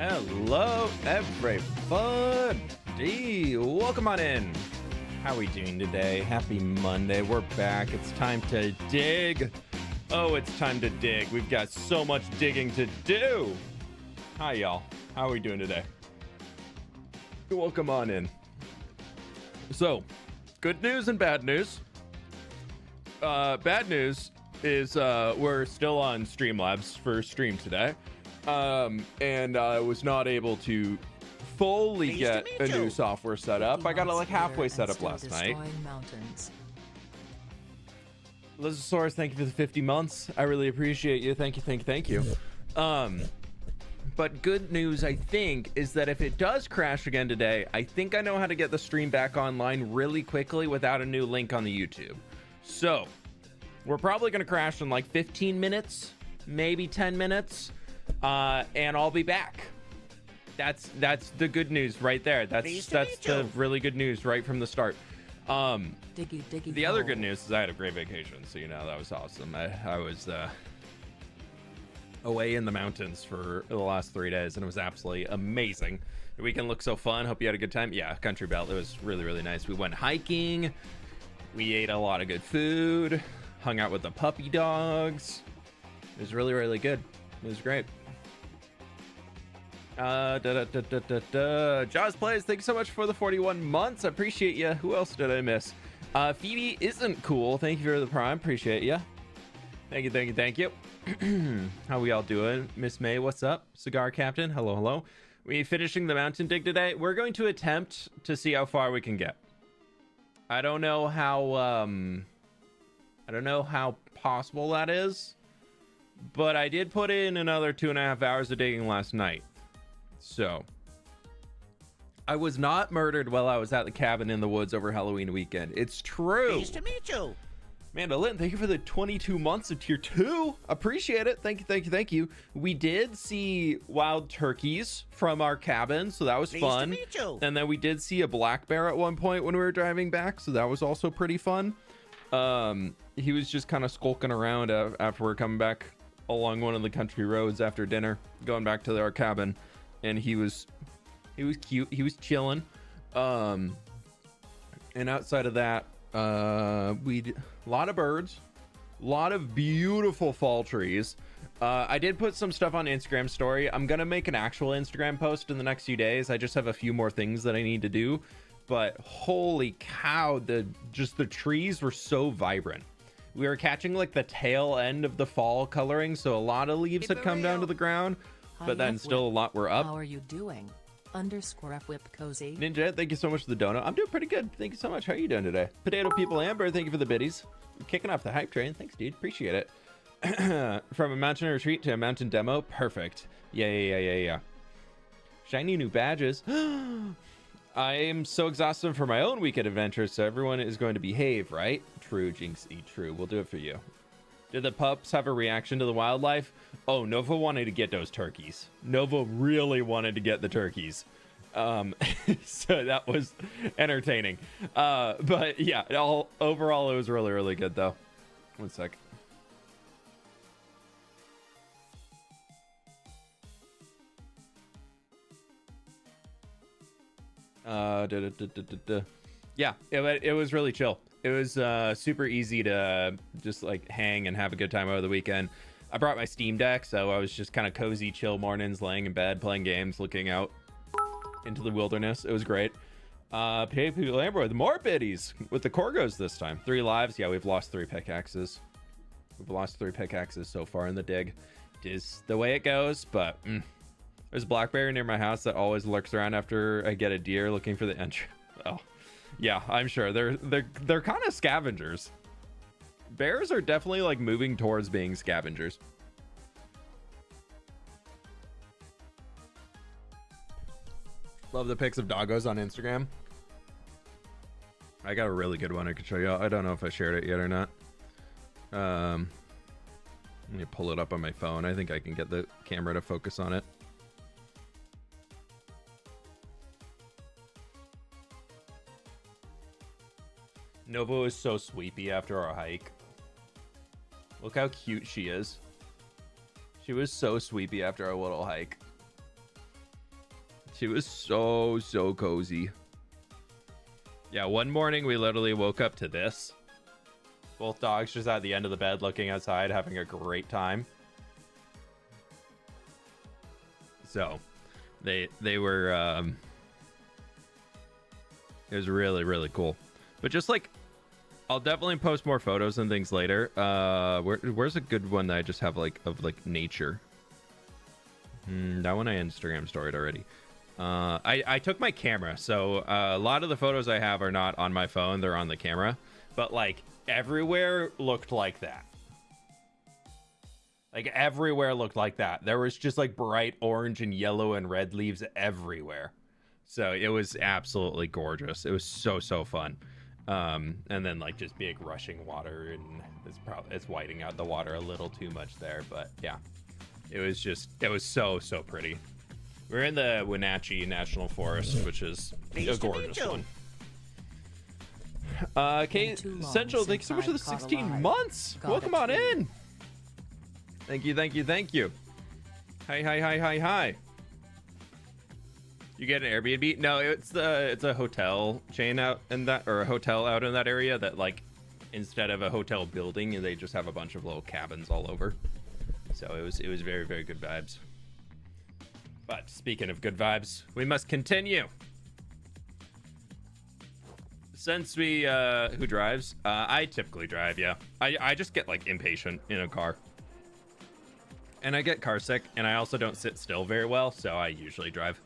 Hello, everybody. Welcome on in. How are we doing today? Happy Monday. We're back. It's time to dig. Oh, it's time to dig. We've got so much digging to do. Hi, y'all. How are we doing today? Welcome on in. So, good news and bad news. Bad news is we're still on Streamlabs for stream today. And I was not able to fully get a new software set up. I got it like halfway set up last night. Lizosaurus, thank you for the 50 months. I really appreciate you. Thank you. But good news, I think, is that if it does crash again today, I think I know how to get the stream back online really quickly without a new link on the YouTube. So we're probably going to crash in like 15 minutes, maybe 10 minutes. And I'll be back. That's the good news right there. That's the really good news right from the start. The other good news is I had a great vacation, so you know that was awesome. I was away in the mountains for the last 3 days, and it was absolutely amazing. The weekend looked so fun. Hope you had a good time. Yeah, Country Belt. It was really nice. We went hiking. We ate a lot of good food. Hung out with the puppy dogs. It was really good. It was great. Jaws Plays, thank you so much for the 41 months. I appreciate you. Who else did I miss? Phoebe isn't cool. Thank you for the prime. Appreciate you. Thank you. How we all doing? Miss May, what's up? Cigar Captain, hello. We finishing the mountain dig today. We're going to attempt to see how far we can get. I don't know how possible that is, but I did put in another 2.5 hours of digging last night. So I was not murdered while I was at the cabin in the woods over Halloween weekend. It's true. Nice to meet you. Amanda Linton, thank you for the 22 months of tier 2. Appreciate it. Thank you. We did see wild turkeys from our cabin, so that was fun. Nice to meet you. And then we did see a black bear at one point when we were driving back, so that was also pretty fun. He was just kind of skulking around after we're coming back along one of the country roads after dinner, going back to our cabin. And he was cute. He was chilling. And outside of that, a lot of birds, a lot of beautiful fall trees. I did put some stuff on Instagram story. I'm gonna make an actual Instagram post in the next few days. I just have a few more things that I need to do, but holy cow, the trees were so vibrant. We were catching like the tail end of the fall coloring, so a lot of leaves had come down to the ground. But then still a lot were up. How are you doing? _whip cozy. Ninja, thank you so much for the donut. I'm doing pretty good. Thank you so much. How are you doing today? Potato People Amber, thank you for the biddies. You're kicking off the hype train. Thanks, dude. Appreciate it. From a mountain retreat to a mountain demo. Perfect. Yeah. Shiny new badges. I am so exhausted for my own weekend adventure, so everyone is going to behave, right? True, Jinxie. True. We'll do it for you. Did the pups have a reaction to the wildlife? Oh, Nova wanted to get those turkeys. Nova really wanted to get the turkeys. So that was entertaining. But yeah, overall, it was really good, though. One sec. Yeah, it was really chill. It was super easy to just like hang and have a good time over the weekend. I brought my Steam Deck, so I was just kind of cozy, chill mornings, laying in bed, playing games, looking out into the wilderness. It was great. Potato Amber with more biddies with the Corgos this time. 3 lives. Yeah, we've lost 3 pickaxes. We've lost 3 pickaxes so far in the dig. It is the way it goes, but there's a black bear near my house that always lurks around after I get a deer looking for the entry. Oh. Yeah, I'm sure they're kind of scavengers. Bears are definitely like moving towards being scavengers. Love the pics of doggos on Instagram. I got a really good one I could show you. I don't know if I shared it yet or not. Let me pull it up on my phone. I think I can get the camera to focus on it. Nova is so sweepy after our hike. Look how cute she is. She was so sweepy after our little hike. She was so cozy. Yeah, one morning we literally woke up to this. Both dogs just at the end of the bed looking outside, having a great time. So, they were, it was really cool. But just like, I'll definitely post more photos and things later. Where's a good one that I just have like of like nature? That one I Instagram storied already. I took my camera, so a lot of the photos I have are not on my phone, they're on the camera, but like everywhere looked like that. Like everywhere looked like that. There was just like bright orange and yellow and red leaves everywhere. So it was absolutely gorgeous. It was so fun. And then like just big rushing water, and it's whiting out the water a little too much there, but yeah. It was so pretty. We're in the Wenatchee National Forest, which is a gorgeous one. Kate Central, thank you so much for the 16 months. Welcome on in. Thank you. Hi. You get an Airbnb? No, it's a hotel chain out in that, or a hotel out in that area that like, instead of a hotel building, they just have a bunch of little cabins all over. So it was very good vibes. But speaking of good vibes, we must continue. Since we who drives? I typically drive, yeah. I just get like impatient in a car. And I get car sick, and I also don't sit still very well, so I usually drive.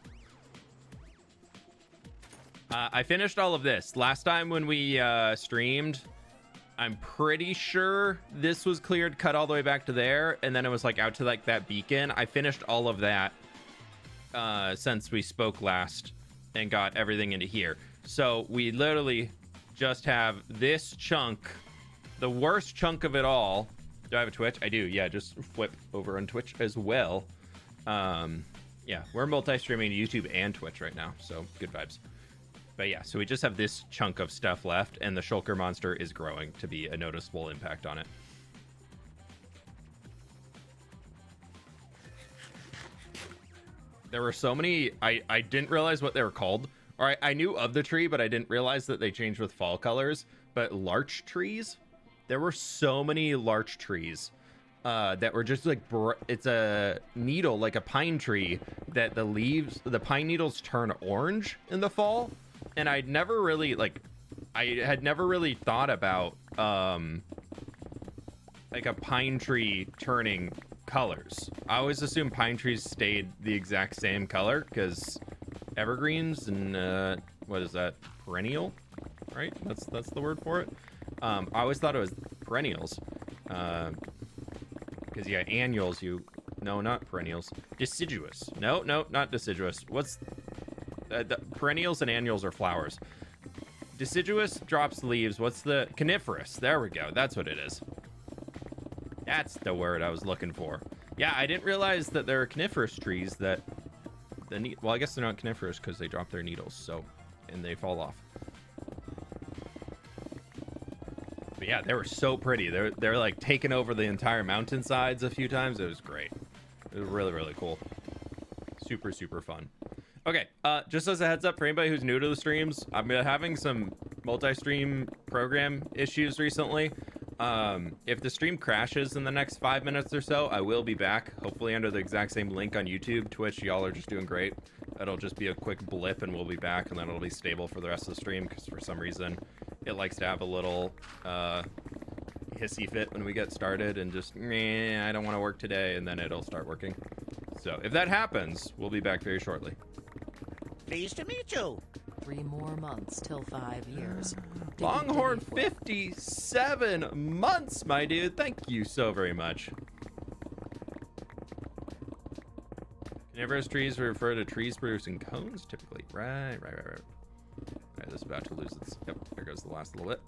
I finished all of this. Last time when we streamed, I'm pretty sure this was cleared, cut all the way back to there, and then it was like out to like that beacon. I finished all of that since we spoke last and got everything into here. So we literally just have this chunk, the worst chunk of it all. Do I have a Twitch? I do. Yeah, just flip over on Twitch as well. Yeah, we're multi-streaming YouTube and Twitch right now, so good vibes. But yeah, so we just have this chunk of stuff left, and the shulker monster is growing to be a noticeable impact on it. There were so many, I didn't realize what they were called. All right, I knew of the tree, but I didn't realize that they changed with fall colors. But larch trees, there were so many larch trees that were just like, it's a needle, like a pine tree, that the leaves, the pine needles turn orange in the fall. And I'd never really, like, I had never really thought about, like a pine tree turning colors. I always assumed pine trees stayed the exact same color, because evergreens and, what is that, perennial, right? That's the word for it. I always thought it was perennials, because yeah, annuals, no, not perennials, deciduous. No, not deciduous. What's the perennials and annuals are flowers. Deciduous drops leaves. What's the coniferous? There we go. That's what it is. That's the word I was looking for. Yeah, I didn't realize that there are coniferous trees that well, I guess they're not coniferous because they drop their needles, so, and they fall off. But yeah, they were so pretty. They're like taking over the entire mountainsides a few times. It was great. It was really cool. Super fun. Okay, just as a heads up for anybody who's new to the streams, I've been having some multi-stream program issues recently. If the stream crashes in the next 5 minutes or so, I will be back, hopefully under the exact same link on YouTube. Twitch, y'all are just doing great. It'll just be a quick blip and we'll be back, and then it'll be stable for the rest of the stream, because for some reason it likes to have a little hissy fit when we get started and just, I don't want to work today, and then it'll start working. So if that happens, we'll be back very shortly. Pleased to meet you. 3 more months till 5 years. Longhorn 57 months, my dude. Thank you so very much. Coniferous trees refer to trees producing cones, typically. Right. Alright, this is about to lose its... Yep, there goes the last little bit.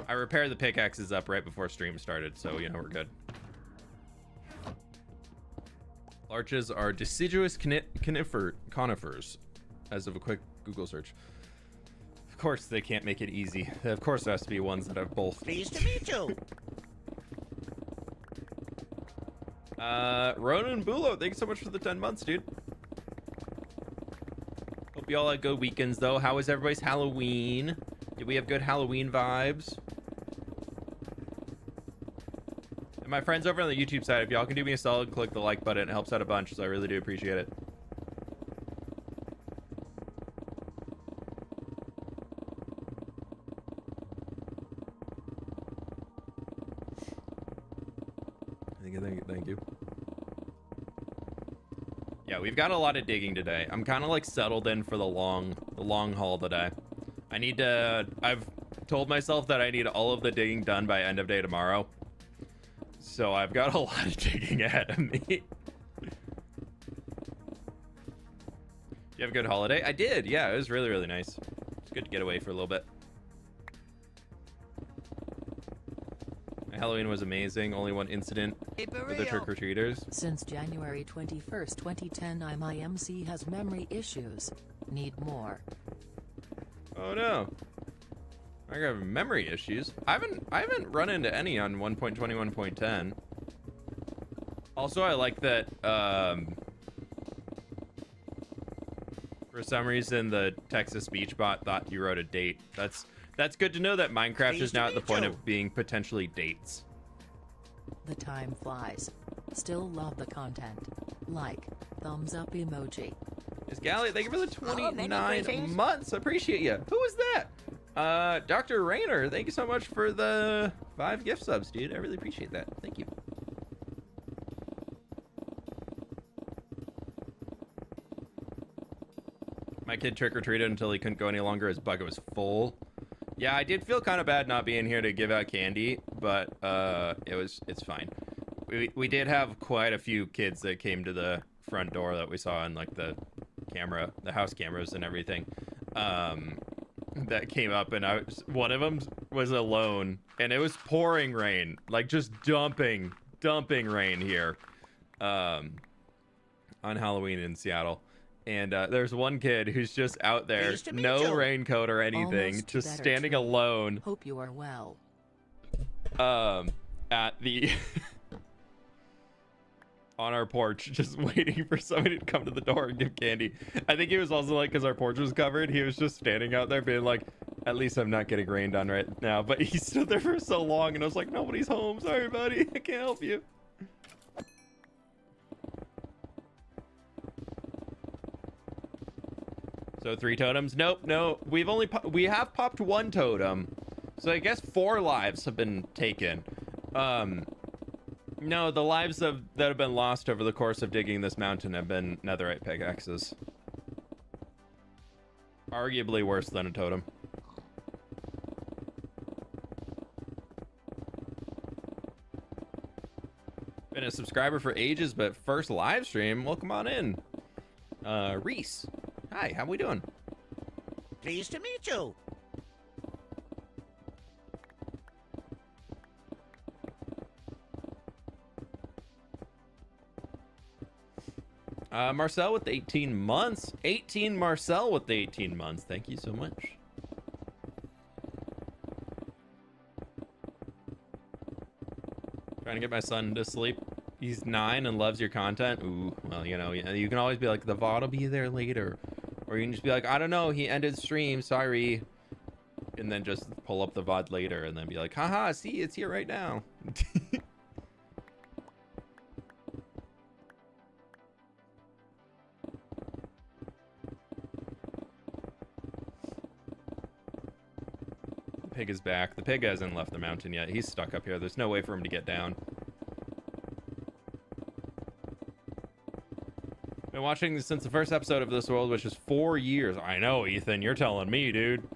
I repaired the pickaxes up right before stream started, so, you know, we're good. Larches are deciduous conifers, as of a quick Google search. Of course, they can't make it easy. Of course, there has to be ones that have both. Pleased to meet you. Ronan Bulo, thanks so much for the 10 months, dude. Hope you all had good weekends, though. How was everybody's Halloween? Did we have good Halloween vibes? And my friends over on the YouTube side, if y'all can do me a solid, click the like button. It helps out a bunch, so I really do appreciate it. Thank you. Yeah, we've got a lot of digging today. I'm kind of like settled in for the long haul today. I've told myself that I need all of the digging done by end of day tomorrow. So I've got a lot of digging ahead of me. Did you have a good holiday? I did. Yeah, it was really, really nice. It's good to get away for a little bit. Halloween was amazing. Only one incident with the trick-or-treaters. Since January 21st, 2010, IMC has memory issues. Need more. Oh no. I have memory issues. I haven't run into any on 1.21.10. Also, I like that for some reason the Texas Beach bot thought you wrote a date. That's good to know that Minecraft is now at the point of being potentially dates. The time flies. Still love the content. Like, thumbs up emoji. Is Gally, thank you for the 29 months. Appreciate you. Who was that? Dr. Rayner, thank you so much for the 5 gift subs, dude. I really appreciate that. Thank you. My kid trick-or-treated until he couldn't go any longer. His bucket was full. Yeah, I did feel kind of bad not being here to give out candy, but it's fine. We did have quite a few kids that came to the front door that we saw in like the house cameras and everything. That came up, and one of them was alone, and it was pouring rain, like just dumping rain here, on Halloween in Seattle. And there's one kid who's just out there, no raincoat or anything, just standing alone. Hope you are well. At the on our porch, just waiting for somebody to come to the door and give candy. I think he was also like, because our porch was covered, he was just standing out there being like, at least I'm not getting rained on right now. But he stood there for so long, and I was like, nobody's home. Sorry, buddy. I can't help you. So 3 totems? Nope, no. We have popped 1 totem. So I guess 4 lives have been taken. No, the lives that have been lost over the course of digging this mountain have been netherite pickaxes. Arguably worse than a totem. Been a subscriber for ages, but first live stream. Welcome on in. Reese. Hi, how we doing? Pleased to meet you. Marcel with the 18 months. 18 Marcel with the 18 months. Thank you so much. Trying to get my son to sleep. He's 9 and loves your content. Ooh, well, you know, you can always be like, the VOD will be there later. Or you can just be like, I don't know, he ended stream, sorry. And then just pull up the VOD later and then be like, haha, see, it's here right now. The pig is back. The pig hasn't left the mountain yet. He's stuck up here. There's no way for him to get down. Been watching this since the first episode of This World, which is 4 years. I know, Ethan, you're telling me, dude.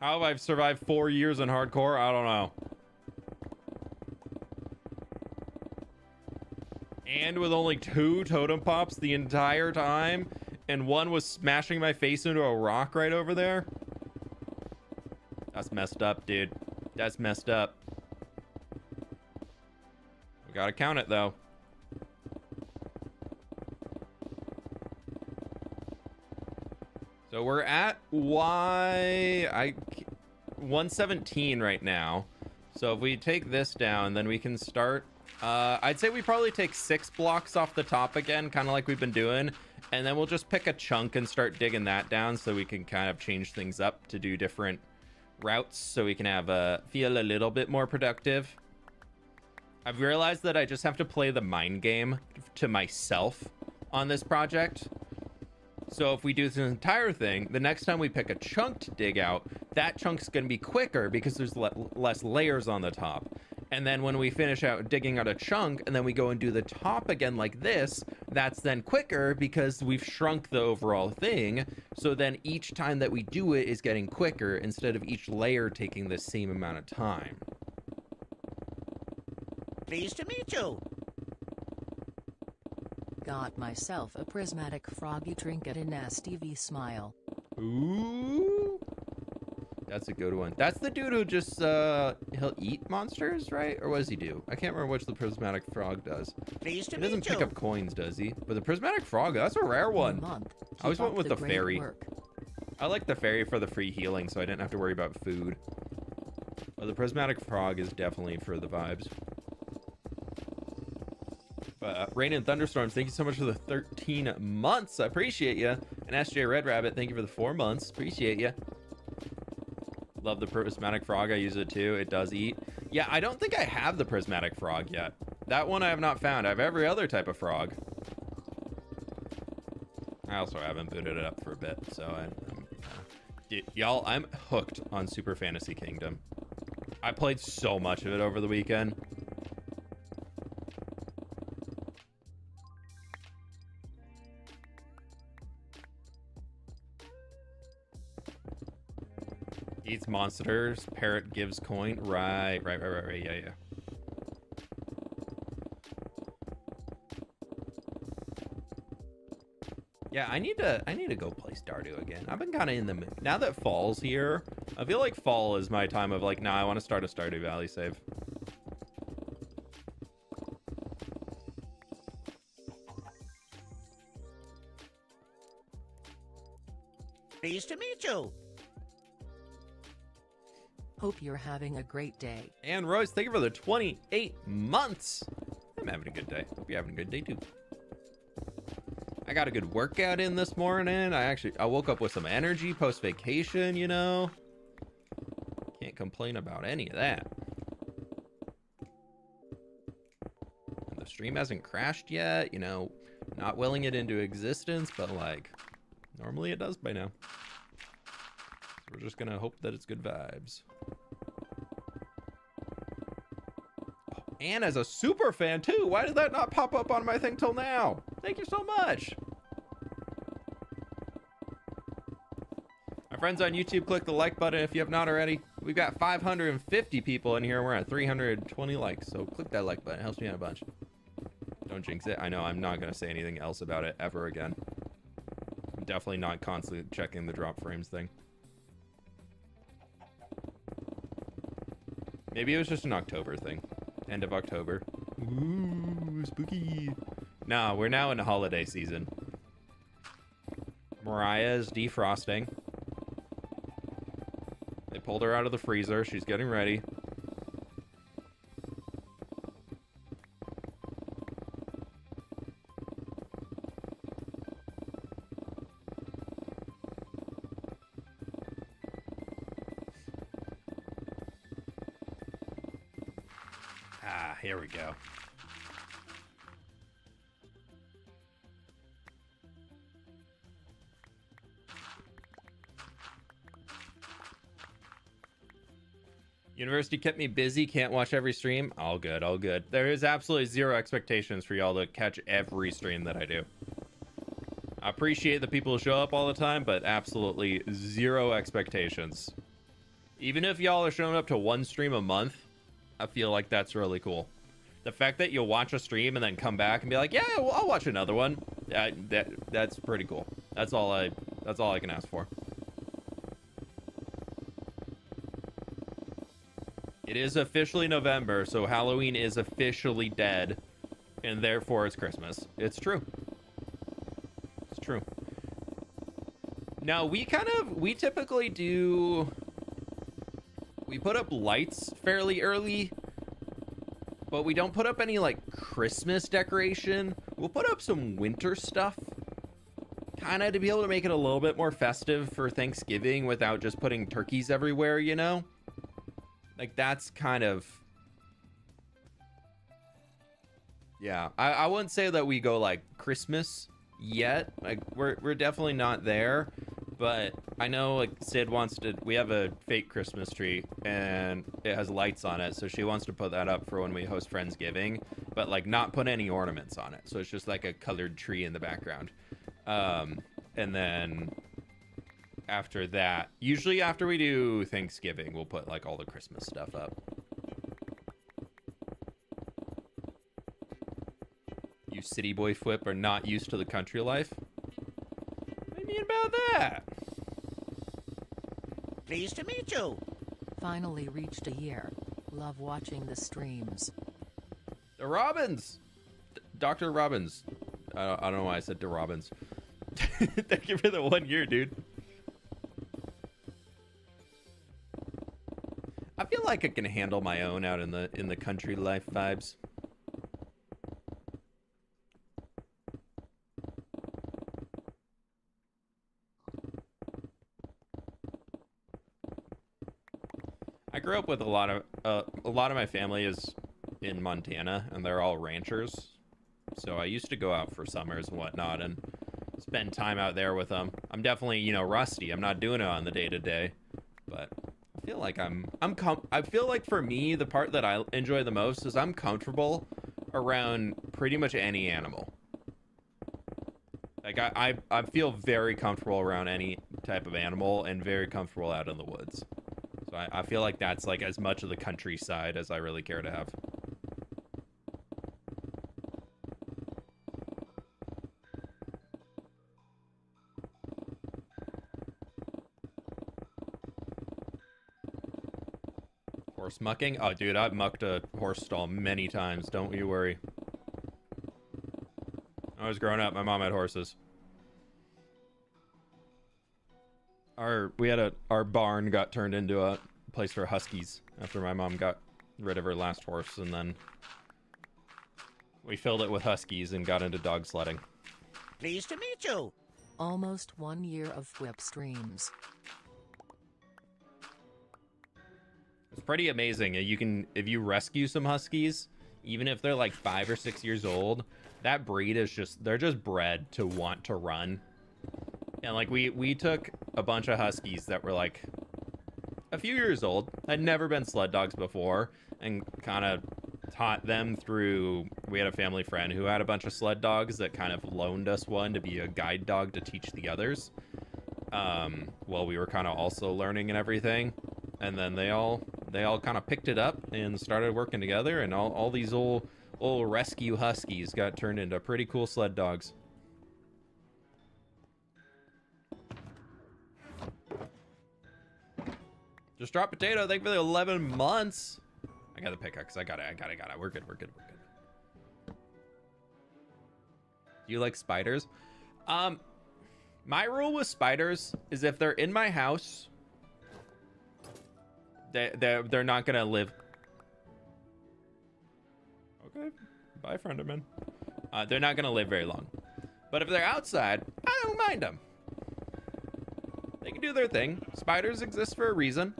How have I survived 4 years in hardcore? I don't know. And with only 2 totem pops the entire time, and one was smashing my face into a rock right over there. That's messed up, dude. That's messed up. We gotta count it, though. So we're at 117 right now. So if we take this down, then we can start I'd say we probably take 6 blocks off the top again, kind of like we've been doing, and then we'll just pick a chunk and start digging that down so we can kind of change things up to do different routes so we can have feel a little bit more productive. I've realized that I just have to play the mind game to myself on this project. So if we do this entire thing, the next time we pick a chunk to dig out, that chunk's going to be quicker because there's less layers on the top. And then when we finish out digging out a chunk and then we go and do the top again like this, that's then quicker because we've shrunk the overall thing. So then each time that we do it is getting quicker instead of each layer taking the same amount of time. Pleased to meet you. Got myself a prismatic froggy trinket in STV smile. Ooh. That's a good one. That's the dude who just, he'll eat monsters, right? Or what does he do? I can't remember which the prismatic frog does. Pleased to He meet doesn't you. pick up coins, does he? But the prismatic frog, that's a rare one. I always went with the fairy. I like the fairy for the free healing, so I didn't have to worry about food. But the prismatic frog is definitely for the vibes. Rain and Thunderstorms, thank you so much for the 13 months. I appreciate you. And SJ Red Rabbit, thank you for the 4 months. Appreciate you. Love the prismatic frog. I use it too. It does eat. Yeah, I don't think I have the prismatic frog yet. That one I have not found. I have every other type of frog. I also haven't booted it up for a bit, so y'all, I'm hooked on Super Fantasy Kingdom. I played so much of it over the weekend. Eats monsters, parrot gives coin. Right. Yeah. Yeah, I need to go play Stardew again. I've been kind of in the mood. Now that fall's here, I feel like fall is my time of like, nah, I want to start a Stardew Valley save. Pleased to meet you. Hope you're having a great day. And Royce, thank you for the 28 months. I'm having a good day. Hope you're having a good day too. I got a good workout in this morning. I woke up with some energy post vacation, you know. Can't complain about any of that. And the stream hasn't crashed yet, you know, not willing it into existence, but like normally it does by now. So we're just gonna hope that it's good vibes. And as a super fan too, why did that not pop up on my thing till now? Thank you so much. My friends on YouTube, click the like button if you have not already. We've got 550 people in here. We're at 320 likes, so click that like button. It helps me out a bunch. Don't jinx it. I know I'm not going to say anything else about it ever again. I'm definitely not constantly checking the drop frames thing. Maybe it was just an October thing. End of October. Ooh, spooky. No, we're now in holiday season. Mariah's defrosting. They pulled her out of the freezer. She's getting ready. Here we go. University kept me busy. Can't watch every stream. All good, all good. There is absolutely zero expectations for y'all to catch every stream that I do. I appreciate the people who show up all the time, but absolutely zero expectations. Even if y'all are showing up to one stream a month, I feel like that's really cool. The fact that you'll watch a stream and then come back and be like, yeah, well, I'll watch another one. That's pretty cool. That's all I can ask for. It is officially November, so Halloween is officially dead, and therefore it's Christmas. It's true. It's true. Now, we typically do... We put up lights fairly early, But we don't put up any like Christmas decoration. We'll put up some winter stuff, kind of to be able to make it a little bit more festive for Thanksgiving without just putting turkeys everywhere, you know? Like that's kind of, yeah. I wouldn't say that we go like Christmas yet. Like we're definitely not there. But I know like Sid wants to, we have a fake Christmas tree and it has lights on it. So she wants to put that up for when we host Friendsgiving, but like not put any ornaments on it. So it's just like a colored tree in the background. And then after that, usually after we do Thanksgiving, we'll put like all the Christmas stuff up. You city boy flip are not used to the country life. What do you mean about that? Pleased to meet you. Finally reached a year. Love watching the streams. The Robbins! Dr. Robbins. I don't know why I said to Robbins. Thank you for the 1 year, dude. I feel like I can handle my own out in the country life vibes. I grew up with a lot of my family is in Montana, and they're all ranchers. So I used to go out for summers and whatnot and spend time out there with them. I'm definitely, you know, rusty. I'm not doing it on the day-to-day, but I feel like I feel like for me, the part that I enjoy the most is I'm comfortable around pretty much any animal. Like I feel very comfortable around any type of animal and very comfortable out in the woods. So I feel like that's like as much of the countryside as I really care to have. Horse mucking? Oh, dude, I've mucked a horse stall many times. Don't you worry. When I was growing up, my mom had horses. Our barn got turned into a place for huskies after my mom got rid of her last horse, and then we filled it with huskies and got into dog sledding. Pleased to meet you. Almost 1 year of whip streams. It's pretty amazing. You can, if you rescue some huskies, even if they're like 5 or 6 years old, that breed is just, they're just bred to want to run. And like we took a bunch of huskies that were like a few years old, had never been sled dogs before, and kind of taught them through, we had a family friend who had a bunch of sled dogs that kind of loaned us one to be a guide dog to teach the others. While we were kind of also learning and everything. And then they all kind of picked it up and started working together, and all these old rescue huskies got turned into pretty cool sled dogs. Just drop potato. Thank you for the 11 months. I got the pickaxe. I got it. We're good. Do you like spiders? My rule with spiders is if they're in my house, they're not gonna live. Okay, bye, Frienderman. They're not gonna live very long. But if they're outside, I don't mind them. They can do their thing. Spiders exist for a reason.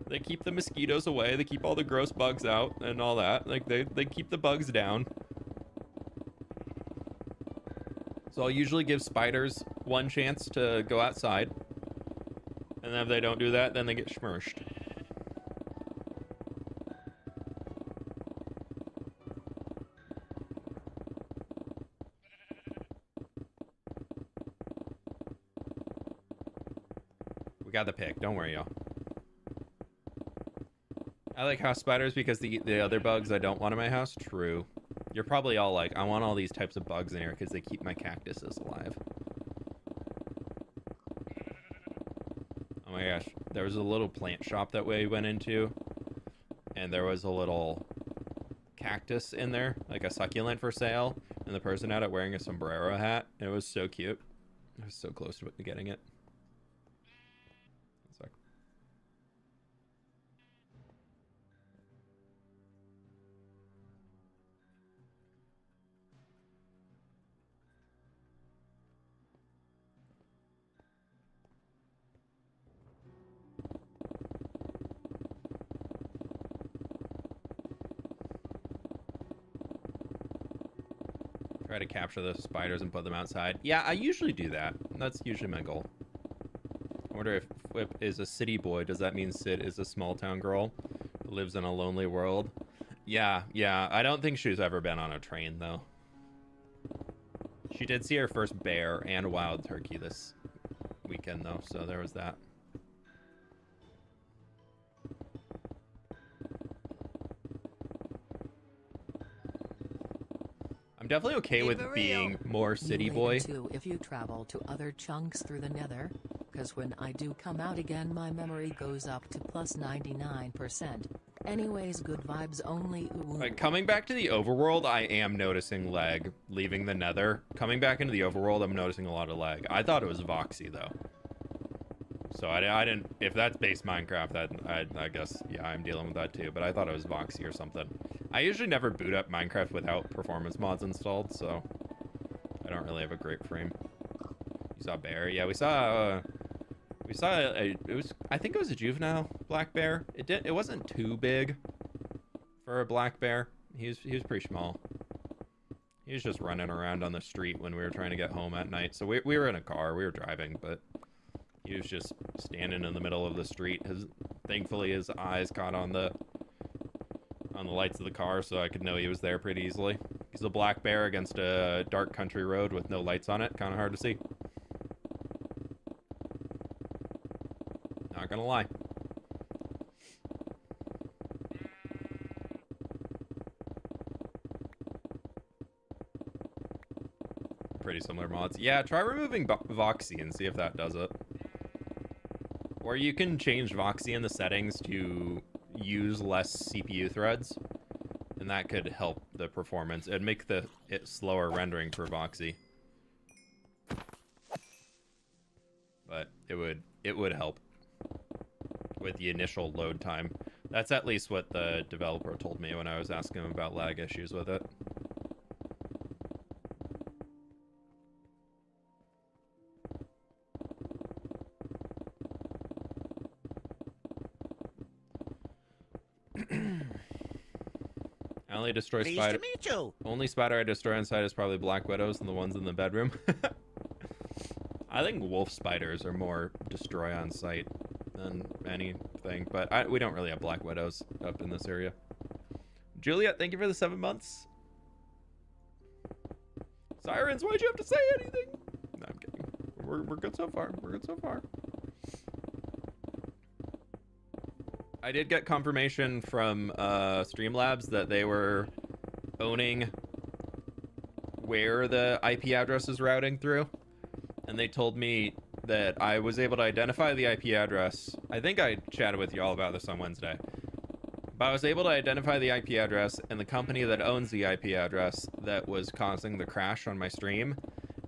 They keep the mosquitoes away. They keep all the gross bugs out and all that. Like they keep the bugs down. So I'll usually give spiders one chance to go outside. And then if they don't do that, then they get smushed. We got the pick. Don't worry, y'all. I like house spiders because the other bugs I don't want in my house. True. You're probably all like, I want all these types of bugs in here because they keep my cactuses alive. Oh my gosh. There was a little plant shop that we went into, and there was a little cactus in there, like a succulent for sale, and the person had it wearing a sombrero hat. It was so cute. I was so close to getting it. One sec. Try to capture those spiders and put them outside. Yeah, I usually do that. That's usually my goal. I wonder if Whip is a city boy. Does that mean Sid is a small town girl who lives in a lonely world? Yeah. I don't think she's ever been on a train, though. She did see her first bear and wild turkey this weekend, though, so there was that. I'm definitely okay with being more city boy. Too if you travel to other chunks through the nether, because when I do come out again my memory goes up to plus 99%. Anyways, good vibes only. Like, coming back to the overworld, I am noticing lag. Leaving the nether. Coming back into the overworld, I'm noticing a lot of lag. I thought it was Voxy, though. So I didn't... If that's base Minecraft, that I guess, yeah, I'm dealing with that too. But I thought it was Voxy or something. I usually never boot up Minecraft without performance mods installed, so... I don't really have a great frame. You saw bear? Yeah, we saw it was, I think it was a juvenile black bear. It wasn't too big for a black bear. He was pretty small. He was just running around on the street when we were trying to get home at night. So we were in a car, we were driving, but he was just standing in the middle of the street. Thankfully his eyes caught on the lights of the car, so I could know he was there pretty easily. He's a black bear against a dark country road with no lights on it. Kind of hard to see. Not gonna lie. Pretty similar mods. Yeah, try removing Voxy and see if that does it. Or you can change Voxy in the settings to use less CPU threads, and that could help the performance. It'd make it slower rendering for Voxy. But it would help with the initial load time. That's at least what the developer told me when I was asking him about lag issues with it. I only destroy Pleased spider. to meet you. Only spider I destroy inside is probably black widows and the ones in the bedroom. I think wolf spiders are more destroy on site than anything, but we don't really have black widows up in this area. Juliet, thank you for the 7 months. Sirens, why'd you have to say anything? No, I'm kidding. We're good so far. We're good so far. I did get confirmation from Streamlabs that they were owning where the IP address is routing through. And they told me that I was able to identify the IP address. I think I chatted with you all about this on Wednesday. But I was able to identify the IP address and the company that owns the IP address that was causing the crash on my stream.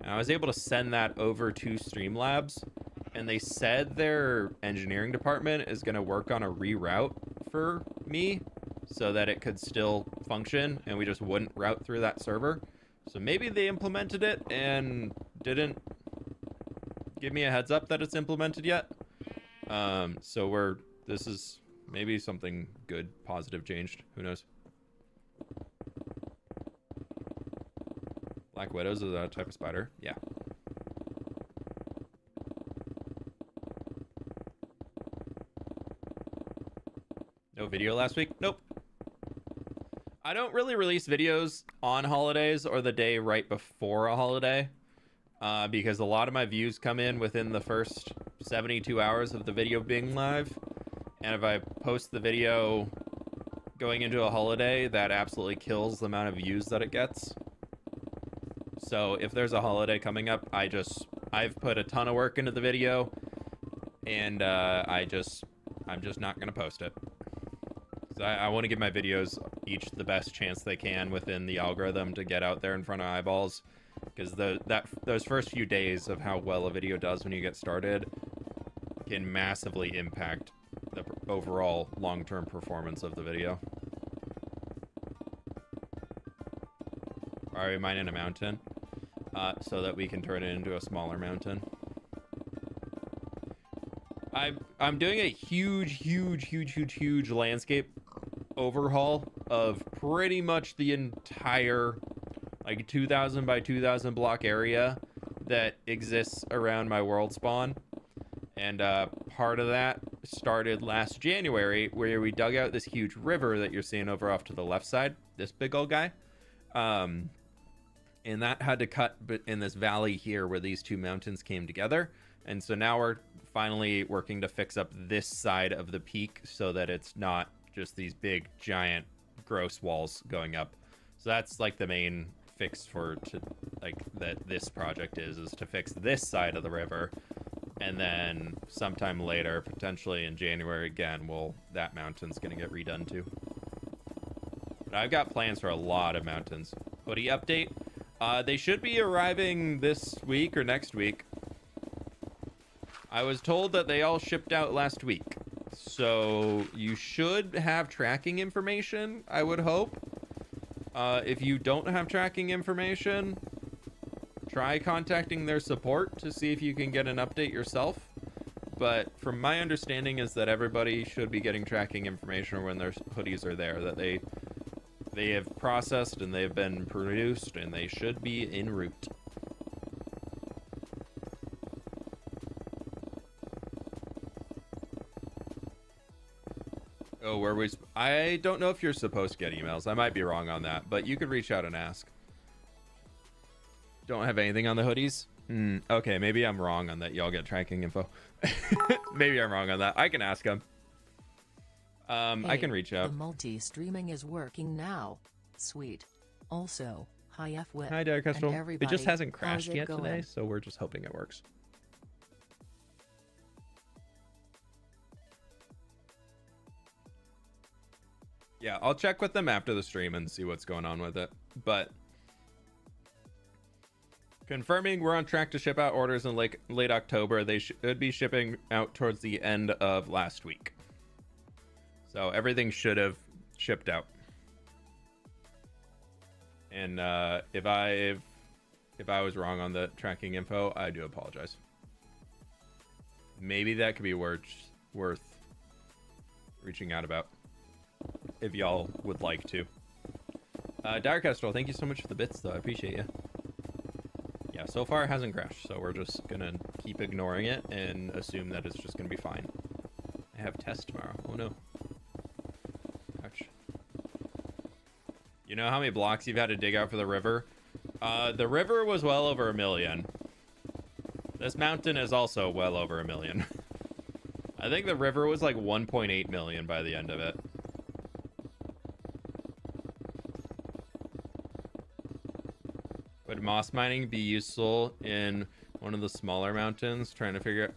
And I was able to send that over to Streamlabs. And they said their engineering department is going to work on a reroute for me so that it could still function and we just wouldn't route through that server. So maybe they implemented it and didn't give me a heads up that it's implemented yet. So this is maybe something good, positive changed. Who knows? Black widows is a type of spider. Yeah. No video last week? Nope. I don't really release videos on holidays or the day right before a holiday because a lot of my views come in within the first 72 hours of the video being live. And if I post the video going into a holiday, that absolutely kills the amount of views that it gets. So if there's a holiday coming up, I've put a ton of work into the video and I'm just not going to post it. I want to give my videos each the best chance they can within the algorithm to get out there in front of eyeballs, because those first few days of how well a video does when you get started can massively impact the overall long-term performance of the video. Are we mining a mountain so that we can turn it into a smaller mountain? I'm doing a huge landscape overhaul of pretty much the entire like 2,000 by 2,000 block area that exists around my world spawn. And part of that started last January, where we dug out this huge river that you're seeing over off to the left side, this big old guy. And that had to cut in this valley here where these two mountains came together. And so now we're finally working to fix up this side of the peak so that it's not just these big, giant, gross walls going up. So that's like the main fix that this project is to fix this side of the river. And then sometime later, potentially in January again, that mountain's going to get redone too. But I've got plans for a lot of mountains. Hoodie update. They should be arriving this week or next week. I was told that they all shipped out last week. So you should have tracking information, I would hope. If you don't have tracking information, try contacting their support to see if you can get an update yourself. But from my understanding is that everybody should be getting tracking information when their hoodies are there, that they have processed and they've been produced and they should be en route. Oh, I don't know if you're supposed to get emails. I might be wrong on that, but you could reach out and ask. Don't have anything on the hoodies? Okay, maybe I'm wrong on that. Y'all get tracking info. Maybe I'm wrong on that. I can ask them. Hey, I can reach out. The multi-streaming is working now. Sweet. Also, hi FWIT. Hi, Derek Kestrel. It just hasn't crashed yet going? today, so we're just hoping it works. Yeah, I'll check with them after the stream and see what's going on with it. But confirming we're on track to ship out orders in late October. They should be shipping out towards the end of last week. So everything should have shipped out. And if I was wrong on the tracking info, I do apologize. Maybe that could be worth reaching out about if y'all would like to. Dire Kestrel, thank you so much for the bits, though. I appreciate you. Yeah, so far it hasn't crashed, so we're just gonna keep ignoring it and assume that it's just gonna be fine. I have tests tomorrow. Oh no. Ouch. You know how many blocks you've had to dig out for the river? The river was well over 1 million. This mountain is also well over 1 million. I think the river was like 1.8 million by the end of it. Would moss mining be useful in one of the smaller mountains? Trying to figure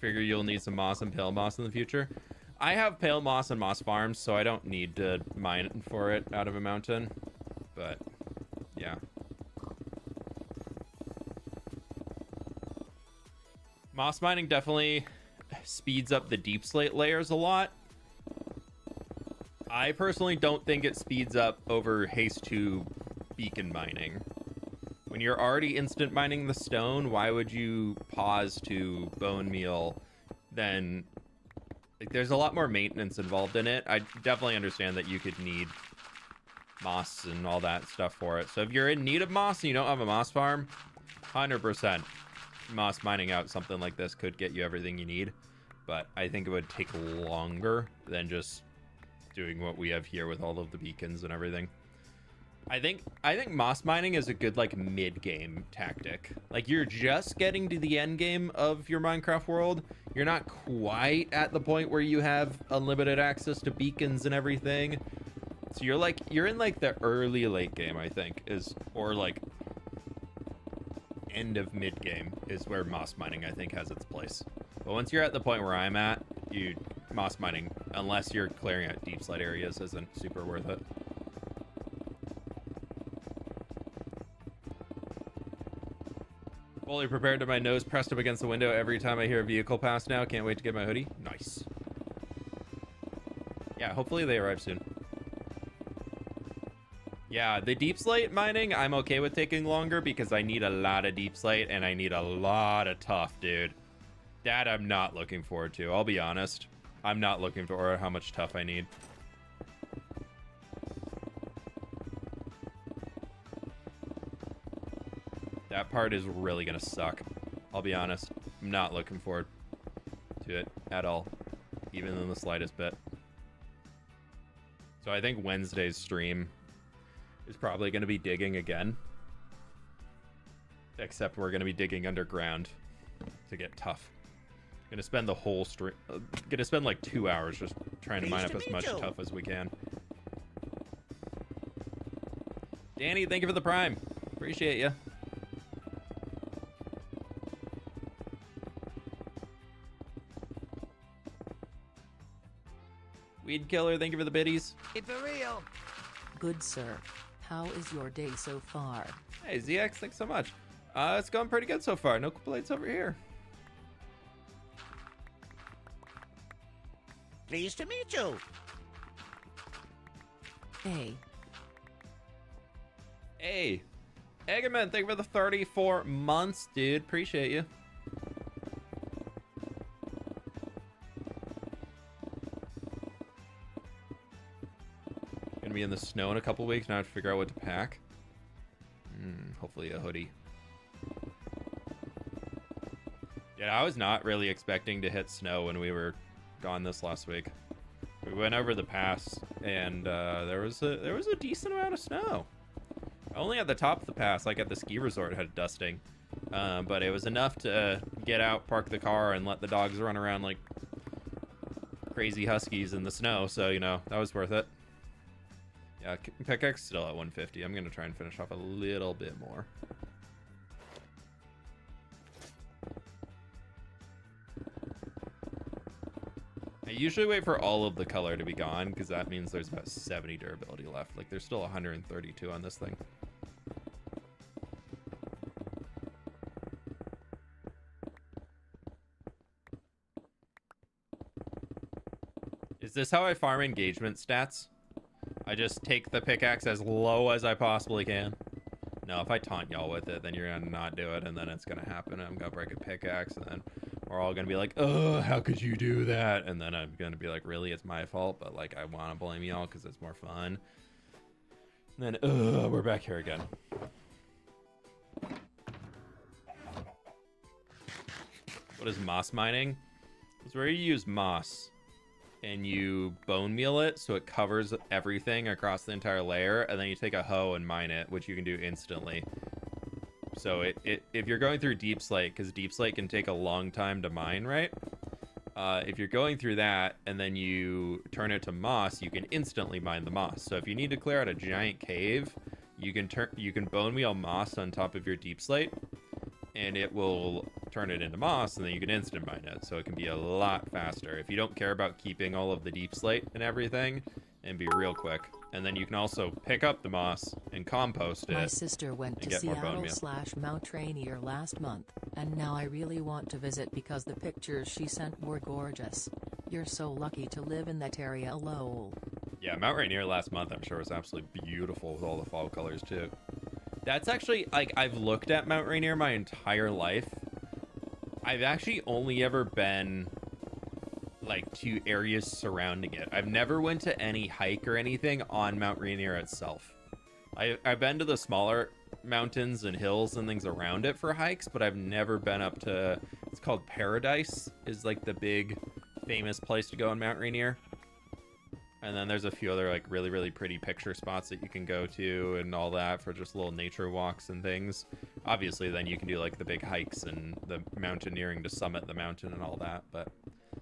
you'll need some moss and pale moss in the future. I have pale moss and moss farms, so I don't need to mine for it out of a mountain. But yeah. Moss mining definitely speeds up the deep slate layers a lot. I personally don't think it speeds up over haste 2 beacon mining. When you're already instant mining the stone, why would you pause to bone meal? Then like, there's a lot more maintenance involved in it. I definitely understand that you could need moss and all that stuff for it. So if you're in need of moss and you don't have a moss farm, 100% moss mining out something like this could get you everything you need. But I think it would take longer than just doing what we have here with all of the beacons and everything. I think moss mining is a good like mid-game tactic. Like you're just getting to the end game of your Minecraft world. You're not quite at the point where you have unlimited access to beacons and everything. So you're in like the early late game, I think, or like end of mid game is where moss mining I think has its place. But once you're at the point where I'm at, moss mining, unless you're clearing out deep slate areas, isn't super worth it. Fully prepared to my nose pressed up against the window every time I hear a vehicle pass now. Can't wait to get my hoodie. Nice. Yeah, hopefully they arrive soon. Yeah, the deep slate mining, I'm okay with taking longer because I need a lot of deep slate and I need a lot of tough, dude. That I'm not looking forward to. I'll be honest. I'm not looking for how much tough I need. That part is really gonna suck. I'll be honest. I'm not looking forward to it at all, even in the slightest bit. So I think Wednesday's stream is probably going to be digging again. Except we're going to be digging underground to get tough. Going to spend the whole stream... going to spend like 2 hours just trying to mine up as much tough as we can. Danny, thank you for the prime. Appreciate you. Weed Killer, thank you for the biddies. It's for real. Good sir. How is your day so far? Hey, ZX, thanks so much. It's going pretty good so far. No complaints over here. Pleased to meet you. Hey. Hey. Eggerman, thank you for the 34 months, dude. Appreciate you. Gonna be in the snow in a couple weeks. Now I have to figure out what to pack. Hopefully a hoodie. Yeah, I was not really expecting to hit snow when we were gone this last week. We went over the pass, and there was a decent amount of snow. Only at the top of the pass, like at the ski resort, had dusting. But it was enough to get out, park the car, and let the dogs run around like crazy huskies in the snow. So, you know, that was worth it. Yeah, pickaxe still at 150. I'm going to try and finish off a little bit more. I usually wait for all of the color to be gone, because that means there's about 70 durability left. Like, there's still 132 on this thing. Is this how I farm engagement stats? I just take the pickaxe as low as I possibly can. No, if I taunt y'all with it, then you're gonna not do it, and then it's gonna happen. I'm gonna break a pickaxe, and then we're all gonna be like, "Oh, how could you do that?" And then I'm gonna be like, "Really, it's my fault," but like, I want to blame y'all because it's more fun. And then, we're back here again. What is moss mining? It's where you use moss and you bone meal it so it covers everything across the entire layer, and then you take a hoe and mine it, which you can do instantly. So if you're going through deep slate, because deep slate can take a long time to mine, right? If you're going through that and then you turn it to moss, you can instantly mine the moss. So if you need to clear out a giant cave, you can bone meal moss on top of your deep slate, and it will turn it into moss, and then you can instant mine it, so it can be a lot faster if you don't care about keeping all of the deep slate and everything, and be real quick. And then you can also pick up the moss and compost it. My sister went to Seattle/Mount Rainier last month, and now I really want to visit because the pictures she sent were gorgeous. You're so lucky to live in that area, lol. Yeah, Mount Rainier last month I'm sure was absolutely beautiful with all the fall colors too. That's actually, like, I've looked at Mount Rainier my entire life. I've actually only ever been, like, to areas surrounding it. I've never went to any hike or anything on Mount Rainier itself. I've been to the smaller mountains and hills and things around it for hikes, but I've never been up to, it's called Paradise, is, like, the big famous place to go on Mount Rainier. And then there's a few other, like, really, really pretty picture spots that you can go to and all that for just little nature walks and things. Obviously, then you can do, like, the big hikes and the mountaineering to summit the mountain and all that. But,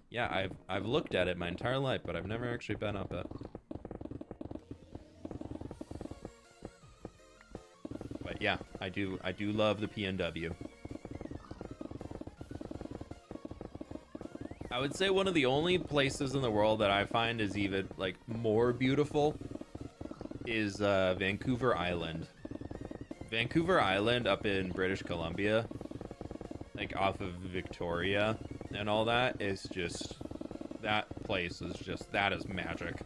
yeah, I've looked at it my entire life, but I've never actually been up it. But, yeah, I do love the PNW. I would say one of the only places in the world that I find is even, like, more beautiful is Vancouver Island. Vancouver Island up in British Columbia, like off of Victoria and all that, is just, that place is just, that is magic.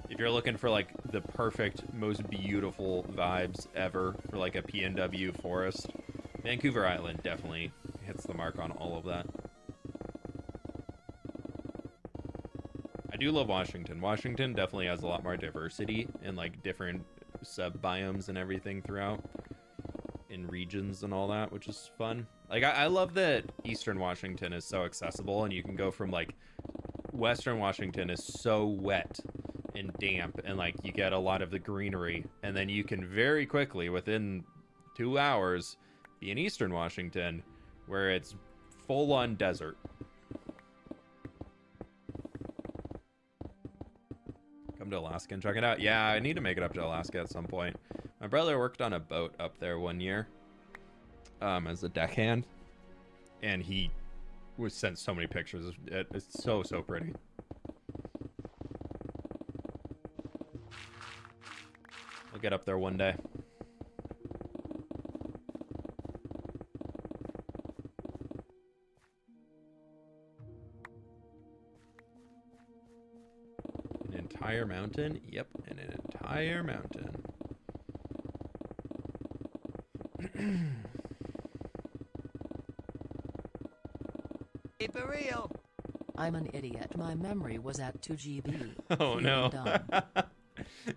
If you're looking for, like, the perfect, most beautiful vibes ever for, like, a PNW forest, Vancouver Island definitely hits the mark on all of that. I do love Washington. Washington definitely has a lot more diversity and, like, different sub-biomes and everything throughout in regions and all that, which is fun. Like, I love that Eastern Washington is so accessible, and you can go from, like, Western Washington is so wet and damp, and, like, you get a lot of the greenery, and then you can very quickly, within 2 hours, be in Eastern Washington, where it's full-on desert. Come to Alaska and check it out. Yeah, I need to make it up to Alaska at some point. My brother worked on a boat up there one year as a deckhand, and he was sent so many pictures. It's so pretty. I'll get up there one day. An entire mountain? Yep, an entire mountain. Keep it real. I'm an idiot. My memory was at 2 GB. Oh no.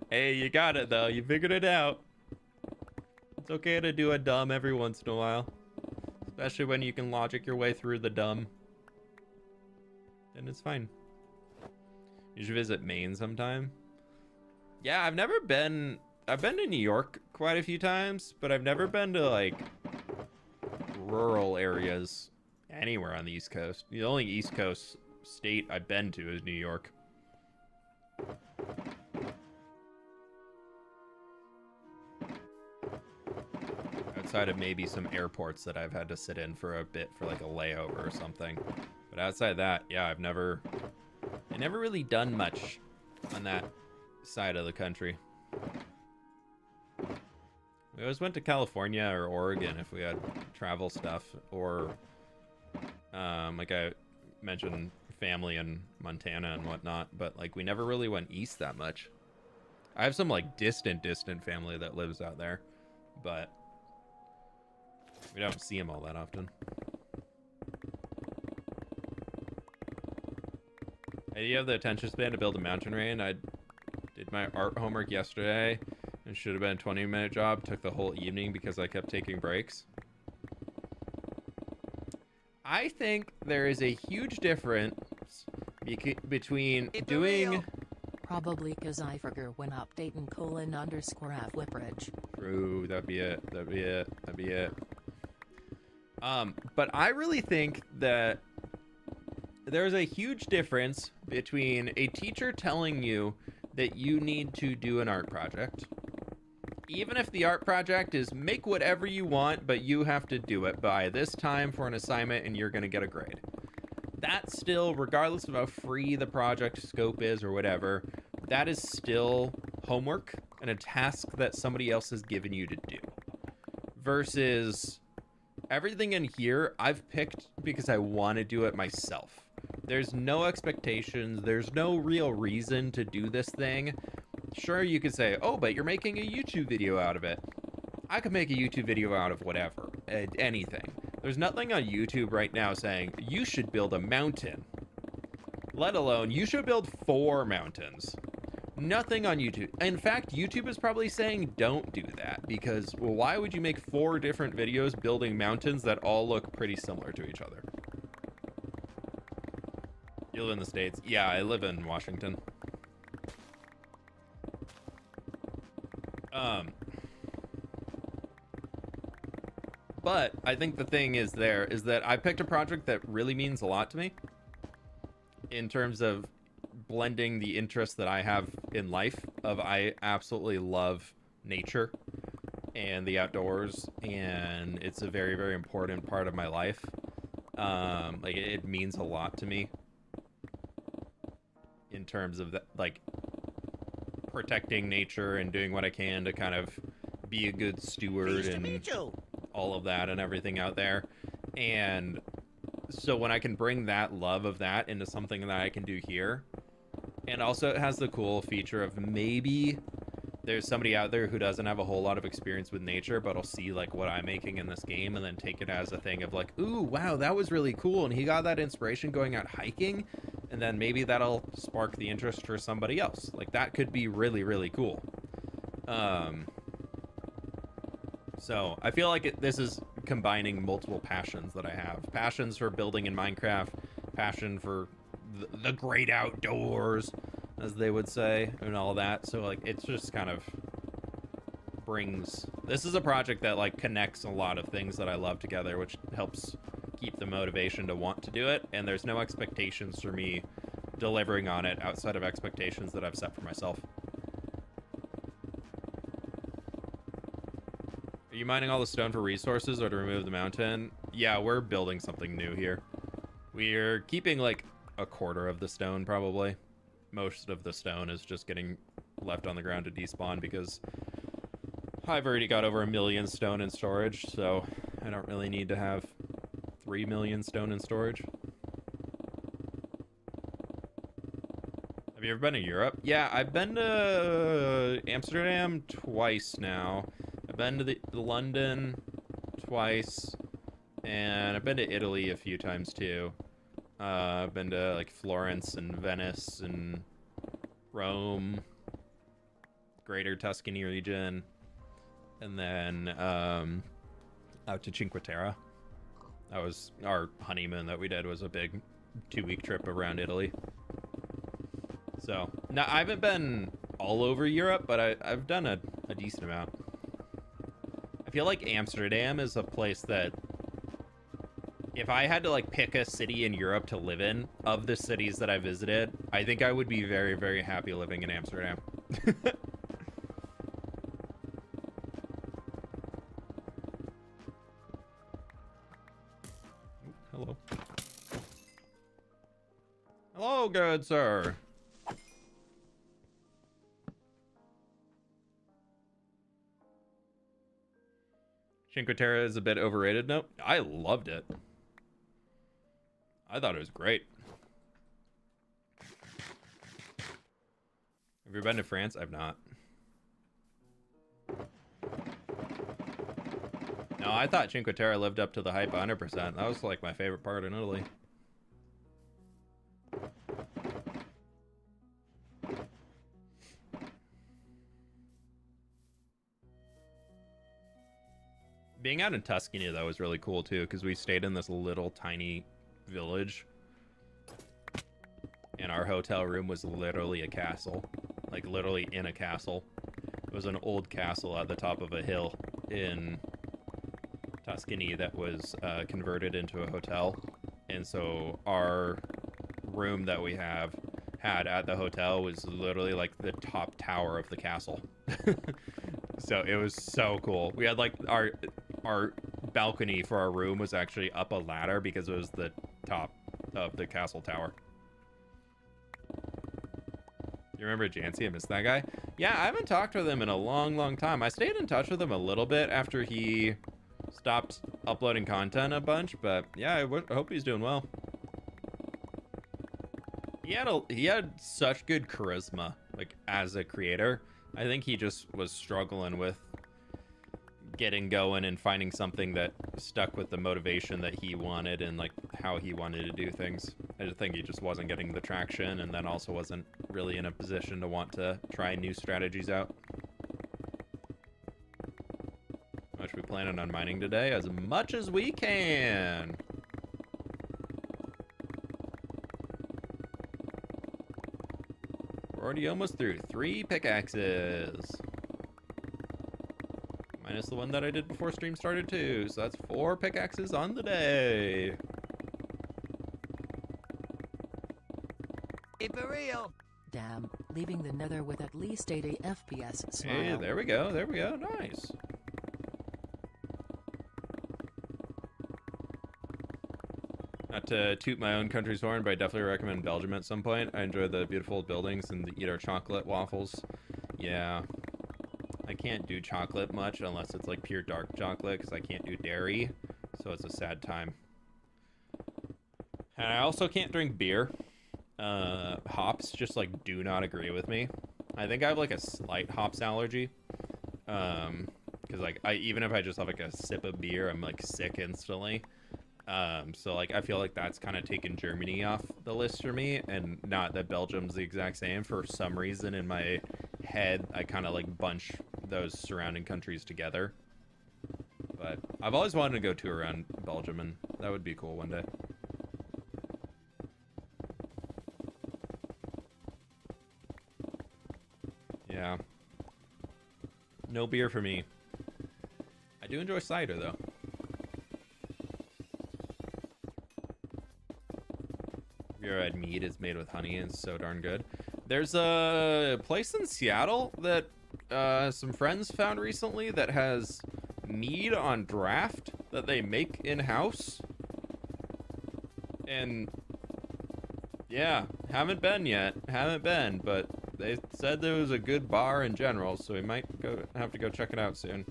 Hey, you got it though. You figured it out. It's okay to do a dumb every once in a while. Especially when you can logic your way through the dumb. Then it's fine. You should visit Maine sometime. Yeah, I've never been... I've been to New York quite a few times, but I've never been to, like, rural areas anywhere on the East Coast. The only East Coast state I've been to is New York. Outside of maybe some airports that I've had to sit in for a bit for, like, a layover or something. But outside that, yeah, I've never really done much on that side of the country. We always went to California or Oregon if we had travel stuff, or like I mentioned, family in Montana and whatnot, but like we never really went east that much. I have some like distant family that lives out there, but we don't see them all that often. Hey, do you have the attention span to build a mountain range? I did my art homework yesterday. It should have been a 20-minute job. Took the whole evening because I kept taking breaks. I think there is a huge difference between doing... Probably because I forgot when updating :_ Whipridge. True, that'd be it. But I really think that there's a huge difference between a teacher telling you that you need to do an art project, even if the art project is make whatever you want, but you have to do it by this time for an assignment and you're going to get a grade. That still, regardless of how free the project scope is or whatever, that is still homework and a task that somebody else has given you to do. Versus everything in here I've picked because I want to do it myself. There's no expectations. There's no real reason to do this thing. Sure, you could say, oh, but you're making a YouTube video out of it. I could make a YouTube video out of whatever, anything. There's nothing on YouTube right now saying you should build a mountain, let alone you should build 4 mountains. Nothing on YouTube. In fact, YouTube is probably saying don't do that because, well, why would you make 4 different videos building mountains that all look pretty similar to each other? You live in the States? Yeah, I live in Washington. But I think the thing is that I picked a project that really means a lot to me in terms of blending the interests that I have in life. I absolutely love nature and the outdoors, and it's a very, very important part of my life. Like it means a lot to me in terms of that, like protecting nature and doing what I can to kind of be a good steward and all of that and everything out there. And so when I can bring that love of that into something that I can do here, and also it has the cool feature of maybe there's somebody out there who doesn't have a whole lot of experience with nature, but will see like what I'm making in this game and then take it as a thing of like, ooh, wow, that was really cool. And he got that inspiration going out hiking. And then maybe that'll spark the interest for somebody else. Like that could be really, really cool. So I feel like this is combining multiple passions that I have. Passions for building in Minecraft, passion for the great outdoors, as they would say, and all that. So like, it's just kind of brings, this is a project that like connects a lot of things that I love together, which helps keep the motivation to want to do it. And there's no expectations for me delivering on it outside of expectations that I've set for myself. Are you mining all the stone for resources or to remove the mountain? Yeah, we're building something new here. We're keeping like a quarter of the stone probably. Most of the stone is just getting left on the ground to despawn because I've already got over 1 million stone in storage, so I don't really need to have 3 million stone in storage. Have you ever been to Europe? Yeah, I've been to Amsterdam twice now. I've been to London twice, and I've been to Italy a few times too. I've been to like Florence and Venice and Rome, Greater Tuscany region, and then out to Cinque Terre. That was our honeymoon that we did, was a big 2-week trip around Italy. So now I haven't been all over Europe, but I've done a decent amount. I feel like Amsterdam is a place that if I had to like pick a city in Europe to live in, of the cities that I visited, I think I would be very, very happy living in Amsterdam. Hello. Hello, good sir. Cinque Terre is a bit overrated. No, I loved it. I thought it was great. Have you been to France? I've not. No, I thought Cinque Terre lived up to the hype 100%. That was like my favorite part in Italy. Being out in Tuscany, though, was really cool, too, because we stayed in this little tiny village. And our hotel room was literally a castle. Like, literally in a castle. It was an old castle at the top of a hill in Tuscany that was converted into a hotel. And so our room that we had at the hotel was literally like the top tower of the castle. So it was so cool. We had like our balcony for our room was actually up a ladder because it was the top of the castle tower. You remember Jancy? I missed that guy. Yeah, I haven't talked with him in a long time. I stayed in touch with him a little bit after he stopped uploading content a bunch, but yeah, I hope he's doing well. He had such good charisma, like as a creator. I think he just was struggling with getting going and finding something that stuck with the motivation that he wanted and like how he wanted to do things. I just think he just wasn't getting the traction, and then also wasn't really in a position to want to try new strategies out. How much we planning on mining today? As much as we can. We're already almost through 3 pickaxes. Minus the one that I did before stream started too. So that's 4 pickaxes on the day. Keep it real. Damn, leaving the nether with at least 80 FPS. Smile. Hey, there we go. There we go. Nice. Not to toot my own country's horn, but I definitely recommend Belgium at some point. I enjoy the beautiful buildings and eat our chocolate waffles. Yeah. I can't do chocolate much unless it's like pure dark chocolate because I can't do dairy. So it's a sad time. And I also can't drink beer. Hops just like do not agree with me. I think I have like a slight hops allergy. Because like even if I just have like a sip of beer, I'm like sick instantly. So like I feel like that's kind of taken Germany off the list for me, and not that Belgium's the exact same. For some reason in my head I kind of like bunch those surrounding countries together. But I've always wanted to go tour around Belgium, and that would be cool one day. Yeah. No beer for me. I do enjoy cider, though. Have you ever had mead? It's made with honey and it's so darn good. There's a place in Seattle that some friends found recently that has mead on draft that they make in-house. And yeah, haven't been yet. Haven't been, but they said there was a good bar in general, so we might have to go check it out soon.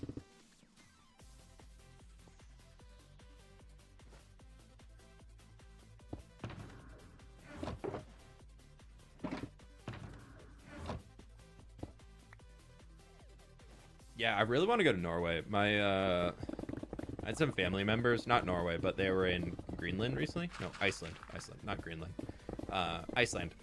Yeah, I really want to go to Norway. I had some family members, not Norway, but they were in Greenland recently. No, Iceland, not Greenland. Iceland.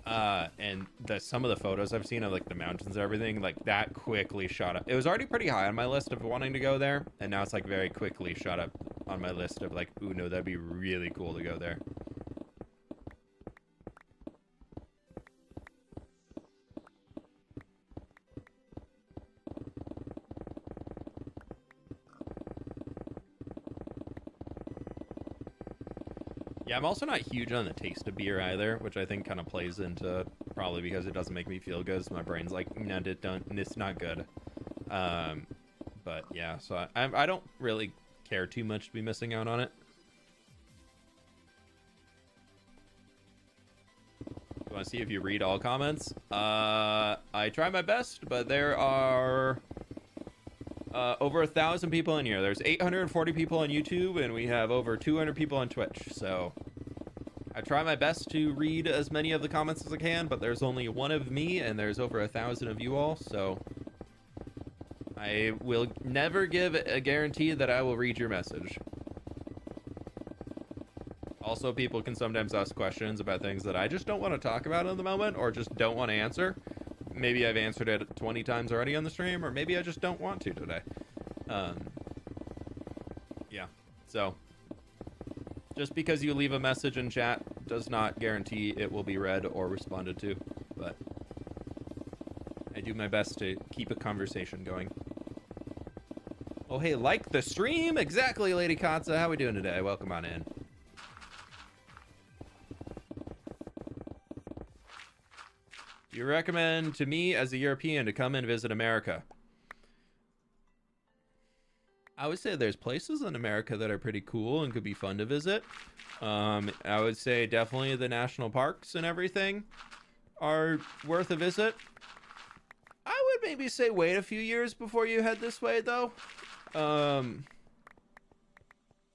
And some of the photos I've seen of like the mountains and everything, like that quickly shot up. It was already pretty high on my list of wanting to go there, and now it's like very quickly shot up on my list of like, ooh, no, that'd be really cool to go there. Yeah, I'm also not huge on the taste of beer either, which I think kind of plays into probably because it doesn't make me feel good. So my brain's like, no, it's not good. But yeah, so I don't really care too much to be missing out on it. You want to see if you read all comments? I try my best, but there are over 1,000 people in here. There's 840 people on YouTube, and we have over 200 people on Twitch. So I try my best to read as many of the comments as I can, but there's only one of me, and there's over 1,000 of you all. So I will never give a guarantee that I will read your message. Also, people can sometimes ask questions about things that I just don't want to talk about at the moment, or just don't want to answer. Maybe I've answered it 20 times already on the stream, or maybe I just don't want to today. Yeah, so just because you leave a message in chat does not guarantee it will be read or responded to, but I do my best to keep a conversation going. Oh, hey, like the stream? Exactly, Lady Katza. How we doing today? Welcome on in. You recommend to me as a European to come and visit America? I would say there's places in America that are pretty cool and could be fun to visit. I would say definitely the national parks and everything are worth a visit. I would maybe say wait a few years before you head this way, though.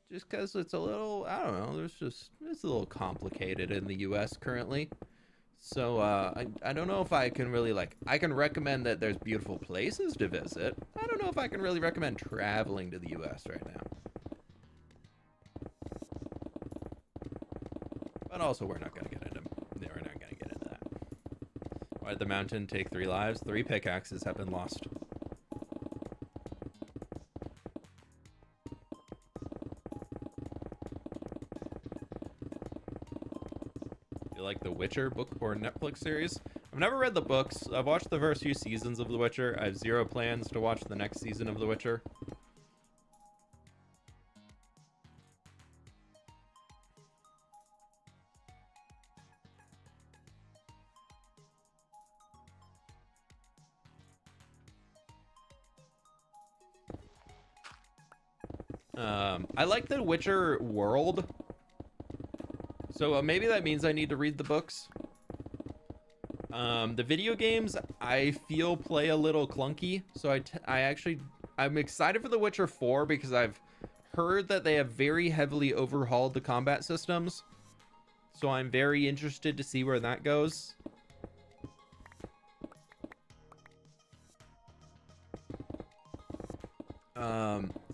Just because it's a little, I don't know, it's a little complicated in the U.S. currently. So, I don't know if I can really, I can recommend that there's beautiful places to visit. I don't know if I can really recommend traveling to the U.S. right now. But also, we're not going to get into that. Why did the mountain take 3 lives? 3 pickaxes have been lost. Like the Witcher book or Netflix series. I've never read the books. I've watched the first few seasons of The Witcher. I have 0 plans to watch the next season of The Witcher. I like the Witcher world. So maybe that means I need to read the books. The video games, I feel play a little clunky. So I'm excited for The Witcher 4 because I've heard that they have very heavily overhauled the combat systems. So I'm very interested to see where that goes.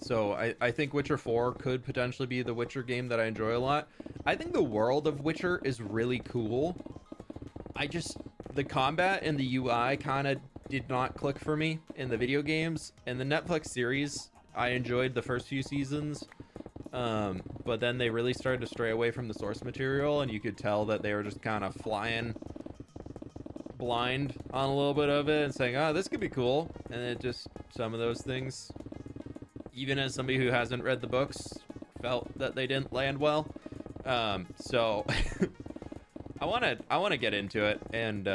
So I think Witcher 4 could potentially be the Witcher game that I enjoy a lot. I think the world of Witcher is really cool. The combat and the UI kind of did not click for me in the video games. In the Netflix series, I enjoyed the first few seasons, but then they really started to stray away from the source material, and you could tell that they were just kind of flying blind on a little bit of it and saying, oh, this could be cool. And it just, some of those things, even as somebody who hasn't read the books, felt that they didn't land well. So I want to get into it, and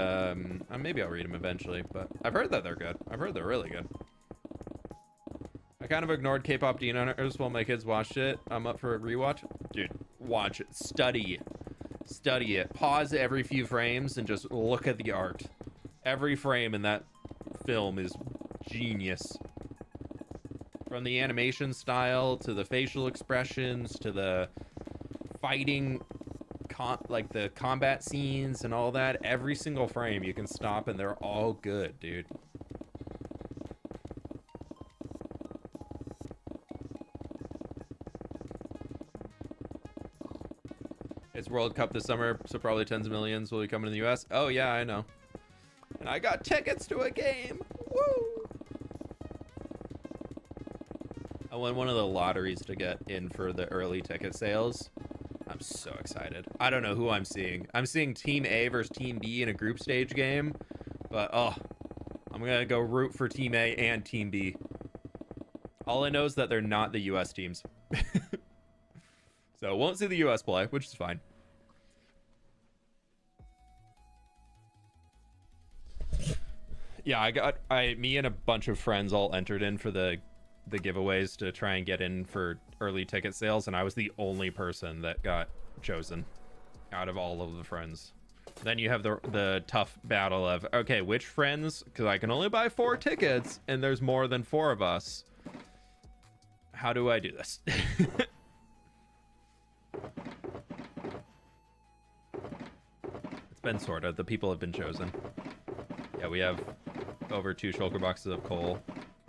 maybe I'll read them eventually, but I've heard that they're good. I've heard they're really good. I kind of ignored K-pop Demon Hunters while my kids watched it. I'm up for a rewatch. Dude, watch it. Study it. Pause every few frames and just look at the art. Every frame in that film is genius. From the animation style to the facial expressions to the fighting, like the combat scenes and all that. Every single frame you can stop and they're all good, dude. It's World Cup this summer, so probably tens of millions will be coming to the US. Oh yeah, I know. And I got tickets to a game. Woo! I won one of the lotteries to get in for the early ticket sales. I'm so excited. I don't know who I'm seeing. I'm seeing Team A versus Team B in a group stage game, but oh, I'm gonna go root for Team A and Team B. All I know is that they're not the US teams. So won't see the US play, which is fine. Yeah, me and a bunch of friends all entered in for the giveaways to try and get in for early ticket sales, and I was the only person that got chosen out of all of the friends. Then you have the tough battle of, okay, which friends, because I can only buy 4 tickets and there's more than 4 of us. How do I do this? It's been sort of. The people have been chosen. Yeah, we have over 2 shulker boxes of coal.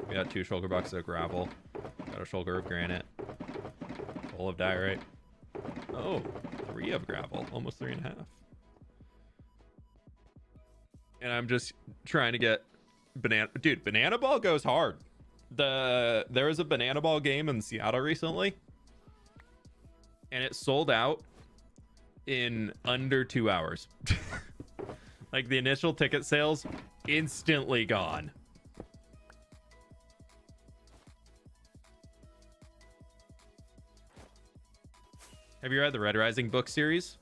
We got 2 shulker boxes of gravel. Got a shulker of granite. Full of diorite. Oh, 3 of gravel. Almost 3.5. And I'm just trying to get banana. Dude, banana ball goes hard. There was a banana ball game in Seattle recently, and it sold out in under 2 hours. Like the initial ticket sales, instantly gone. Have you read the Red Rising book series?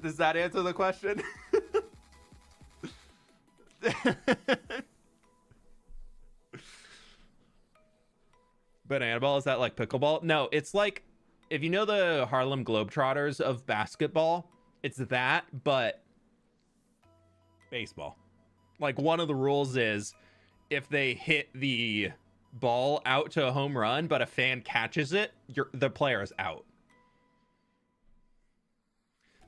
Does that answer the question? Banana ball, is that like pickleball? No, it's like, if you know the Harlem Globetrotters of basketball, it's that, but baseball. Like, one of the rules is if they hit the ball out to a home run, but a fan catches it, the player is out.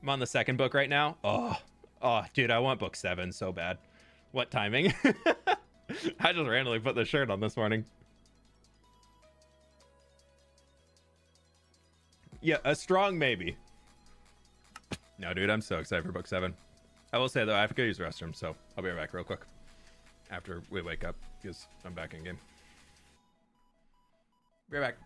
I'm on the second book right now. Oh, dude, I want book 7 so bad. What timing? I just randomly put the shirt on this morning. Yeah, a strong maybe. No, dude, I'm so excited for book 7. I will say, though, I have to go use the restroom, so I'll be right back real quick after we wake up, because I'm back in game. Be right back.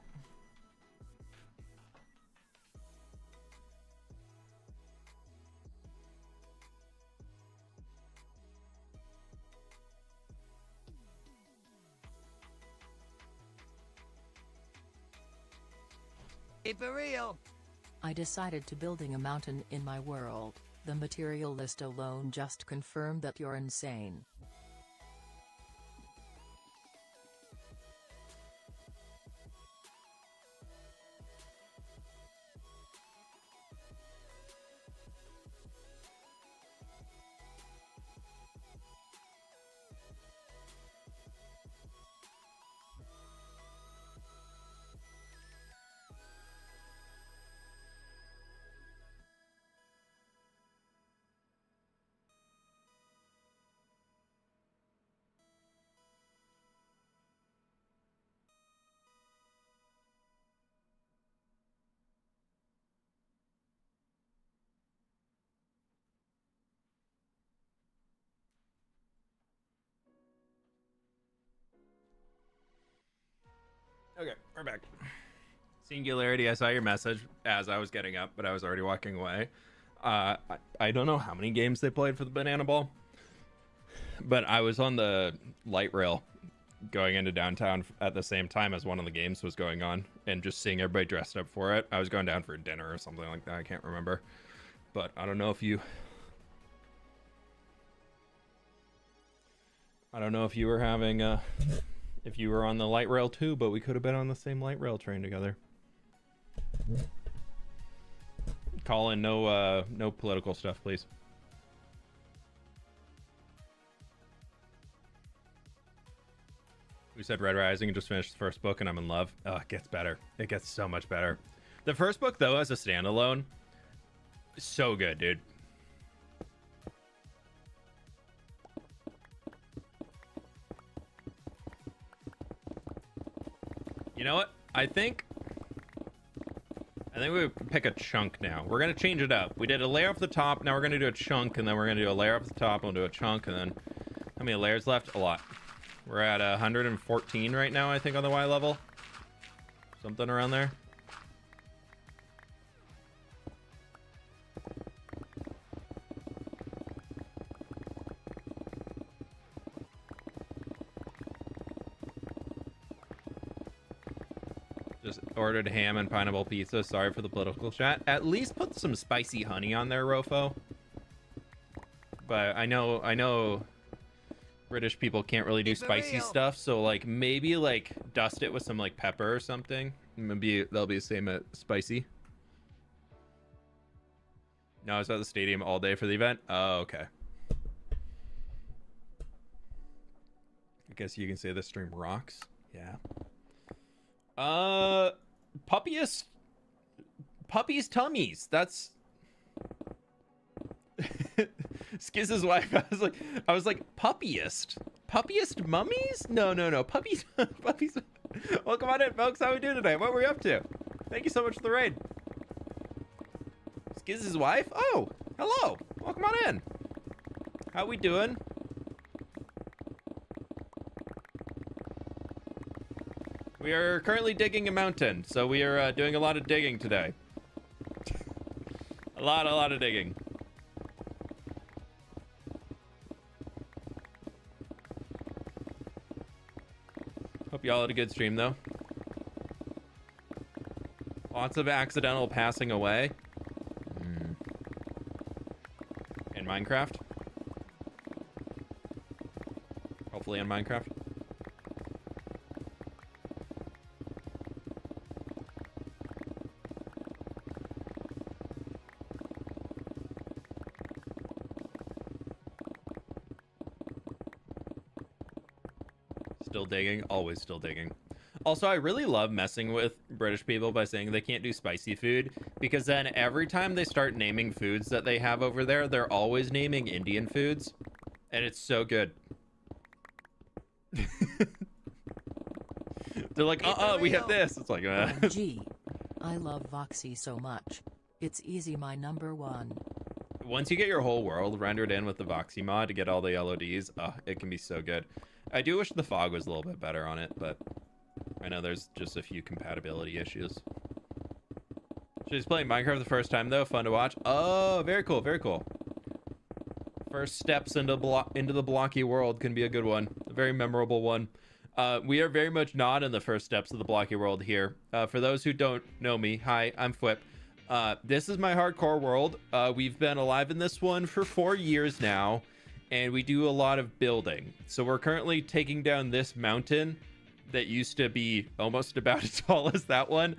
Keep it real. I decided to building a mountain in my world. The material list alone just confirmed that you're insane. Okay, we're back. Singularity, I saw your message as I was getting up, but I was already walking away. I don't know how many games they played for the Banana Ball, but I was on the light rail going into downtown at the same time as one of the games was going on, and just seeing everybody dressed up for it. I was going down for dinner or something like that. I can't remember, but I don't know if you were having if you were on the light rail too, but we could have been on the same light rail train together. Colin, no political stuff, please. We said Red Rising and just finished the first book, and I'm in love. Oh, it gets better. It gets so much better. The first book, though, as a standalone, so good, dude. You know what? I think we pick a chunk now. We're gonna change it up. We did a layer off the top. Now we're gonna do a chunk, and then we're gonna do a layer off the top. We'll do a chunk, and then how many layers left? A lot. We're at 114 right now, I think, on the Y level. Something around there. Just ordered ham and pineapple pizza. Sorry for the political chat. At least put some spicy honey on there, Rofo. But I know British people can't really do spicy stuff, so like maybe like dust it with some like pepper or something. Maybe they'll be the same at spicy. No, I was at the stadium all day for the event. Oh, okay. I guess you can say this stream rocks. Yeah. Puppies tummies. That's Skiz's wife. I was like puppiest mummies. No, puppies. Puppies. Welcome on in, folks. How we doing today? What were we up to? Thank you so much for the raid. Skiz's wife. Oh, hello. Welcome on in. How we doing? We are currently digging a mountain, so we are doing a lot of digging today. a lot of digging. Hope y'all had a good stream, though. Lots of accidental passing away. In Minecraft. Hopefully in Minecraft. Still digging, always still digging. Also, I really love messing with British people by saying they can't do spicy food, because then every time they start naming foods that they have over there, they're always naming Indian foods, and it's so good. They're like, we have this. It's like, Gee, I love Voxy so much. It's easy, my #1. Once you get your whole world rendered in with the Voxy mod to get all the LODs, it can be so good. I do wish the fog was a little bit better on it, but I know there's just a few compatibility issues. She's playing Minecraft the first time, though. Fun to watch. Oh, very cool, very cool. First steps into the blocky world can be a good one. A very memorable one. We are very much not in the first steps of the blocky world here. For those who don't know me, hi, I'm Fwip. This is my hardcore world. We've been alive in this one for 4 years now, and we do a lot of building. So we're currently taking down this mountain that used to be almost about as tall as that one.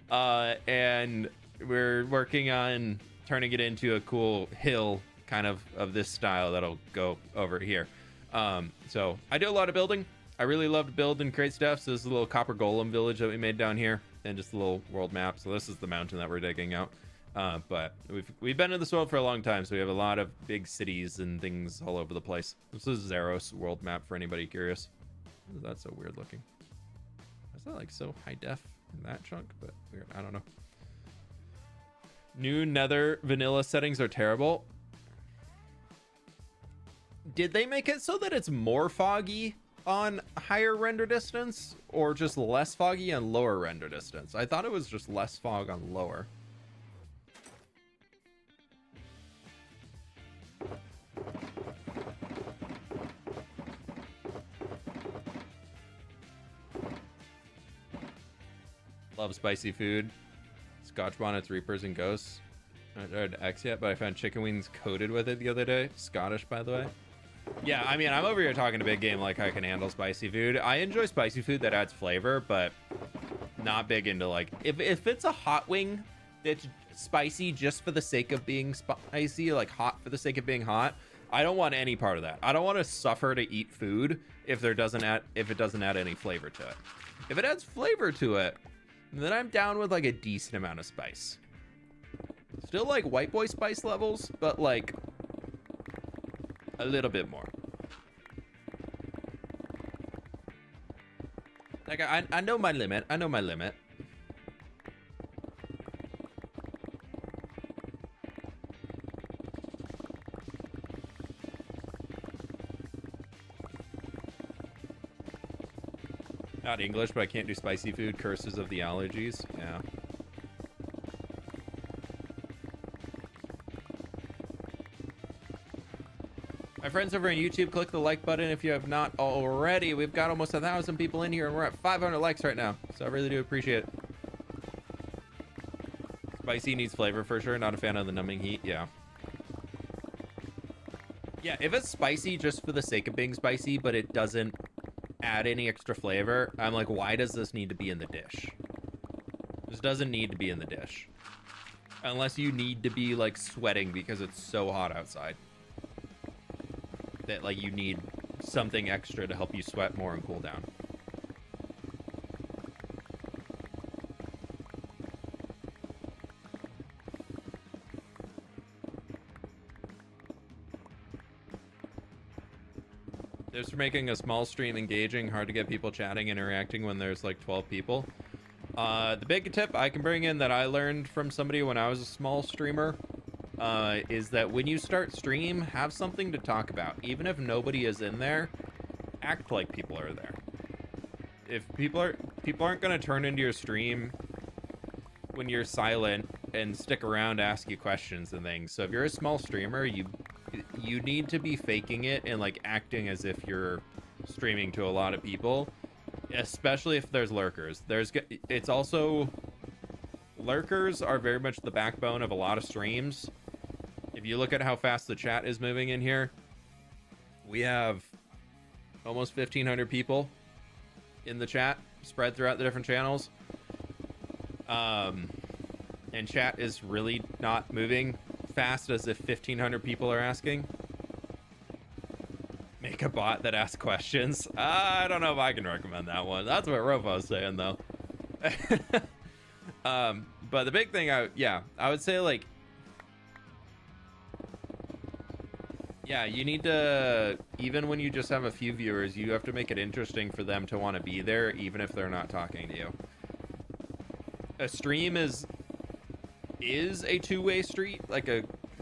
And we're working on turning it into a cool hill kind of this style that'll go over here. So I do a lot of building. I really love to build and create stuff. So this is a little copper golem village that we made down here, and just a little world map. So this is the mountain that we're digging out. But we've been in this world for a long time, so we have a lot of big cities and things all over the place. This is Zeros world map for anybody curious. That's so weird looking. Is that like so high def in that chunk? But weird. I don't know. New Nether vanilla settings are terrible. Did they make it so that it's more foggy on higher render distance or just less foggy on lower render distance. I thought it was just less fog on lower. Love spicy food. Scotch bonnets, reapers, and ghosts. I haven't tried X yet, but I found chicken wings coated with it the other day. Scottish, by the way. Yeah, I mean, I'm over here talking a big game like I can handle spicy food. I enjoy spicy food that adds flavor, but not big into like... If it's a hot wing that's spicy just for the sake of being spicy, like hot for the sake of being hot, I don't want any part of that. I don't want to suffer to eat food if it doesn't add any flavor to it. If it adds flavor to it, then I'm down with like a decent amount of spice. Still like white boy spice levels, but like a little bit more. Like I know my limit. I know my limit. Not English, but I can't do spicy food. Curses of the allergies. Yeah. My friends over on YouTube, click the like button if you have not already. We've got almost 1,000 people in here, and we're at 500 likes right now. So I really do appreciate it. Spicy needs flavor for sure. Not a fan of the numbing heat. Yeah. Yeah, if it's spicy just for the sake of being spicy, but it doesn't add any extra flavor, I'm like, why does this need to be in the dish? This doesn't need to be in the dish. Unless you need to be like sweating because it's so hot outside that like you need something extra to help you sweat more and cool down. There's for making a small stream engaging, hard to get people chatting, interacting when there's like 12 people. The big tip I can bring in that I learned from somebody when I was a small streamer is that when you start stream, have something to talk about. Even if nobody is in there, act like people are there. If people aren't going to turn into your stream when you're silent and stick around to ask you questions and things. So if you're a small streamer, you need to be faking it and like acting as if you're streaming to a lot of people, especially if there's lurkers. It's also, lurkers are very much the backbone of a lot of streams. If you look at how fast the chat is moving in here, we have almost 1,500 people in the chat spread throughout the different channels. And chat is really not moving fast as if 1,500 people are asking. Make a bot that asks questions. I don't know if I can recommend that one. That's what Rofo's saying though. But the big thing I would say, like, yeah, you need to, even when you just have a few viewers, you have to make it interesting for them to want to be there, even if they're not talking to you. A stream is a two-way street.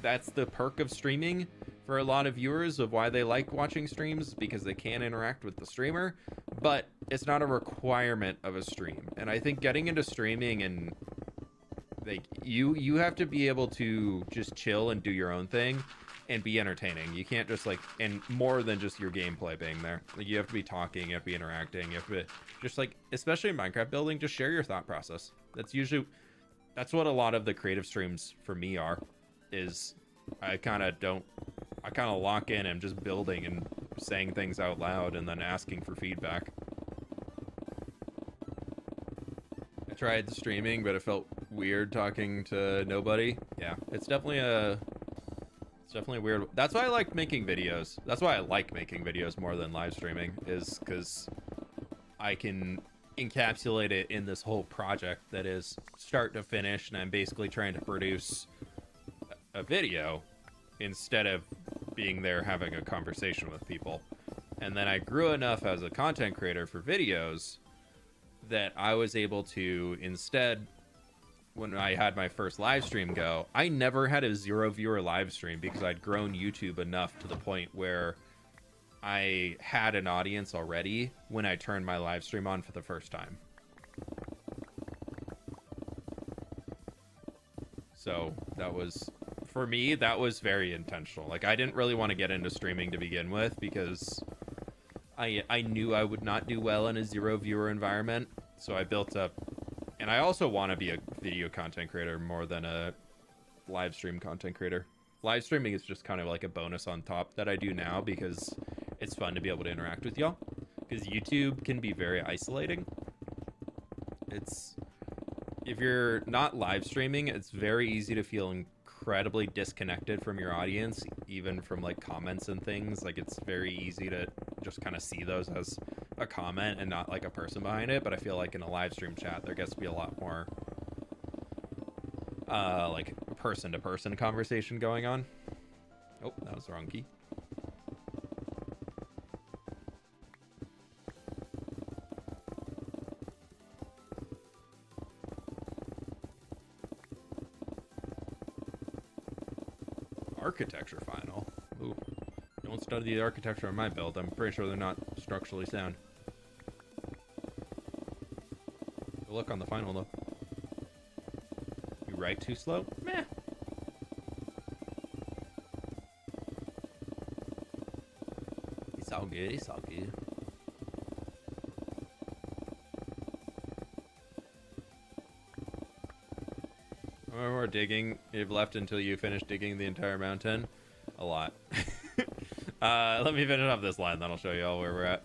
That's the perk of streaming for a lot of viewers, of why they like watching streams, because they can interact with the streamer, but it's not a requirement of a stream. And I think getting into streaming, and like you have to be able to just chill and do your own thing and be entertaining. You can't just like, and more than just your gameplay being there, like you have to be talking, you have to be interacting, you have to just like, especially in Minecraft building, just share your thought process. That's what a lot of the creative streams for me are, is I kind of lock in and just building and saying things out loud and then asking for feedback. I tried streaming, but it felt weird talking to nobody. Yeah, it's definitely weird. That's why I like making videos. That's why I like making videos more than live streaming, is because I can encapsulate it in this whole project that is start to finish, and I'm basically trying to produce a video instead of being there having a conversation with people. And then I grew enough as a content creator for videos that I was able to, instead, when I had my first live stream go, I never had a 0 viewer live stream because I'd grown YouTube enough to the point where I had an audience already when I turned my live stream on for the first time. So that was, for me, that was very intentional. Like, I didn't really want to get into streaming to begin with because I knew I would not do well in a 0 viewer environment. So I built up, and I also want to be a video content creator more than a live stream content creator. Live streaming is just kind of like a bonus on top that I do now because it's fun to be able to interact with y'all. Because YouTube can be very isolating. If you're not live streaming, it's very easy to feel incredibly disconnected from your audience, even from like comments and things. Like, it's very easy to just kind of see those as a comment and not like a person behind it. But I feel like in a live stream chat, there gets to be a lot more like person-to-person conversation going on. Oh, that was the wrong key. Architecture final. Ooh. Don't study the architecture on my build. I'm pretty sure they're not structurally sound. Good luck on the final, though. You write too slow? Meh. It's all good. It's all good. How many more digging you've left until you finish digging the entire mountain? A lot. Let me finish up this line, then I'll show you all where we're at.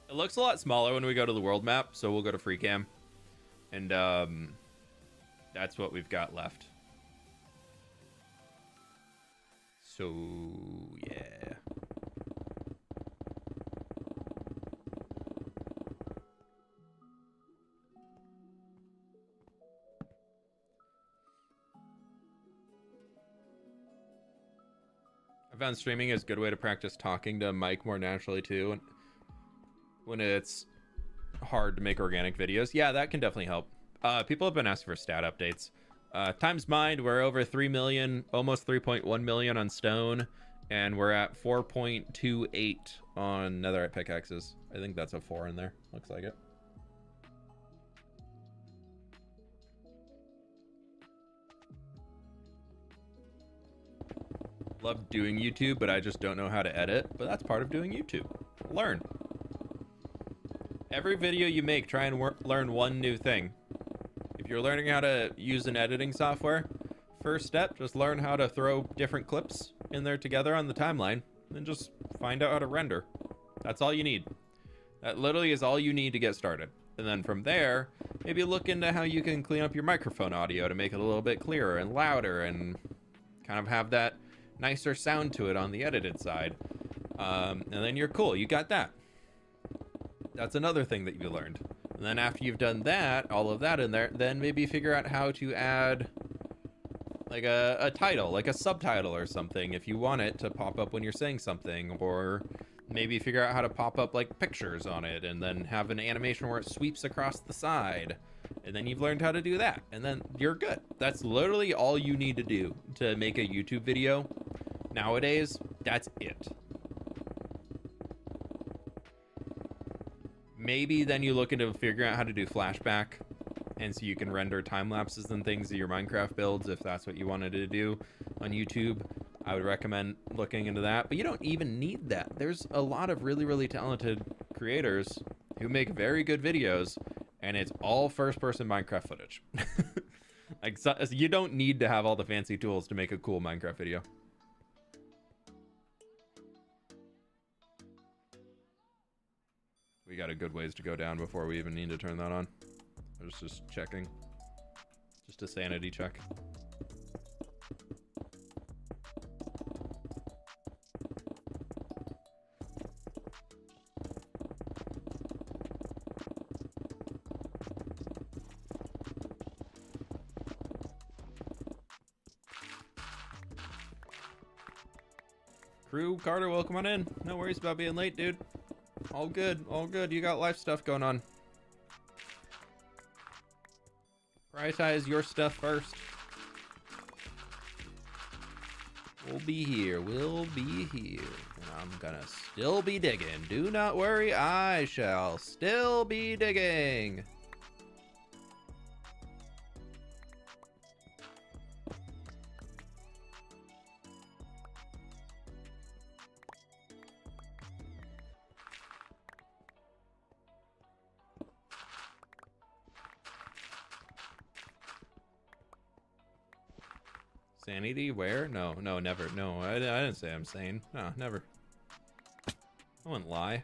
It looks a lot smaller when we go to the world map, so we'll go to free cam. And that's what we've got left. So, yeah. I found streaming is a good way to practice talking to Mike more naturally too. When it's hard to make organic videos. Yeah, that can definitely help. People have been asking for stat updates. Times mined, we're over 3 million, almost 3.1 million on stone, and we're at 4.28 on netherite pickaxes. I think that's a 4 in there. Looks like it. Love doing YouTube, but I just don't know how to edit. But that's part of doing YouTube. Learn. Every video you make, try and learn one new thing. If you're learning how to use an editing software, first step, just learn how to throw different clips in there together on the timeline, and just find out how to render. That's all you need. That literally is all you need to get started. And then from there, maybe look into how you can clean up your microphone audio to make it a little bit clearer and louder and kind of have that nicer sound to it on the edited side. And then you're cool. You got that. That's another thing that you learned. And then after you've done that, all of that in there, then maybe figure out how to add like a title, like a subtitle or something if you want it to pop up when you're saying something, or maybe figure out how to pop up like pictures on it and then have an animation where it sweeps across the side. And then you've learned how to do that, and then you're good. That's literally all you need to do to make a YouTube video. Nowadays, that's it. Maybe then you look into figuring out how to do flashback, and so you can render time lapses and things of your Minecraft builds if that's what you wanted to do on YouTube. I would recommend looking into that, but you don't even need that. There's a lot of really, really talented creators who make very good videos, and it's all first-person Minecraft footage. Like, so you don't need to have all the fancy tools to make a cool Minecraft video. We got a good ways to go down before we even need to turn that on. I was just checking. Just a sanity check. Crew, Carter, welcome on in. No worries about being late, dude. All good, all good. You got life stuff going on. Prioritize your stuff first. We'll be here. We'll be here. And I'm gonna still be digging. Do not worry, I shall still be digging. Sanity? Where? No, never. No, I didn't say I'm sane. No, never. I wouldn't lie.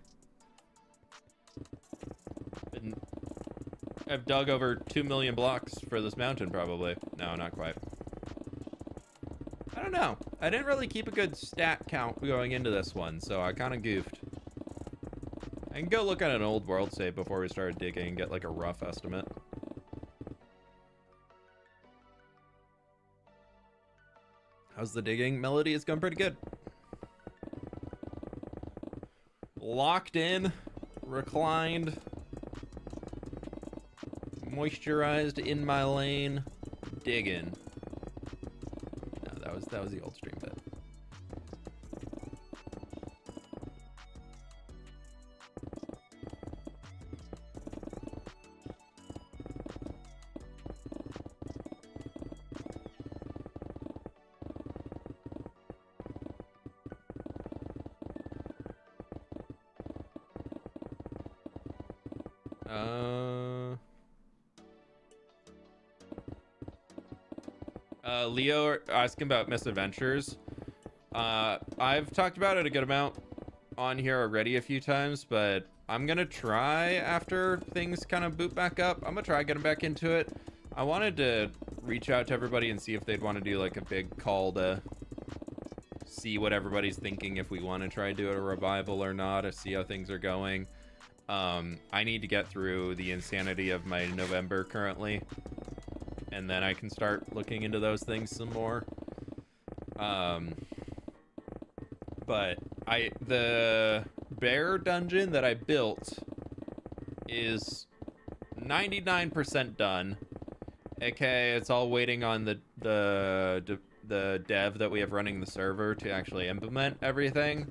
I've dug over 2 million blocks for this mountain, probably. No, not quite. I don't know. I didn't really keep a good stat count going into this one, so I kind of goofed. I can go look at an old world save before we started digging and get like a rough estimate. How's the digging? Melody is going pretty good. Locked in, reclined, moisturized in my lane, digging. No, that was the old stream bit. Leo asking about misadventures. I've talked about it a good amount on here already a few times, but I'm gonna try after things kind of boot back up. I'm gonna try getting back into it. I wanted to reach out to everybody and see if they'd want to do like a big call to see what everybody's thinking, if we want to try to do a revival or not, to see how things are going. I need to get through the insanity of my November currently, and then I can start looking into those things some more. But the bear dungeon that I built is 99% done. Okay, it's all waiting on the dev that we have running the server to actually implement everything.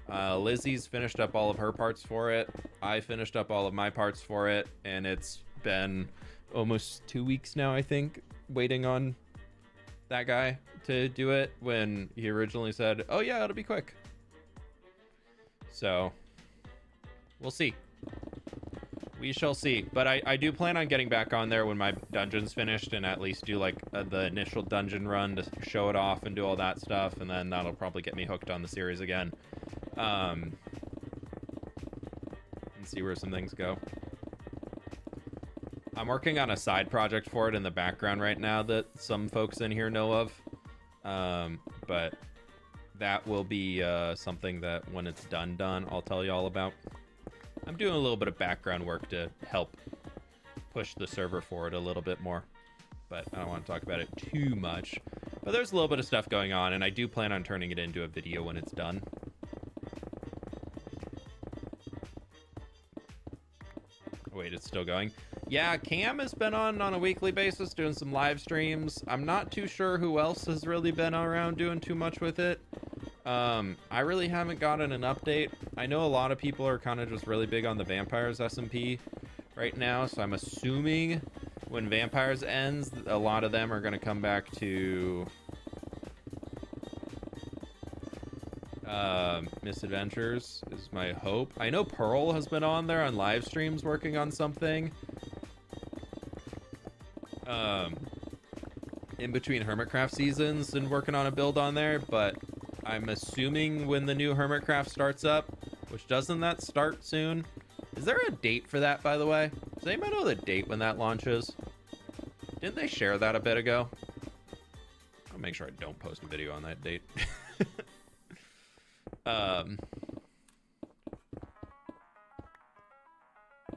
Lizzie's finished up all of her parts for it. I finished up all of my parts for it, and it's been almost 2 weeks now, I think, waiting on that guy to do it, when he originally said, oh yeah, it'll be quick. So we'll see. We shall see. But I do plan on getting back on there when my dungeon's finished, and at least do like the initial dungeon run to show it off and do all that stuff, and then that'll probably get me hooked on the series again. And see where some things go. I'm working on a side project for it in the background right now that some folks in here know of. But that will be something that when it's done, I'll tell you all about. I'm doing a little bit of background work to help push the server forward a little bit more, but I don't want to talk about it too much. But there's a little bit of stuff going on, and I do plan on turning it into a video when it's done. Wait, it's still going? Yeah, Cam has been on a weekly basis doing some live streams. I'm not too sure who else has really been around doing too much with it. I really haven't gotten an update. I know a lot of people are kind of just really big on the Vampires SMP right now, so I'm assuming when Vampires ends, a lot of them are going to come back to Misadventures is my hope. I know Pearl has been on there on live streams working on something. In between Hermitcraft seasons and working on a build on there, but I'm assuming when the new Hermitcraft starts up, which doesn't that start soon? Is there a date for that, by the way? Does anybody know the date when that launches? Didn't they share that a bit ago? I'll make sure I don't post a video on that date.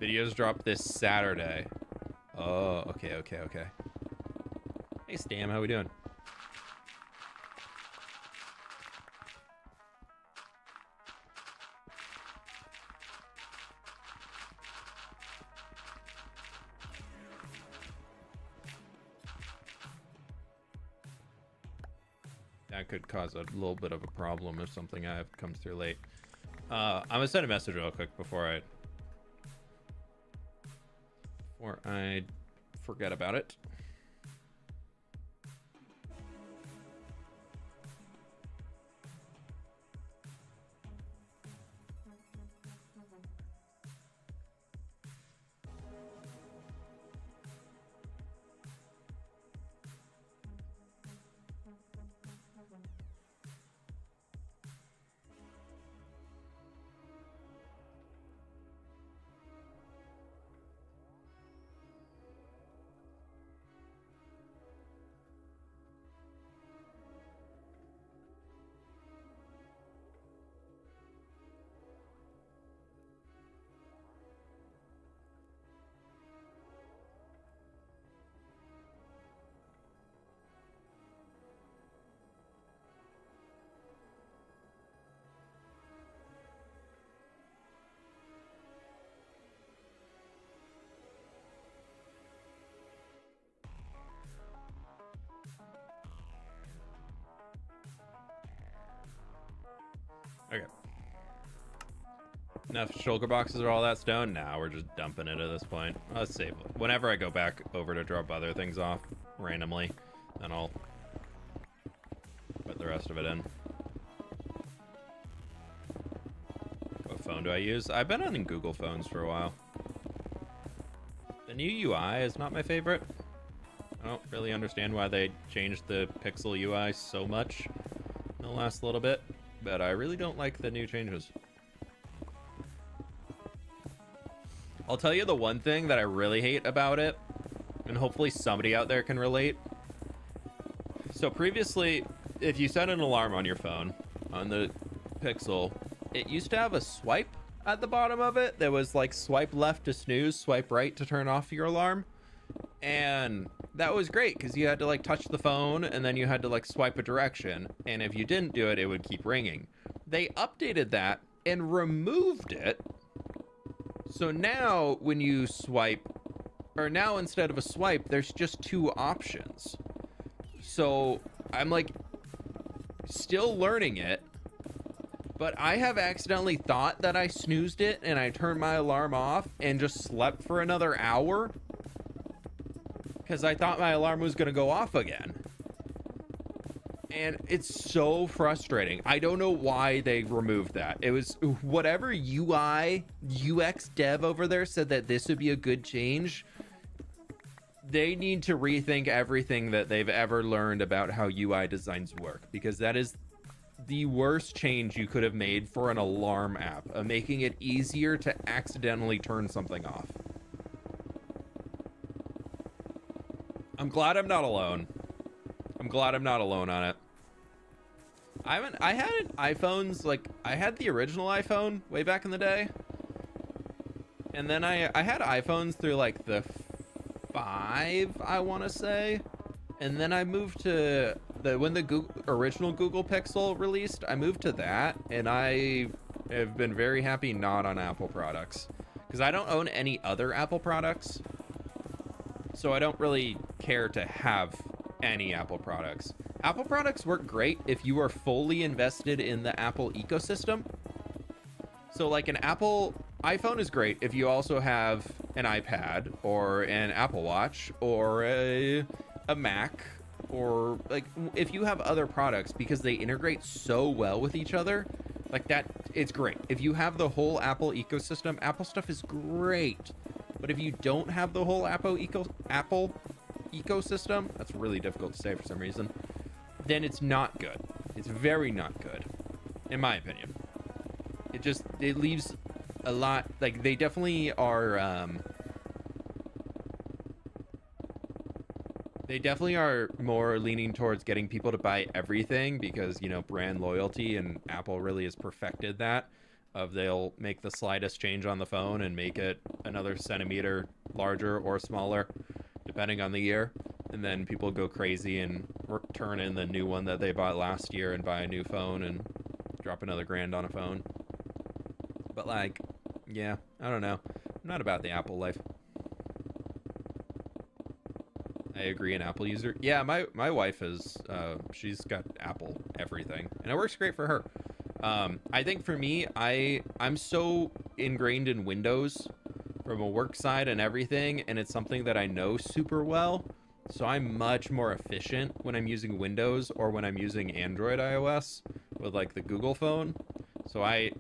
Videos drop this Saturday. Oh, okay. Hey, Stam, how we doing? that could cause a little bit of a problem if something I have comes through late. I'm gonna send a message real quick before I forget about it. Okay. Enough shulker boxes or all that stone? Nah, we're just dumping it at this point. Let's save it. Whenever I go back over to drop other things off randomly, then I'll put the rest of it in. What phone do I use? I've been on Google phones for a while. The new UI is not my favorite. I don't really understand why they changed the Pixel UI so much in the last little bit, but I really don't like the new changes. I'll tell you the one thing that I really hate about it, and hopefully somebody out there can relate. So previously, if you set an alarm on your phone, on the Pixel, it used to have a swipe at the bottom of it that was like swipe left to snooze, swipe right to turn off your alarm. And that was great because you had to like touch the phone and then you had to like swipe a direction. And if you didn't do it, it would keep ringing. They updated that and removed it. So now when you swipe, or now instead of a swipe, there's just two options. So I'm like still learning it, but I have accidentally thought that I snoozed it and I turned my alarm off and just slept for another hour because I thought my alarm was going to go off again. And it's so frustrating. I don't know why they removed that. It was whatever UI, UX dev over there said that this would be a good change. They need to rethink everything that they've ever learned about how UI designs work, because that is the worst change you could have made for an alarm app, of making it easier to accidentally turn something off. I'm glad I'm not alone. I'm glad I'm not alone on it. I had iPhones, like I had the original iPhone way back in the day. And then I had iPhones through like the 5, I want to say. And then I moved to when the original Google Pixel released, I moved to that, and I have been very happy not on Apple products because I don't own any other Apple products. So I don't really care to have any Apple products. Apple products work great if you are fully invested in the Apple ecosystem. So like an Apple iPhone is great if you also have an iPad or an Apple Watch or a Mac, or like if you have other products, because they integrate so well with each other, like that, it's great. If you have the whole Apple ecosystem, Apple stuff is great. But if you don't have the whole Apple ecosystem, that's really difficult to say for some reason, then it's not good. It's very not good, in my opinion. It leaves a lot, like they definitely are, they definitely are more leaning towards getting people to buy everything because, you know, brand loyalty, and Apple really has perfected that. They'll make the slightest change on the phone and make it another centimeter larger or smaller, depending on the year. And then people go crazy and turn in the new one that they bought last year and buy a new phone and drop another grand on a phone. But like, yeah, I don't know. I'm not about the Apple life. I agree, an Apple user. Yeah, my wife is, she's got Apple everything, and it works great for her. I think for me, I'm so ingrained in Windows from a work side and everything, and it's something that I know super well. So I'm much more efficient when I'm using Windows or when I'm using Android iOS with like the Google phone. So I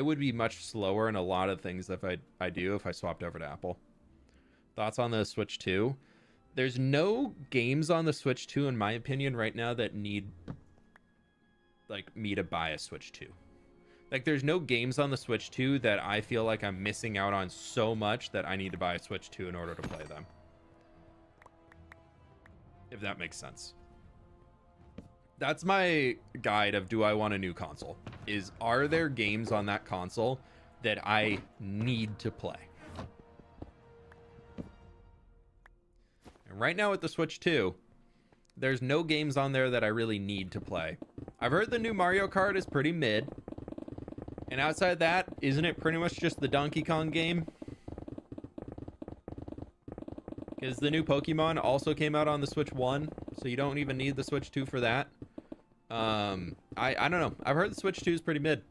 would be much slower in a lot of things if I do if I swapped over to Apple. Thoughts on the Switch 2? There's no games on the Switch 2 in my opinion right now that need like me to buy a Switch 2. Like there's no games on the Switch 2 that I feel like I'm missing out on so much that I need to buy a Switch 2 in order to play them. If that makes sense. That's my guide of do I want a new console? Is are there games on that console that I need to play? And right now with the Switch 2, there's no games on there that I really need to play. I've heard the new Mario Kart is pretty mid. And outside that, isn't it pretty much just the Donkey Kong game? Because the new Pokemon also came out on the Switch 1, so you don't even need the Switch 2 for that. I don't know. I've heard the Switch 2 is pretty mid.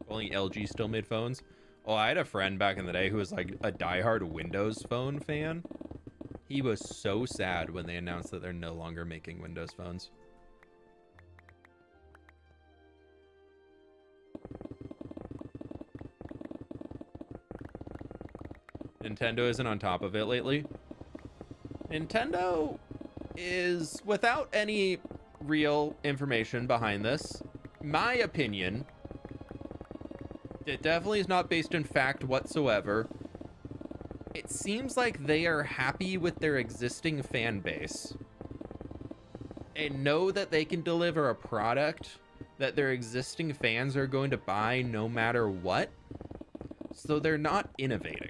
Only LG still made phones. Oh, I had a friend back in the day who was like a diehard Windows Phone fan. He was so sad when they announced that they're no longer making Windows phones. Nintendo isn't on top of it lately. Nintendo is, without any real information behind this, my opinion, it definitely is not based in fact whatsoever. It seems like they are happy with their existing fan base and know that they can deliver a product that their existing fans are going to buy no matter what. So they're not innovating.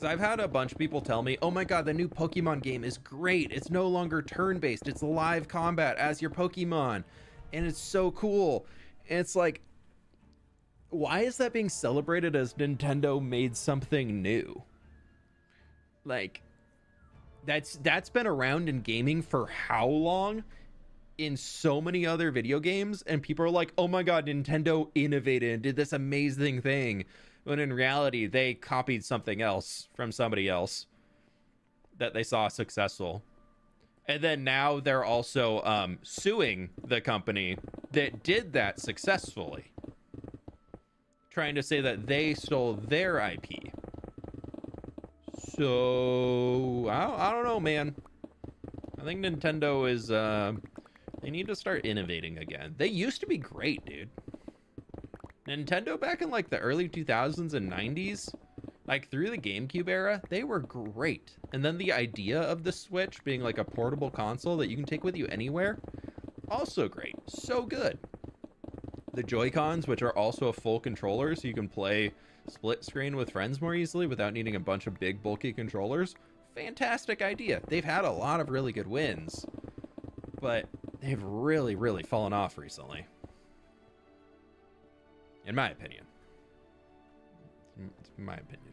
I've had a bunch of people tell me, oh my god, the new Pokemon game is great. It's no longer turn-based. It's live combat as your Pokemon. And it's so cool. And it's like, why is that being celebrated as Nintendo made something new? Like, that's been around in gaming for how long? In so many other video games. And people are like, oh my god, Nintendo innovated and did this amazing thing. When in reality, they copied something else from somebody else that they saw successful. And then now they're also suing the company that did that successfully. Trying to say that they stole their IP. So, I don't know, man. I think Nintendo is, they need to start innovating again. They used to be great, dude. Nintendo back in like the early 2000s and 90s, like through the GameCube era, they were great. And then the idea of the Switch being like a portable console that you can take with you anywhere, also great. So good. The Joy-Cons, which are also a full controller, so you can play split screen with friends more easily without needing a bunch of big bulky controllers. Fantastic idea. They've had a lot of really good wins, but they've really, really fallen off recently. In my opinion. It's my opinion.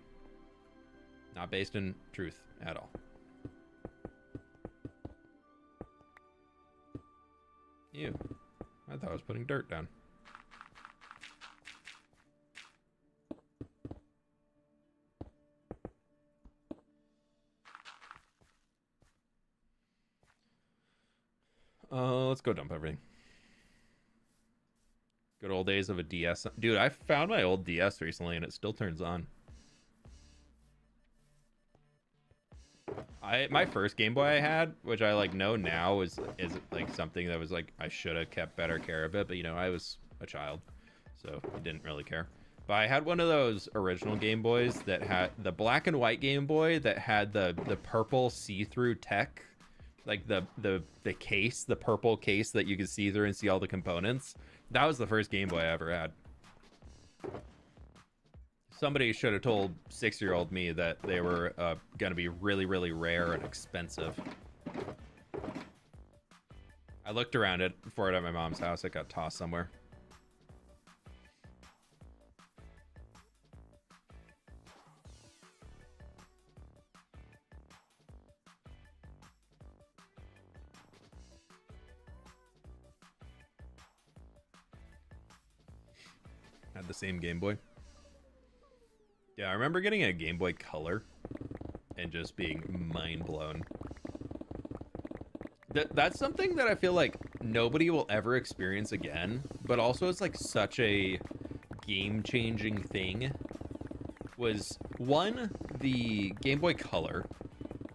Not based in truth at all. Ew. I thought I was putting dirt down. Let's go dump everything. Good old days of a DS. Dude, I found my old DS recently and it still turns on. My first Game Boy I had, which I like know now is like something that was like I should have kept better care of it, but you know, I was a child, so I didn't really care. But I had one of those original Game Boys that had the black and white Game Boy that had the purple see-through tech, like the case, the purple case that you could see through and see all the components. That was the first Game Boy I ever had. Somebody should have told 6-year-old me that they were going to be really, really rare and expensive. I looked around it for it at my mom's house. It got tossed somewhere. Had the same Game Boy. Yeah, I remember getting a Game Boy Color and just being mind blown. That's something that I feel like nobody will ever experience again, but also it's like such a game-changing thing. Was one, the Game Boy Color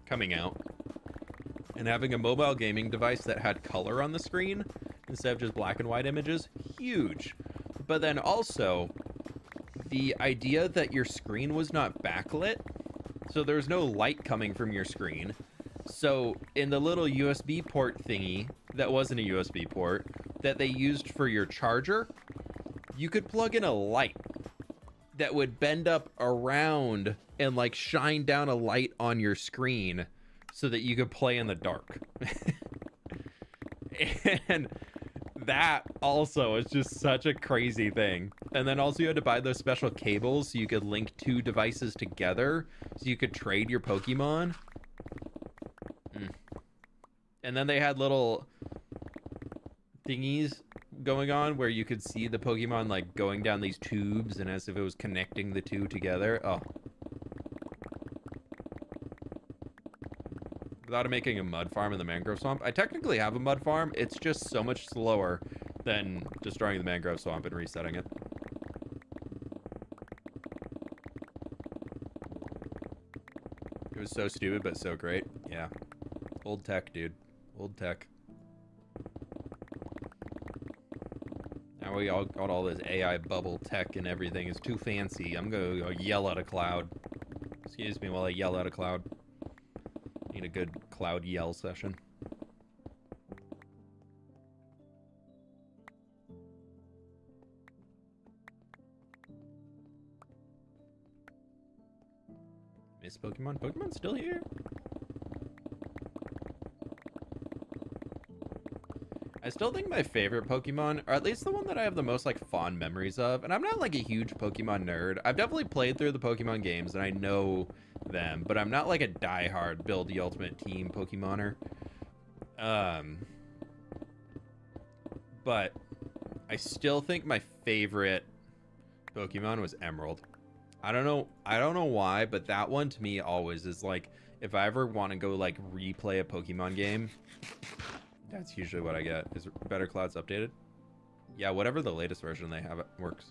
coming out and having a mobile gaming device that had color on the screen instead of just black and white images, huge. But then also the idea that your screen was not backlit, so there's no light coming from your screen. So in the little USB port thingy that wasn't a USB port that they used for your charger, you could plug in a light that would bend up around and like shine down a light on your screen so that you could play in the dark. And that also is just such a crazy thing. And then also you had to buy those special cables so you could link two devices together so you could trade your Pokemon. And then they had little thingies going on where you could see the Pokemon like going down these tubes and as if it was connecting the two together. Oh. Without making a mud farm in the mangrove swamp. I technically have a mud farm. It's just so much slower than destroying the mangrove swamp and resetting it. It was so stupid, but so great. Yeah. Old tech, dude. Old tech. Now we all got all this AI bubble tech and everything is too fancy. I'm gonna go yell at a cloud. Excuse me while I yell at a cloud. Need a good cloud yell session. Miss Pokemon? Pokemon's still here? I still think my favorite Pokemon, or at least the one that I have the most like fond memories of, and I'm not like a huge Pokemon nerd. I've definitely played through the Pokemon games and I know them, but I'm not like a diehard build the ultimate team Pokemoner. But I still think my favorite Pokemon was Emerald. I don't know why, but that one to me always is like, if I ever want to go like replay a Pokemon game, that's usually what I get. Is Better Clouds updated? Yeah, whatever the latest version they have, it works.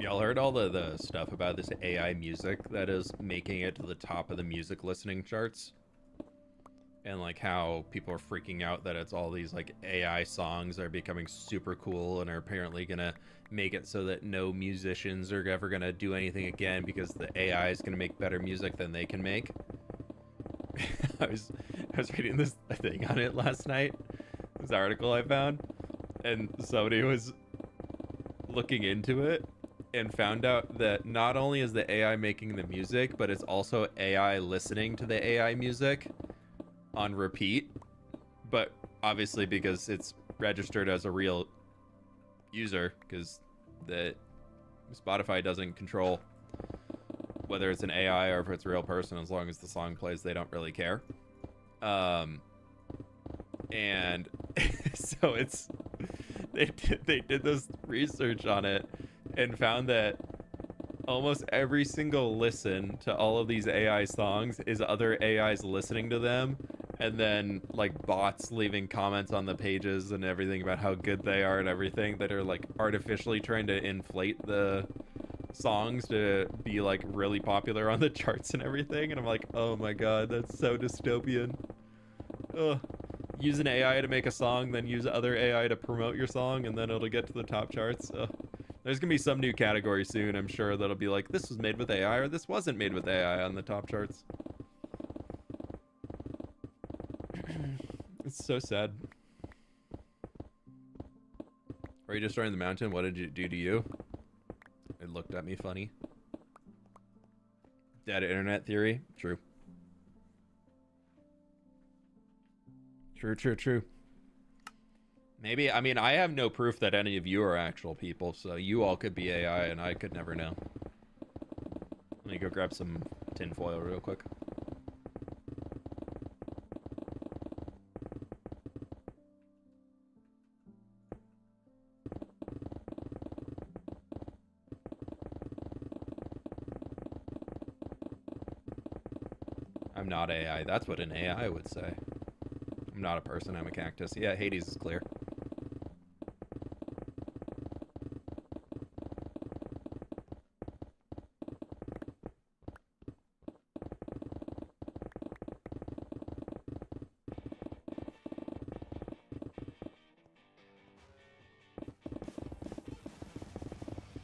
Y'all heard all the stuff about this AI music that is making it to the top of the music listening charts? And like how people are freaking out that it's all these like AI songs that are becoming super cool and are apparently gonna make it so that no musicians are ever gonna do anything again because the AI is gonna make better music than they can make. I was reading this thing on it last night, this article I found, and somebody was looking into it and found out that not only is the AI making the music, but it's also AI listening to the AI music on repeat. But obviously because it's registered as a real user, because the Spotify doesn't control whether it's an AI or if it's a real person. As long as the song plays, they don't really care. And so it's they did this research on it and found that almost every single listen to all of these AI songs is other AIs listening to them, and then like bots leaving comments on the pages and everything about how good they are and everything, that are like artificially trying to inflate the songs to be like really popular on the charts and everything. And I'm like, oh my god, that's so dystopian. Ugh. Use an AI to make a song, then use other AI to promote your song, and then it'll get to the top charts. Ugh. There's gonna be some new category soon, I'm sure, that'll be like, this was made with AI or this wasn't made with AI on the top charts. It's so sad. Are you destroying the mountain? What did it do to you? It looked at me funny. Dead internet theory? True. True. Maybe, I mean, I have no proof that any of you are actual people, so you all could be AI and I could never know. Let me go grab some tinfoil real quick. I'm not AI. That's what an AI would say. I'm not a person, I'm a cactus. Yeah, Hades is clear.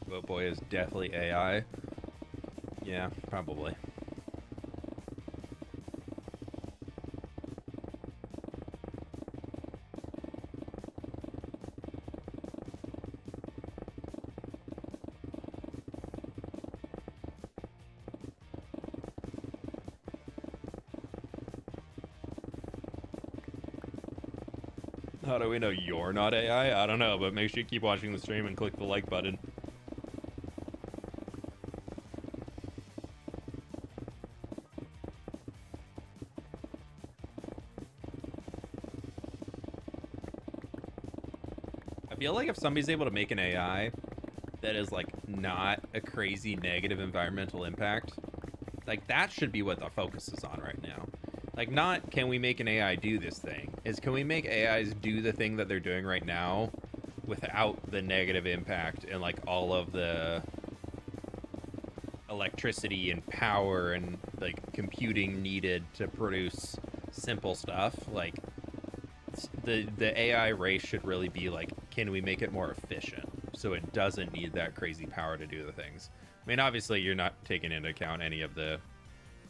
Boat Boy is definitely AI. Yeah, probably. How do we know you're not AI? I don't know, but make sure you keep watching the stream and click the like button. I feel like if somebody's able to make an AI that is like not a crazy negative environmental impact, like that should be what the focus is on right now. Like, not can we make an AI do this thing, is can we make AIs do the thing that they're doing right now without the negative impact and like all of the electricity and power and like computing needed to produce simple stuff. Like the AI race should really be like, can we make it more efficient so it doesn't need that crazy power to do the things? I mean, obviously you're not taking into account any of the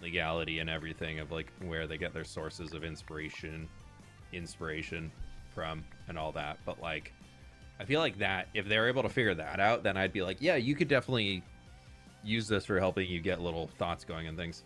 legality and everything of like where they get their sources of inspiration from and all that, but like I feel like that if they're able to figure that out, then I'd be like, yeah, you could definitely use this for helping you get little thoughts going and things.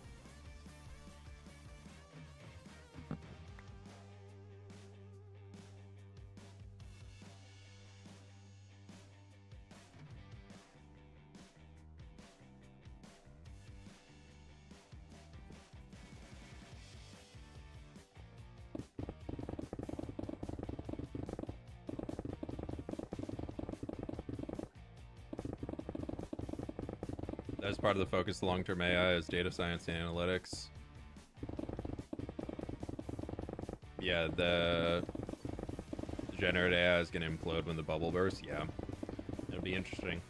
As part of the focus, the long-term AI is data science and analytics. Yeah, the generative AI is going to implode when the bubble bursts. Yeah, it'll be interesting.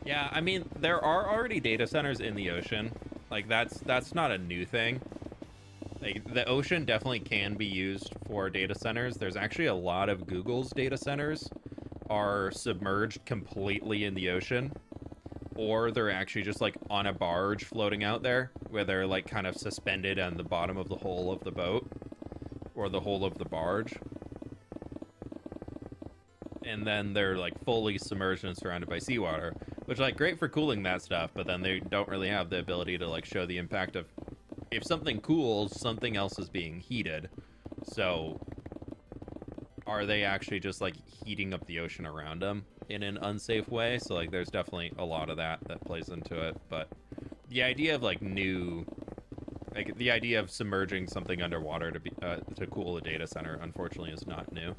Yeah, I mean, there are already data centers in the ocean. Like, that's not a new thing. Like, the ocean definitely can be used for data centers. There's actually a lot of Google's data centers are submerged completely in the ocean, or they're actually just like on a barge floating out there where they're like kind of suspended on the bottom of the hull of the boat or the hull of the barge. And then they're like fully submerged and surrounded by seawater, which like great for cooling that stuff, but then they don't really have the ability to like show the impact of if something cools, something else is being heated. So are they actually just like heating up the ocean around them in an unsafe way? So like there's definitely a lot of that plays into it. But the idea of like new, like the idea of submerging something underwater to be to cool a data center, unfortunately, is not new.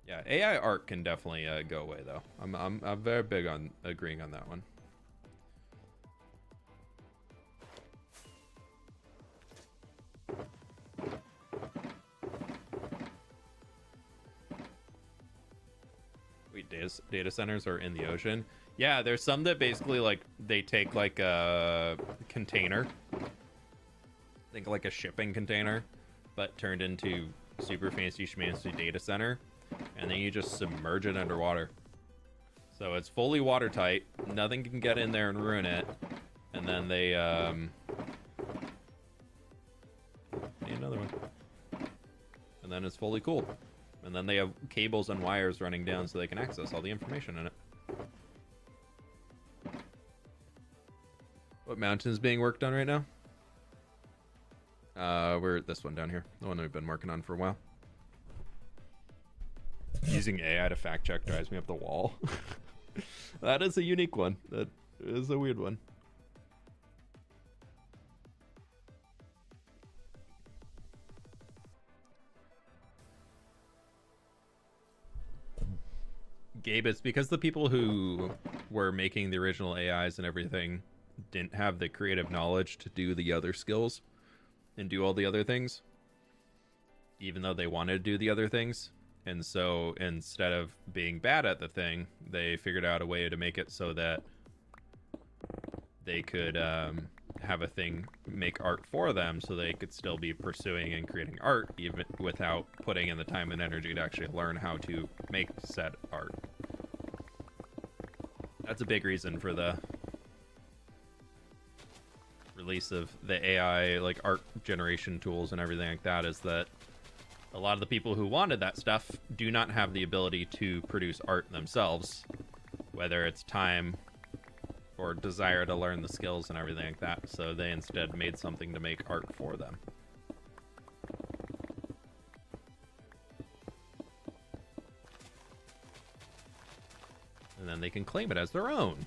Yeah, AI art can definitely go away though. I'm very big on agreeing on that one. Wait, data centers are in the ocean? Yeah, there's some that basically like they take like a container, think like a shipping container, but turned into super fancy schmancy data center, and then you just submerge it underwater. So it's fully watertight, nothing can get in there and ruin it, and then they another one. And then it's fully cool. And then they have cables and wires running down so they can access all the information in it. What mountain is being worked on right now? We're at this one down here. The one that we've been working on for a while. Using AI to fact check drives me up the wall. That is a unique one. That is a weird one. Gabe, it's because the people who were making the original AIs and everything didn't have the creative knowledge to do the other skills and do all the other things, even though they wanted to do the other things. And so instead of being bad at the thing, they figured out a way to make it so that they could have a thing make art for them, so they could still be pursuing and creating art even without putting in the time and energy to actually learn how to make said art. That's a big reason for the release of the AI, like art generation tools and everything like that, is that a lot of the people who wanted that stuff do not have the ability to produce art themselves, whether it's time or desire to learn the skills and everything like that. So they instead made something to make art for them. And then they can claim it as their own.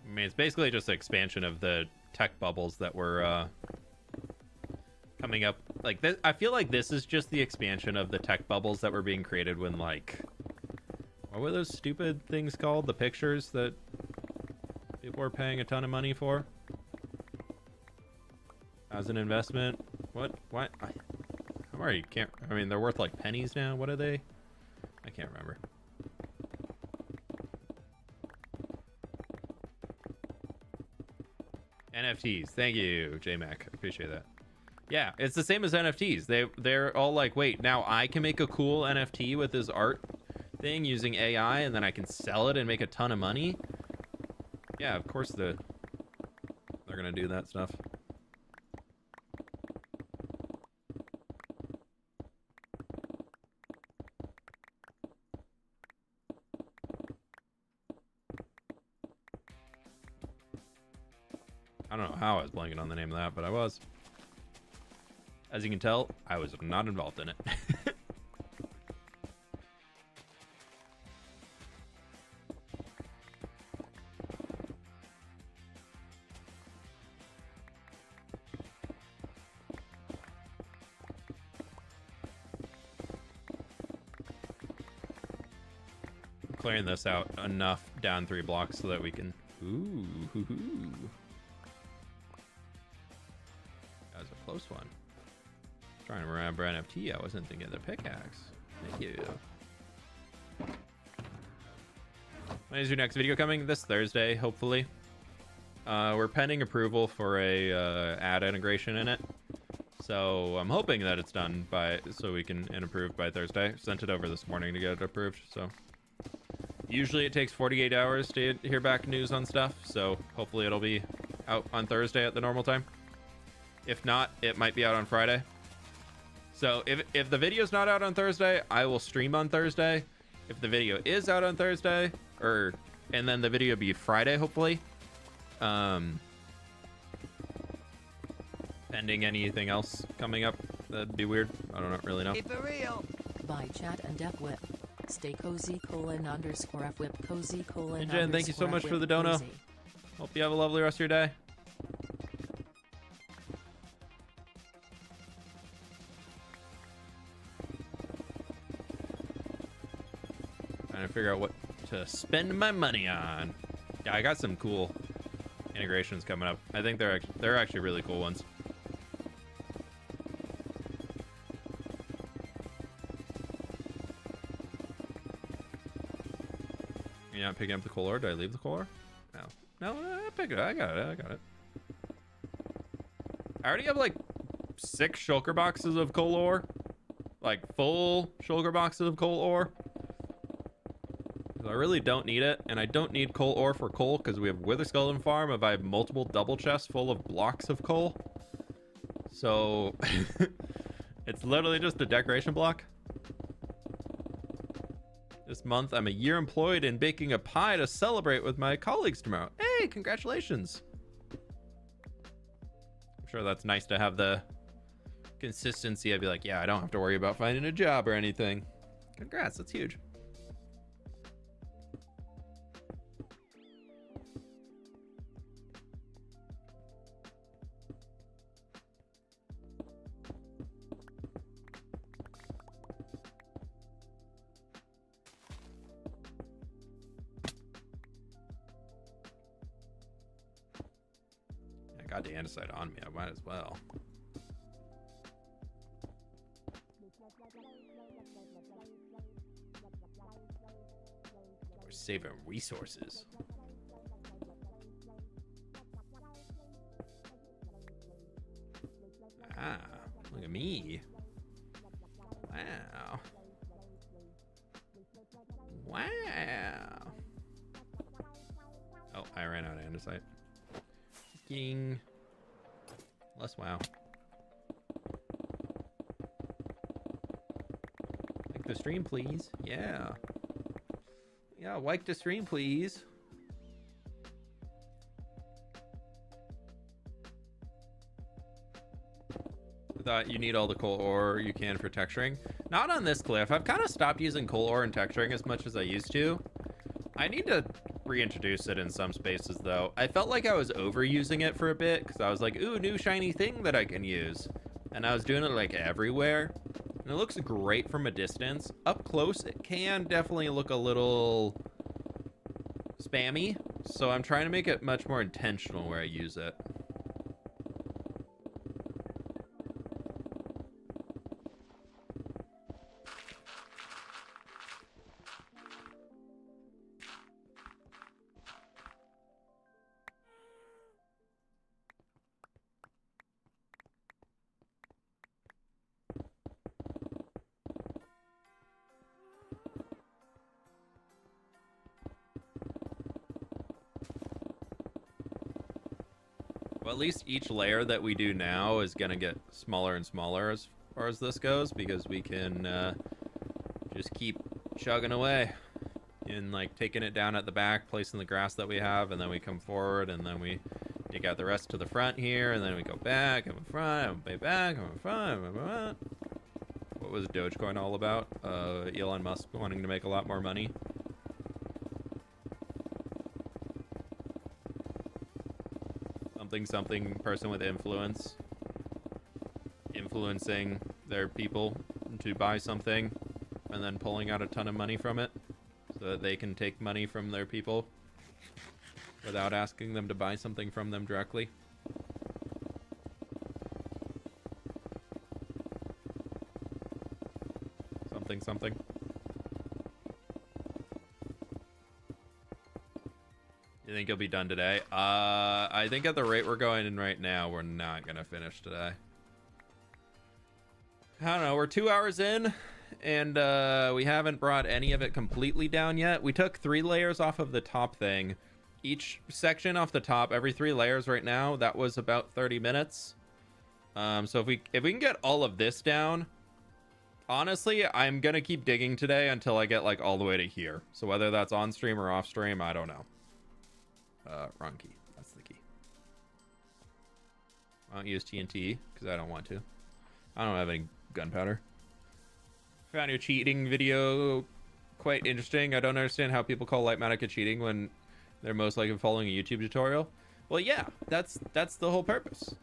I mean, it's basically just an expansion of the tech bubbles that were coming up. Like this, I feel like this is just the expansion of the tech bubbles that were being created when, like, what were those stupid things called? The pictures that people were paying a ton of money for as an investment. What? I'm already can't. I mean, they're worth like pennies now. What are they? I can't remember. NFTs. Thank you, JMac. Appreciate that. Yeah, it's the same as NFTs. They're all like, wait, now I can make a cool NFT with this art thing using AI, and then I can sell it and make a ton of money. Yeah, of course they're gonna do that stuff. I don't know how I was blanking on the name of that, but I was. As you can tell, I was not involved in it. Clearing this out enough down 3 blocks so that we can... Ooh, hoo, hoo. That was a close one. Trying to remember NFT, I wasn't thinking of the pickaxe. Thank you. When is your next video coming? This Thursday, hopefully. We're pending approval for a ad integration in it. So I'm hoping that it's done so we can and approved by Thursday. Sent it over this morning to get it approved, so. Usually it takes 48 hours to hear back news on stuff, so hopefully it'll be out on Thursday at the normal time. If not, it might be out on Friday. So if the video's not out on Thursday, I will stream on Thursday. If the video is out on Thursday, and then the video be Friday, hopefully. Pending anything else coming up, that'd be weird. I don't really know. Hey, for real. By chat and Whip. Stay cozy _F-whip cozy Hey Jen, thank you so much for the dono. cozy. Hope you have a lovely rest of your day. Trying to figure out what to spend my money on. Yeah, I got some cool integrations coming up. I think they're actually really cool ones. You're not picking up the coal ore? Did I leave the coal ore? No, I pick it. I got it. I already have like 6 shulker boxes of coal ore, like full shulker boxes of coal ore. I really don't need it, and I don't need coal ore for coal because we have Wither Skeleton Farm. If I have multiple double chests full of blocks of coal, So it's literally just a decoration block. This month, I'm a year employed in baking a pie to celebrate with my colleagues tomorrow. Hey, congratulations. I'm sure that's nice to have the consistency. I'd be like, yeah, I don't have to worry about finding a job or anything. Congrats, that's huge. I got the andesite on me, I might as well. We're saving resources. Ah, look at me. Wow. Wow. Oh, I ran out of andesite. King. Less wow. Like the stream, please. Yeah. Yeah, like the stream, please. I thought you need all the coal ore you can for texturing. Not on this cliff. I've kind of stopped using coal ore and texturing as much as I used to. I need to reintroduce it in some spaces though. I felt like I was overusing it for a bit because I was like, ooh, new shiny thing that I can use. And I was doing it like everywhere. And it looks great from a distance. Up close, it can definitely look a little spammy. So I'm trying to make it much more intentional where I use it. Well, at least each layer that we do now is gonna get smaller and smaller as far as this goes, because we can just keep chugging away and like taking it down at the back, placing the grass that we have, and then we come forward and then we dig out the rest to the front here, and then we go back and front and way back and front and front. What was Dogecoin all about? Elon Musk wanting to make a lot more money. Something person with influence influencing their people to buy something and then pulling out a ton of money from it so that they can take money from their people without asking them to buy something from them directly. Something. You think you'll be done today? I think at the rate we're going in right now, we're not gonna finish today. I don't know, we're 2 hours in, and we haven't brought any of it completely down yet. We took 3 layers off of the top thing. Each section off the top, every 3 layers right now, that was about 30 minutes. So if we can get all of this down, honestly, I'm gonna keep digging today until I get like all the way to here. So whether that's on stream or off stream, I don't know. Wrong key. That's the key. I don't use TNT because I don't want to. I don't have any gunpowder. Found your cheating video quite interesting. I don't understand how people call Lightmatica cheating when they're most likely following a YouTube tutorial. Well, yeah, that's the whole purpose.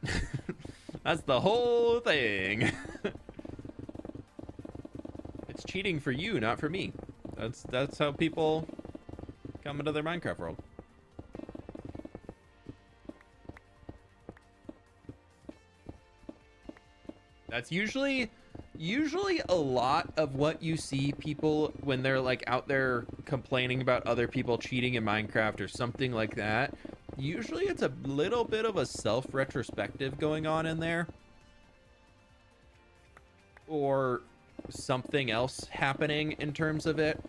That's the whole thing. It's cheating for you, not for me. That's how people come into their Minecraft world. That's usually a lot of what you see people when they're like out there complaining about other people cheating in Minecraft or something like that. Usually it's a little bit of a self-retrospective going on in there, or something else happening in terms of it.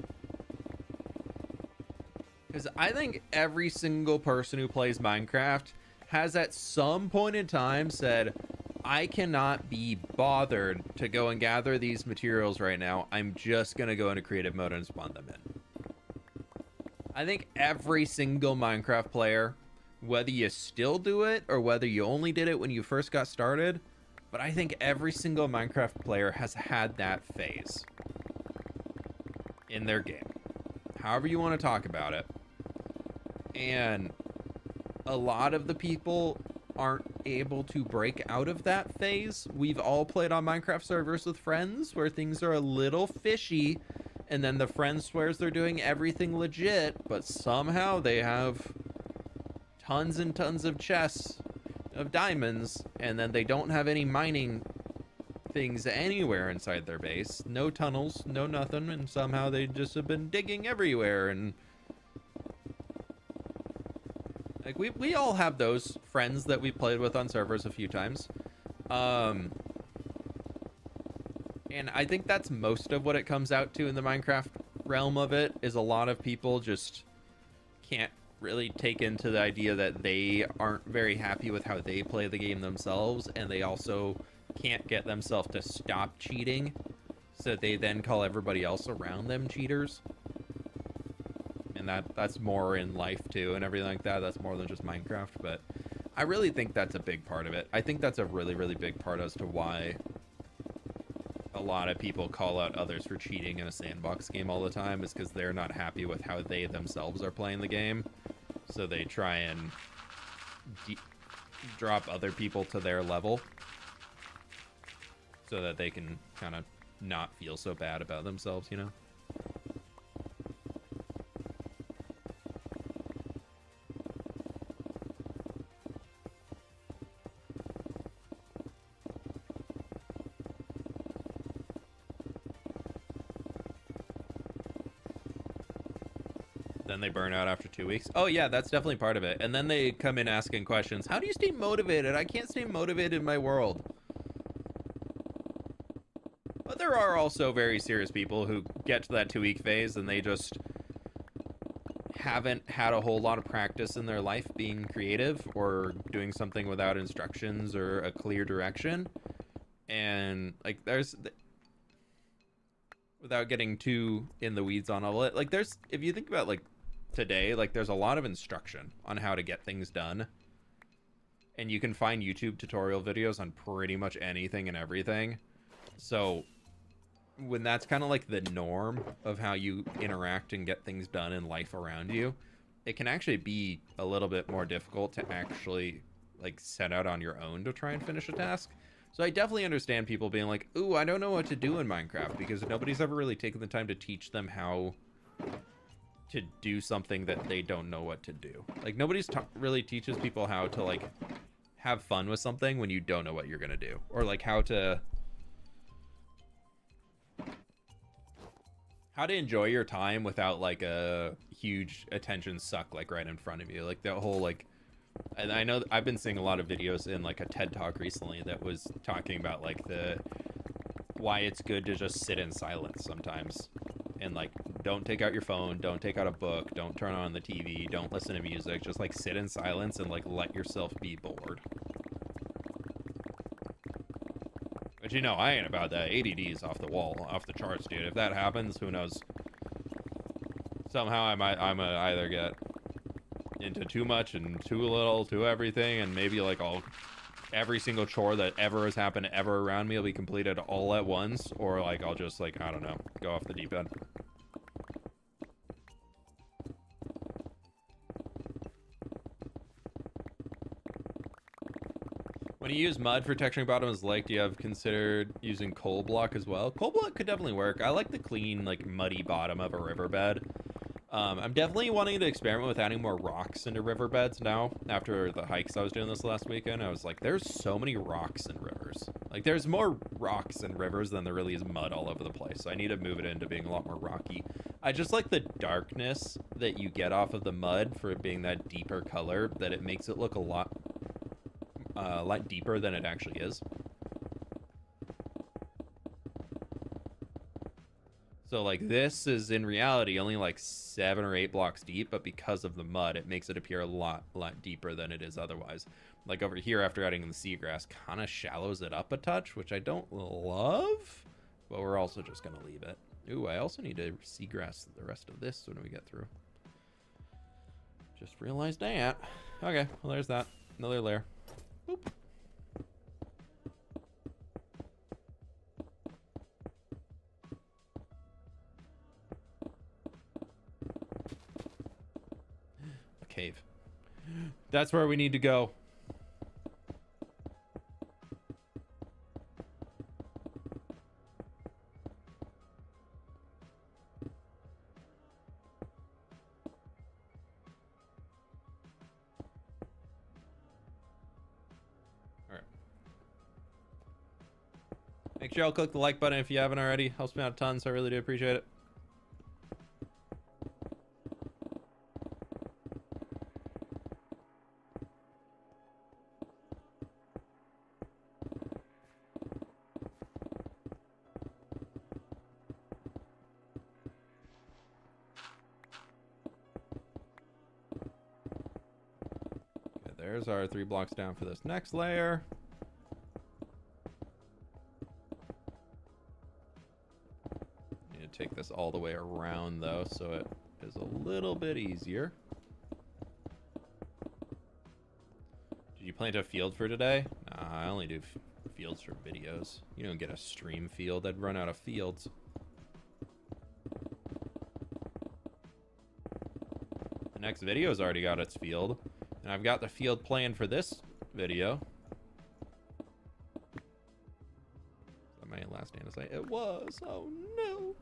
Because I think every single person who plays Minecraft has at some point in time said, I cannot be bothered to go and gather these materials right now. I'm just going to go into creative mode and spawn them in. I think every single Minecraft player, whether you still do it or whether you only did it when you first got started, but I think every single Minecraft player has had that phase in their game. However you want to talk about it. And a lot of the people aren't able to break out of that phase. We've all played on Minecraft servers with friends where things are a little fishy, and then the friend swears they're doing everything legit, but somehow they have tons and tons of chests of diamonds, and then they don't have any mining things anywhere inside their base. No tunnels, no nothing, and somehow they just have been digging everywhere. And like we all have those friends that we played with on servers a few times. And I think that's most of what it comes out to in the Minecraft realm of it, is a lot of people just can't really take into the idea that they aren't very happy with how they play the game themselves, and they also can't get themselves to stop cheating, so they then call everybody else around them cheaters. And that's more in life too and everything like that. That's more than just Minecraft, but I really think that's a big part of it. I think that's a really, really big part as to why a lot of people call out others for cheating in a sandbox game all the time, is because they're not happy with how they themselves are playing the game. So they try and drop other people to their level so that they can kind of not feel so bad about themselves, you know? Then they burn out after 2 weeks. Oh yeah, that's definitely part of it. And then they come in asking questions. How do you stay motivated? I can't stay motivated in my world. But there are also very serious people who get to that 2 week phase and they just haven't had a whole lot of practice in their life being creative or doing something without instructions or a clear direction. And like without getting too in the weeds on all it, like if you think about like today, like there's a lot of instruction on how to get things done, and you can find YouTube tutorial videos on pretty much anything and everything. So when that's kind of like the norm of how you interact and get things done in life around you, it can actually be a little bit more difficult to actually like set out on your own to try and finish a task. So I definitely understand people being like, ooh, I don't know what to do in Minecraft, because nobody's ever really taken the time to teach them how to do something that they don't know what to do. Like nobody's really teaches people how to like have fun with something when you don't know what you're gonna do, or like how to enjoy your time without like a huge attention suck like right in front of you. Like that whole like, and I know I've been seeing a lot of videos in like a TED Talk recently that was talking about like why it's good to just sit in silence sometimes, and like don't take out your phone, don't take out a book, don't turn on the TV, don't listen to music, just like sit in silence and like let yourself be bored. But you know, I ain't about that. ADD's off the wall, off the charts, dude. If that happens, who knows? Somehow I might either get into too much and too little, to everything, and maybe like every single chore that ever has happened ever around me will be completed all at once, or like I'll just like, I don't know, go off the deep end. When you use mud for texturing bottom's lake, do you have considered using coal block as well? Coal block could definitely work. I like the clean, like muddy bottom of a riverbed. I'm definitely wanting to experiment with adding more rocks into riverbeds now. After the hikes I was doing this last weekend, I was like, there's so many rocks in rivers. Like, there's more rocks in rivers than there really is mud all over the place. So I need to move it into being a lot more rocky. I just like the darkness that you get off of the mud for it being that deeper color, that it makes it look a lot deeper than it actually is. So like this is in reality only like 7 or 8 blocks deep, but because of the mud, it makes it appear a lot deeper than it is otherwise. Like over here, after adding in the seagrass, kind of shallows it up a touch, which I don't love, but we're also just gonna leave it. Ooh, I also need to seagrass the rest of this when we get through. Just realized that. Okay, well there's that. Another layer. Boop. A cave. That's where we need to go. Make sure y'all click the like button if you haven't already. Helps me out a ton, so I really do appreciate it. Okay, there's our 3 blocks down for this next layer. Take this all the way around though, so it is a little bit easier. Did you plant a field for today? Nah, I only do fields for videos. You don't get a stream field. I'd run out of fields. The next video's already got its field, and I've got the field planned for this video. Is that my last name to say? It was. Oh no.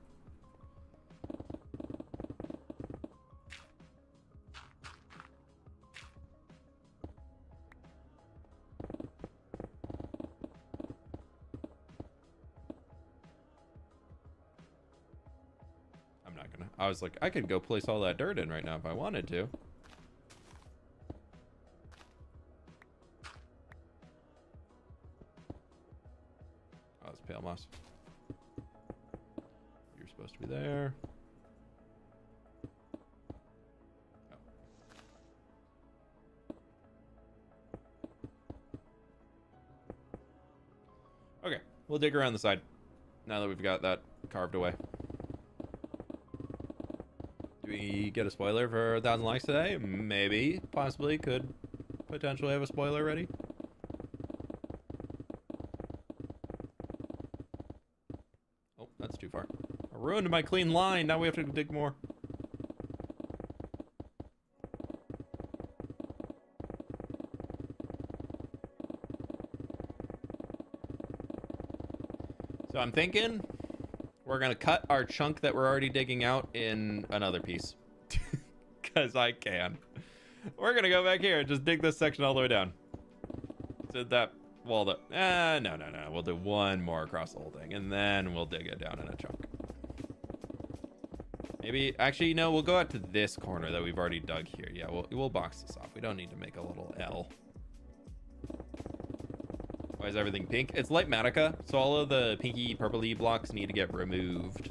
I was like, I could go place all that dirt in right now if I wanted to. Oh, it's pale moss. You're supposed to be there. Oh. Okay, we'll dig around the side now that we've got that carved away. Do we get a spoiler for 1,000 likes today? Maybe, possibly, could potentially have a spoiler ready. Oh, that's too far. I ruined my clean line. Now we have to dig more. So I'm thinking we're gonna cut our chunk that we're already digging out in another piece. Because I can. We're gonna go back here and just dig this section all the way down. So that wall that... no. We'll do one more across the whole thing, and then we'll dig it down in a chunk. Maybe... Actually, no, we'll go out to this corner that we've already dug here. Yeah, we'll box this off. We don't need to make a little L. Why is everything pink? It's light Matica, so all of the pinky purpley blocks need to get removed.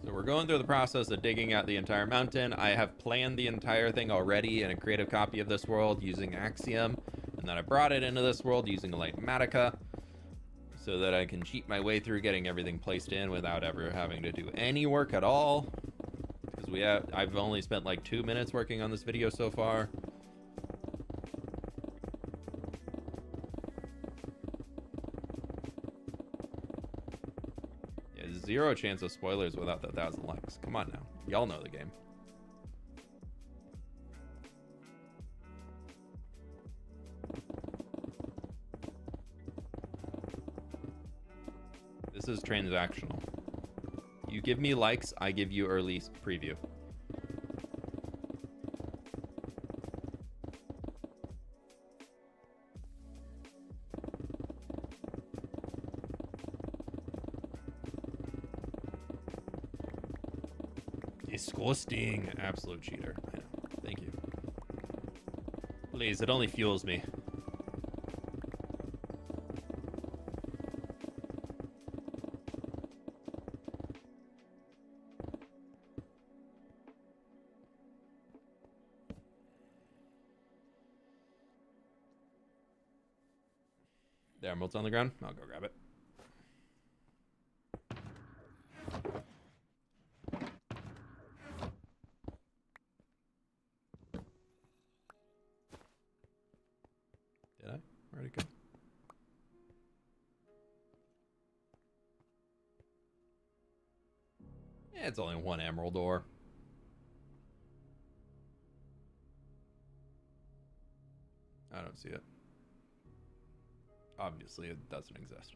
So we're going through the process of digging out the entire mountain. I have planned the entire thing already in a creative copy of this world using Axiom, and then I brought it into this world using a light Matica so that I can cheat my way through getting everything placed in without ever having to do any work at all. I've only spent like 2 minutes working on this video so far. Yeah, 0 chance of spoilers without the 1,000 likes. Come on now. Y'all know the game. This is transactional. You give me likes, I give you early preview. Disgusting. Absolute cheater. I know. Thank you. Please, it only fuels me. The emerald's on the ground. I'll go grab it. Did I? Where'd it go? Yeah, it's only one emerald ore. I don't see it. Obviously, it doesn't exist.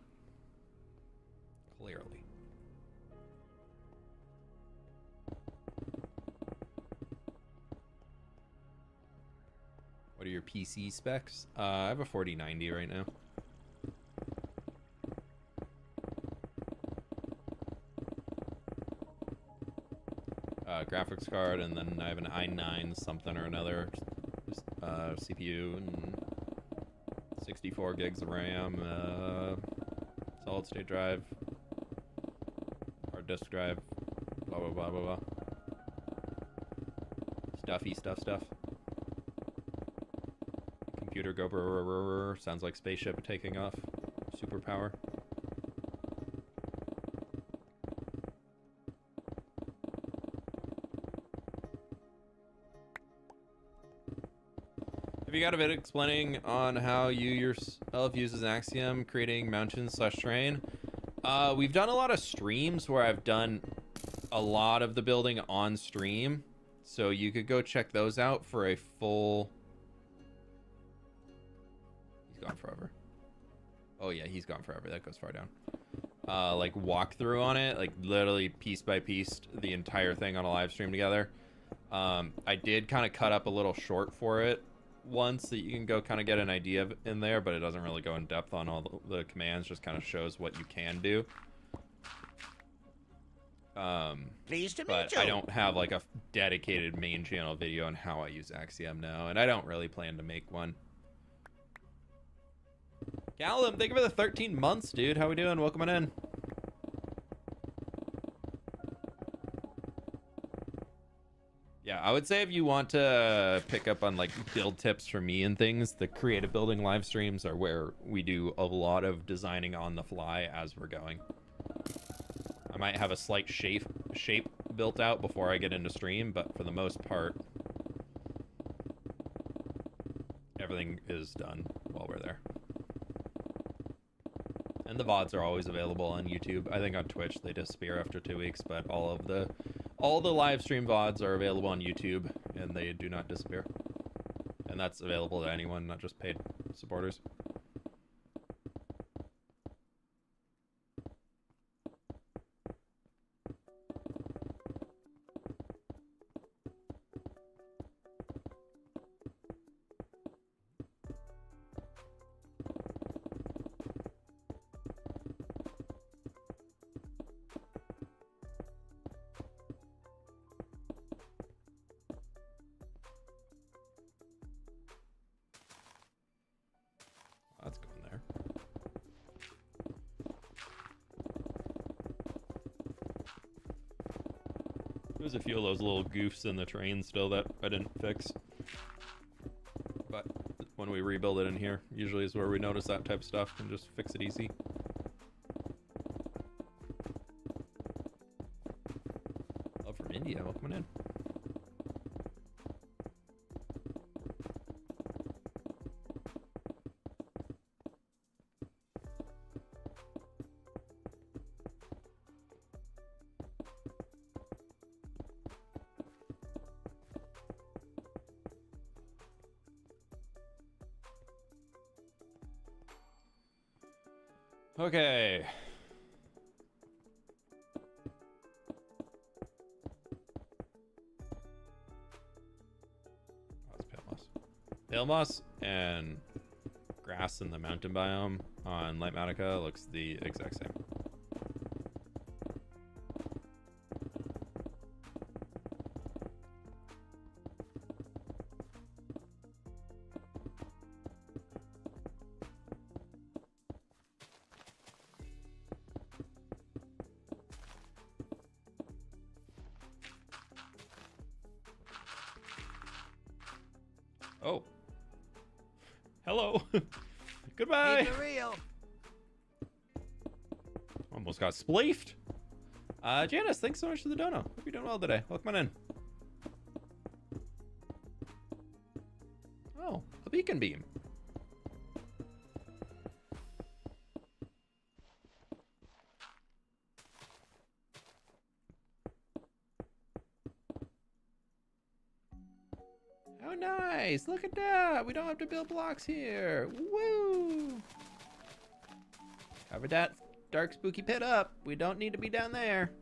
Clearly. What are your PC specs? I have a 4090 right now. Graphics card, and then I have an i9 something or another CPU and 64 gigs of RAM, solid state drive, hard disk drive, blah blah blah blah blah. Stuffy stuff. Computer go brr, sounds like spaceship taking off. Superpower. Have you got a bit explaining on how you yourself uses Axiom creating mountains/terrain? We've done a lot of streams where I've done a lot of the building on stream, so you could go check those out for a full... He's gone forever. Oh yeah, he's gone forever. That goes far down. Like walkthrough on it, like literally piece by piece, the entire thing on a live stream together. I did kind of cut up a little short for it once that you can go kind of get an idea of in there, but it doesn't really go in depth on all the commands, just kind of shows what you can do. Pleased to But meet you. I don't have like a dedicated main channel video on how I use Axiom now, and I don't really plan to make one. Callum, thank you for the 13 months, dude. How we doing? Welcome on in. Yeah, I would say if you want to pick up on like build tips from me and things, the creative building live streams are where we do a lot of designing on the fly as we're going. I might have a slight shape built out before I get into stream, but for the most part, everything is done while we're there. And the VODs are always available on YouTube. I think on Twitch they disappear after 2 weeks, but all the live stream VODs are available on YouTube, and they do not disappear. And that's available to anyone, not just paid supporters. That's going there. There's a few of those little goofs in the train still that I didn't fix. But when we rebuild it in here, usually is where we notice that type of stuff and just fix it easy. Love from India, welcome in. Okay. Oh, it's pale moss. Pale moss and grass in the mountain biome on Light Matica looks the exact same. Oh. Hello. Goodbye. Keep it real. almost got spleefed. Janice, thanks so much for the dono. Hope you're doing well today. Welcome on in. Oh, a beacon beam. Oh, nice. Look at that. We don't have to build blocks here. Woo. Cover that dark spooky pit up. We don't need to be down there.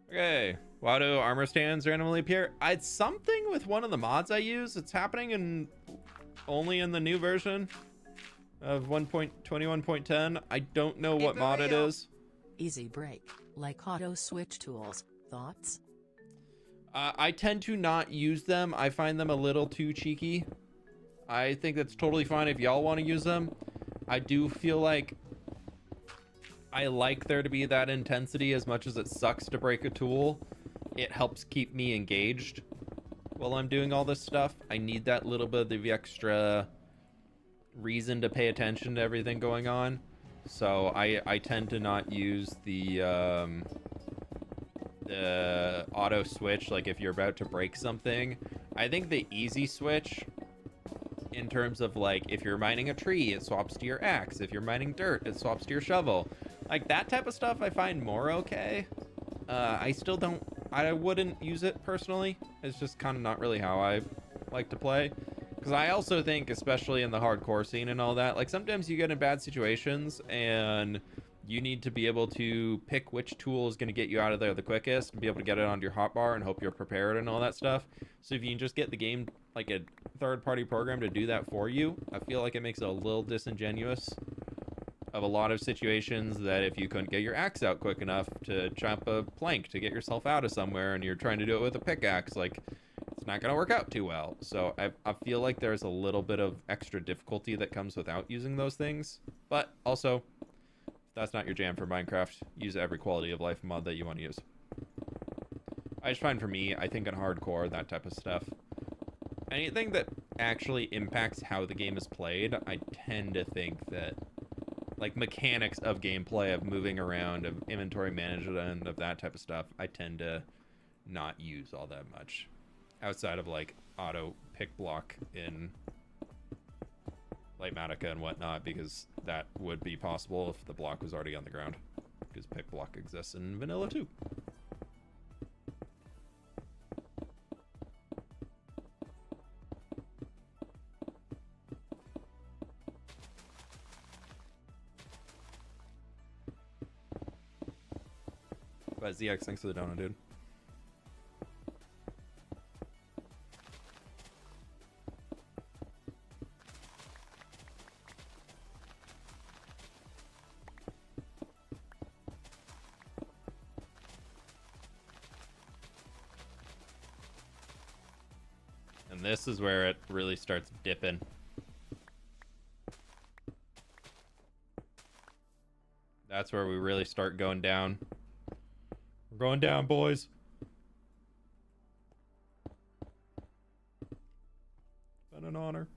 Okay. Why do armor stands randomly appear? It's something with one of the mods I use. It's happening only in the new version of 1.21.10. I don't know what mod it is. Easy break, like auto switch tools. Thoughts? I tend to not use them. I find them a little too cheeky. I think that's totally fine if y'all want to use them. I do feel like I like there to be that intensity. As much as it sucks to break a tool, it helps keep me engaged while I'm doing all this stuff. I need that little bit of the extra reason to pay attention to everything going on. So I tend to not use the auto switch, like if you're about to break something. I think the easy switch, in terms of like if you're mining a tree, it swaps to your axe. If you're mining dirt, it swaps to your shovel. Like that type of stuff I find more okay. I wouldn't use it personally. It's just kind of not really how I like to play. Because I also think, especially in the hardcore scene and all that, like sometimes you get in bad situations and you need to be able to pick which tool is going to get you out of there the quickest and be able to get it onto your hotbar and hope you're prepared and all that stuff. So if you can just get the game, like a third-party program to do that for you, I feel like it makes it a little disingenuous of a lot of situations that if you couldn't get your axe out quick enough to chop a plank to get yourself out of somewhere and you're trying to do it with a pickaxe, like it's not going to work out too well. So I feel like there's a little bit of extra difficulty that comes without using those things. But also, if that's not your jam for Minecraft, use every quality of life mod that you want to use. I just find for me, I think in hardcore, that type of stuff, anything that actually impacts how the game is played, I tend to think that like mechanics of gameplay, of moving around, of inventory management, of that type of stuff, I tend to not use all that much outside of like auto pick block in Lightmatica and whatnot, because that would be possible if the block was already on the ground, because pick block exists in vanilla too. But ZX, thanks for the donut, dude. And this is where it really starts dipping. That's where we really start going down. We're going down, boys. Been an honor.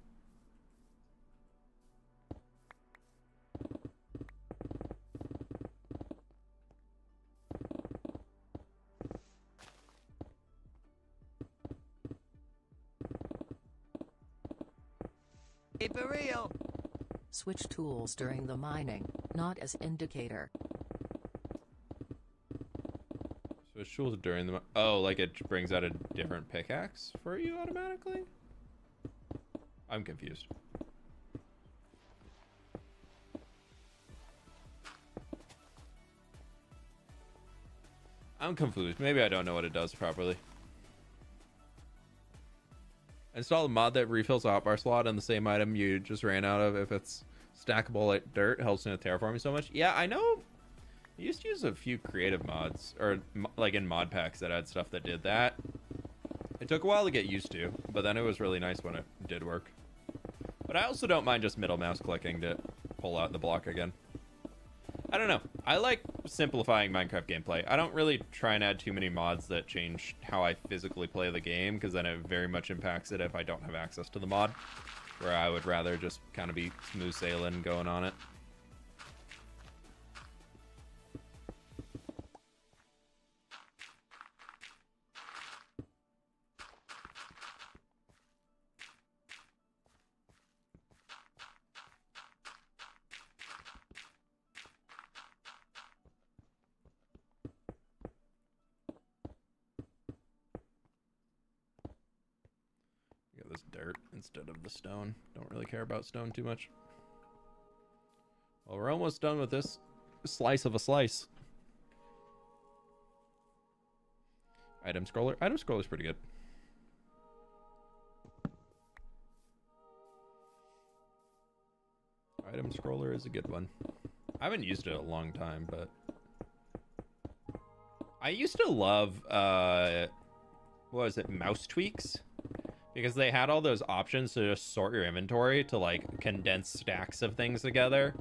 Keep it real. Switch tools during the mining, not as indicator. Switch tools during the... Oh, like it brings out a different pickaxe for you automatically? I'm confused. I'm confused. Maybe I don't know what it does properly. Install a mod that refills a hotbar slot on the same item you just ran out of. If it's stackable like dirt, helps in the terraforming so much. Yeah, I know. I used to use a few creative mods, or like in mod packs that had stuff that did that. It took a while to get used to, but then it was really nice when it did work. But I also don't mind just middle mouse clicking to pull out the block again. I don't know. I like simplifying Minecraft gameplay. I don't really try and add too many mods that change how I physically play the game, because then it very much impacts it if I don't have access to the mod, where I would rather just kind of be smooth sailing going on it. This dirt instead of the stone. Don't really care about stone too much. Well, we're almost done with this slice of a slice. Item scroller. Item scroller is pretty good. Item scroller is a good one. I haven't used it in a long time, but I used to love what was it, mouse tweaks? Because they had all those options to just sort your inventory to like condense stacks of things together.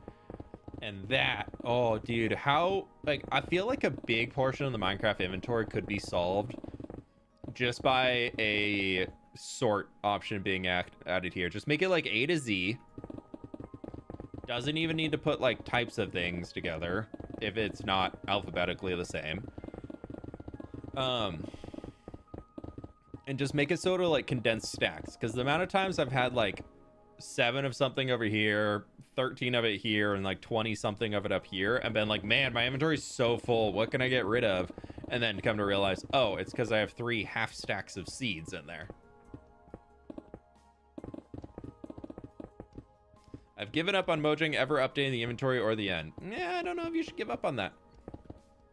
And that, oh dude, how, like, I feel like a big portion of the Minecraft inventory could be solved just by a sort option being added here. Just make it like A to Z. Doesn't even need to put like types of things together if it's not alphabetically the same. And just make it sort of like condensed stacks, because the amount of times I've had like 7 of something over here, 13 of it here, and like 20 something of it up here, and been like, man, my inventory's so full, what can I get rid of? And then come to realize, oh, it's because I have 3 half stacks of seeds in there. I've given up on Mojang ever updating the inventory or the end. Yeah, I don't know if you should give up on that.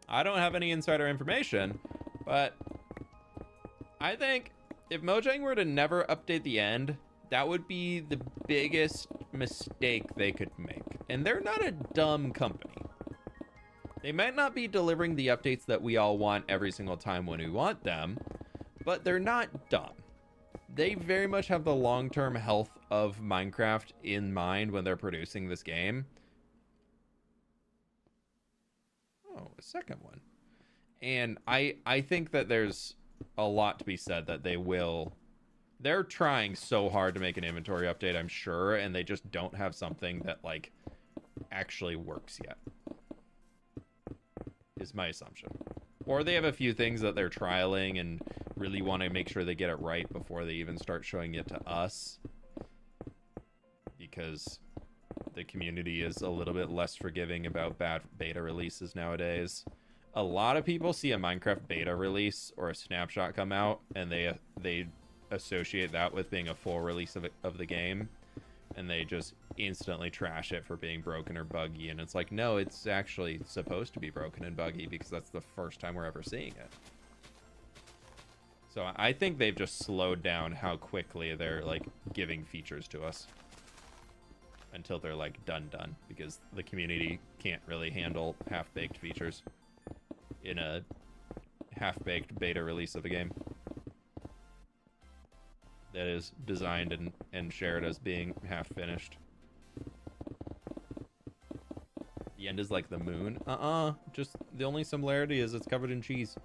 I don't have any insider information, but I think if Mojang were to never update the end, that would be the biggest mistake they could make. And they're not a dumb company. They might not be delivering the updates that we all want every single time when we want them, but they're not dumb. They very much have the long-term health of Minecraft in mind when they're producing this game. Oh, a second one. And I think that there's a lot to be said that they're trying so hard to make an inventory update, I'm sure, and they just don't have something that like actually works yet, is my assumption. Or they have a few things that they're trialing and really want to make sure they get it right before they even start showing it to us, because the community is a little bit less forgiving about bad beta releases nowadays. A lot of people see a Minecraft beta release or a snapshot come out, and they associate that with being a full release of the game, and they just instantly trash it for being broken or buggy. And it's like, no, it's actually supposed to be broken and buggy because that's the first time we're ever seeing it. So I think they've just slowed down how quickly they're like giving features to us until they're like done, because the community can't really handle half-baked features in a half-baked beta release of a game that is designed and shared as being half-finished. The end is like the moon. Just the only similarity is it's covered in cheese.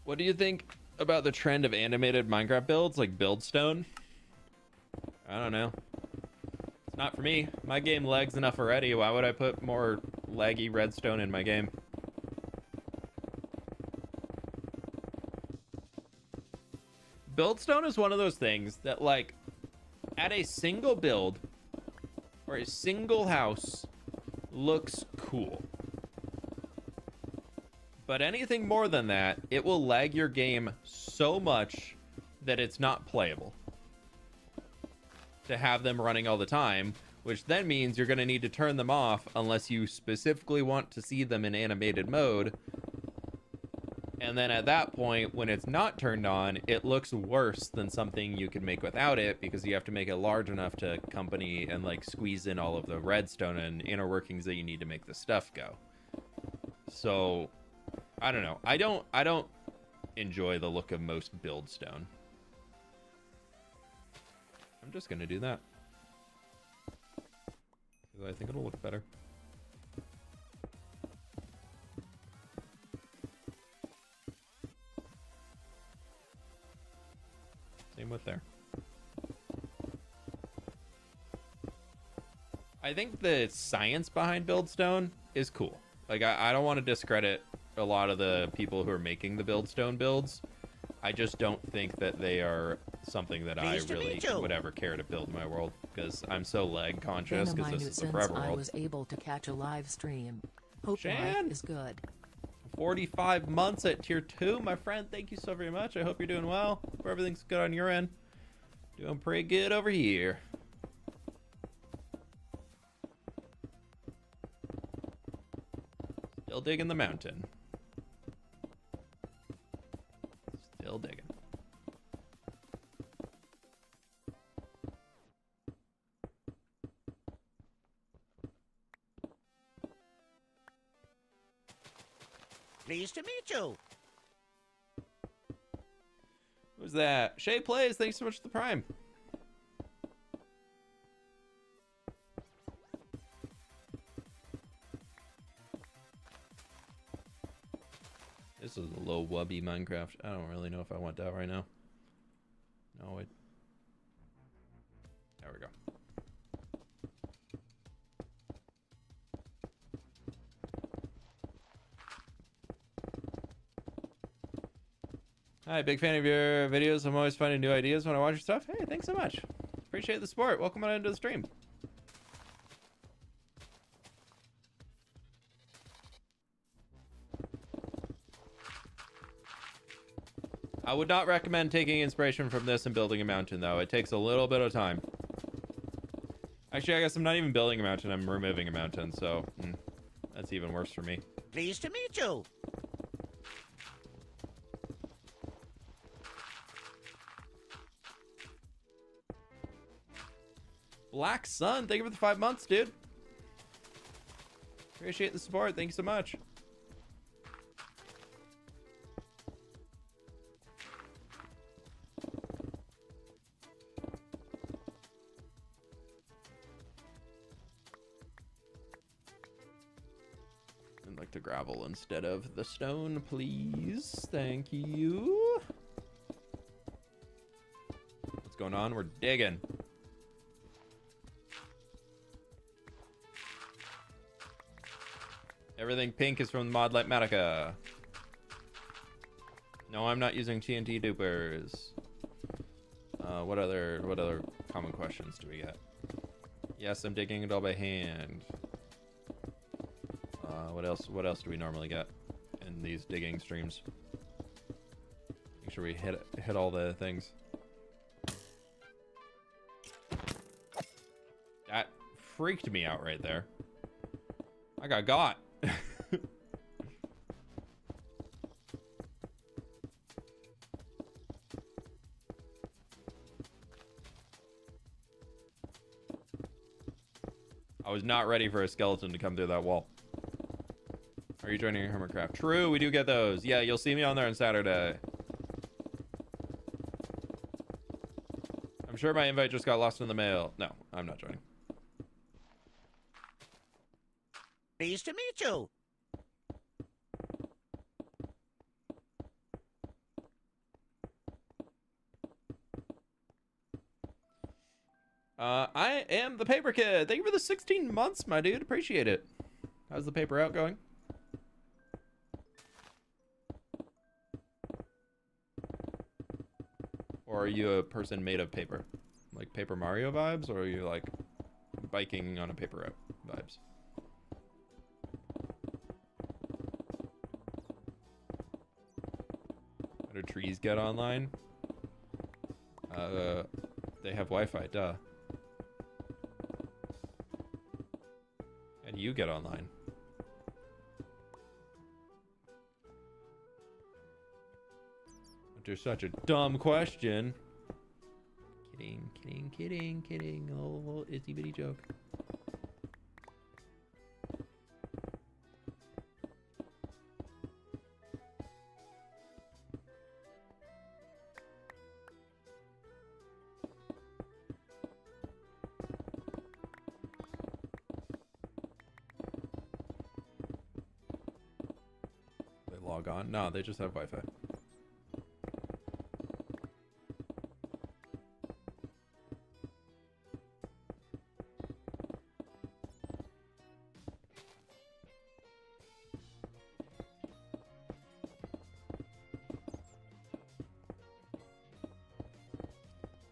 What do you think about the trend of animated Minecraft builds like Buildstone? I don't know. It's not for me. My game lags enough already. Why would I put more laggy redstone in my game? Buildstone is one of those things that, like, at a single build or a single house looks cool. But anything more than that, it will lag your game so much that it's not playable. To have them running all the time, which then means you're going to need to turn them off unless you specifically want to see them in animated mode. And then at that point, when it's not turned on, it looks worse than something you can make without it, because you have to make it large enough to accompany and like squeeze in all of the redstone and inner workings that you need to make the stuff go. So I don't know. I don't enjoy the look of most build stone. I'm just gonna do that. I think it'll look better. Same with there. I think the science behind Buildstone is cool. Like, I don't want to discredit a lot of the people who are making the Buildstone builds. I just don't think that they are something that I really would ever care to build in my world, because I'm so lag conscious, because this is a forever world. I was able to catch a live stream. Hope Shan life is good. 45 months at tier 2, my friend. Thank you so very much. I hope you're doing well. Hope everything's good on your end. Doing pretty good over here. Still digging the mountain. Still digging. Pleased to meet you. Who's that? Shay Plays, thanks so much for the Prime. This is a low wubby Minecraft. I don't really know if I want that right now. No, wait. There we go. Hi, big fan of your videos. I'm always finding new ideas when I watch your stuff. Hey, thanks so much. Appreciate the support. Welcome on into the stream. I would not recommend taking inspiration from this and building a mountain, though. It takes a little bit of time. Actually, I guess I'm not even building a mountain. I'm removing a mountain, so that's even worse for me. Pleased to meet you. Black Sun, thank you for the 5 months, dude. Appreciate the support. Thank you so much. I'd like to gravel instead of the stone, please. Thank you. What's going on? We're digging. Everything pink is from the mod Lightmatica. No, I'm not using TNT dupers. What other common questions do we get? Yes, I'm digging it all by hand. What else do we normally get in these digging streams? Make sure we hit all the things. That freaked me out right there. I got. I was not ready for a skeleton to come through that wall. Are you joining Hermitcraft? True, we do get those. Yeah, you'll see me on there on Saturday. I'm sure my invite just got lost in the mail. No, I'm not joining. Pleased to meet you. I am the Paper Kid. Thank you for the 16 months, my dude. Appreciate it. How's the paper out going? Or are you a person made of paper? Like Paper Mario vibes? Or are you like biking on a paper route vibes? How do trees get online? They have Wi-Fi, duh. do you get online? There's such a dumb question. Kidding, kidding, kidding, kidding. A little itty bitty joke. They log on? No, they just have Wi-Fi.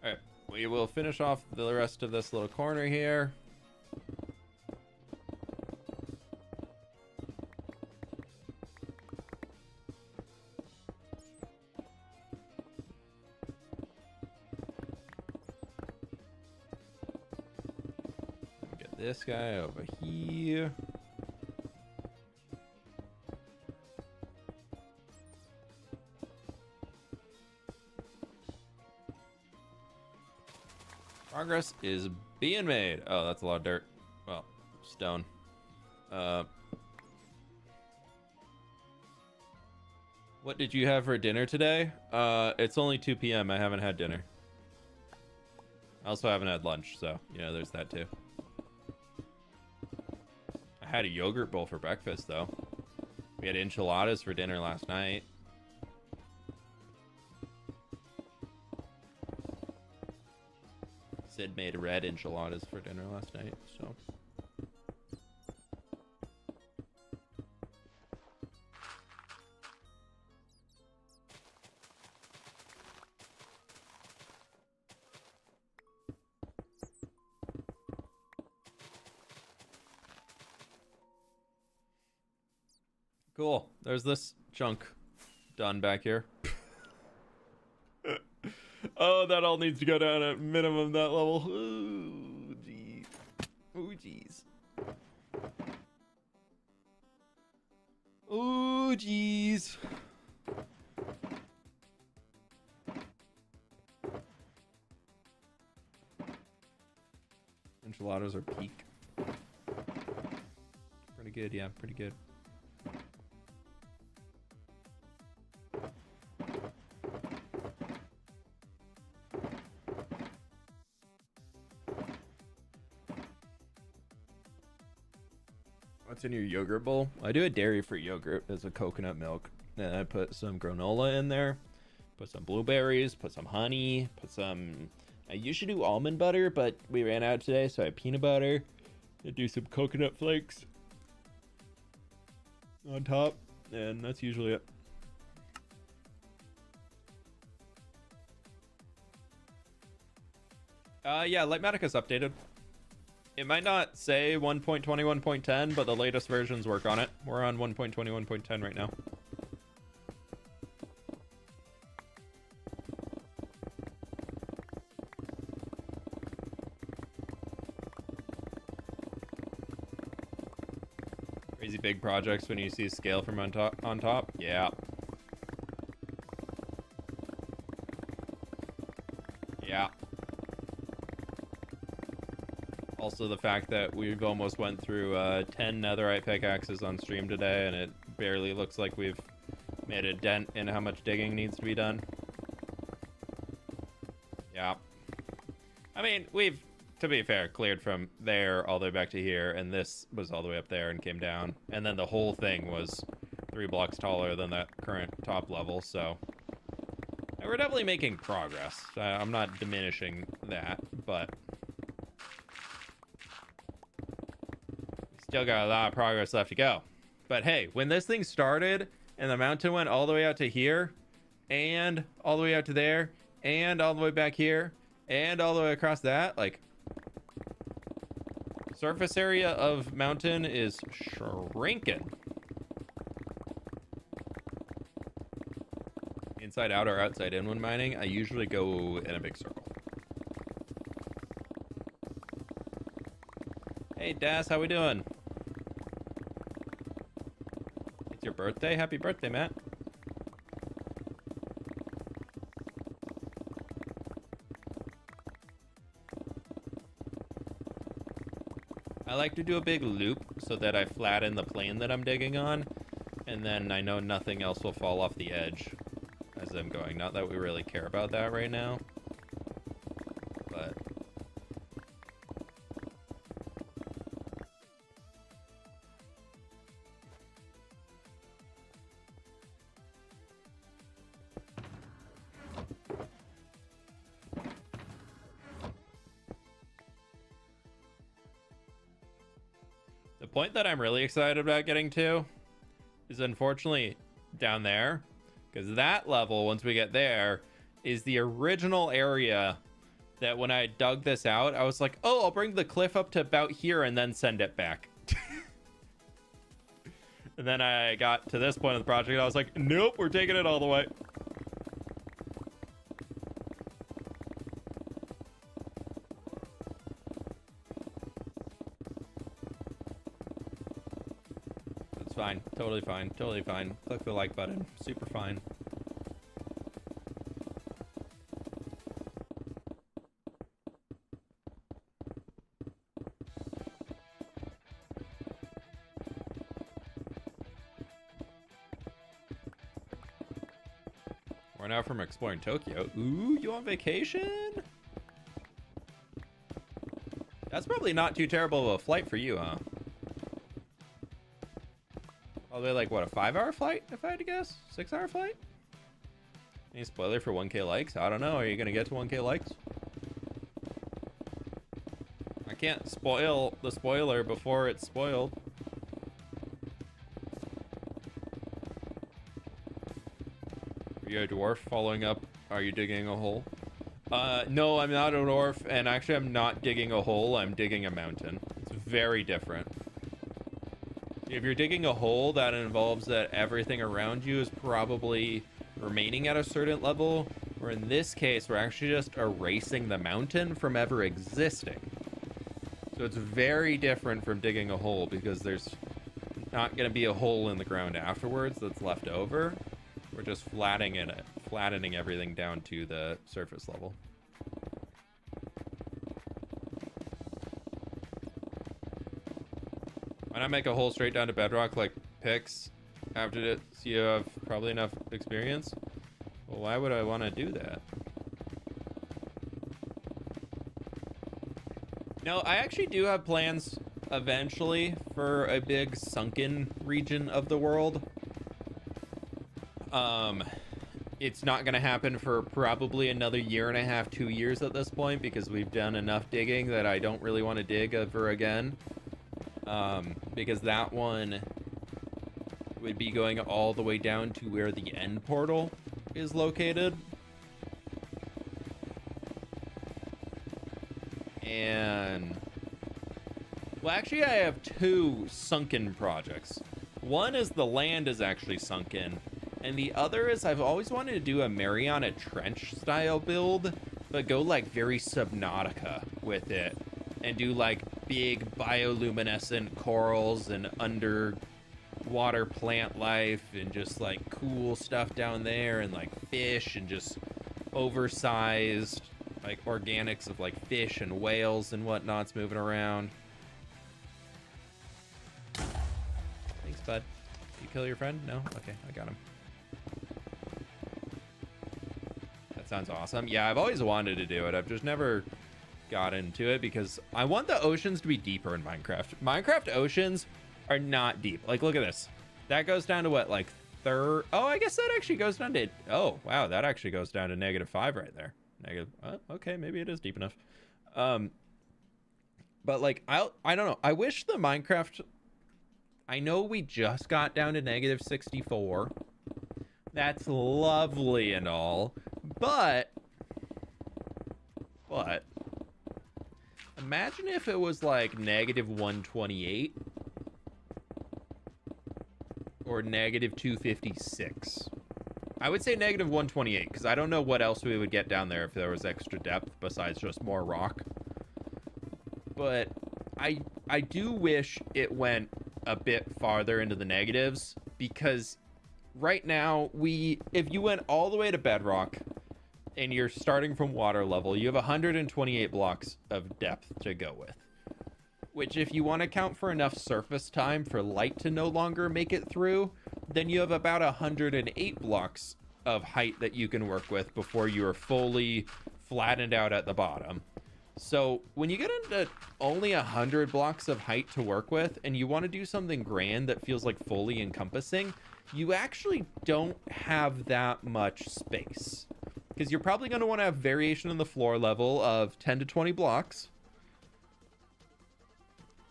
Alright, we will finish off the rest of this little corner here. Get this guy over here. Progress is being made. Oh, that's a lot of dirt. Well, stone. What did you have for dinner today? It's only 2 p.m. I haven't had dinner. I also haven't had lunch, so, you know, there's that too. I had a yogurt bowl for breakfast, though. We had enchiladas for dinner last night. Sid made red enchiladas for dinner last night, so. Cool. There's this chunk done back here. Oh, that all needs to go down at minimum that level. Ooh, jeez. Ooh, jeez. Ooh, jeez. Enchiladas are peak. Pretty good, yeah, pretty good. What's in your yogurt bowl? I do a dairy-free yogurt as a coconut milk. And I put some granola in there, put some blueberries, put some honey, put some... I usually do almond butter, but we ran out today, so I have peanut butter. I do some coconut flakes on top, and that's usually it. Yeah, Lightmatica's updated. It might not say 1.21.10, but the latest versions work on it. We're on 1.21.10 right now. Crazy big projects when you see scale from on top. Yeah. Yeah. Also the fact that we've almost went through 10 netherite pickaxes on stream today, and it barely looks like we've made a dent in how much digging needs to be done. Yeah. I mean, we've, to be fair, cleared from there all the way back to here, and this was all the way up there and came down. And then the whole thing was 3 blocks taller than that current top level, so... And we're definitely making progress. I'm not diminishing that, but... Still got a lot of progress left to go. But hey, when this thing started and the mountain went all the way out to here and all the way out to there and all the way back here and all the way across that, like, surface area of mountain is shrinking. Inside out or outside in when mining, I usually go in a big circle. Hey Das, how we doing? birthday. Happy birthday, Matt. I like to do a big loop so that I flatten the plane that I'm digging on, and then I know nothing else will fall off the edge as I'm going. Not that we really care about that right now, but the point that I'm really excited about getting to is unfortunately down there, because that level, once we get there, is the original area that when I dug this out, I was like, oh, I'll bring the cliff up to about here and then send it back. And then I got to this point of the project and I was like, nope, we're taking it all the way. Fine, totally fine, totally fine. Click the like button, super fine. We're now from exploring Tokyo. Ooh, you on vacation? That's probably not too terrible of a flight for you, huh? Probably like, what, a 5-hour flight, if I had to guess? 6-hour flight? Any spoiler for 1K likes? I don't know. Are you going to get to 1K likes? I can't spoil the spoiler before it's spoiled. Are you a dwarf following up? Are you digging a hole? No, I'm not a dwarf. And actually, I'm not digging a hole. I'm digging a mountain. It's very different. If you're digging a hole, that involves that everything around you is probably remaining at a certain level, or in this case, we're actually just erasing the mountain from ever existing. So it's very different from digging a hole because there's not going to be a hole in the ground afterwards that's left over. We're just flattening everything down to the surface level. Why not make a hole straight down to bedrock like picks after it, so you have probably enough experience? Well, why would I want to do that? No, I actually do have plans eventually for a big sunken region of the world. It's not going to happen for probably another 1.5 to 2 years at this point because we've done enough digging that I don't really want to dig ever again. Because that one would be going all the way down to where the end portal is located. And well, actually I have 2 sunken projects. One is the land is actually sunken, and the other is I've always wanted to do a Mariana Trench style build, but go like very Subnautica with it and do like big bioluminescent corals and underwater plant life and just like cool stuff down there and like fish and just oversized like organics of like fish and whales and whatnot's moving around. Thanks, bud. Did you kill your friend? No? Okay, I got him. That sounds awesome. Yeah, I've always wanted to do it. I've just never got into it because I want the oceans to be deeper in Minecraft. Minecraft oceans are not deep. Like, look at this. That goes down to what, like third? Oh, I guess that actually goes down to, oh, wow. That actually goes down to -5 right there. Negative. Okay, maybe it is deep enough. But like, I don't know. I wish the Minecraft, I know we just got down to -64. That's lovely and all, but imagine if it was like -128 or -256. I would say -128 because I don't know what else we would get down there if there was extra depth besides just more rock. But I do wish it went a bit farther into the negatives because right now, if you went all the way to bedrock and you're starting from water level, you have 128 blocks of depth to go with. Which, if you want to count for enough surface time for light to no longer make it through, then you have about 108 blocks of height that you can work with before you are fully flattened out at the bottom. So when you get into only 100 blocks of height to work with, and you want to do something grand that feels like fully encompassing, you actually don't have that much space. Because you're probably going to want to have variation in the floor level of 10 to 20 blocks.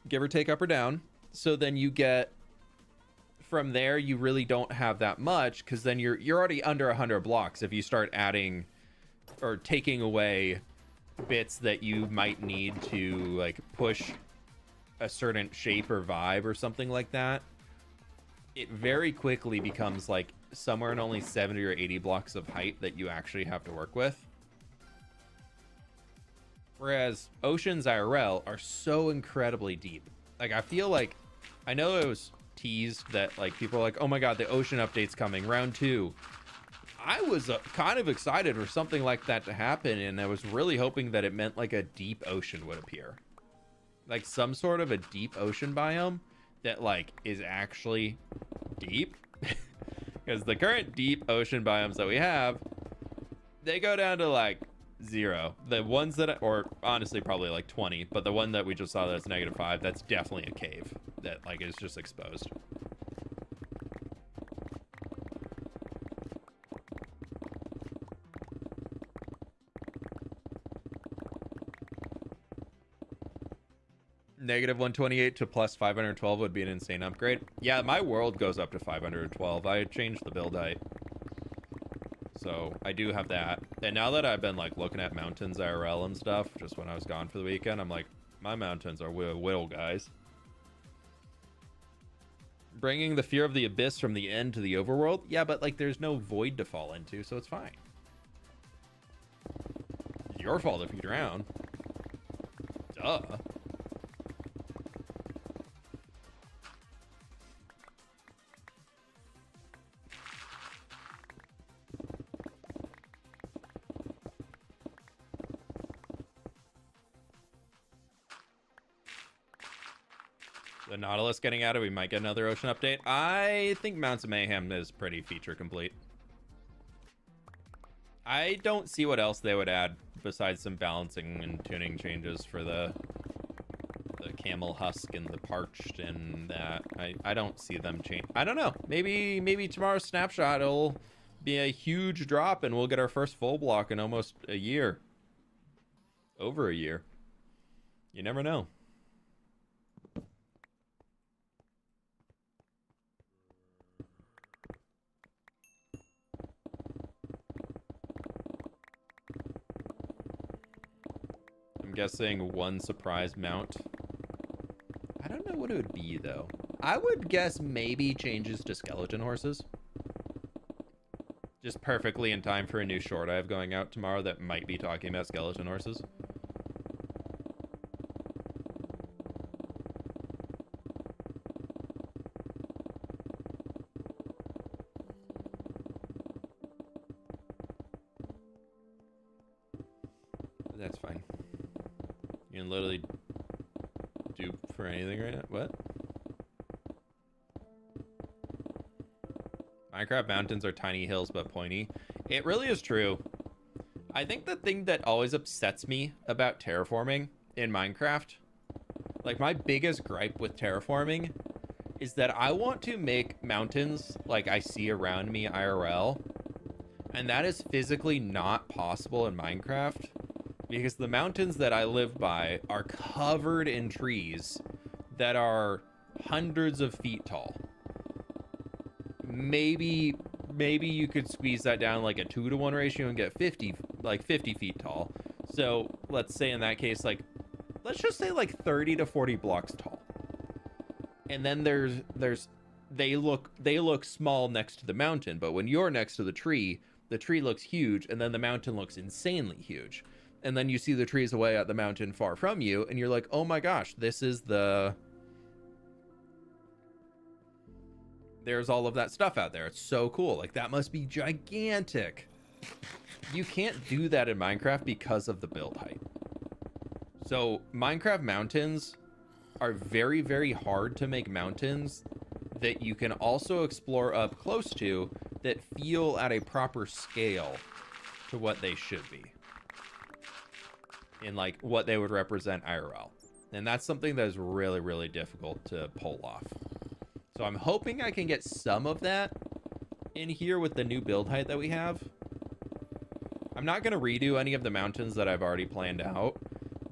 Give or take up or down. So then you get, from there, you really don't have that much, because then you're already under 100 blocks if you start adding or taking away bits that you might need to like push a certain shape or vibe or something like that. It very quickly becomes like somewhere in only 70 or 80 blocks of height that you actually have to work with. Whereas oceans IRL are so incredibly deep. Like, I feel like, I know it was teased that like people are like, oh my god, the ocean update's coming, round 2. I was kind of excited for something like that to happen, and I was really hoping that it meant like a deep ocean would appear. Like some sort of a deep ocean biome that like is actually deep. Because the current deep ocean biomes that we have, they go down to like 0. The ones that, or honestly probably like 20, but the one that we just saw that's -5, that's definitely a cave that like is just exposed. -128 to plus 512 would be an insane upgrade. Yeah, my world goes up to 512. I changed the build height. So I do have that. And now that I've been like looking at mountains IRL and stuff, just when I was gone for the weekend, I'm like, my mountains are whittle, guys. Bringing the fear of the abyss from the end to the overworld? Yeah, but like there's no void to fall into, so it's fine. It's your fault if you drown. Duh. The Nautilus getting out of, we might get another ocean update. I think Mounts of Mayhem is pretty feature complete. I don't see what else they would add besides some balancing and tuning changes for the camel husk and the parched and that. I don't see them change. I don't know. Maybe tomorrow's snapshot will be a huge drop and we'll get our first full block in almost a year. Over a year. You never know. Guessing one surprise mount. I don't know what it would be though. I would guess maybe changes to skeleton horses. Just perfectly in time for a new short I have going out tomorrow that might be talking about skeleton horses. That's fine. You can literally do for anything right now. What? Minecraft mountains are tiny hills but pointy. It really is true. I think the thing that always upsets me about terraforming in Minecraft, like my biggest gripe with terraforming, is that I want to make mountains like I see around me IRL, and that is physically not possible in Minecraft. Because the mountains that I live by are covered in trees that are hundreds of feet tall. Maybe you could squeeze that down like a 2-to-1 ratio and get 50 feet tall. So let's say in that case, like, let's just say like 30 to 40 blocks tall. And then they look small next to the mountain, but when you're next to the tree looks huge, and then the mountain looks insanely huge. And then you see the trees away at the mountain far from you, and you're like, oh my gosh, this is the there's all of that stuff out there. It's so cool. Like, that must be gigantic. You can't do that in Minecraft because of the build height. So Minecraft mountains are very, very hard to make mountains that you can also explore up close to that feel at a proper scale to what they should be in like what they would represent IRL. And that's something that is really, really difficult to pull off. So I'm hoping I can get some of that in here with the new build height that we have. I'm not going to redo any of the mountains that I've already planned out,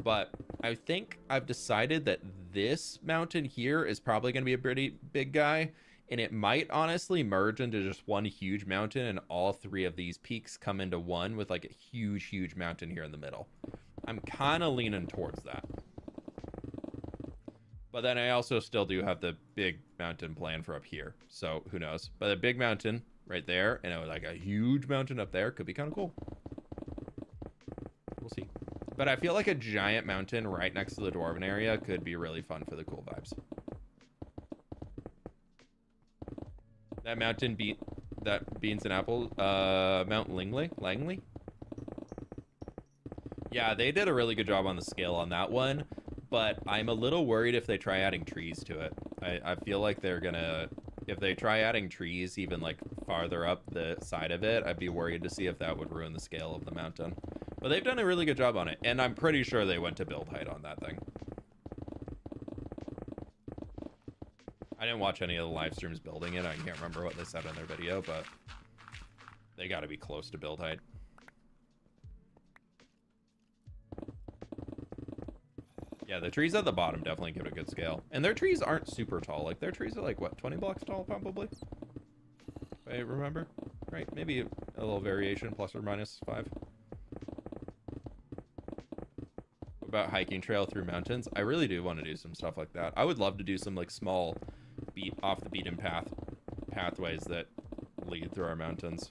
but I think I've decided that this mountain here is probably going to be a pretty big guy, and it might honestly merge into just one huge mountain, and all three of these peaks come into one with like a huge, huge mountain here in the middle. I'm kind of leaning towards that. But then I also still do have the big mountain plan for up here, so who knows. But a big mountain right there, and like a huge mountain up there could be kind of cool. We'll see. But I feel like a giant mountain right next to the dwarven area could be really fun for the cool vibes. That mountain that beans and apple, Mount Langley? Yeah, they did a really good job on the scale on that one, but I'm a little worried if they try adding trees to it. I feel like they're gonna, if they try adding trees even like farther up the side of it, I'd be worried to see if that would ruin the scale of the mountain. But they've done a really good job on it, and I'm pretty sure they went to build height on that thing. I didn't watch any of the live streams building it. I can't remember what they said in their video, but they got to be close to build height. Yeah, the trees at the bottom definitely give it a good scale. And their trees aren't super tall. Like, their trees are like, what, 20 blocks tall, probably? If I remember. Right, maybe a little variation, plus or minus 5. About hiking trail through mountains. I really do want to do some stuff like that. I would love to do some like small off the beaten pathways that lead through our mountains.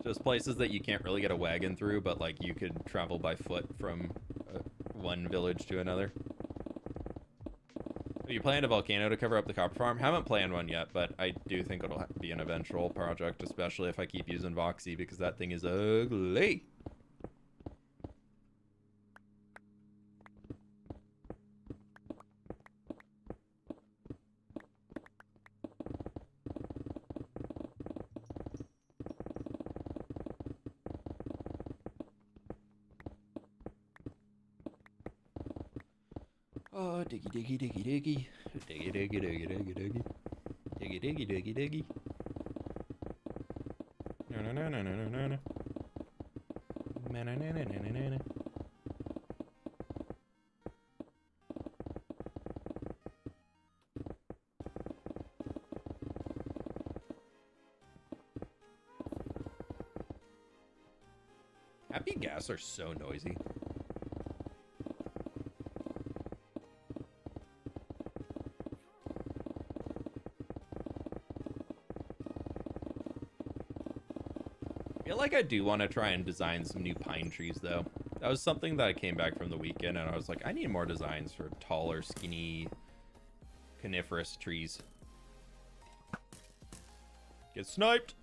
Just places that you can't really get a wagon through, but like you could travel by foot from one village to another. Have you planned a volcano to cover up the copper farm? Haven't planned one yet, but I do think it'll be an eventual project, especially if I keep using Voxy, because that thing is ugly. Oh, diggy, diggy, diggy, diggy. Diggy, diggy, diggy, diggy, diggy. Diggy, diggy, diggy, diggy. No, no, no, no, no, no, no. Na, na, na, na, na, na, na. Happy gas are so noisy. I feel like I do want to try and design some new pine trees, though. That was something that I came back from the weekend, and I was like, I need more designs for taller, skinny, coniferous trees. Get sniped!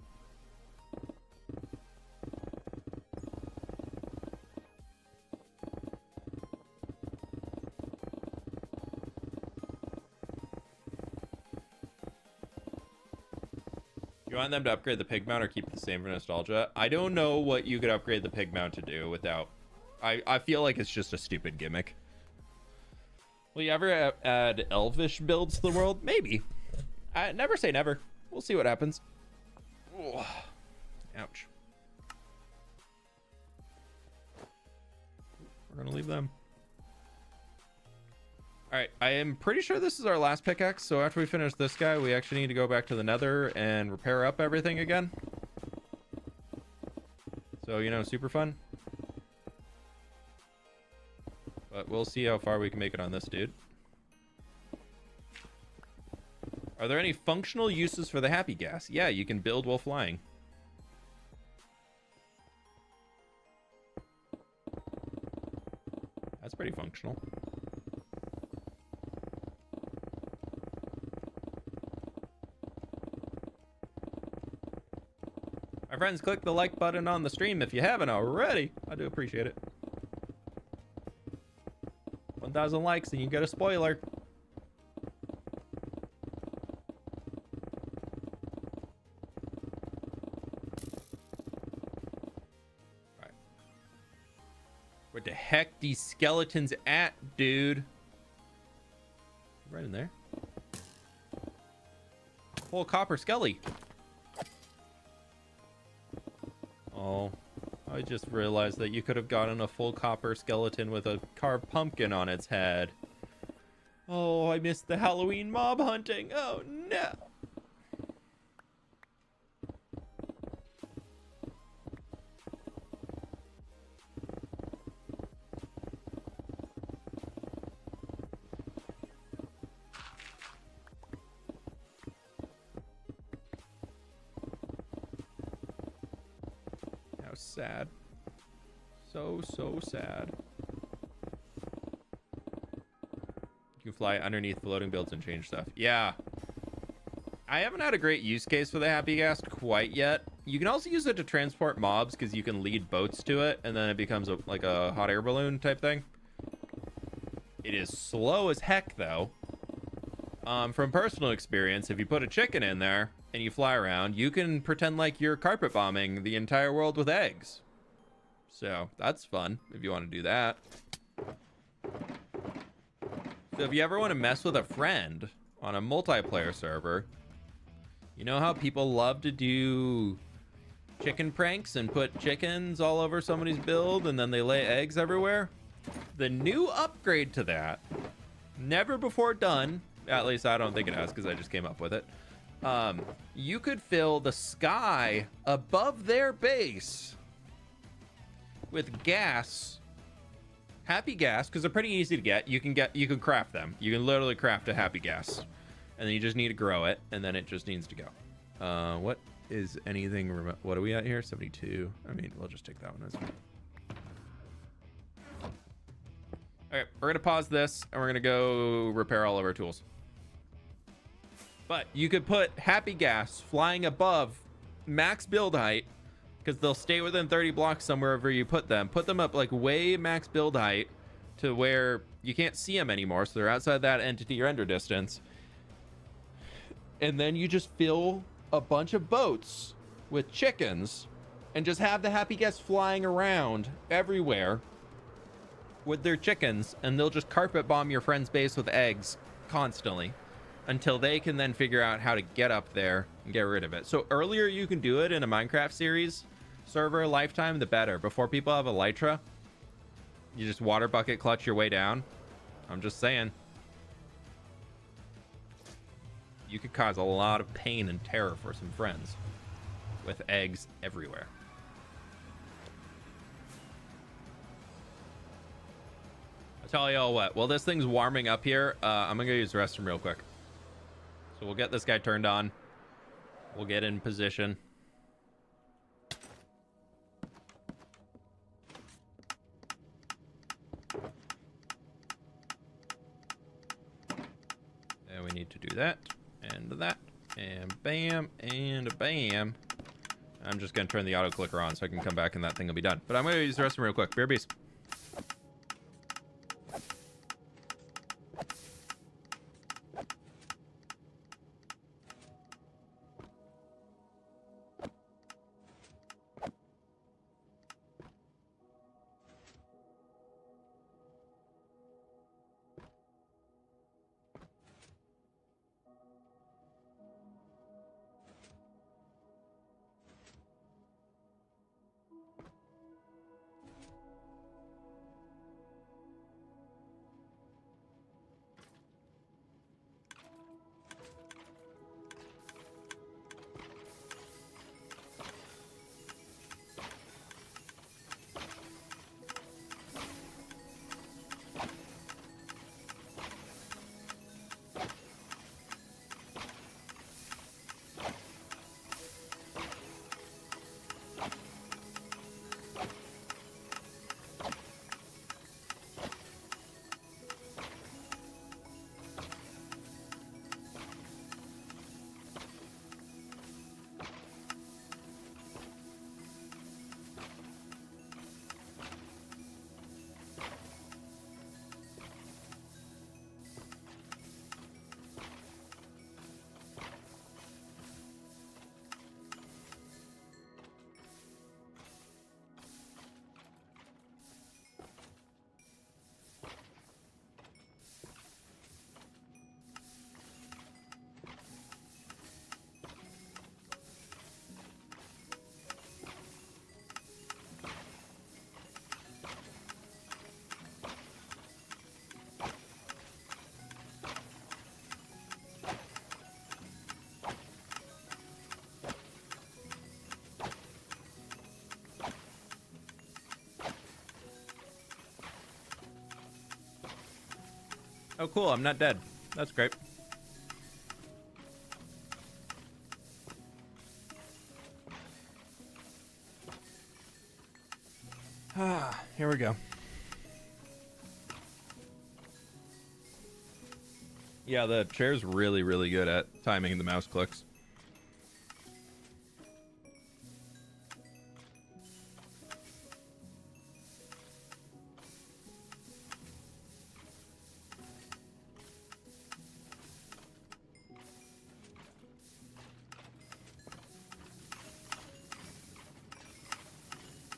You want them to upgrade the pig mount or keep it the same for nostalgia? I don't know what you could upgrade the pig mount to do without... I feel like it's just a stupid gimmick. Will you ever add elvish builds to the world? Maybe. Never say never. We'll see what happens. Ugh. Ouch. We're gonna leave them. Alright, I am pretty sure this is our last pickaxe, so after we finish this guy, we actually need to go back to the nether and repair up everything again. So, you know, super fun. But we'll see how far we can make it on this dude. Are there any functional uses for the happy gas? Yeah, you can build while flying. That's pretty functional. My friends, click the like button on the stream if you haven't already. I do appreciate it. 1,000 likes and you get a spoiler. Alright. Where the heck these skeletons at, dude? Right in there. Full copper skelly. Oh, I just realized that you could have gotten a full copper skeleton with a carved pumpkin on its head. Oh, I missed the Halloween mob hunting. Oh, no. How sad. So sad. You can fly underneath floating builds and change stuff. Yeah. I haven't had a great use case for the Happy Gas quite yet. You can also use it to transport mobs because you can lead boats to it and then it becomes like a hot air balloon type thing. It is slow as heck though. From personal experience, if you put a chicken in there and you fly around, you can pretend like you're carpet bombing the entire world with eggs. So that's fun if you want to do that. So if you ever want to mess with a friend on a multiplayer server, you know how people love to do chicken pranks and put chickens all over somebody's build and then they lay eggs everywhere? The new upgrade to that, never before done, at least I don't think it has because I just came up with it. You could fill the sky above their base with gas, happy gas, because they're pretty easy to get. You can craft them. You can literally craft a happy gas, and then you just need to grow it, and then it just needs to go. What is anything remote? What are we at here? 72. I mean, we'll just take that one as well. All right, we're gonna pause this, and we're gonna go repair all of our tools. But you could put happy gas flying above max build height, because they'll stay within 30 blocks somewhere wherever you put them. Put them up like way max build height to where you can't see them anymore, so they're outside that entity render distance. And then you just fill a bunch of boats with chickens and just have the happy guests flying around everywhere with their chickens, and they'll just carpet bomb your friend's base with eggs constantly until they can then figure out how to get up there and get rid of it. So earlier you can do it in a Minecraft series server lifetime, the better. Before people have Elytra, you just water bucket clutch your way down. I'm just saying. You could cause a lot of pain and terror for some friends with eggs everywhere. I'll tell you all what, while this thing's warming up here, I'm gonna go use the restroom real quick. So we'll get this guy turned on. We'll get in position. And we need to do that, and bam, and bam. I'm just gonna turn the auto clicker on so I can come back and that thing will be done. But I'm gonna use the restroom real quick. BRBs. Oh, cool. I'm not dead. That's great. Ah, here we go. Yeah, the chair's really, really good at timing the mouse clicks.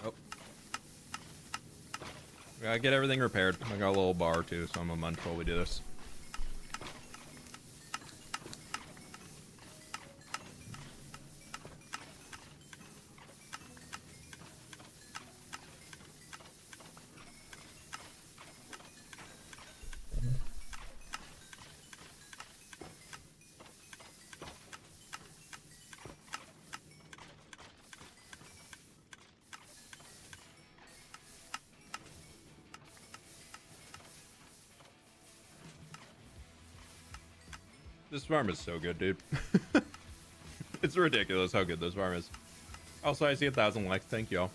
Oh. Gotta get everything repaired. I got a little bar too, so I'm a munch while we do this. This farm is so good, dude. It's ridiculous how good this farm is. Also, I see 1,000 likes. Thank y'all.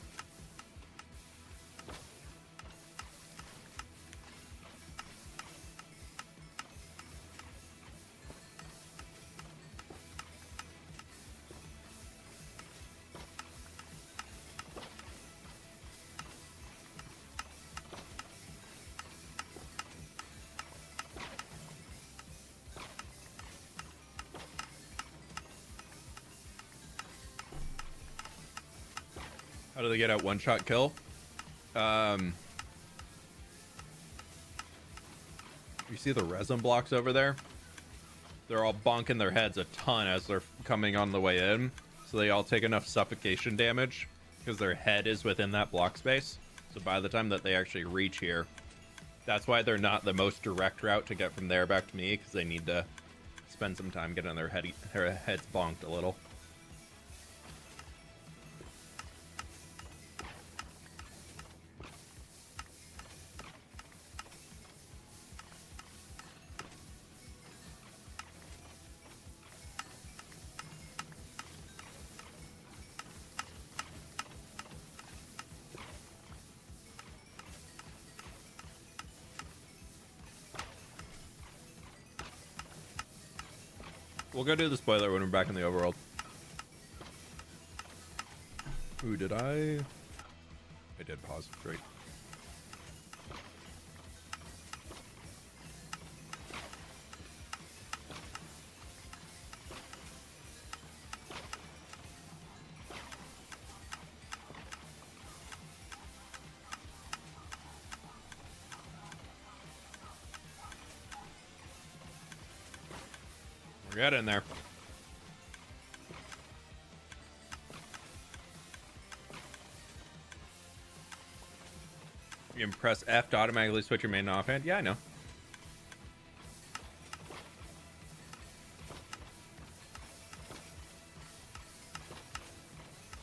How do they get out one-shot kill? You see the resin blocks over there? They're all bonking their heads a ton as they're coming on the way in. So they all take enough suffocation damage because their head is within that block space. So by the time that they actually reach here, that's why they're not the most direct route to get from there back to me, because they need to spend some time getting their heads bonked a little. We'll go do the spoiler when we're back in the overworld. Ooh, did I? I did pause. Great. Get in there. You can press F to automatically switch your main to offhand. Yeah, I know.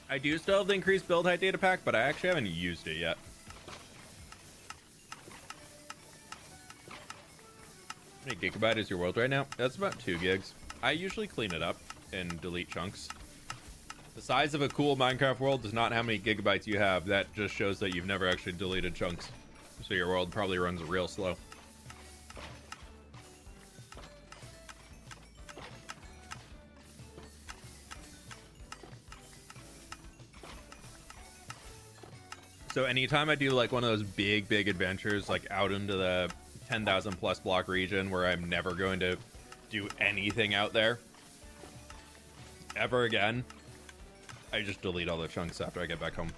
I do still have the increased build height data pack, but I actually haven't used it yet. How many gigabyte is your world right now? That's about 2 gigs. I usually clean it up and delete chunks. The size of a cool Minecraft world is not how many gigabytes you have. That just shows that you've never actually deleted chunks. So your world probably runs real slow. So anytime I do like one of those big adventures, like out into the 10,000 plus block region where I'm never going to do anything out there ever again, I just delete all the chunks after I get back home.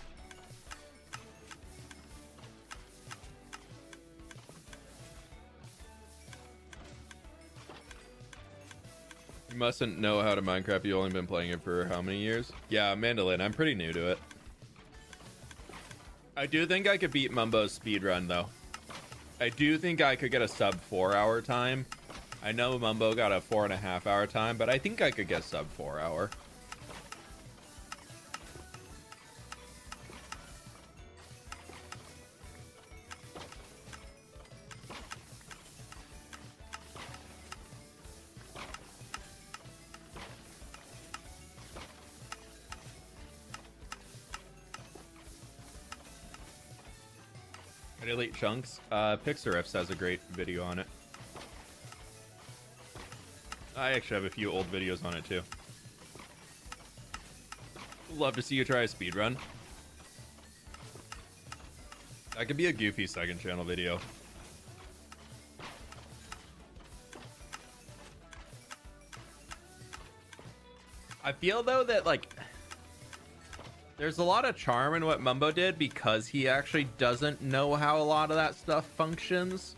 You mustn't know how to Minecraft. You've only been playing it for how many years? Yeah, Mandolin, I'm pretty new to it. I do think I could beat Mumbo's speedrun though. I do think I could get a sub 4-hour time. I know Mumbo got a 4.5-hour time, but I think I could get sub 4-hour. Elite Chunks. Pixarifs has a great video on it. I actually have a few old videos on it too. Love to see you try a speedrun. That could be a goofy second channel video. I feel though that like there's a lot of charm in what Mumbo did because he actually doesn't know how a lot of that stuff functions.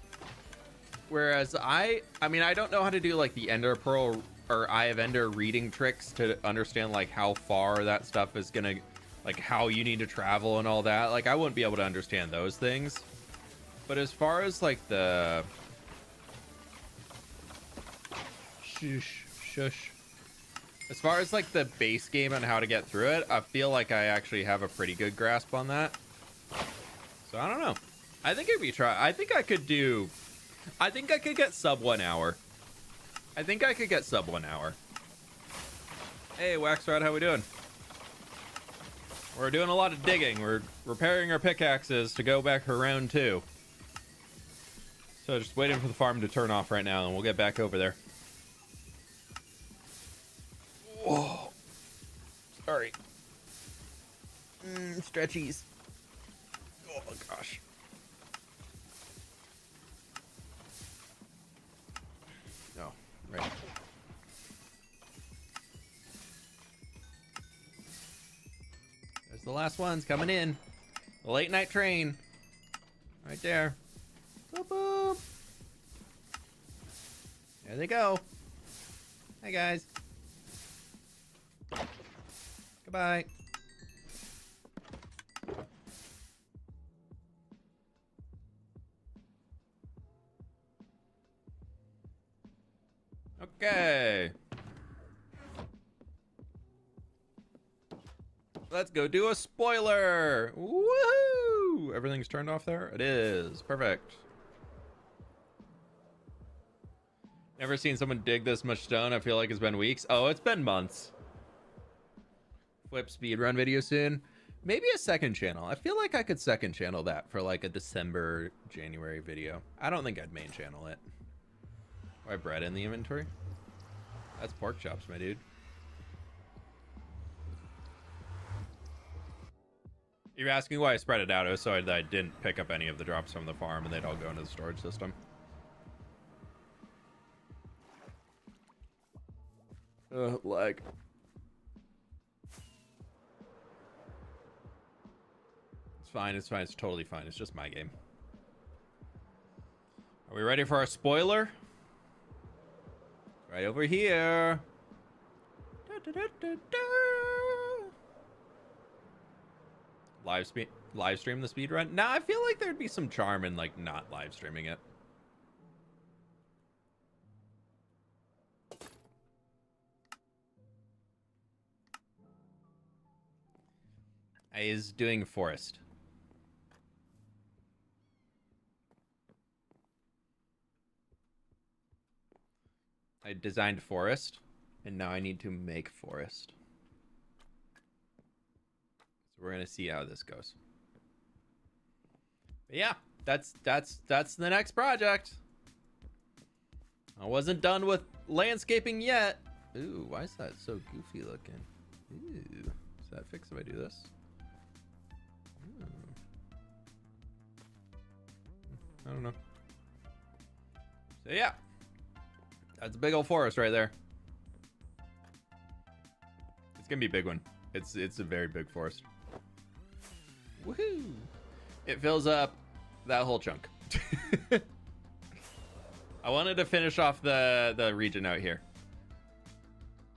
Whereas I mean, I don't know how to do like the Ender Pearl or Eye of Ender reading tricks to understand like how far that stuff is gonna, like how you need to travel and all that. Like I wouldn't be able to understand those things. But as far as like the shush. As far as like the base game and how to get through it, I feel like I actually have a pretty good grasp on that. So I don't know. I think if we try, I think I could get sub 1 hour. I think I could get sub 1 hour. Hey, Waxrod, how we doing? We're doing a lot of digging. We're repairing our pickaxes to go back for round 2. So just waiting for the farm to turn off right now, and we'll get back over there. Whoa. Sorry. Stretchies. Oh, gosh. No, right. There's the last ones coming in. The late night train. Right there. Boop, boop. There they go. Hi, guys. Goodbye. Okay. Let's go do a spoiler. Woohoo! Everything's turned off there? It is. Perfect. Never seen someone dig this much stone. I feel like it's been weeks. Oh, it's been months. Flip speedrun video soon. Maybe a second channel. I feel like I could second channel that for like a December, January video. I don't think I'd main channel it. Do I have bread in the inventory? That's pork chops, my dude. You're asking why I spread it out. It was so I didn't pick up any of the drops from the farm and they'd all go into the storage system. Lag. It's fine, it's fine, it's totally fine. It's just my game. Are we ready for our spoiler? Right over here. Da, da, da, da. Live stream the speed run? Nah, I feel like there'd be some charm in like not live streaming it. I is doing forest. I designed forest, and now I need to make forest. So we're gonna see how this goes. But yeah, that's the next project. I wasn't done with landscaping yet. Ooh, why is that so goofy looking? Ooh, is that fixed if I do this? I don't know. So yeah, that's a big old forest right there. It's gonna be a big one. It's a very big forest. Woohoo! It fills up that whole chunk. I wanted to finish off the region out here.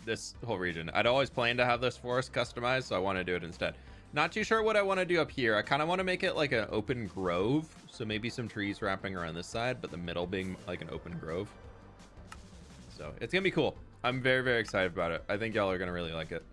This whole region. I'd always planned to have this forest customized, so I want to do it instead. Not too sure what I want to do up here. I kind of want to make it like an open grove. So maybe some trees wrapping around this side, but the middle being like an open grove. So it's going to be cool. I'm very, very excited about it. I think y'all are going to really like it.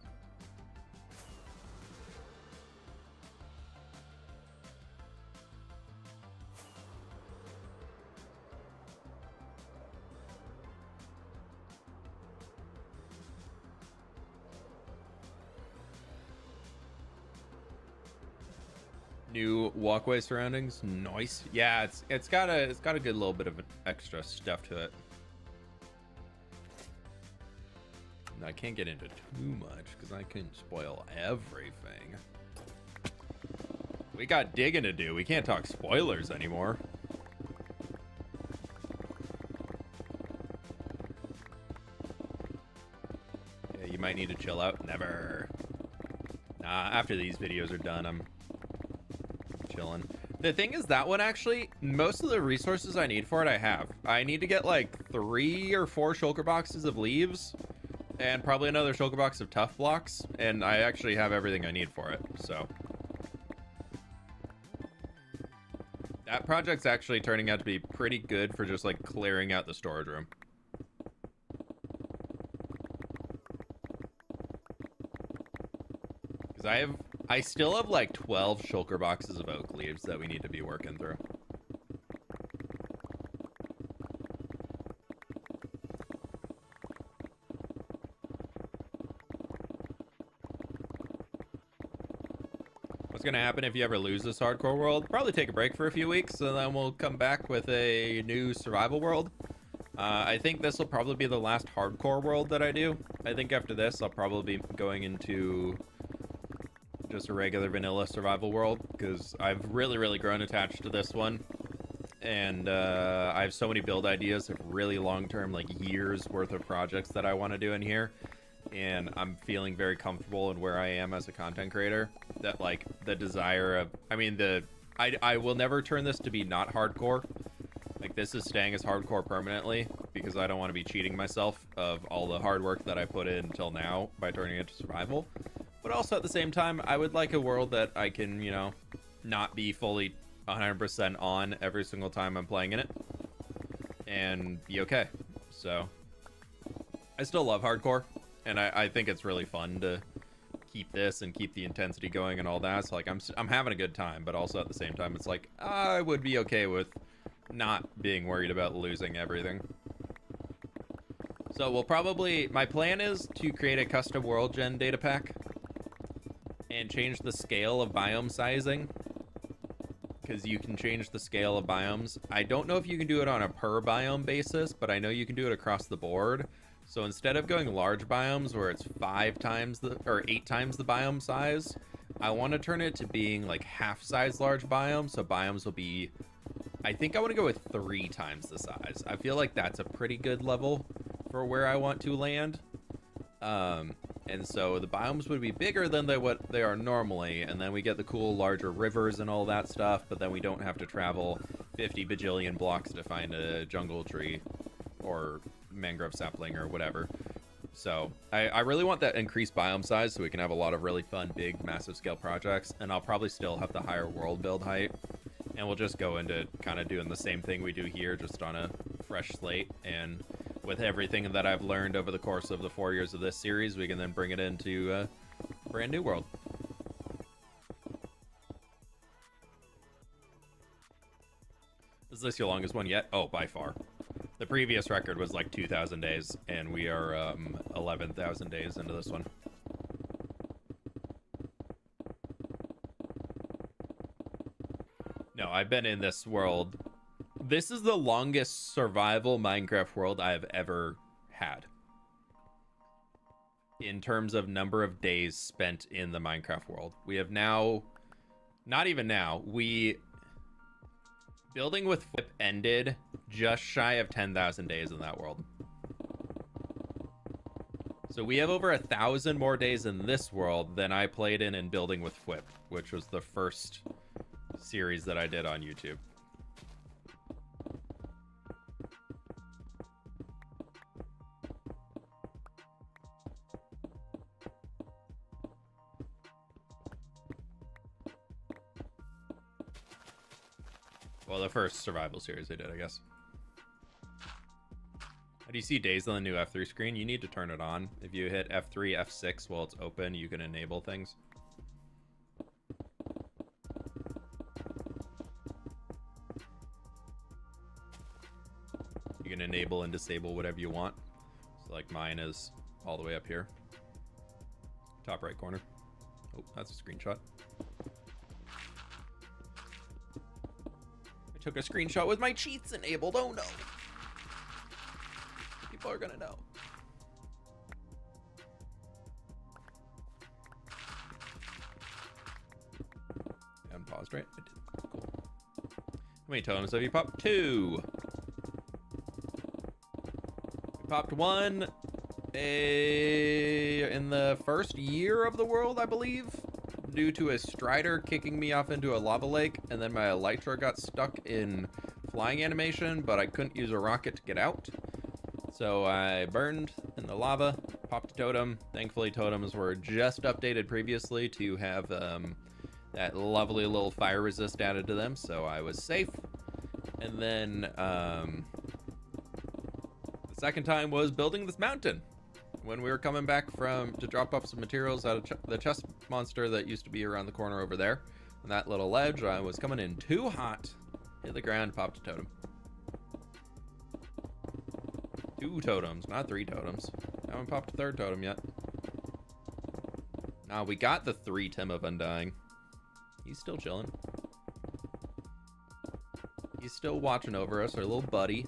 New walkway surroundings. Nice. Yeah, it's got a good little bit of extra stuff to it. I can't get into too much because I can spoil everything. We got digging to do. We can't talk spoilers anymore. Yeah, you might need to chill out. Never. Nah, after these videos are done, I'm chilling. The thing is, that one actually, most of the resources I need for it, I have. I need to get like 3 or 4 shulker boxes of leaves. And probably another shulker box of tough blocks. And I actually have everything I need for it, so. That project's actually turning out to be pretty good for just like clearing out the storage room. Because I still have like 12 shulker boxes of oak leaves that we need to be working through. What's gonna happen if you ever lose this hardcore world? Probably take a break for a few weeks, and then we'll come back with a new survival world. I think this will probably be the last hardcore world that I do. I think after this, I'll probably be going into just a regular vanilla survival world, because I've really grown attached to this one. And I have so many build ideas of really long-term, like years worth of projects that I want to do in here. And I'm feeling very comfortable in where I am as a content creator, that like the desire of, I mean, I will never turn this to be not hardcore. Like, this is staying as hardcore permanently because I don't want to be cheating myself of all the hard work that I put in until now by turning it to survival. But also at the same time, I would like a world that I can, you know, not be fully 100% on every single time I'm playing in it and be okay. So I still love hardcore. And I think it's really fun to keep this and keep the intensity going and all that. So like I'm having a good time, but also at the same time, it's like I would be okay with not being worried about losing everything. So we'll probably, my plan is to create a custom world gen data pack and change the scale of biome sizing, because you can change the scale of biomes. I don't know if you can do it on a per biome basis, but I know you can do it across the board. So instead of going large biomes where it's 8 times the biome size, I want to turn it to being like half size large biomes. So biomes will be, I think I want to go with 3 times the size. I feel like that's a pretty good level for where I want to land. And so the biomes would be bigger than what they are normally. And then we get the cool larger rivers and all that stuff. But then we don't have to travel 50 bajillion blocks to find a jungle tree or mangrove sapling or whatever. So I really want that increased biome size so we can have a lot of really fun, big, massive scale projects. And I'll probably still have the higher world build height. And we'll just go into kind of doing the same thing we do here, just on a fresh slate. And with everything that I've learned over the course of the 4 years of this series, we can then bring it into a brand new world. Is this your longest one yet? Oh, by far. The previous record was like 2,000 days, and we are 11,000 days into this one. No, I've been in this world. This is the longest survival Minecraft world I have ever had. In terms of number of days spent in the Minecraft world. We have now, not even now, Building with Flip ended just shy of 10,000 days in that world. So we have over 1,000 more days in this world than I played in Building with Flip, which was the first series that I did on YouTube. Well, the first survival series I did, I guess. How do you see days on the new F3 screen? You need to turn it on. If you hit F3, F6 while it's open, you can enable things. You can enable and disable whatever you want. So like mine is all the way up here. Top right corner. Oh, that's a screenshot. Took a screenshot with my cheats enabled. Oh no. People are gonna know. I'm paused, right? I did. Cool. How many totems have you popped? 2. We popped 1 in the first year of the world, I believe, due to a strider kicking me off into a lava lake, and then my elytra got stuck in flying animation, but I couldn't use a rocket to get out. So I burned in the lava, popped a totem. Thankfully, totems were just updated previously to have that lovely little fire resist added to them, so I was safe. And then the second time was building this mountain. When we were coming back to drop off some materials out of the chest monster that used to be around the corner over there, on that little ledge, I was coming in too hot, hit the ground, popped a totem. 2 totems, not 3 totems. I haven't popped a 3rd totem yet. Nah, we got the 3 Tim of Undying. He's still chilling. He's still watching over us, our little buddy.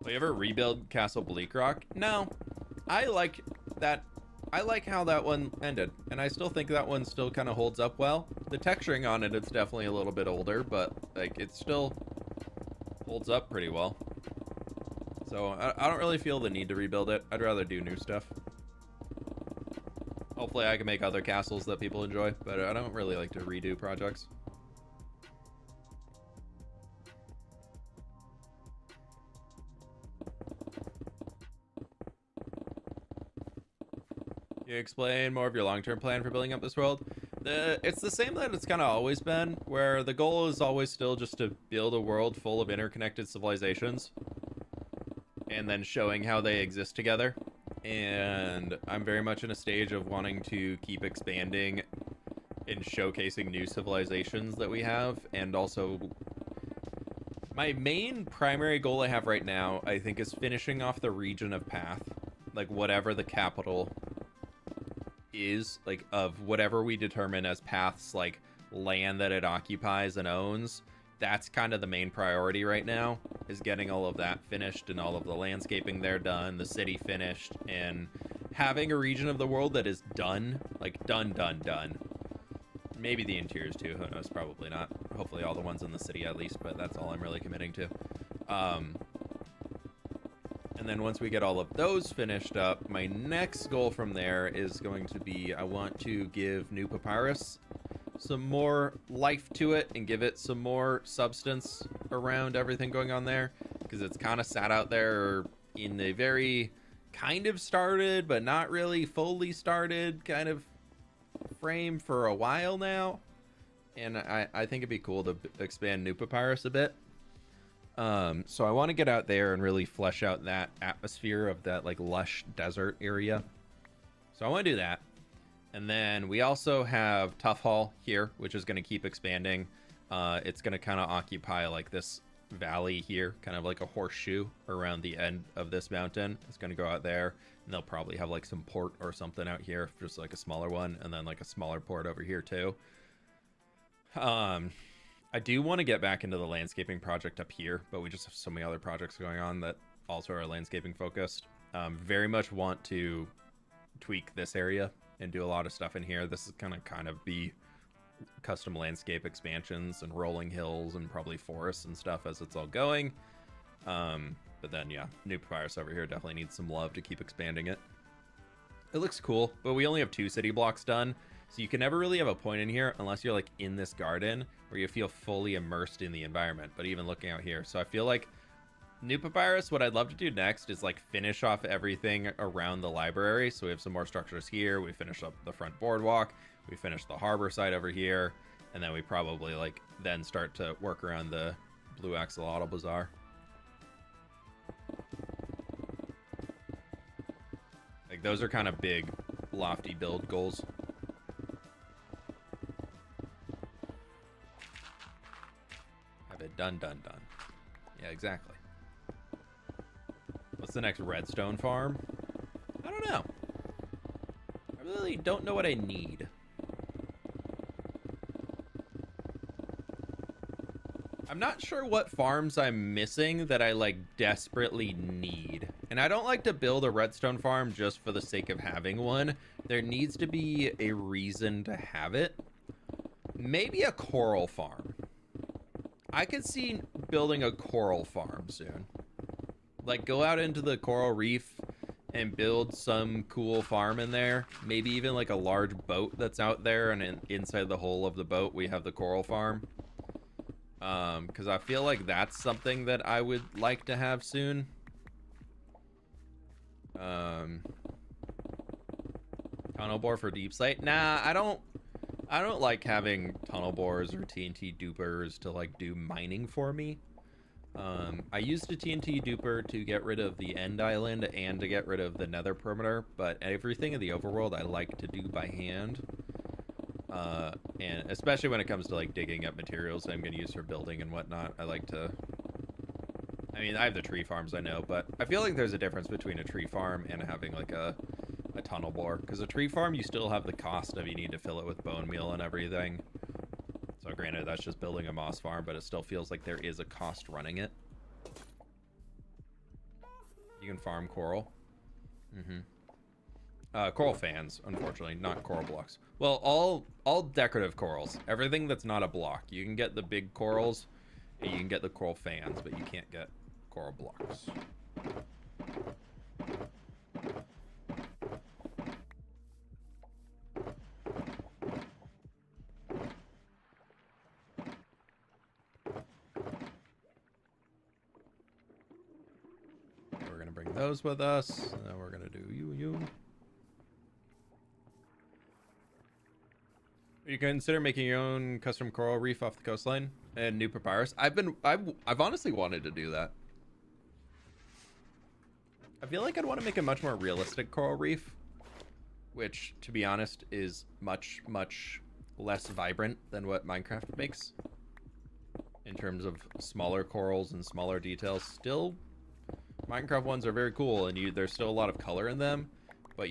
Will you ever rebuild Castle Bleak Rock? No. I like that. I like how that one ended, and I still think that one still kind of holds up well. The texturing on it, it's definitely a little bit older, but like it still holds up pretty well. So I don't really feel the need to rebuild it. I'd rather do new stuff. Hopefully I can make other castles that people enjoy, but I don't really like to redo projects. Can you explain more of your long-term plan for building up this world? It's the same that it's kind of always been, where the goal is always still just to build a world full of interconnected civilizations and then showing how they exist together. And I'm very much in a stage of wanting to keep expanding and showcasing new civilizations that we have, and also my main primary goal I have right now, I think, is finishing off the region of Path, like whatever the capital is, like of whatever we determine as Path's like land that it occupies and owns. That's kind of the main priority right now, is getting all of that finished and all of the landscaping there done, the city finished, and having a region of the world that is done, like done. Maybe the interiors too, who knows, probably not. Hopefully all the ones in the city at least, but that's all I'm really committing to. And then once we get all of those finished up, my next goal from there is going to be, I want to give New Papyrus some more life to it and give it some more substance around everything going on there, because it's kind of sat out there in a very kind of started but not really fully started kind of frame for a while now, and I think it'd be cool to expand New Papyrus a bit. So I want to get out there and really flesh out that atmosphere of that like lush desert area. So I want to do that. And then we also have Tough Hall here, which is going to keep expanding. It's going to kind of occupy like this valley here, kind of like a horseshoe around the end of this mountain. It's going to go out there, and they'll probably have like some port or something out here, just like a smaller one, and then like a smaller port over here too. I do want to get back into the landscaping project up here, but we just have so many other projects going on that also are landscaping focused. Very much want to tweak this area and do a lot of stuff in here. This is gonna kind of be custom landscape expansions and rolling hills and probably forests and stuff as it's all going. But then yeah, New Papyrus over here definitely needs some love to keep expanding it. It looks cool, but we only have 2 city blocks done, so you can never really have a point in here unless you're like in this garden where you feel fully immersed in the environment. But even looking out here, so I feel like New Papyrus, what I'd love to do next is like finish off everything around the library. So we have some more structures here. We finish up the front boardwalk. We finish the harbor side over here. And then we probably like then start to work around the Blue Axolotl Bazaar. Like those are kind of big, lofty build goals. done. Yeah, exactly. What's the next redstone farm? I don't know. I really don't know what I need. I'm not sure what farms I'm missing that I like desperately need. And I don't like to build a redstone farm just for the sake of having one. There needs to be a reason to have it. Maybe a coral farm. I could see building a coral farm soon. Like go out into the coral reef and build some cool farm in there. Maybe even like a large boat that's out there, and inside the hull of the boat we have the coral farm. Because I feel like that's something that I would like to have soon. Tunnel bore for deep slate? Nah, I don't like having tunnel bores or TNT dupers to like do mining for me. I used a TNT duper to get rid of the end island and to get rid of the nether perimeter, but everything in the overworld I like to do by hand. And especially when it comes to like digging up materials that I'm going to use for building and whatnot, I like to, I mean, I have the tree farms, I know, but I feel like there's a difference between a tree farm and having like a tunnel bore, because a tree farm you still have the cost of, you need to fill it with bone meal and everything. So granted, that's just building a moss farm, but it still feels like there is a cost running it. You can farm coral. Coral fans, unfortunately, not coral blocks. Well, all decorative corals. Everything that's not a block. You can get the big corals, and you can get the coral fans, but you can't get coral blocks. Okay, we're gonna bring those with us, and then we're gonna do you. You consider making your own custom coral reef off the coastline and new papyrus? I've honestly wanted to do that. I feel like I'd want to make a much more realistic coral reef, which, to be honest, is much less vibrant than what Minecraft makes in terms of smaller corals and smaller details. Still, Minecraft ones are very cool, and there's still a lot of color in them, but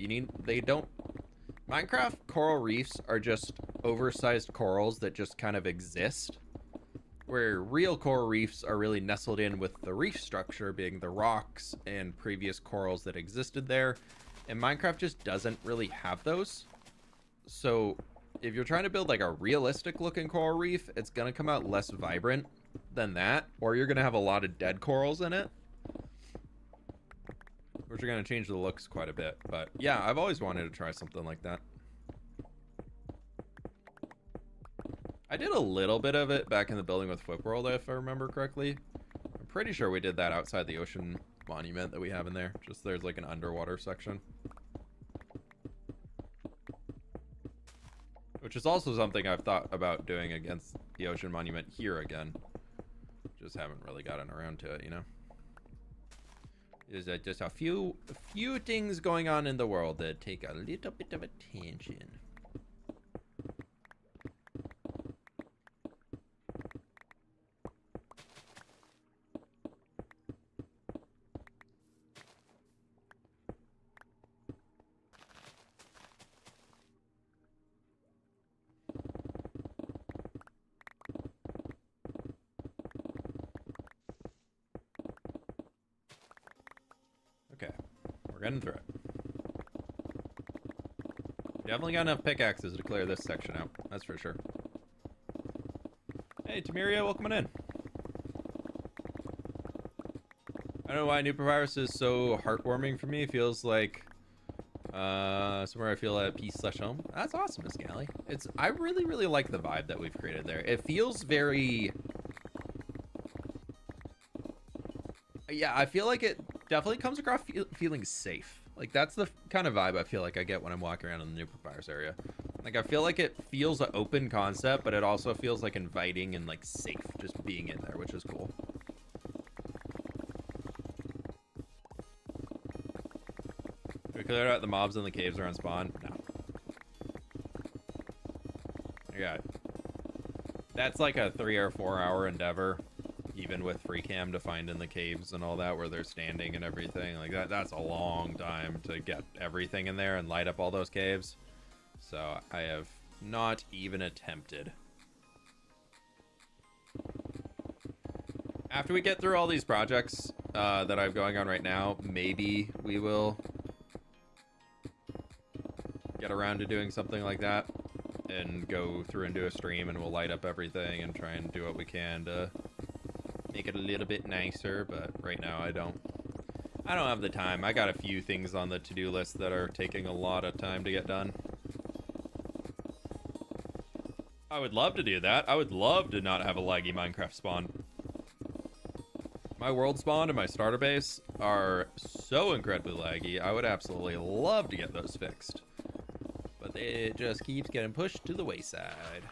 Minecraft coral reefs are just oversized corals that just kind of exist, where real coral reefs are really nestled in with the reef structure being the rocks and previous corals that existed there, and Minecraft just doesn't really have those. So if you're trying to build like a realistic looking coral reef, it's gonna come out less vibrant than that, or you're gonna have a lot of dead corals in it, which are going to change the looks quite a bit. But yeah, I've always wanted to try something like that. I did a little bit of it back in the building with Flip World, if I remember correctly. I'm pretty sure we did that outside the ocean monument that we have in there. Just there's like an underwater section. Which is also something I've thought about doing against the ocean monument here again. Just haven't really gotten around to it, you know? There's just a few things going on in the world that take a little bit of attention. Okay, we're getting through it. Definitely got enough pickaxes to clear this section out, that's for sure. Hey, Tamiria, welcome in. I don't know why New Papyrus is so heartwarming for me. It feels like somewhere I feel at peace/home. That's awesome, Miss Galley. I really like the vibe that we've created there. It feels very, yeah, I feel like it definitely comes across feeling safe. Like that's the kind of vibe I feel like I get when I'm walking around in the New Papyrus area. Like I feel like it feels an open concept, but it also feels like inviting and like safe just being in there, which is cool. We cleared out the mobs in the caves around spawn? No. Yeah. That's like a 3 or 4 hour endeavor. even with free cam, to find in the caves and all that where they're standing and everything. Like that's a long time to get everything in there and light up all those caves. So I have not even attempted. After we get through all these projects that I have going on right now, maybe we will get around to doing something like that and go through and do a stream, and we'll light up everything and try and do what we can to make it a little bit nicer. But right now I don't have the time. I got a few things on the to-do list that are taking a lot of time to get done. I would love to do that. I would love to not have a laggy Minecraft spawn. My world spawn and my starter base are so incredibly laggy. I would absolutely love to get those fixed. But it just keeps getting pushed to the wayside.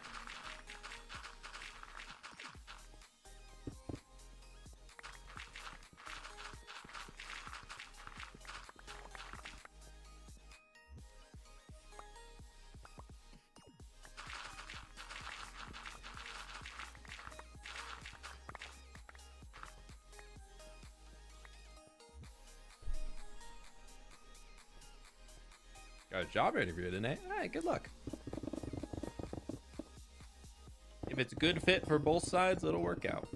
Got a job interview today. All right, good luck. If it's a good fit for both sides, it'll work out.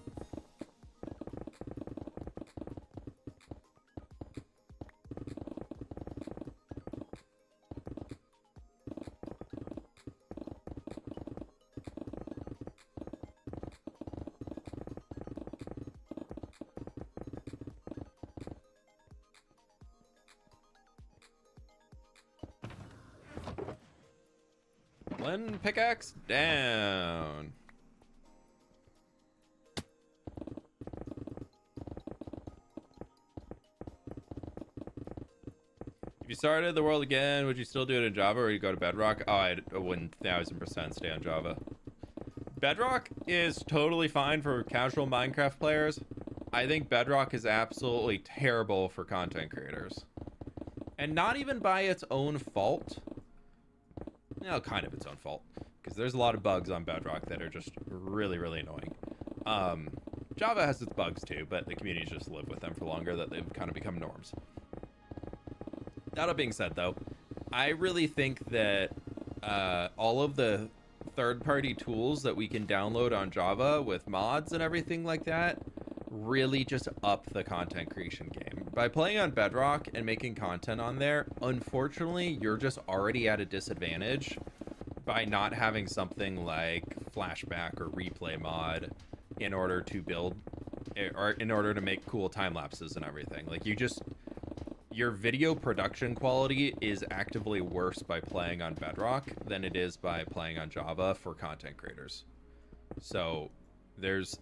One pickaxe down. If you started the world again, would you still do it in Java or would you go to Bedrock? Oh, I'd 1000% stay on Java. Bedrock is totally fine for casual Minecraft players. I think Bedrock is absolutely terrible for content creators. And not even by its own fault. No, kind of its own fault, because there's a lot of bugs on Bedrock that are just really, really annoying. Java has its bugs too, but the communities just live with them for longer, that they've kind of become norms. That being said, though, I really think that all of the third-party tools that we can download on Java with mods and everything like that really just up the content creation game. By playing on Bedrock and making content on there, unfortunately, you're just already at a disadvantage by not having something like flashback or replay mod in order to build, or in order to make cool time lapses and everything. Like, your video production quality is actively worse by playing on Bedrock than it is by playing on Java for content creators. So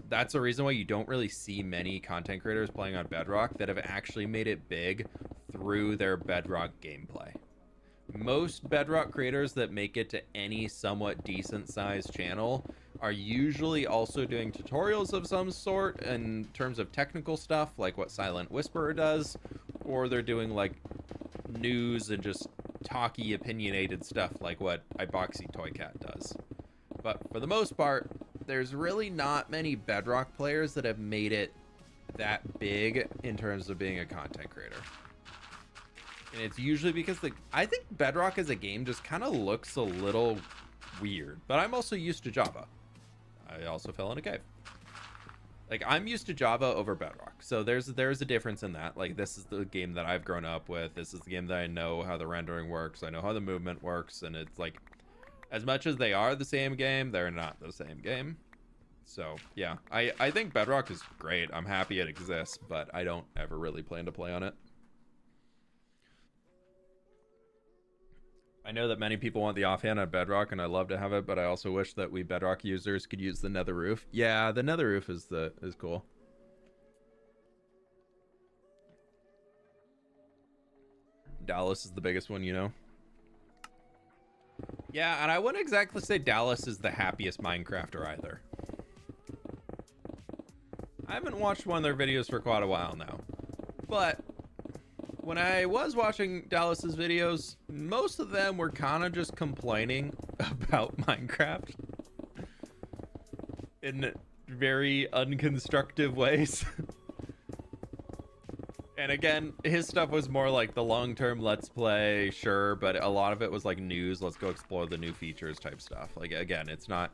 that's a reason why you don't really see many content creators playing on Bedrock that have actually made it big through their Bedrock gameplay. Most Bedrock creators that make it to any somewhat decent sized channel are usually also doing tutorials of some sort in terms of technical stuff, like what Silent Whisperer does, or they're doing like news and just talky, opinionated stuff like what Iboxy Toy Cat does. But for the most part, there's really not many Bedrock players that have made it that big in terms of being a content creator. And it's usually because I think Bedrock as a game just kind of looks a little weird. But I'm also used to Java. I also fell in a cave. Like, I'm used to Java over Bedrock. So there's a difference in that. Like, this is the game that I've grown up with. This is the game that I know how the rendering works. I know how the movement works. And it's like, as much as they are the same game, they're not the same game. So, yeah, I think Bedrock is great. I'm happy it exists, but I don't ever really plan to play on it. I know that many people want the offhand on Bedrock, and I love to have it, but I also wish that we Bedrock users could use the Nether Roof. Yeah, the Nether Roof is cool. Dallas is the biggest one, you know? Yeah, and I wouldn't exactly say Dallas is the happiest Minecrafter either. I haven't watched one of their videos for quite a while now. But when I was watching Dallas's videos, most of them were kind of just complaining about Minecraft. And very unconstructive ways. And again, his stuff was more like the long-term let's play, sure, but a lot of it was like news, let's go explore the new features type stuff. Like, again, it's not...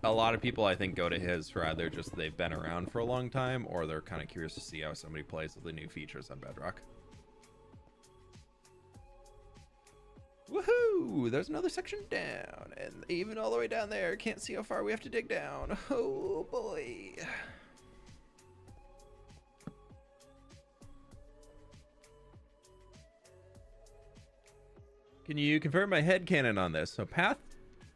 a lot of people, I think, go to his for either just they've been around for a long time, or they're kind of curious to see how somebody plays with the new features on Bedrock. Woohoo! There's another section down, and even all the way down there, can't see how far we have to dig down. Oh boy. Can you confirm my headcanon on this? So Path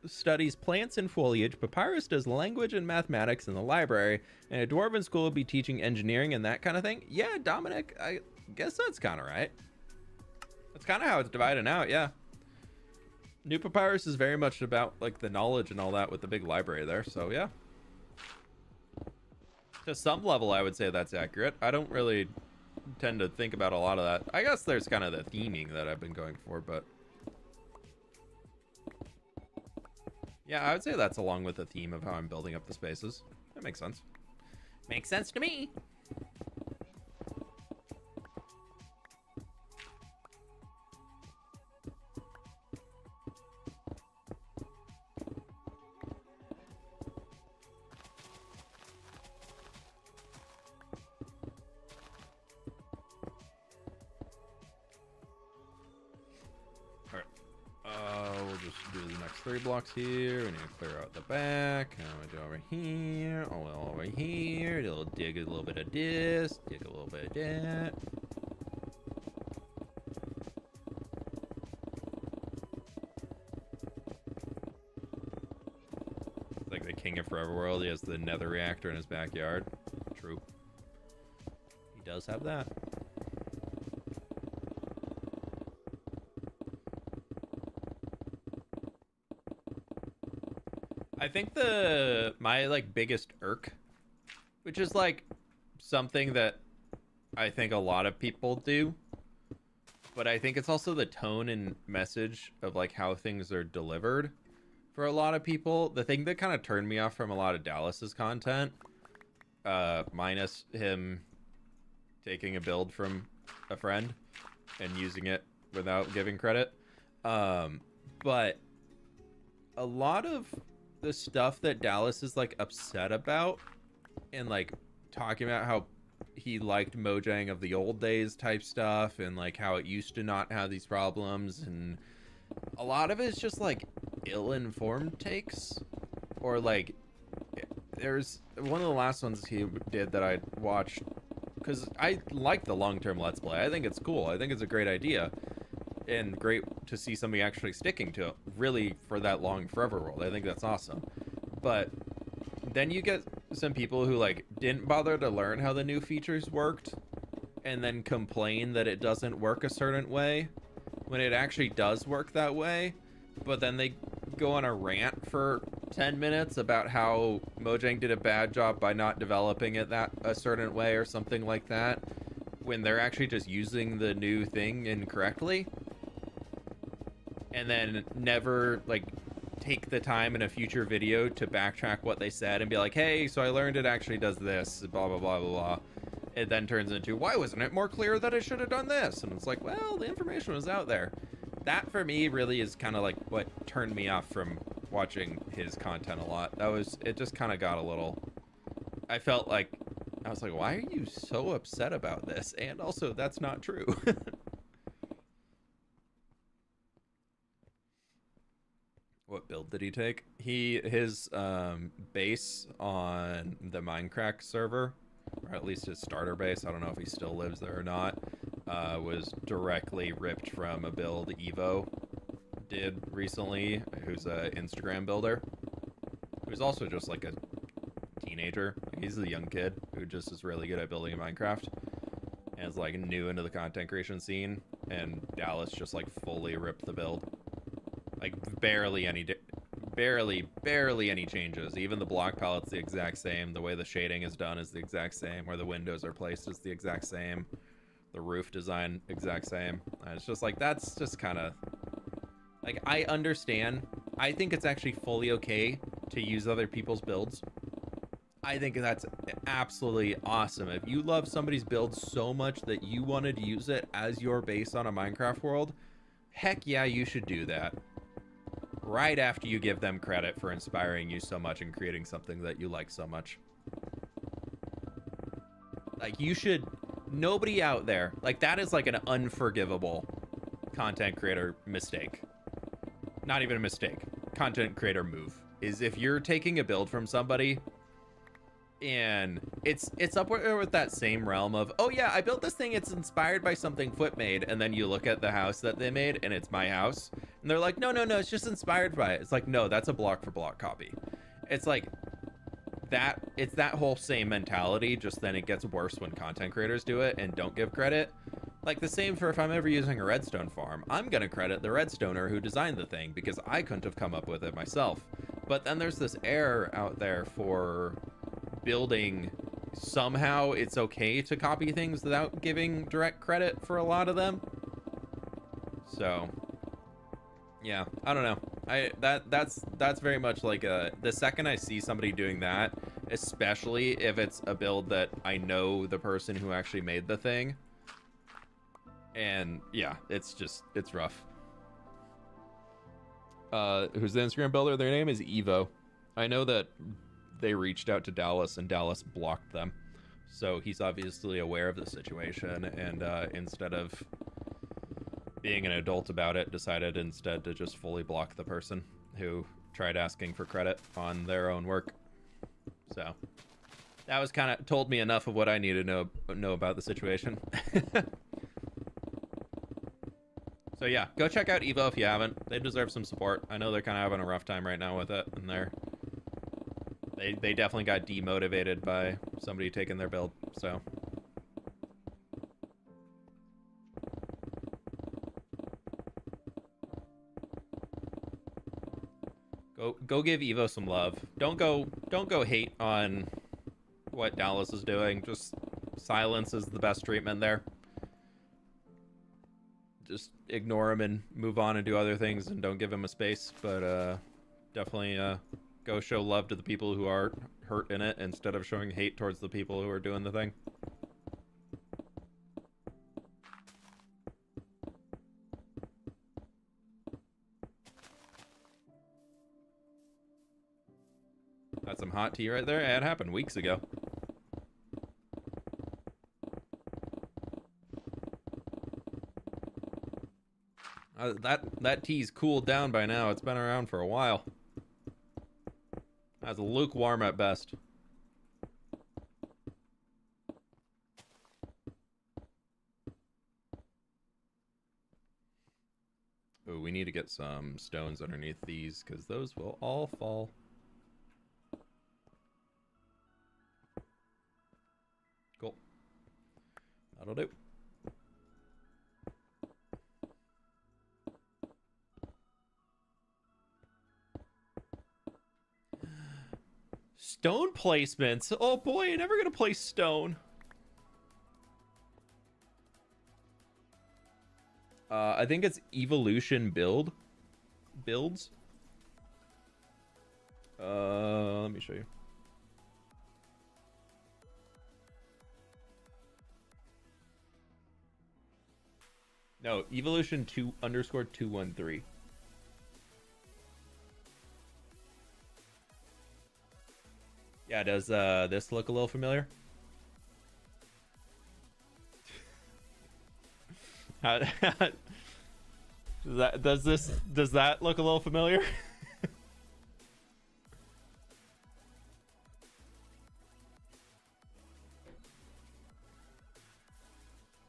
studies plants and foliage, Papyrus does language and mathematics in the library, and a dwarven school will be teaching engineering and that kind of thing. Yeah, Dominic, I guess that's kind of right. That's kind of how it's divided out, yeah. New Papyrus is very much about like the knowledge and all that with the big library there, so yeah. To some level, I would say that's accurate. I don't really tend to think about a lot of that. I guess there's kind of the theming that I've been going for, but... yeah, I would say that's along with the theme of how I'm building up the spaces. That makes sense. Makes sense to me. We'll just do the next 3 blocks here. We need to clear out the back. I'm gonna do over here. Oh, over here. It'll dig a little bit of this. Dig a little bit of that. It's like the king of Forever World. He has the nether reactor in his backyard. True. He does have that. I think my like biggest irk, which is like something that I think a lot of people do, but I think it's also the tone and message of like how things are delivered for a lot of people. The thing that kind of turned me off from a lot of Dallas's content, minus him taking a build from a friend and using it without giving credit, but a lot of the stuff that Dallas is like upset about and like talking about how he liked Mojang of the old days type stuff and like how it used to not have these problems, and a lot of it is just like ill-informed takes, or like there's one of the last ones he did that I watched because I like the long-term let's play. I think it's cool. I think it's a great idea and great to see somebody actually sticking to it really for that long forever world. I think that's awesome. But then you get some people who like didn't bother to learn how the new features worked and then complain that it doesn't work a certain way when it actually does work that way. But then they go on a rant for 10 minutes about how Mojang did a bad job by not developing it that a certain way or something like that, when they're actually just using the new thing incorrectly. And then never like take the time in a future video to backtrack what they said and be like, hey, so I learned it actually does this, blah, blah, blah, blah, blah. It then turns into, why wasn't it more clear that I should have done this? And it's like, well, the information was out there. That for me really is kind of like what turned me off from watching his content a lot. It just kind of got a little, I felt like, I was like, why are you so upset about this? And also, that's not true. What build did he take? His base on the Minecraft server, or at least his starter base, I don't know if he still lives there or not, was directly ripped from a build Evo did recently, who's an Instagram builder, who's also just like a teenager. He's a young kid who just is really good at building in Minecraft and is like new into the content creation scene, and Dallas just like fully ripped the build. Like barely any changes. Even the block palette's the exact same. The way the shading is done is the exact same. Where the windows are placed is the exact same. The roof design exact same. And it's just like, that's just kind of like, I understand. I think it's actually fully okay to use other people's builds I think that's absolutely awesome. If you love somebody's build so much that you wanted to use it as your base on a Minecraft world, heck yeah, you should do that. Right after you give them credit for inspiring you so much and creating something that you like so much. Like, you should... Nobody out there... Like, that is like an unforgivable content creator mistake. Not even a mistake. Content creator move. Is if you're taking a build from somebody... And it's up with that same realm of, oh yeah, I built this thing, it's inspired by something Foot made, and then you look at the house that they made and it's my house, and they're like, no, it's just inspired by it. It's like, no, that's a block for block copy. It's like that, it's that whole same mentality, just then it gets worse when content creators do it and don't give credit. Like the same for if I'm ever using a redstone farm, I'm gonna credit the redstoner who designed the thing because I couldn't have come up with it myself. But then there's this air out there for building, somehow it's okay to copy things without giving direct credit for a lot of them. So yeah, I don't know. That's very much like the second I see somebody doing that, especially if it's a build that I know the person who actually made the thing, and yeah, it's rough. Who's the Instagram builder? Their name is Evo. I know that they reached out to Dallas and Dallas blocked them. So he's obviously aware of the situation, and instead of being an adult about it, decided instead to just fully block the person who tried asking for credit on their own work. So that was kind of told me enough of what I needed to know about the situation. So yeah, go check out Evo if you haven't. They deserve some support. I know they're kind of having a rough time right now with it, and they definitely got demotivated by somebody taking their build, so. Go give Evo some love. Don't go hate on what Dallas is doing. Just silence is the best treatment there. Just ignore him and move on and do other things, and don't give him a space, but definitely go show love to the people who are hurt in it instead of showing hate towards the people who are doing the thing. That's some hot tea right there. It happened weeks ago. That tea's cooled down by now. It's been around for a while. That's lukewarm at best. Oh, we need to get some stones underneath these, because those will all fall. Cool. That'll do. Stone placements. Oh boy, I'm never gonna place stone. I think it's evolution builds. Let me show you. No, evolution 2_213. Yeah, does this look a little familiar? Does that look a little familiar?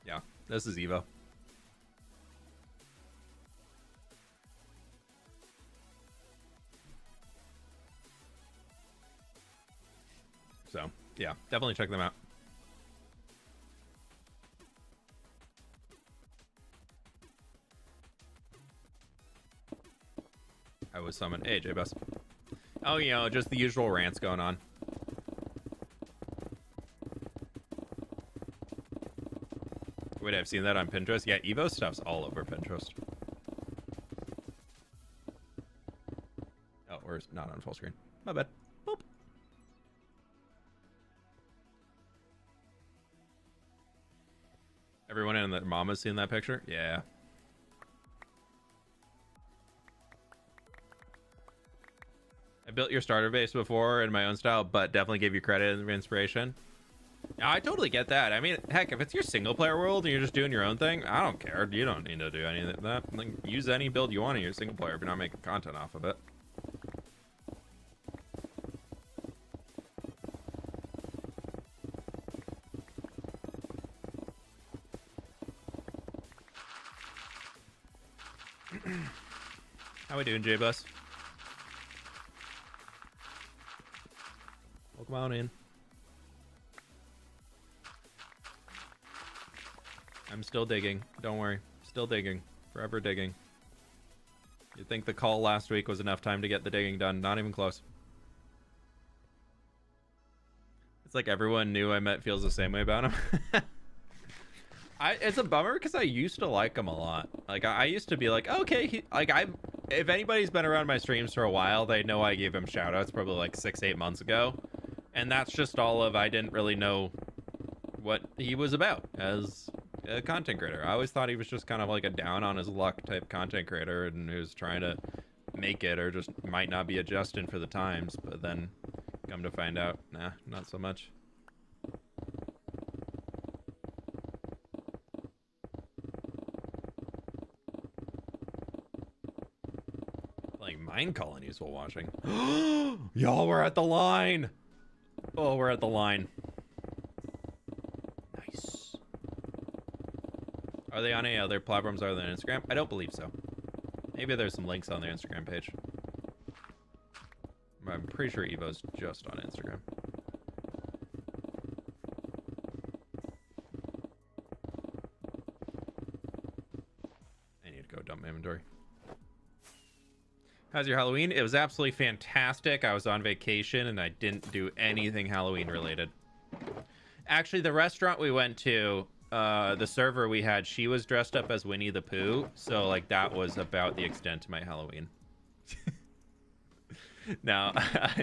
Yeah, this is Evo. So, yeah, definitely check them out. I was summoned. Hey, J-Bus. Oh, you know, just the usual rants going on. Wait, I've seen that on Pinterest. Yeah, Evo stuff's all over Pinterest. Oh, we're not on full screen. My bad. Boop. Everyone in the mama's seen that picture? Yeah. I built your starter base before in my own style, but definitely gave you credit and inspiration. Yeah, I totally get that. I mean, heck, if it's your single player world and you're just doing your own thing, I don't care. You don't need to do any of that. Like, use any build you want in your single player if you're not making content off of it. How we doing, J-Bus? Welcome on in. I'm still digging. Don't worry. Still digging. Forever digging. You'd think the call last week was enough time to get the digging done. Not even close. It's like everyone new I met feels the same way about him. It's a bummer because I used to like him a lot. Like, I used to be like, okay, if anybody's been around my streams for a while, they know I gave him shoutouts probably like 6-8 months ago. And that's just all of, I didn't really know what he was about as a content creator. I always thought he was just kind of like a down on his luck type content creator and who's trying to make it or just might not be adjusting for the times. But then come to find out, nah, not so much. Playing mine colonies while watching. Y'all, we're at the line. Oh, we're at the line. Nice. Are they on any other platforms other than Instagram? I don't believe so. Maybe there's some links on their Instagram page. I'm pretty sure Evo's just on Instagram. I need to go dump my inventory. How's your Halloween? It was absolutely fantastic. I was on vacation and I didn't do anything Halloween related. Actually, the restaurant we went to, the server we had, she was dressed up as Winnie the Pooh. So like that was about the extent of my Halloween. No,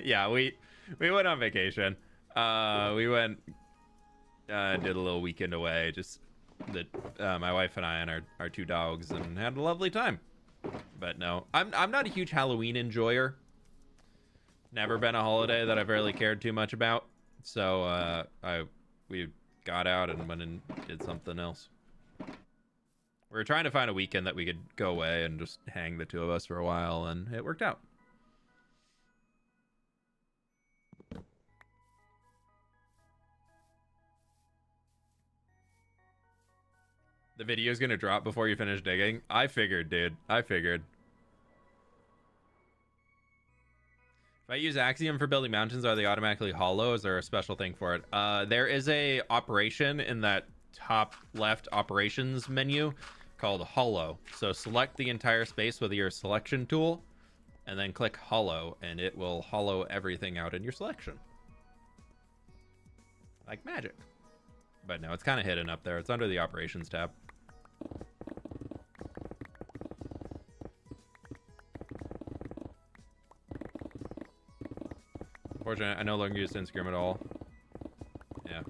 yeah, we went on vacation. We went, did a little weekend away. Just my wife and I and our 2 dogs and had a lovely time. But no, I'm not a huge Halloween enjoyer. Never been a holiday that I've really cared too much about. So we got out and went and did something else. We were trying to find a weekend that we could go away and just hang the 2 of us for a while, and it worked out. The video's gonna drop before you finish digging. I figured, dude. I figured. If I use Axiom for building mountains, are they automatically hollow? Is there a special thing for it? There is a operation in that top left operations menu called hollow. So select the entire space with your selection tool and then click hollow, and it will hollow everything out in your selection. Like magic. But no, it's kind of hidden up there. It's under the operations tab. Unfortunately, I no longer use Instagram at all. Yeah.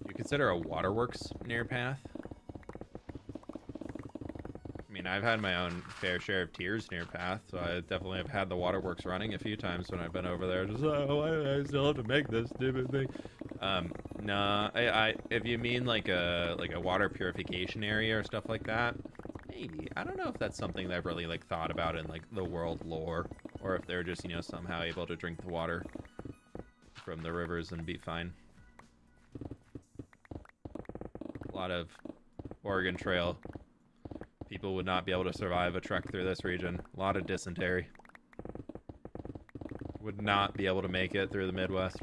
You consider a waterworks near path? I mean, I've had my own fair share of tiers near path, so I definitely have had the waterworks running a few times when I've been over there. Just, oh, why do I still have to make this stupid thing? No, if you mean like a water purification area or stuff like that, maybe. I don't know if that's something that I've really like thought about in like the world lore, or if they're just, you know, somehow able to drink the water from the rivers and be fine. A lot of Oregon Trail people would not be able to survive a trek through this region. A lot of dysentery. Would not be able to make it through the Midwest.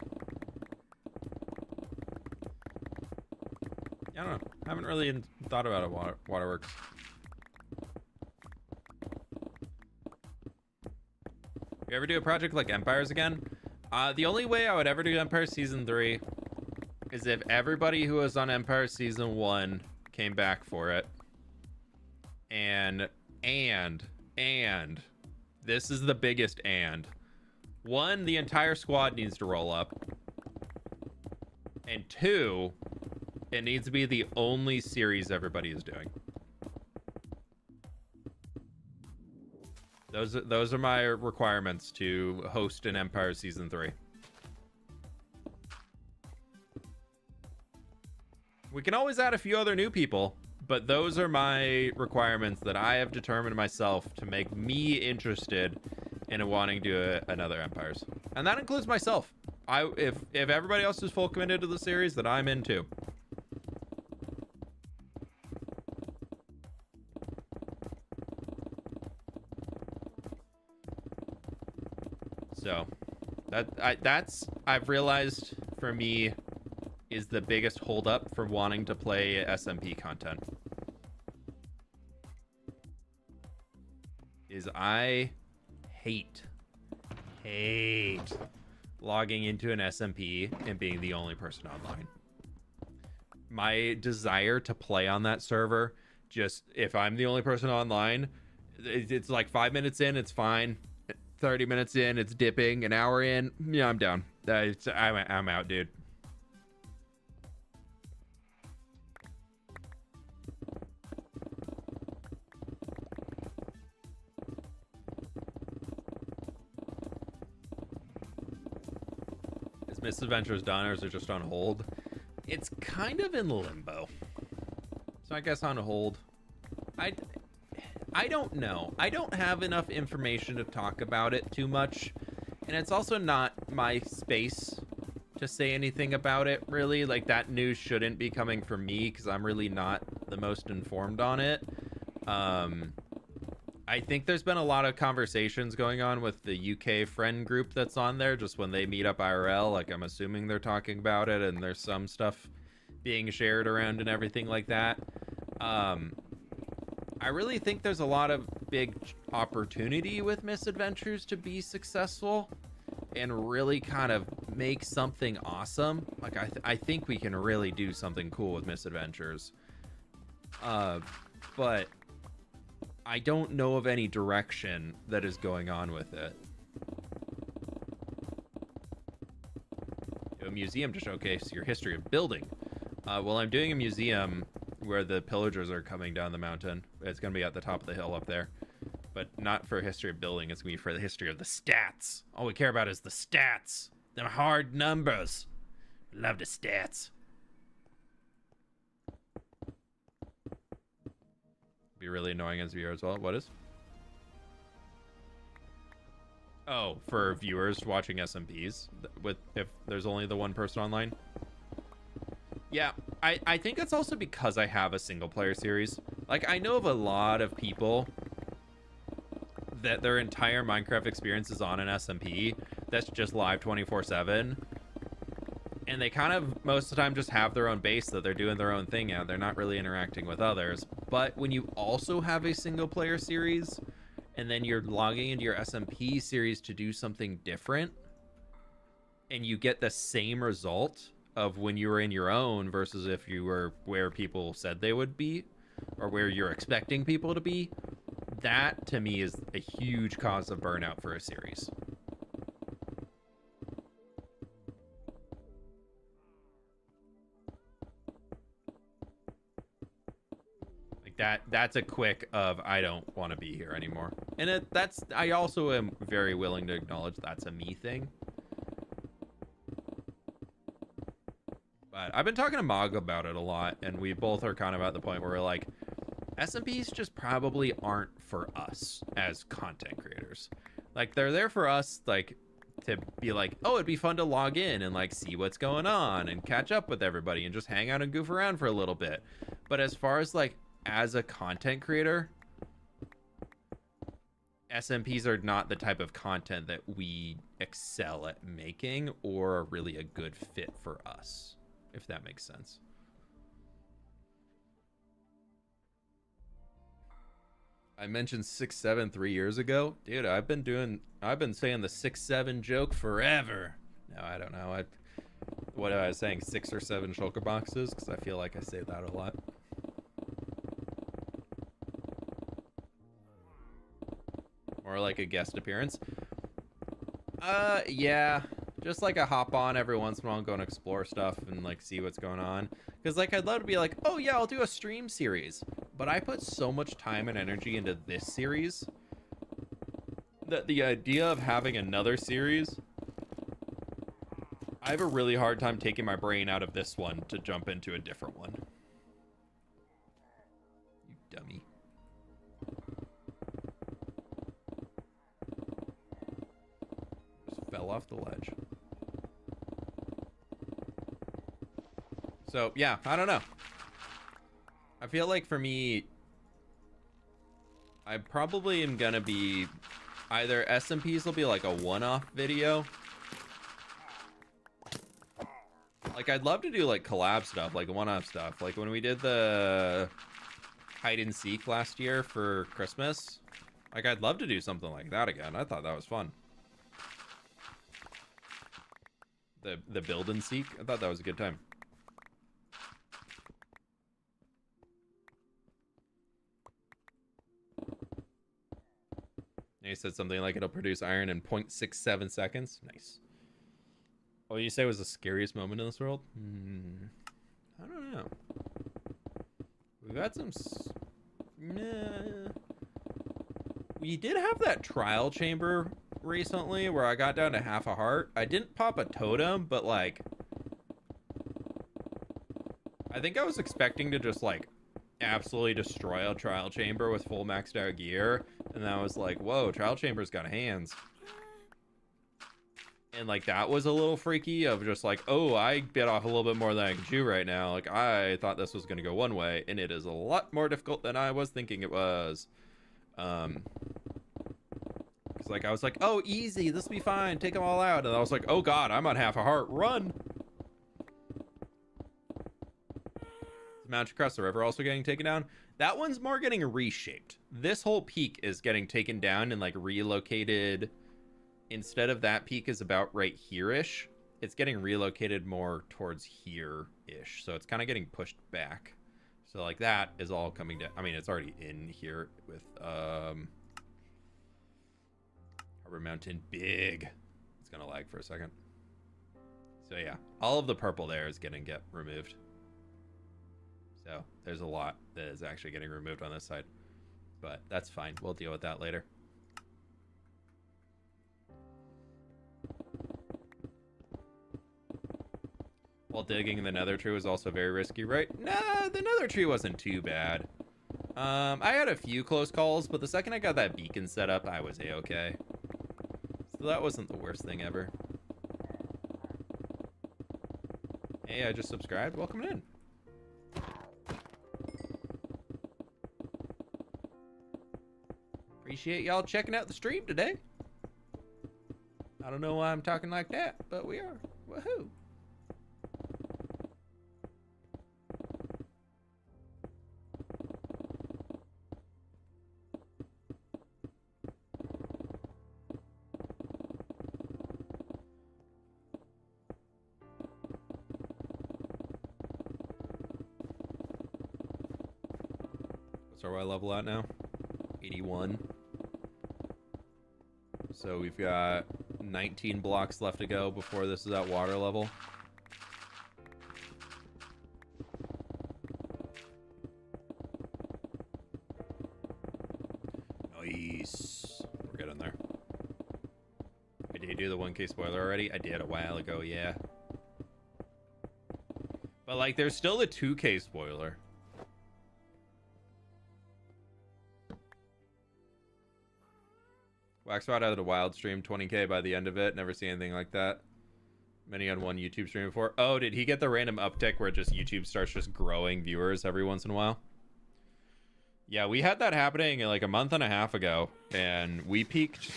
I don't know. I haven't really thought about it, waterworks. You ever do a project like Empires again? The only way I would ever do Empire Season 3 is if everybody who was on Empire Season 1 came back for it. And this is the biggest and. 1, the entire squad needs to roll up. And 2, It needs to be the only series everybody is doing. Those are my requirements to host an Empire Season 3. We can always add a few other new people, but those are my requirements that I have determined myself to make me interested in wanting to do another Empires. And that includes myself. If everybody else is full committed to the series, then I'm in too. So I've realized for me is the biggest holdup for wanting to play SMP content. Is I hate logging into an SMP and being the only person online. My desire to play on that server, just if I'm the only person online, it's like 5 minutes in, it's fine. 30 minutes in, it's dipping. An hour in, yeah, I'm down. I'm out, dude. Is Misadventures done, or is it just on hold? It's kind of in limbo. So I guess on hold. I don't know. I don't have enough information to talk about it too much. And it's also not my space to say anything about it, really. Like, that news shouldn't be coming from me because I'm really not the most informed on it. I think there's been a lot of conversations going on with the UK friend group that's on there, just when they meet up IRL. Like, I'm assuming they're talking about it, and there's some stuff being shared around and everything like that. I really think there's a lot of big opportunity with Misadventures to be successful and really kind of make something awesome. Like, I think we can really do something cool with Misadventures. But I don't know of any direction that is going on with it. A museum to showcase your history of building. Well, I'm doing a museum where the pillagers are coming down the mountain. It's going to be at the top of the hill up there. But not for history of building. It's going to be for the history of the stats. All we care about is the stats. Them hard numbers. Love the stats. Be really annoying as a viewer as well. What is? Oh, for viewers watching SMPs with if there's only the one person online. Yeah, I think it's also because I have a single player series. Like, I know of a lot of people that their entire Minecraft experience is on an SMP that's just live 24/7. And they kind of, most of the time, just have their own base that they're doing their own thing at. They're not really interacting with others. But when you also have a single player series, and then you're logging into your SMP series to do something different, and you get the same result of when you were in your own versus if you were where people said they would be, or where you're expecting people to be, that to me is a huge cause of burnout for a series. That's a quick of I don't want to be here anymore. And I also am very willing to acknowledge that's a me thing. But I've been talking to Mog about it a lot, and we both are kind of at the point where we're like, SMPs just probably aren't for us as content creators. Like, they're there for us, like, to be like, oh, it'd be fun to log in and, like, see what's going on and catch up with everybody and just hang out and goof around for a little bit. But as far as, like, as a content creator, SMPs are not the type of content that we excel at making or are really a good fit for us, if that makes sense. I mentioned 6'7" 3 years ago. Dude, I've been saying the 6'7" joke forever. No, I don't know. What I was saying, 6 or 7 shulker boxes, because I feel like I say that a lot. Or like a guest appearance. Yeah, Just like a hop on every once in a while and go and explore stuff and like see what's going on. Because like I'd love to be like, oh yeah, I'll do a stream series. But I put so much time and energy into this series that the idea of having another series, I have a really hard time taking my brain out of this one to jump into a different one. You dummy. Just fell off the ledge. So, yeah, I don't know. I feel like for me, I probably am gonna be either SMPs will be like a one-off video. Like, I'd love to do like collab stuff, like one-off stuff. Like when we did the hide and seek last year for Christmas. Like, I'd love to do something like that again. I thought that was fun. The build and seek. I thought that was a good time. And he said something like it'll produce iron in 0.67 seconds. Nice. What you say was the scariest moment in this world? I don't know. We've had some... Nah. We did have that trial chamber recently where I got down to half a heart. I didn't pop a totem, but like... I think I was expecting to just like absolutely destroy a trial chamber with full maxed out gear. And I was like, whoa, trial chamber's got hands. And like that was a little freaky of just like, oh, I bit off a little bit more than I can chew right now. Like I thought this was going to go one way and it is a lot more difficult than I was thinking it was. Cause like I was like, oh, easy, this will be fine, take them all out. And I was like, oh god, I'm on half a heart, run. Is Mount across the river also getting taken down? That one's more getting reshaped. This whole peak is getting taken down and like relocated. Instead of that peak is about right here-ish, it's getting relocated more towards here-ish. So it's kind of getting pushed back. So like that is all coming down. I mean, it's already in here with Harbor Mountain big. It's gonna lag for a second. So yeah, all of the purple there is gonna get removed. So there's a lot that is actually getting removed on this side, but that's fine. We'll deal with that later. While digging the nether tree was also very risky, right? Nah, the nether tree wasn't too bad. I had a few close calls, but the second I got that beacon set up, I was a-okay. So that wasn't the worst thing ever. Hey, I just subscribed. Welcome in. Appreciate y'all checking out the stream today. I don't know why I'm talking like that, but we are. Woohoo. What's our Y level at now? 81. So we've got 19 blocks left to go before this is at water level. Nice. We're good in there. Did you do the 1K spoiler already? I did a while ago, yeah. But like there's still the 2K spoiler. Waxbot out of the wild stream, 20K by the end of it. Never seen anything like that. Many on one YouTube stream before. Oh, did he get the random uptick where just YouTube starts just growing viewers every once in a while? Yeah, we had that happening like a month and a half ago, and we peaked.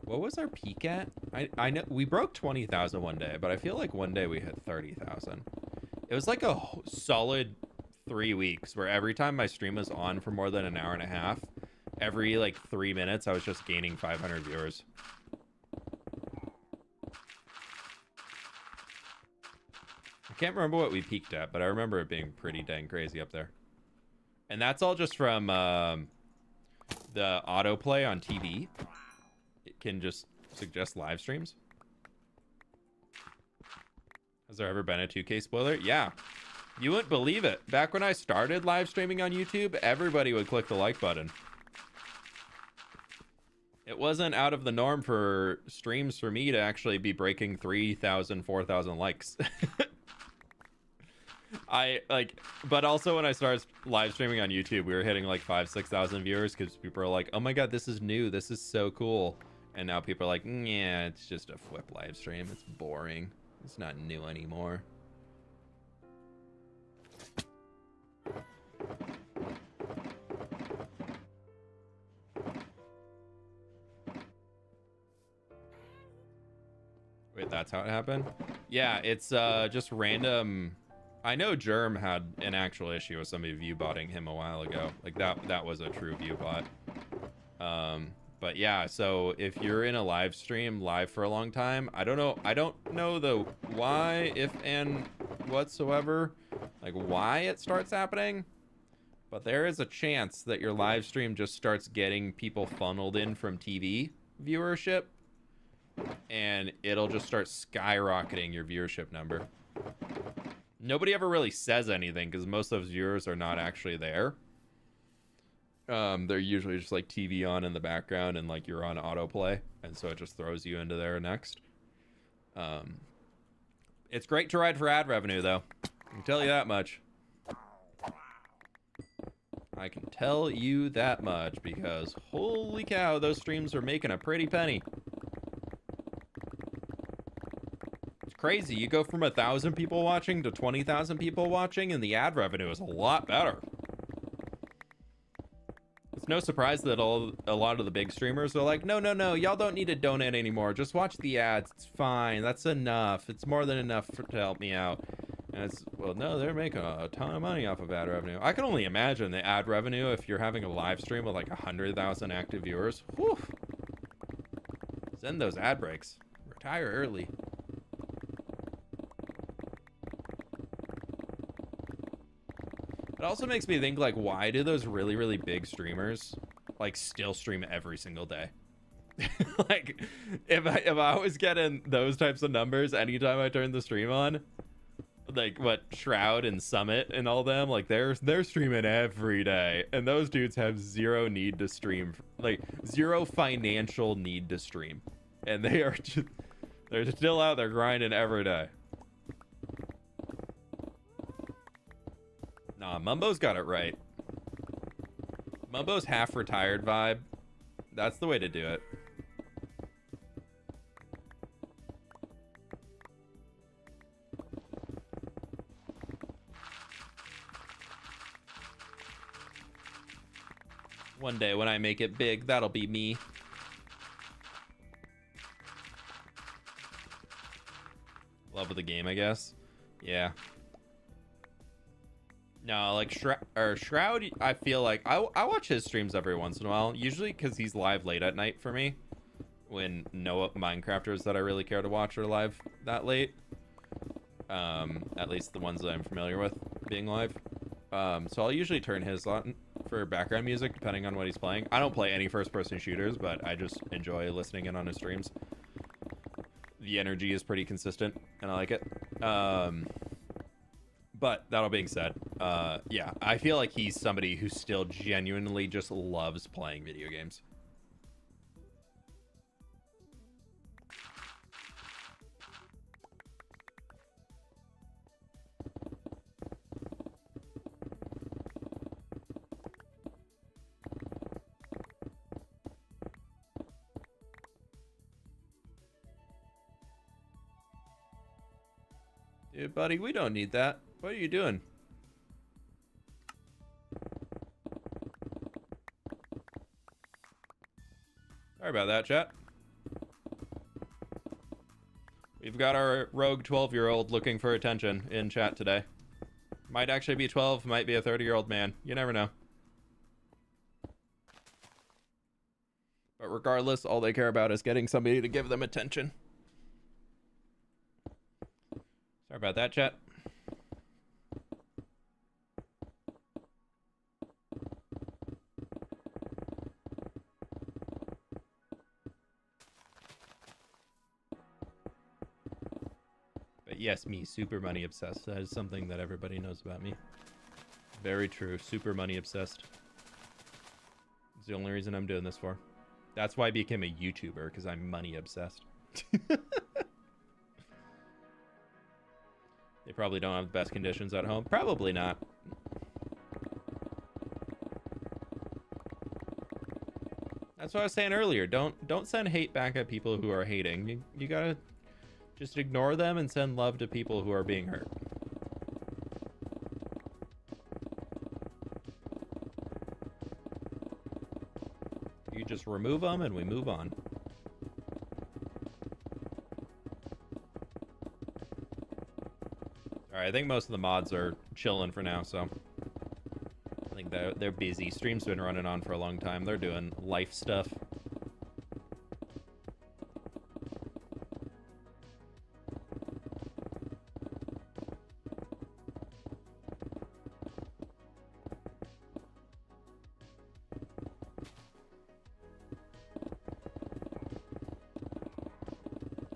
What was our peak at? I know we broke 20,000 one day, but I feel like one day we hit 30,000. It was like a solid 3 weeks where every time my stream was on for more than an hour and a half, every like 3 minutes I was just gaining 500 viewers. I can't remember what we peaked at, but I remember it being pretty dang crazy up there. And that's all just from the autoplay on TV. can just suggest live streams. Has there ever been a 2K spoiler? Yeah. You wouldn't believe it. Back when I started live streaming on YouTube, everybody would click the like button. It wasn't out of the norm for streams for me to actually be breaking 3,000, 4,000 likes. But also when I started live streaming on YouTube, we were hitting like 5,000, 6,000 viewers because people are like, oh my god, this is new, this is so cool. And now people are like, yeah, it's just a flip live stream, it's boring, it's not new anymore. Wait, that's how it happened? Yeah, it's just random. I know Germ had an actual issue with somebody view botting him a while ago. Like that was a true view bot. But yeah, so if you're in a live stream live for a long time, I don't know the why, if and whatsoever, like why it starts happening, but there is a chance that your live stream just starts getting people funneled in from TV viewership, and it'll just start skyrocketing your viewership number. Nobody ever really says anything because most of those viewers are not actually there. They're usually just like TV on in the background and like you're on autoplay, and so it just throws you into there next. It's great to ride for ad revenue though. I can tell you that much. I can tell you that much because holy cow, those streams are making a pretty penny. Crazy. You go from 1,000 people watching to 20,000 people watching, and the ad revenue is a lot better. It's no surprise that a lot of the big streamers are like, no, y'all don't need to donate anymore. Just watch the ads. It's fine. That's enough. It's more than enough to help me out. And it's, well, no, they're making a ton of money off of ad revenue. I can only imagine the ad revenue if you're having a live stream with like 100,000 active viewers. Whew. Send those ad breaks. Retire early. It also makes me think, like, why do those really, really big streamers, like, still stream every single day? Like, if I was getting those types of numbers anytime I turn the stream on, like, what, Shroud and Summit and all them, like, they're streaming every day. And those dudes have zero need to stream, like, zero financial need to stream. And they are just, they're still out there grinding every day. Nah, Mumbo's got it right. Mumbo's half retired vibe. That's the way to do it. One day when I make it big, that'll be me. Love of the game, I guess. Yeah. No, like Shroud, I feel like I watch his streams every once in a while, usually because he's live late at night for me, when no Minecrafters that I really care to watch are live that late. At least the ones that I'm familiar with being live. So I'll usually turn his on for background music depending on what he's playing. I don't play any first-person shooters, but I just enjoy listening in on his streams. The energy is pretty consistent, and I like it. But that all being said, yeah, I feel like he's somebody who still genuinely just loves playing video games. Dude, buddy, we don't need that. What are you doing? Sorry about that, chat. We've got our rogue 12-year-old looking for attention in chat today. Might actually be 12, might be a 30-year-old man. You never know. But regardless, all they care about is getting somebody to give them attention. Sorry about that, chat. Yes, me, super money obsessed. That is something that everybody knows about me. Very true. Super money obsessed. It's the only reason I'm doing this for. That's why I became a YouTuber, because I'm money obsessed. They probably don't have the best conditions at home. Probably not. That's what I was saying earlier. Don't send hate back at people who are hating. You gotta just ignore them and send love to people who are being hurt. You just remove them and we move on. Alright, I think most of the mods are chilling for now, so I think they're busy. Stream's been running on for a long time. They're doing life stuff.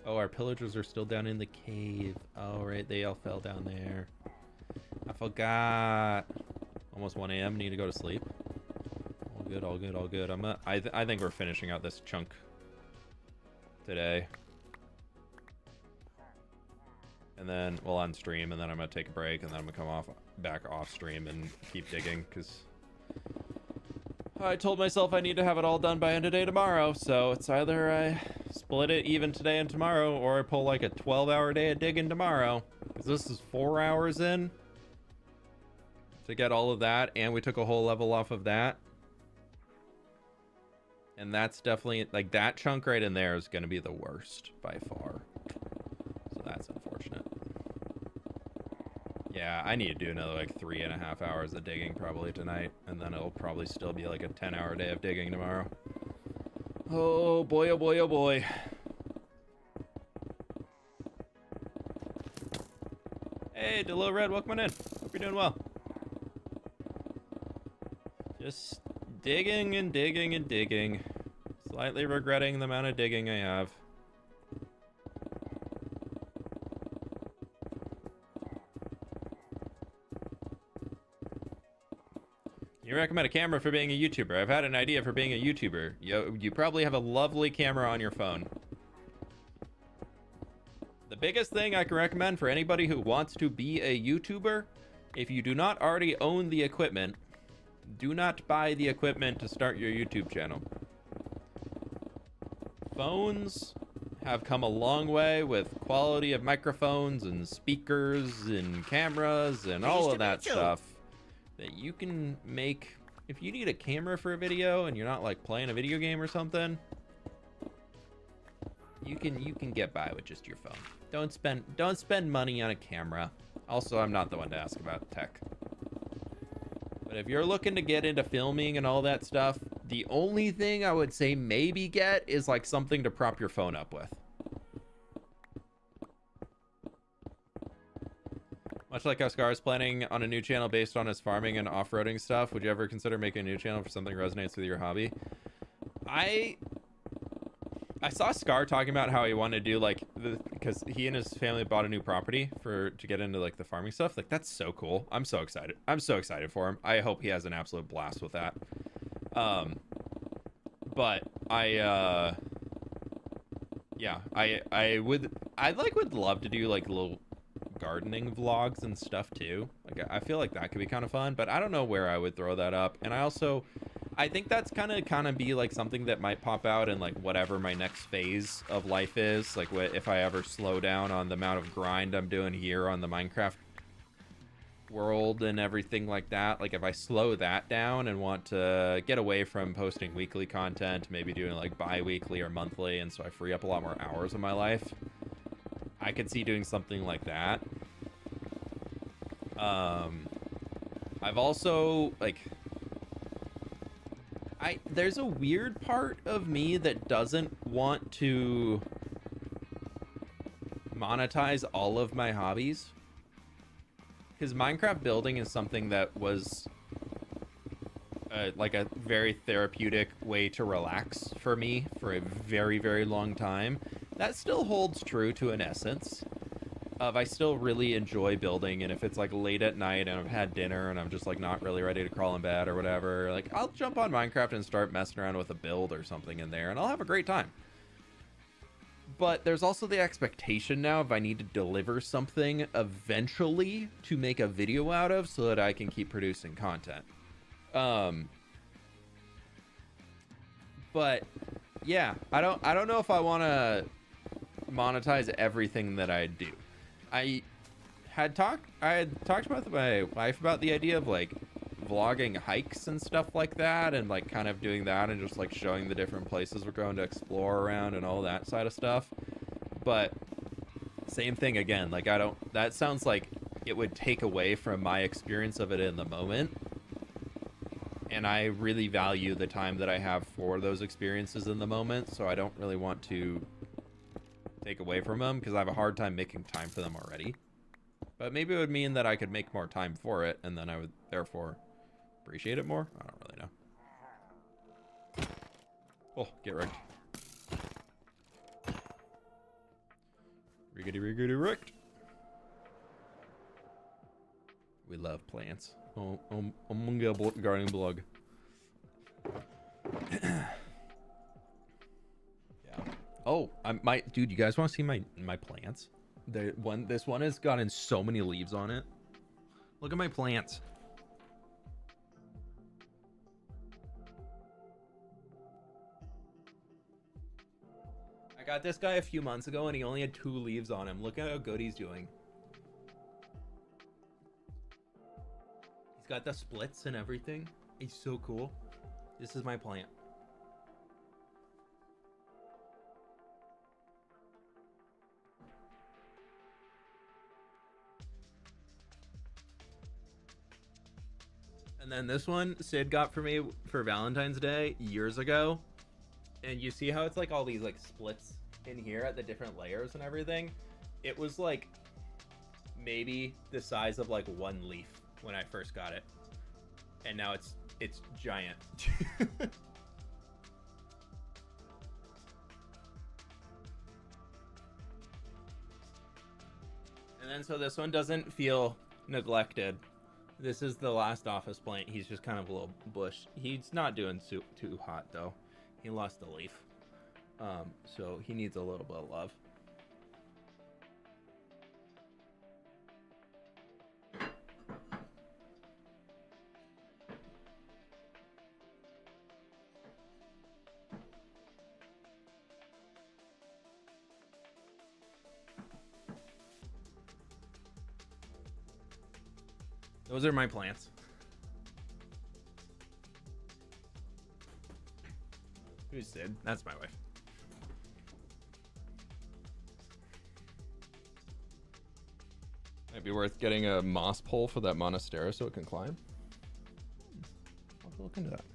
Oh, our pillagers are still down in the cave. Oh, right, they all fell down there. I forgot. Almost 1 a.m. Need to go to sleep. All good, all good, all good. I think we're finishing out this chunk today. And then we'll on stream, and then I'm gonna take a break, and then I'm gonna come back off stream and keep digging, because I told myself I need to have it all done by end of day tomorrow. So it's either I split it even today and tomorrow, or I pull like a 12-hour day of digging tomorrow, because this is 4 hours in to get all of that, and we took a whole level off of that. And that's definitely, like, that chunk right in there is going to be the worst by far. So that's unfortunate. Yeah, I need to do another, like, 3.5 hours of digging probably tonight, and then it'll probably still be, like, a 10-hour day of digging tomorrow. Oh, boy, oh, boy, oh, boy. Hey, Delo Red, welcome on in. Hope you're doing well. Just digging and digging and digging. Slightly regretting the amount of digging I have. You recommend a camera for being a YouTuber? I've had an idea for being a YouTuber. You probably have a lovely camera on your phone. The biggest thing I can recommend for anybody who wants to be a YouTuber, if you do not already own the equipment, do not buy the equipment to start your YouTube channel. Phones have come a long way with quality of microphones and speakers and cameras and all of that stuff that you can make. If you need a camera for a video and you're not like playing a video game or something, you can get by with just your phone. Don't spend money on a camera. Also, I'm not the one to ask about tech. But if you're looking to get into filming and all that stuff, the only thing I would say maybe get is like something to prop your phone up with. Much like how Scar is planning on a new channel based on his farming and off-roading stuff, would you ever consider making a new channel for something that resonates with your hobby? I saw Scar talking about how he wanted to do like because he and his family bought a new property to get into like the farming stuff. Like, that's so cool. I'm so excited. I'm so excited for him. I hope he has an absolute blast with that. But yeah, I'd would love to do like little gardening vlogs and stuff too. Like, I feel like that could be kind of fun, but I don't know where I would throw that up. And I think that's kind of be like something that might pop out in like whatever my next phase of life is. Like, if I ever slow down on the amount of grind I'm doing here on the Minecraft world and everything like that. Like, if I slow that down and want to get away from posting weekly content, maybe doing like bi-weekly or monthly, and so I free up a lot more hours of my life, I could see doing something like that. I've also like there's a weird part of me that doesn't want to monetize all of my hobbies, because Minecraft building is something that was like a very therapeutic way to relax for me for a very, very long time. That still holds true to an essence. I still really enjoy building, and if it's like late at night and I've had dinner and I'm just like not really ready to crawl in bed or whatever, like I'll jump on Minecraft and start messing around with a build or something in there, and I'll have a great time. But there's also the expectation now if I need to deliver something eventually to make a video out of so that I can keep producing content. But yeah, I don't know if I want to monetize everything that I do. I had talked with my wife about the idea of like vlogging hikes and stuff like that, and like kind of doing that and just like showing the different places we're going to explore around and all that side of stuff. But same thing again, like that sounds like it would take away from my experience of it in the moment. And I really value the time that I have for those experiences in the moment, so I don't really want to take away from them because I have a hard time making time for them already. But maybe it would mean that I could make more time for it, and then I would therefore appreciate it more. I don't really know. Oh, get wrecked. Riggedy wrecked. We love plants. Oh, I'm gonna get a gardening blog. Yeah. Oh, dude, you guys want to see my plants? This one has gotten so many leaves on it. Look at my plants. I got this guy a few months ago and he only had 2 leaves on him. Look at how good he's doing. He's got the splits and everything. He's so cool. This is my plant. And then this one Sid got for me for Valentine's Day years ago. And you see how it's like all these like splits in here at the different layers and everything? It was like maybe the size of like 1 leaf when I first got it. And now it's giant. And then so this one doesn't feel neglected. This is the last office plant. He's just kind of a little bush. He's not doing too hot though. He lost a leaf. So he needs a little bit of love. Those are my plants. Who's Sid? That's my wife. Might be worth getting a moss pole for that monastera so it can climb. I'll have to look into that.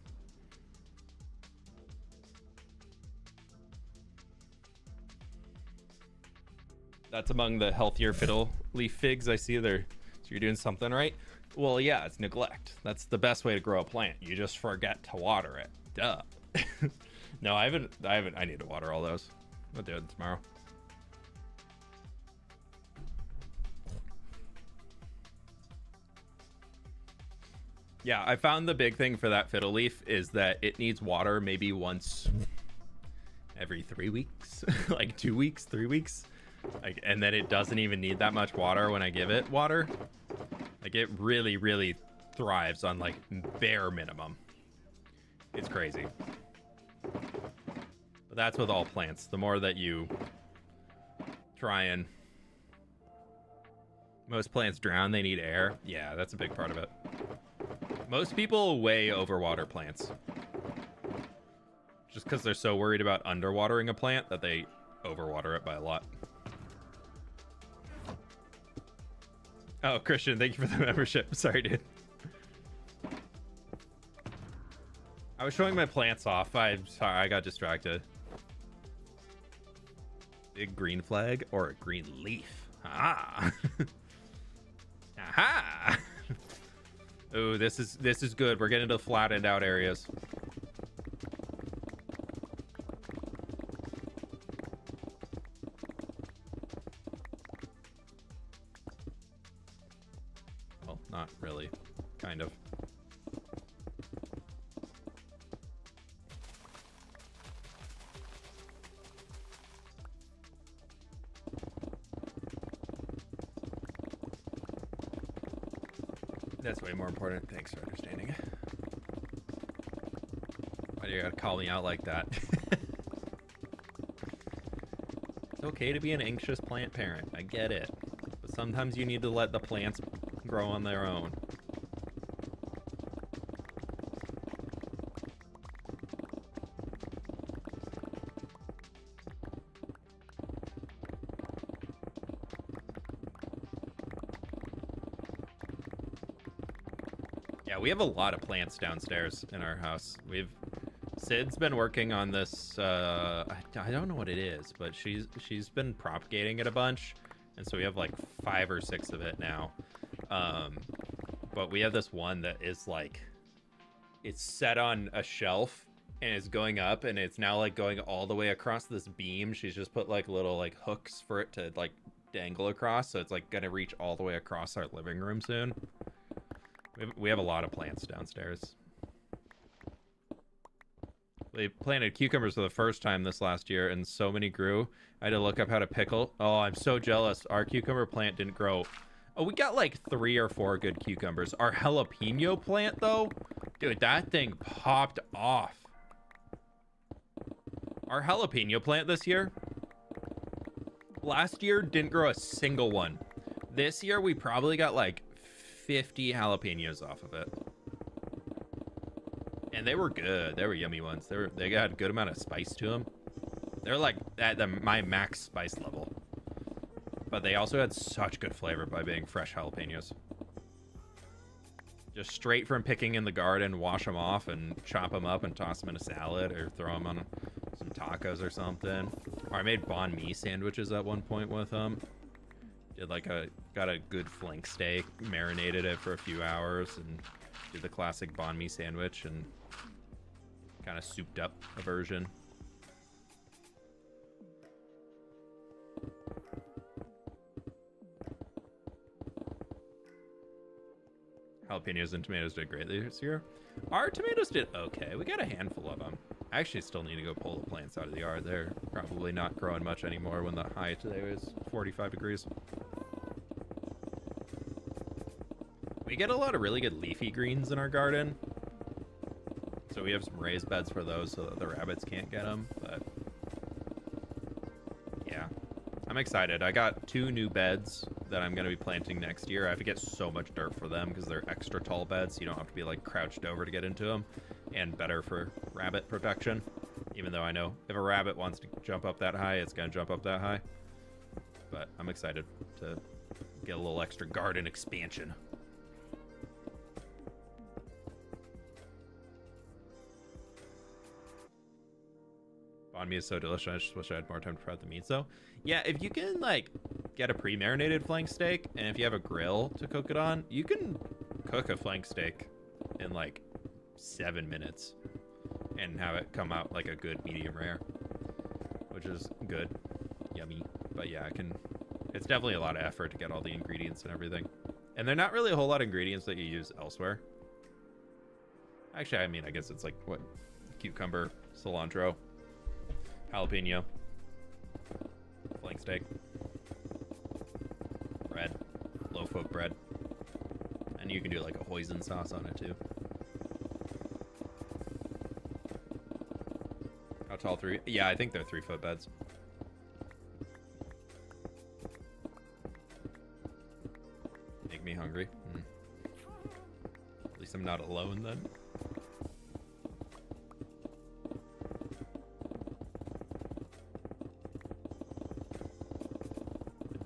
That's among the healthier fiddle leaf figs I see there. So you're doing something right. Well, yeah, it's neglect. That's the best way to grow a plant. You just forget to water it. Duh. No, I haven't. I need to water all those. I'll do it tomorrow. Yeah, I found the big thing for that fiddle leaf is that it needs water maybe once every 3 weeks, like 2 weeks, 3 weeks. Like, and then it doesn't even need that much water when I give it water. Like it really, really thrives on like bare minimum. It's crazy. But that's with all plants. The more that you try and... Most plants drown, they need air. Yeah, that's a big part of it. Most people way overwater plants. Just because they're so worried about underwatering a plant that they overwater it by a lot. Oh, Christian, thank you for the membership. Sorry, dude. I was showing my plants off. I'm sorry, I got distracted. Big green flag or a green leaf? Ah. Aha. Oh, this is good. We're getting to the flattened out areas. Not really. Kind of. That's way more important. Thanks for understanding. Why do you gotta call me out like that? It's okay to be an anxious plant parent. I get it. But sometimes you need to let the plants grow on their own. Yeah, we have a lot of plants downstairs in our house. Sid's been working on this, I don't know what it is, but she's been propagating it a bunch, and so we have like 5 or 6 of it now. But we have this one that is like, it's set on a shelf and it's going up, and it's now like going all the way across this beam. She's just put like little like hooks for it to like dangle across, so it's like gonna reach all the way across our living room soon. We have a lot of plants downstairs. They planted cucumbers for the first time this last year, and so many grew. I had to look up how to pickle. Oh, I'm so jealous. Our cucumber plant didn't grow. Oh, we got like 3 or 4 good cucumbers. Our jalapeno plant, though, dude, that thing popped off. Our jalapeno plant this year, last year, didn't grow a single one. This year, we probably got like 50 jalapenos off of it. And they were good. They were yummy ones. They got a good amount of spice to them. They're like at my max spice level. But they also had such good flavor by being fresh jalapenos. Just straight from picking in the garden, wash them off and chop them up and toss them in a salad or throw them on some tacos or something. Or I made banh mi sandwiches at one point with them. Did like got a good flank steak, marinated it for a few hours, and did the classic banh mi sandwich and kind of souped up a version. Jalapenos and tomatoes did great this year. Our tomatoes did okay. We got a handful of them. I actually still need to go pull the plants out of the yard. They're probably not growing much anymore when the high today was 45 degrees. We get a lot of really good leafy greens in our garden. So we have some raised beds for those so that the rabbits can't get them. But yeah, I'm excited. I got 2 new beds that I'm going to be planting next year. I have to get so much dirt for them because they're extra tall beds. So you don't have to be like crouched over to get into them, and better for rabbit protection. Even though I know if a rabbit wants to jump up that high, it's going to jump up that high. But I'm excited to get a little extra garden expansion. Banh mi is so delicious. I just wish I had more time to prep the meat. So yeah, if you can like get a pre-marinated flank steak, and if you have a grill to cook it on, you can cook a flank steak in like 7 minutes and have it come out like a good medium rare, which is good. Yummy. But yeah, it's definitely a lot of effort to get all the ingredients and everything, and they're not really a whole lot of ingredients that you use elsewhere. Actually, I mean, I guess it's like what, cucumber, cilantro, jalapeno, flank steak, bread, loaf of bread, and you can do like a hoisin sauce on it too. How tall? 3? Yeah, I think they're 3-foot beds. Make me hungry. At least I'm not alone then.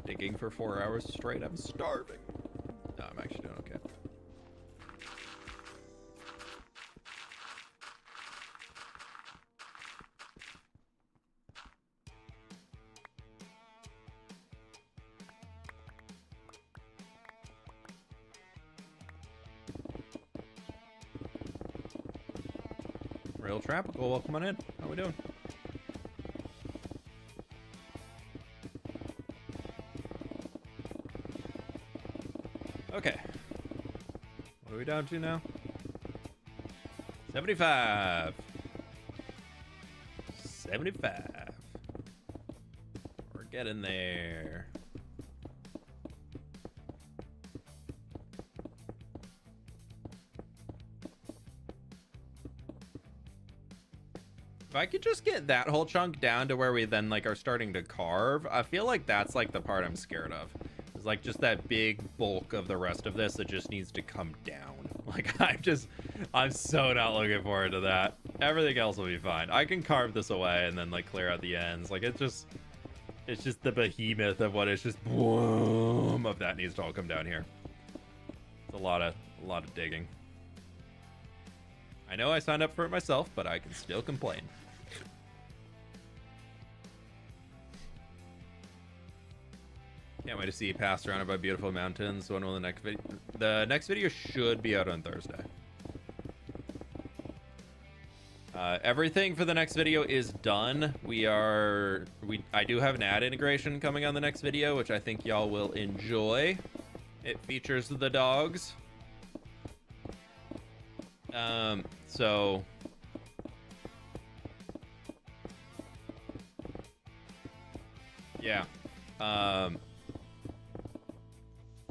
Digging for 4 hours straight. I'm starving. No, I'm actually doing okay. Real Tropical, welcome on in. How we doing? Okay. What are we down to now? 75. 75. We're getting there. If I could just get that whole chunk down to where we then like are starting to carve, I feel like that's like the part I'm scared of. It's like just that big bulk of the rest of this that just needs to come down. Like I'm so not looking forward to that. Everything else will be fine. I can carve this away and then like clear out the ends. Like it's just the behemoth of what is just boom of that needs to all come down here. It's a lot of digging. I know I signed up for it myself, but I can still complain. Can't wait to see you pass surrounded by beautiful mountains. When will the next video? The next video should be out on Thursday. Everything for the next video is done. I do have an ad integration coming on the next video, which I think y'all will enjoy. It features the dogs. So yeah.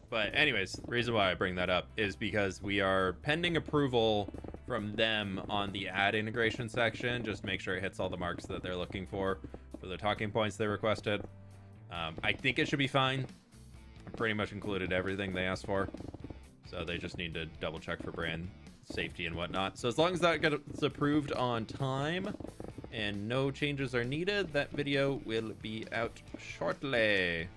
But anyways, the reason why I bring that up is because we are pending approval from them on the ad integration section. Just make sure it hits all the marks that they're looking for the talking points they requested. I think it should be fine. I pretty much included everything they asked for. So they just need to double check for brand safety and whatnot. So as long as that gets approved on time and no changes are needed, that video will be out shortly.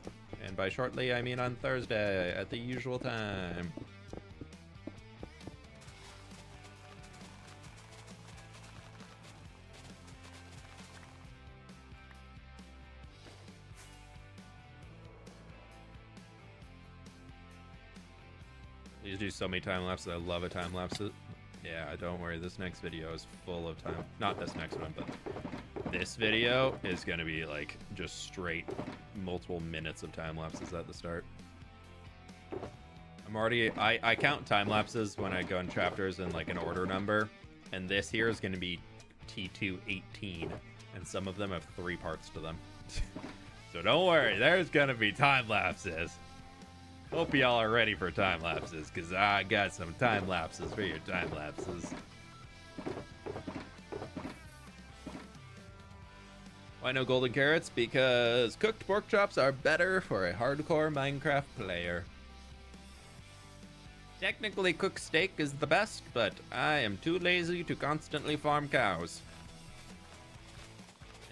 And by shortly, I mean on Thursday at the usual time. These do so many time lapses. I love a time lapse. Yeah, don't worry. This next video is full of time. Not this next one, but this video is going to be like just straight multiple minutes of time lapses at the start. I count time lapses when I go in chapters in like an order number, and this here is going to be T218, and some of them have 3 parts to them. So don't worry, there's going to be time lapses. Hope y'all are ready for time lapses, because I got some time lapses for your time lapses. Why no golden carrots? Because cooked pork chops are better for a hardcore Minecraft player. Technically, cooked steak is the best, but I am too lazy to constantly farm cows.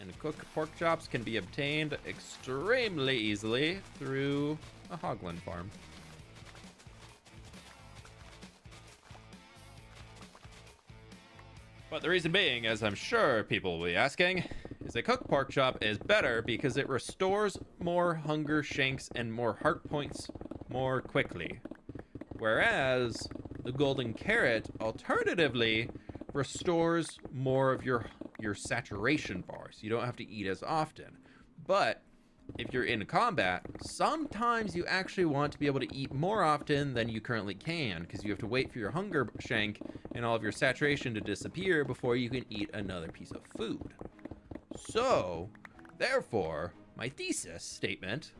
And cooked pork chops can be obtained extremely easily through a hogland farm. But the reason being, as I'm sure people will be asking, is a cooked pork chop is better because it restores more hunger shanks and more heart points more quickly. Whereas the golden carrot alternatively restores more of your saturation bars. You don't have to eat as often. But if you're in combat, sometimes you actually want to be able to eat more often than you currently can, because you have to wait for your hunger shank and all of your saturation to disappear before you can eat another piece of food. So, therefore, my thesis statement,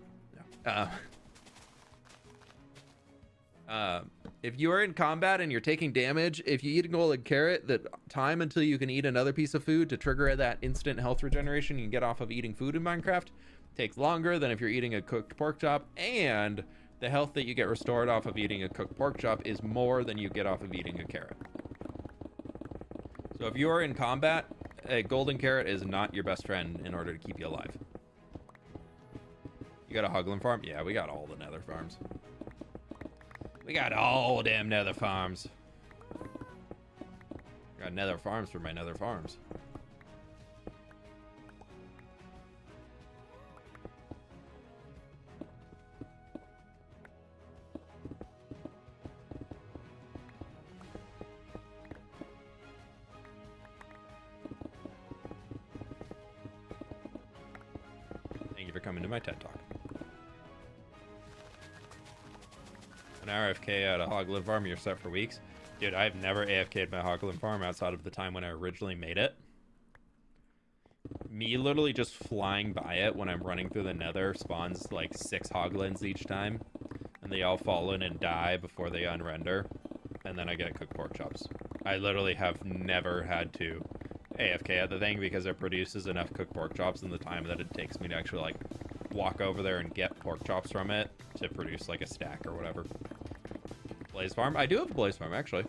if you are in combat and you're taking damage, if you eat a golden carrot, the time until you can eat another piece of food to trigger that instant health regeneration you can get off of eating food in Minecraft takes longer than if you're eating a cooked pork chop, and the health that you get restored off of eating a cooked pork chop is more than you get off of eating a carrot. So if you are in combat, a golden carrot is not your best friend in order to keep you alive. You got a hogland farm? Yeah, we got all the nether farms. We got all damn nether farms. Got nether farms for my nether farms. Thank you for coming to my TED Talk. An RFK at a Hoglin farm, you're set for weeks. Dude, I've never AFK'd my Hoglin farm outside of the time when I originally made it. Me literally just flying by it when I'm running through the nether spawns like 6 Hoglins each time. And they all fall in and die before they unrender. And then I get cooked pork chops. I literally have never had to AFK at the thing because it produces enough cooked pork chops in the time that it takes me to actually like walk over there and get pork chops from it to produce like a stack or whatever. Blaze farm? I do have a blaze farm actually.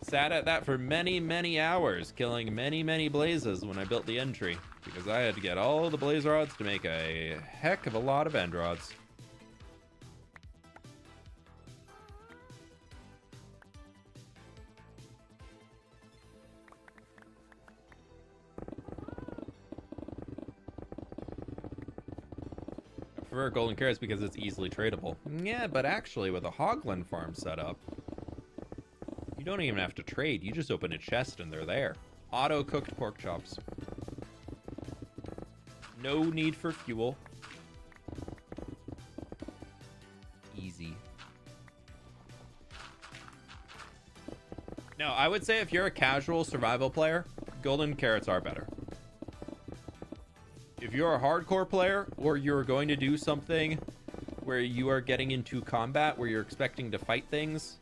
Sat at that for many, many hours, killing many, many blazes when I built the entry because I had to get all the blaze rods to make a heck of a lot of end rods. I prefer golden carrots because it's easily tradable. Yeah, but actually with a Hoglin farm setup, you don't even have to trade. You just open a chest and they're there. Auto-cooked pork chops. No need for fuel. Easy. No, I would say if you're a casual survival player, golden carrots are better. If you're a hardcore player or you're going to do something where you are getting into combat where you're expecting to fight things,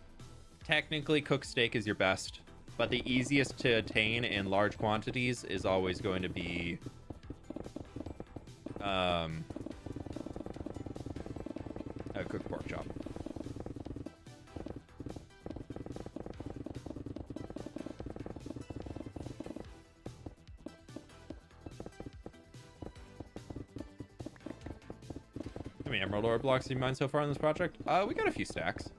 technically cooked steak is your best, but the easiest to attain in large quantities is always going to be a cooked pork chop. How many emerald ore blocks have you mined so far on this project? We got a few stacks.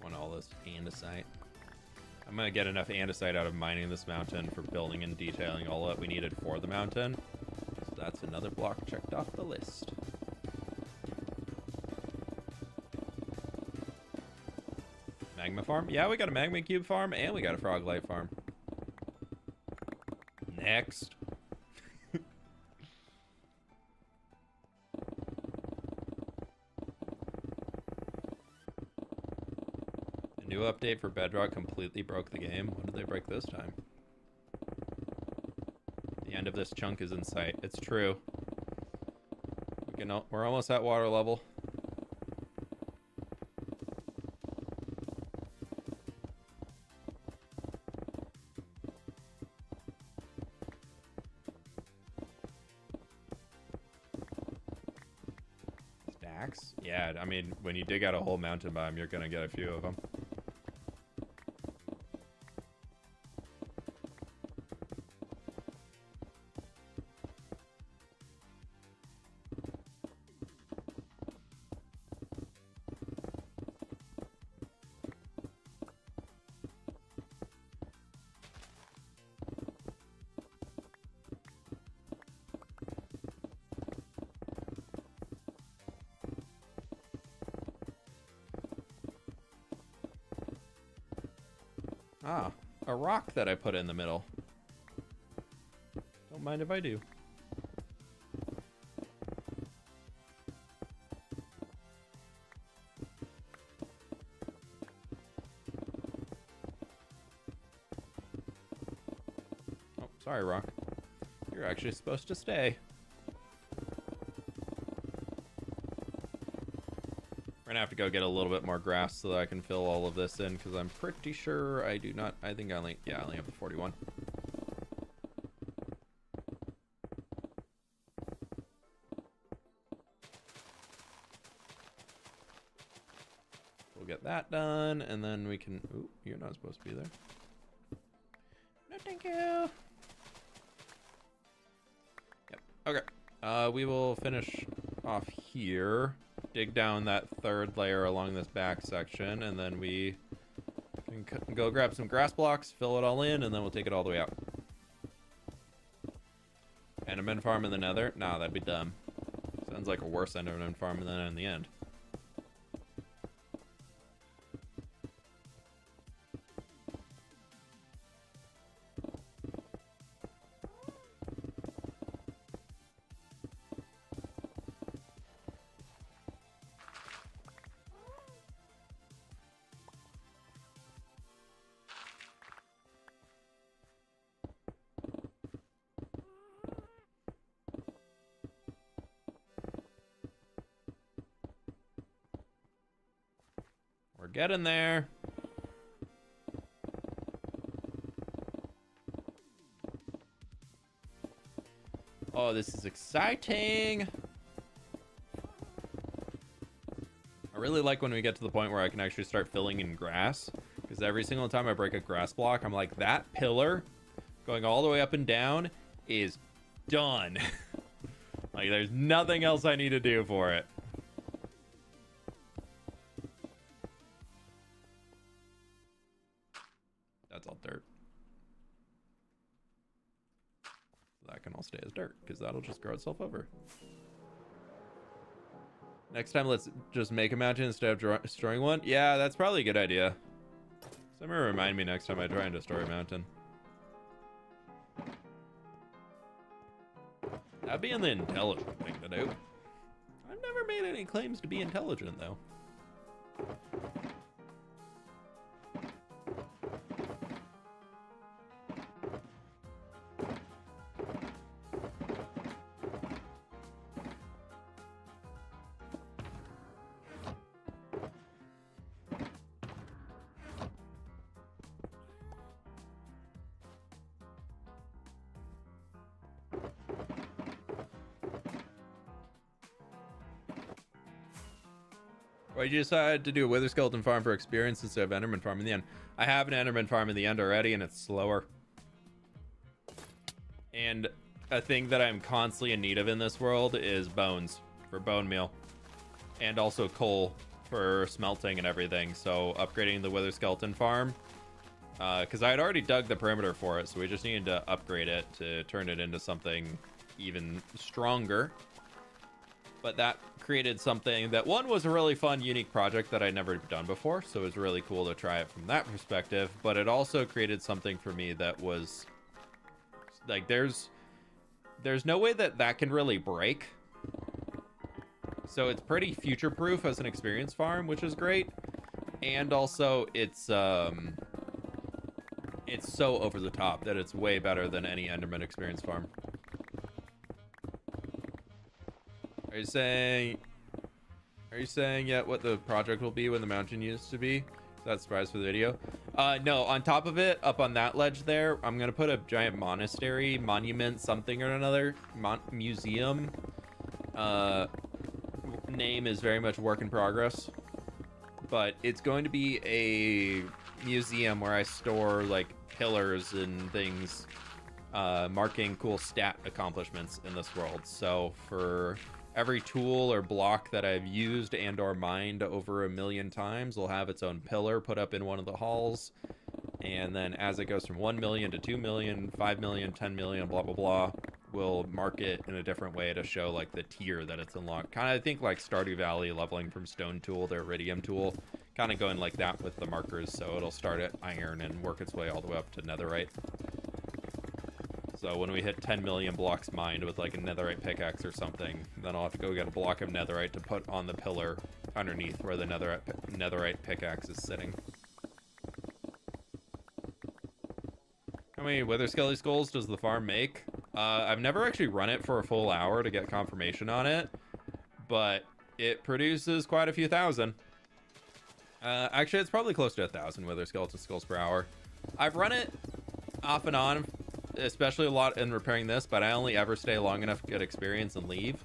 Want all this andesite. I'm gonna get enough andesite out of mining this mountain for building and detailing all that we needed for the mountain. So that's another block checked off the list. Magma farm? Yeah, we got a magma cube farm and we got a frog light farm. Next. New update for Bedrock completely broke the game. What did they break this time? The end of this chunk is in sight. It's true. We're almost at water level. Stacks? Yeah, I mean, when you dig out a whole mountain biome, you're gonna get a few of them. Ah, a rock that I put in the middle. Don't mind if I do. Oh, sorry, rock. You're actually supposed to stay. We're gonna have to go get a little bit more grass so that I can fill all of this in, because I'm pretty sure I do not. I think I only have the 41. We'll get that done, and then we can. Ooh, you're not supposed to be there. No, thank you. Yep. Okay. We will finish off here. Dig down that third layer along this back section, and then we can go grab some grass blocks, fill it all in, and then we'll take it all the way out. Enderman farm in the nether? Nah, that'd be dumb. Sounds like a worse Enderman farm than in the end. We're getting there. Oh, this is exciting. I really like when we get to the point where I can actually start filling in grass, because every single time I break a grass block, I'm like, that pillar going all the way up and down is done. Like, there's nothing else I need to do for it. That's all dirt. That can all stay as dirt, because that'll just grow itself over. Next time, let's just make a mountain instead of destroying one. Yeah, that's probably a good idea. Somebody remind me next time I try and destroy a mountain. That'd be the intelligent thing to do. I've never made any claims to be intelligent, though. Why'd you decide to do a Wither Skeleton farm for experience instead of Enderman farm in the end? I have an Enderman farm in the end already, and it's slower. And a thing that I'm constantly in need of in this world is bones for bone meal. And also coal for smelting and everything. So upgrading the Wither Skeleton farm. Because I had already dug the perimeter for it, so we just needed to upgrade it to turn it into something even stronger. But that created something that, one, was a really fun, unique project that I'd never done before, so it was really cool to try it from that perspective. But it also created something for me that was like, there's no way that that can really break. So it's pretty future-proof as an experience farm, which is great. And also it's so over the top that it's way better than any Enderman experience farm. Are you saying yet what the project will be when the mountain used to be? Is that surprise for the video? No, on top of it, up on that ledge there, I'm gonna put a giant monastery, monument, something or another, museum. Name is very much work in progress, but it's going to be a museum where I store like pillars and things, marking cool stat accomplishments in this world. So for every tool or block that I've used and or mined over 1 million times will have its own pillar put up in one of the halls. And then as it goes from 1 million to 2 million, 5 million, 10 million, blah, blah, blah, we'll mark it in a different way to show like the tier that it's unlocked. Kind of think like Stardew Valley leveling from stone tool to iridium tool. Kind of going like that with the markers. So it'll start at iron and work its way all the way up to netherite. So when we hit 10 million blocks mined with like a netherite pickaxe or something, then I'll have to go get a block of netherite to put on the pillar underneath where the netherite pickaxe is sitting. How many Wither Skelly skulls does the farm make? I've never actually run it for a full hour to get confirmation on it, but it produces quite a few thousand. Actually, it's probably close to 1,000 Wither Skeleton skulls per hour. I've run it off and on, especially a lot in repairing this, but I only ever stay long enough to get experience and leave.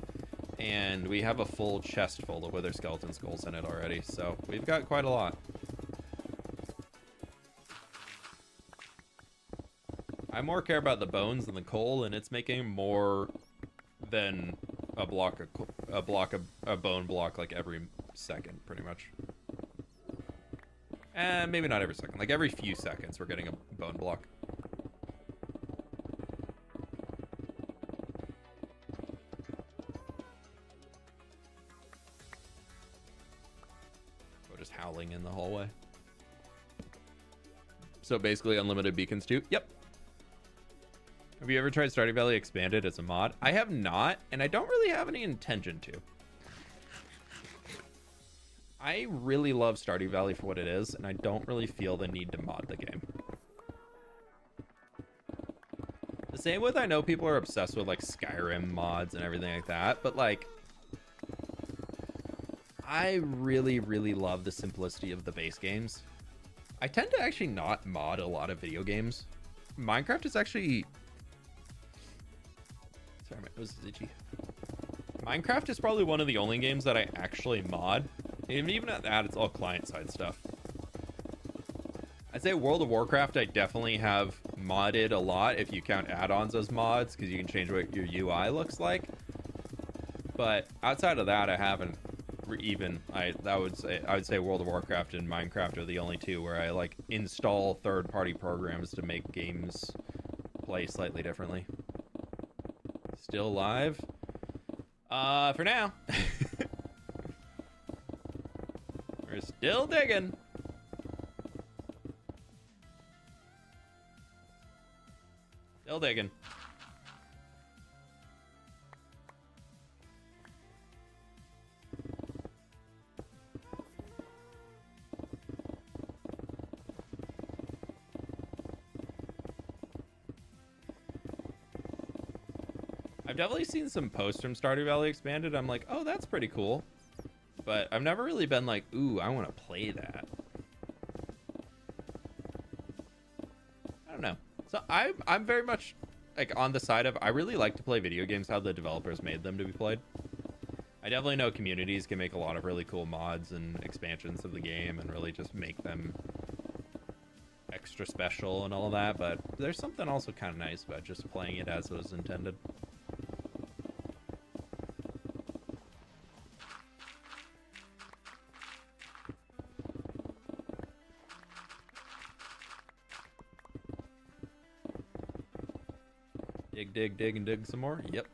And we have a full chest full of Wither Skeleton skulls in it already, so we've got quite a lot. I more care about the bones than the coal, and it's making more than a bone block like every second, pretty much. And maybe not every second, like every few seconds we're getting a bone block. in the hallway. So basically unlimited beacons too. Yep. Have you ever tried Stardew Valley Expanded as a mod? I have not, and I don't really have any intention to. I really love Stardew Valley for what it is, and I don't really feel the need to mod the game. The same with, I know people are obsessed with like Skyrim mods and everything like that, but like I really, really love the simplicity of the base games. I tend to actually not mod a lot of video games. Minecraft is actually... Sorry, it was itchy. Minecraft is probably one of the only games that I actually mod. And even at that, it's all client-side stuff. I'd say World of Warcraft, I definitely have modded a lot if you count add-ons as mods, because you can change what your UI looks like. But outside of that, I haven't even. I would say World of Warcraft and Minecraft are the only two where I like install third-party programs to make games play slightly differently. Still live? For now. We're still digging. Still digging. I've definitely seen some posts from Stardew Valley Expanded. I'm like, oh, that's pretty cool. But I've never really been like, ooh, I want to play that. I don't know. So I'm very much like on the side of, I really like to play video games how the developers made them to be played. I definitely know communities can make a lot of really cool mods and expansions of the game and really just make them extra special and all that. But there's something also kind of nice about just playing it as it was intended. Dig, and dig some more. Yep.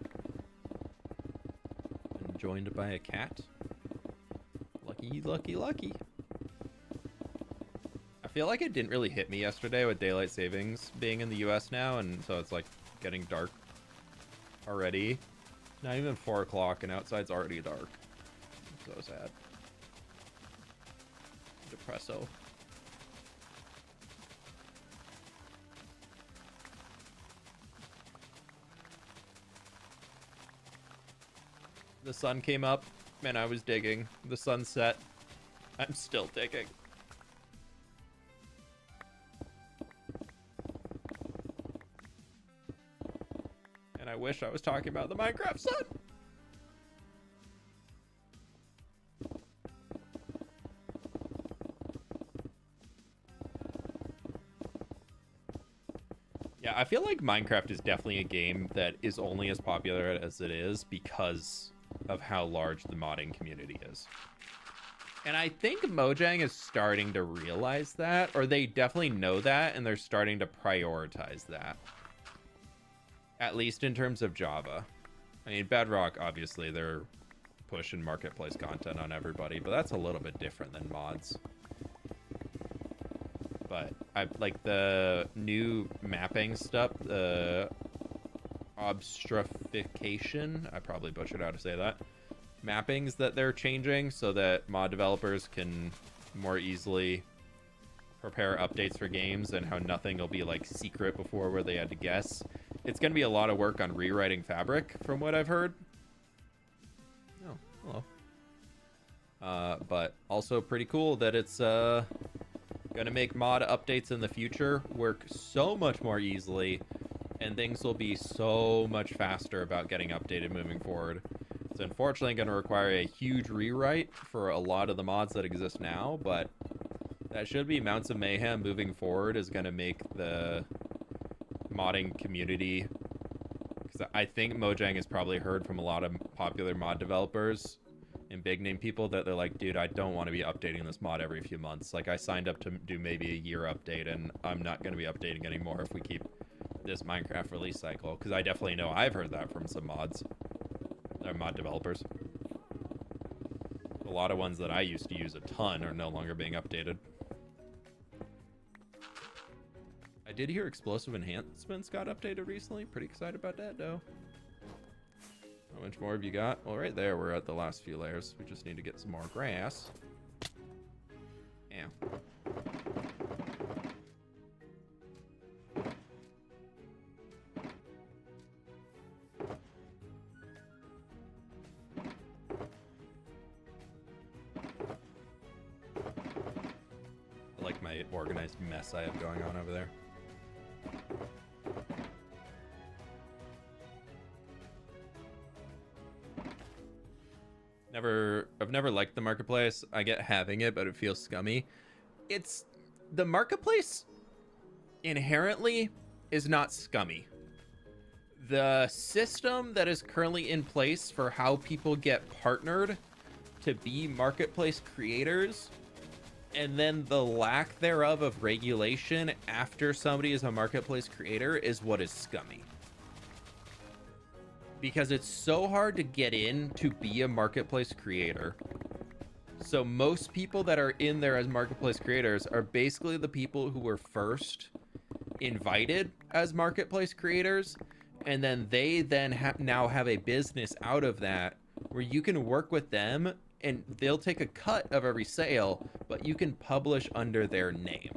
And joined by a cat. Lucky, lucky, lucky. I feel like it didn't really hit me yesterday with daylight savings being in the US now, and so it's like getting dark already. Not even 4 o'clock, and outside's already dark. So sad. Depresso. The sun came up, and I was digging. The sun set. I'm still digging. And I wish I was talking about the Minecraft sun. Yeah, I feel like Minecraft is definitely a game that is only as popular as it is because of how large the modding community is. And I think Mojang is starting to realize that, or they definitely know that, and they're starting to prioritize that. At least in terms of Java. I mean, Bedrock, obviously, they're pushing marketplace content on everybody, but that's a little bit different than mods. But I like the new mapping stuff, the obstratification, I probably butchered how to say that, mappings that they're changing so that mod developers can more easily prepare updates for games, and how nothing will be like secret before where they had to guess. It's going to be a lot of work on rewriting Fabric from what I've heard. Oh, hello. But also pretty cool that it's going to make mod updates in the future work so much more easily, and things will be so much faster about getting updated moving forward. It's unfortunately going to require a huge rewrite for a lot of the mods that exist now, but that should be Mounts of Mayhem moving forward is going to make the modding community, because I think Mojang has probably heard from a lot of popular mod developers and big name people that they're like, dude, I don't want to be updating this mod every few months. Like, I signed up to do maybe a year update, and I'm not going to be updating anymore if we keep this Minecraft release cycle, because I definitely know I've heard that from some mods or mod developers. A lot of ones that I used to use a ton are no longer being updated. I did hear explosive enhancements got updated recently. Pretty excited about that, though. How much more have you got? Well, right there, we're at the last few layers. We just need to get some more grass. Yeah. I like my organized mess I have going on over there. I've never liked the marketplace. I get having it, but it feels scummy. It's the marketplace inherently is not scummy. The system that is currently in place for how people get partnered to be marketplace creators, and then the lack thereof of regulation after somebody is a marketplace creator, is what is scummy. Because it's so hard to get in to be a marketplace creator. So most people that are in there as marketplace creators are basically the people who were first invited as marketplace creators, and then they then now have a business out of that where you can work with them and they'll take a cut of every sale, but you can publish under their name.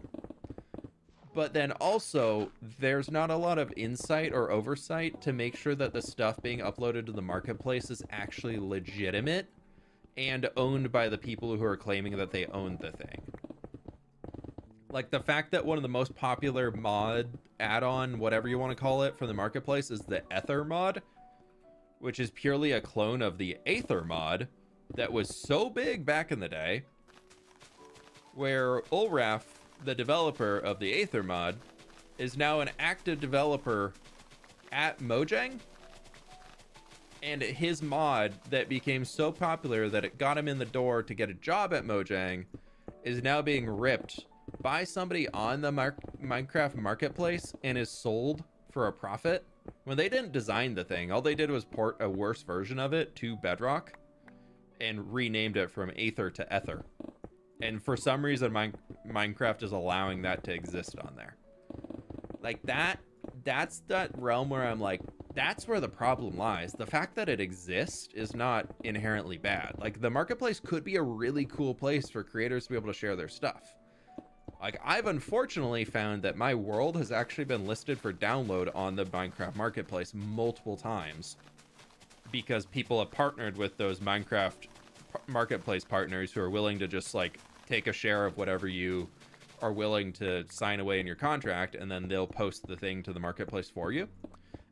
But then also, there's not a lot of insight or oversight to make sure that the stuff being uploaded to the marketplace is actually legitimate and owned by the people who are claiming that they own the thing. Like the fact that one of the most popular mod, add-on, whatever you want to call it, from the marketplace is the Ether mod, which is purely a clone of the Aether mod that was so big back in the day, where Ulraf, the developer of the Aether mod, is now an active developer at Mojang, and his mod that became so popular that it got him in the door to get a job at Mojang is now being ripped by somebody on the Minecraft marketplace and is sold for a profit when they didn't design the thing. All they did was port a worse version of it to Bedrock and renamed it from Aether to Ether. And for some reason, Minecraft is allowing that to exist on there. Like that's that realm where I'm like, that's where the problem lies. The fact that it exists is not inherently bad. Like the marketplace could be a really cool place for creators to be able to share their stuff. Like I've unfortunately found that my world has actually been listed for download on the Minecraft marketplace multiple times because people have partnered with those Minecraft marketplace partners who are willing to just like take a share of whatever you are willing to sign away in your contract, and then they'll post the thing to the marketplace for you.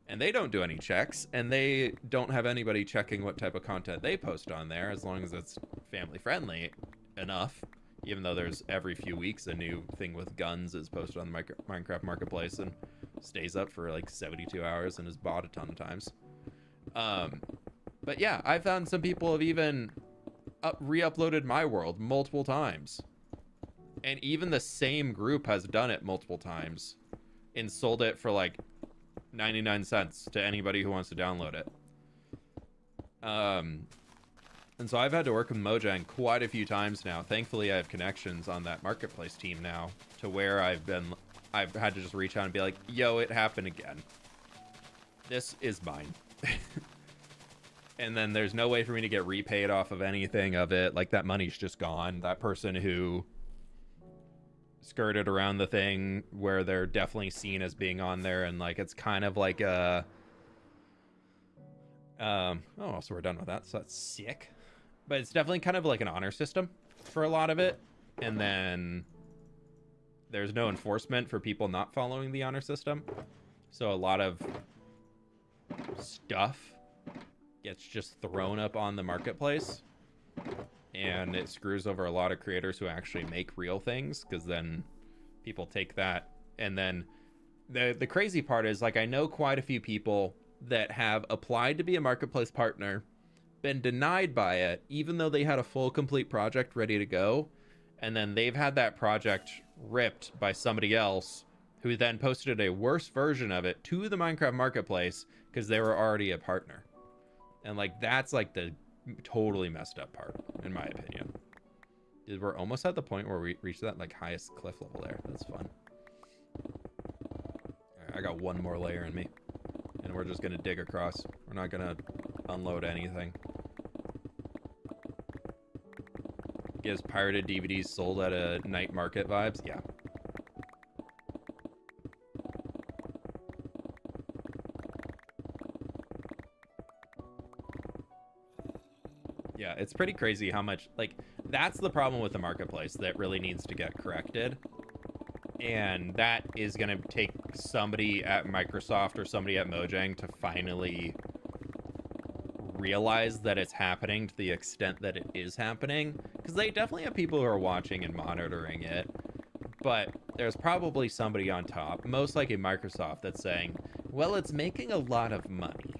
And they don't do any checks, and they don't have anybody checking what type of content they post on there, as long as it's family friendly enough, even though there's every few weeks a new thing with guns is posted on the Minecraft marketplace and stays up for like 72 hours and is bought a ton of times. But yeah, I found some people have even re-uploaded my world multiple times, and even the same group has done it multiple times and sold it for like 99 cents to anybody who wants to download it. And so I've had to work with Mojang quite a few times now. Thankfully I have connections on that marketplace team now to where I've had to just reach out and be like, yo, it happened again, this is mine. And then there's no way for me to get repaid off of anything of it. Like that money's just gone. That person who skirted around the thing where they're definitely seen as being on there, and like it's kind of like a oh, so we're done with that, so that's sick. But it's definitely kind of like an honor system for a lot of it, and then there's no enforcement for people not following the honor system, so a lot of stuff gets just thrown up on the marketplace, and it screws over a lot of creators who actually make real things, because then people take that. And then the crazy part is, like, I know quite a few people that have applied to be a marketplace partner, been denied by it, even though they had a full complete project ready to go, and then they've had that project ripped by somebody else who then posted a worse version of it to the Minecraft marketplace because they were already a partner. And like that's like the totally messed up part, in my opinion. Dude, we're almost at the point where we reach that like highest cliff level there. That's fun. Right, I got one more layer in me, and we're just gonna dig across. We're not gonna unload anything. Gives pirated DVDs sold at a night market vibes. Yeah. Yeah, it's pretty crazy how much, like, that's the problem with the marketplace that really needs to get corrected. And that is going to take somebody at Microsoft or somebody at Mojang to finally realize that it's happening to the extent that it is happening. Because they definitely have people who are watching and monitoring it. But there's probably somebody on top, most likely Microsoft, that's saying, well, it's making a lot of money.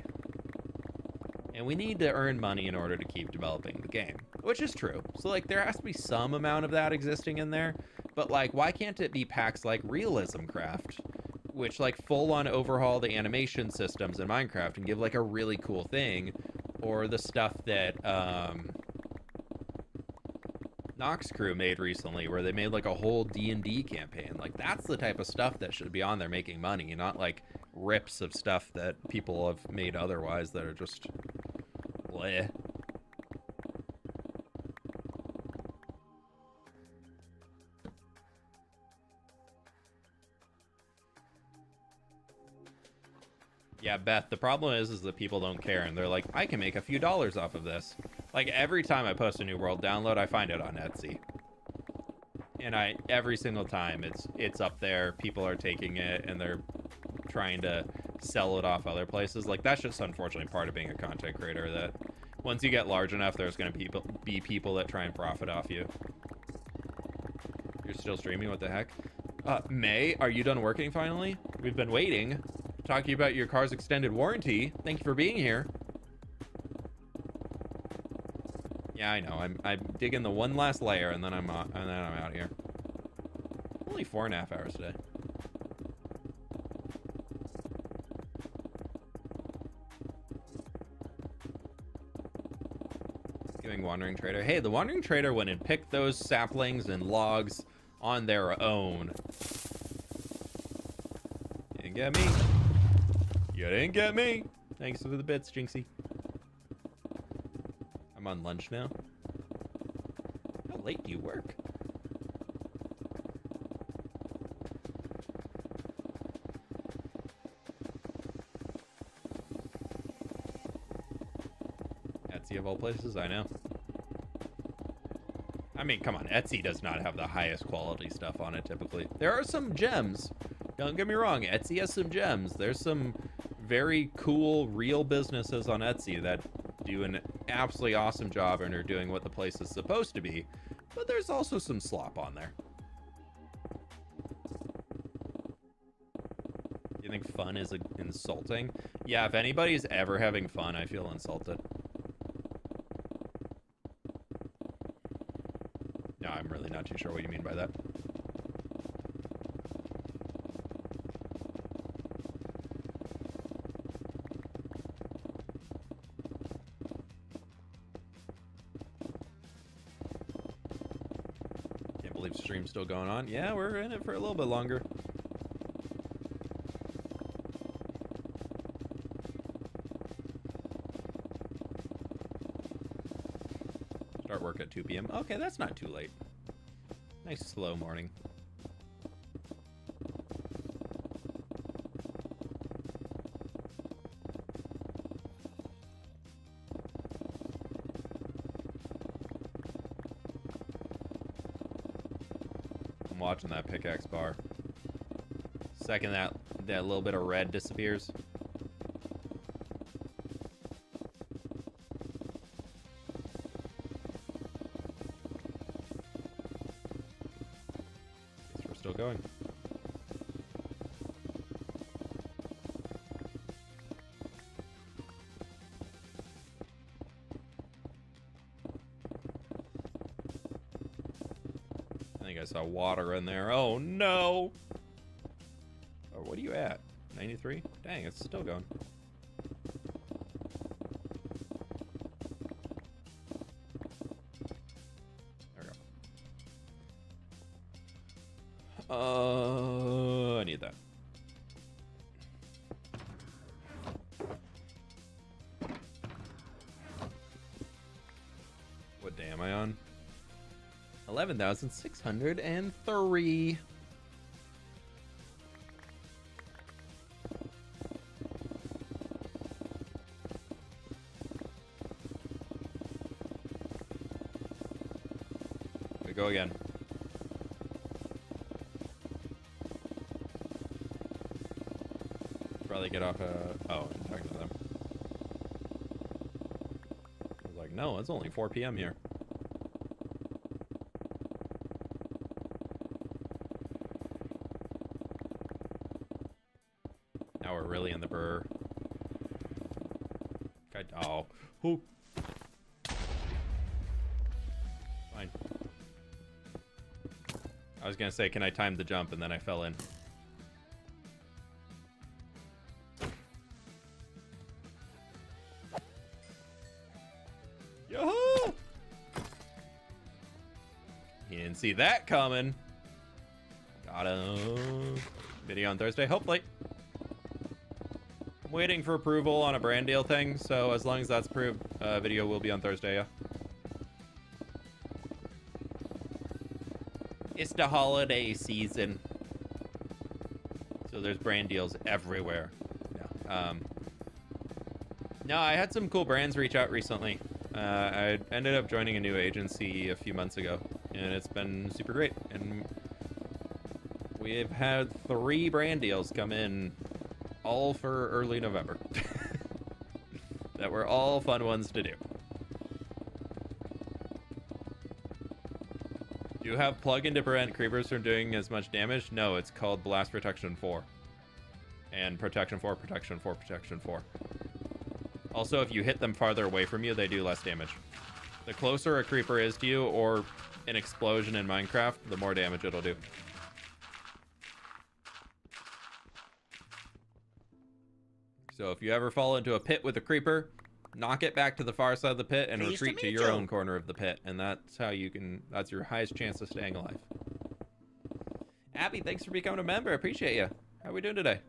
And we need to earn money in order to keep developing the game, which is true. So, like, there has to be some amount of that existing in there. But, like, why can't it be packs like Realism Craft, which, like, full-on overhaul the animation systems in Minecraft and give, like, a really cool thing? Or the stuff that, Nox Crew made recently, where they made, like, a whole D&D campaign. Like, that's the type of stuff that should be on there making money, not, like, rips of stuff that people have made otherwise that are just bleh. Yeah, Beth, the problem is that people don't care, and they're like, I can make a few dollars off of this. Like, every time I post a New World download, I find it on Etsy. And every single time, it's up there, people are taking it, and they're trying to sell it off other places. Like, that's just unfortunately part of being a content creator, that once you get large enough, there's going to be people that try and profit off you. You're still streaming? What the heck? May, are you done working finally? We've been waiting. Talking about your car's extended warranty. Thank you for being here. Yeah, I know. I'm digging the one last layer, and then I'm out here. Only 4.5 hours today. Giving Wandering Trader. Hey, the Wandering Trader went and picked those saplings and logs on their own. You didn't get me. You didn't get me. Thanks for the bits, Jinxie. I'm on lunch now. How late do you work? Etsy of all places, I know. I mean, come on, Etsy does not have the highest quality stuff on it typically. There are some gems. Don't get me wrong, Etsy has some gems. There's some very cool, real businesses on Etsy that do an absolutely awesome job and are doing what the place is supposed to be. But there's also some slop on there. You think fun is insulting? Yeah, if anybody's ever having fun, I feel insulted. No, I'm really not too sure what you mean by that. Stream still going on. Yeah, we're in it for a little bit longer. Start work at 2 p.m. Okay, that's not too late. Nice slow morning. Watching that pickaxe bar. Second that little bit of red disappears. Guess we're still going. I saw water in there. Oh no! Oh, what are you at? 93? Dang, it's still going. I need that. What day am I on? 11,603. We go again. Probably get off oh, I'm talking to them. I was like, no, it's only 4 p.m. here. Now we're really in the burr. Oh. Ooh. Fine. I was gonna say, can I time the jump? And then I fell in. Yo! He didn't see that coming. Got him. Video on Thursday, hopefully. I'm waiting for approval on a brand deal thing, so as long as that's approved, video will be on Thursday, yeah. It's the holiday season, so there's brand deals everywhere. No, no, I had some cool brands reach out recently. I ended up joining a new agency a few months ago, and it's been super great. And we've had 3 brand deals come in, all for early November. That were all fun ones to do. Do you have plugin to prevent creepers from doing as much damage? No, it's called Blast Protection 4. And Protection 4, Protection 4, Protection 4. Also, if you hit them farther away from you, they do less damage. The closer a creeper is to you, or an explosion in Minecraft, the more damage it'll do. So if you ever fall into a pit with a creeper, knock it back to the far side of the pit and retreat to your own corner of the pit. And that's how you can, that's your highest chance of staying alive. Abby, thanks for becoming a member. I appreciate you. How are we doing today?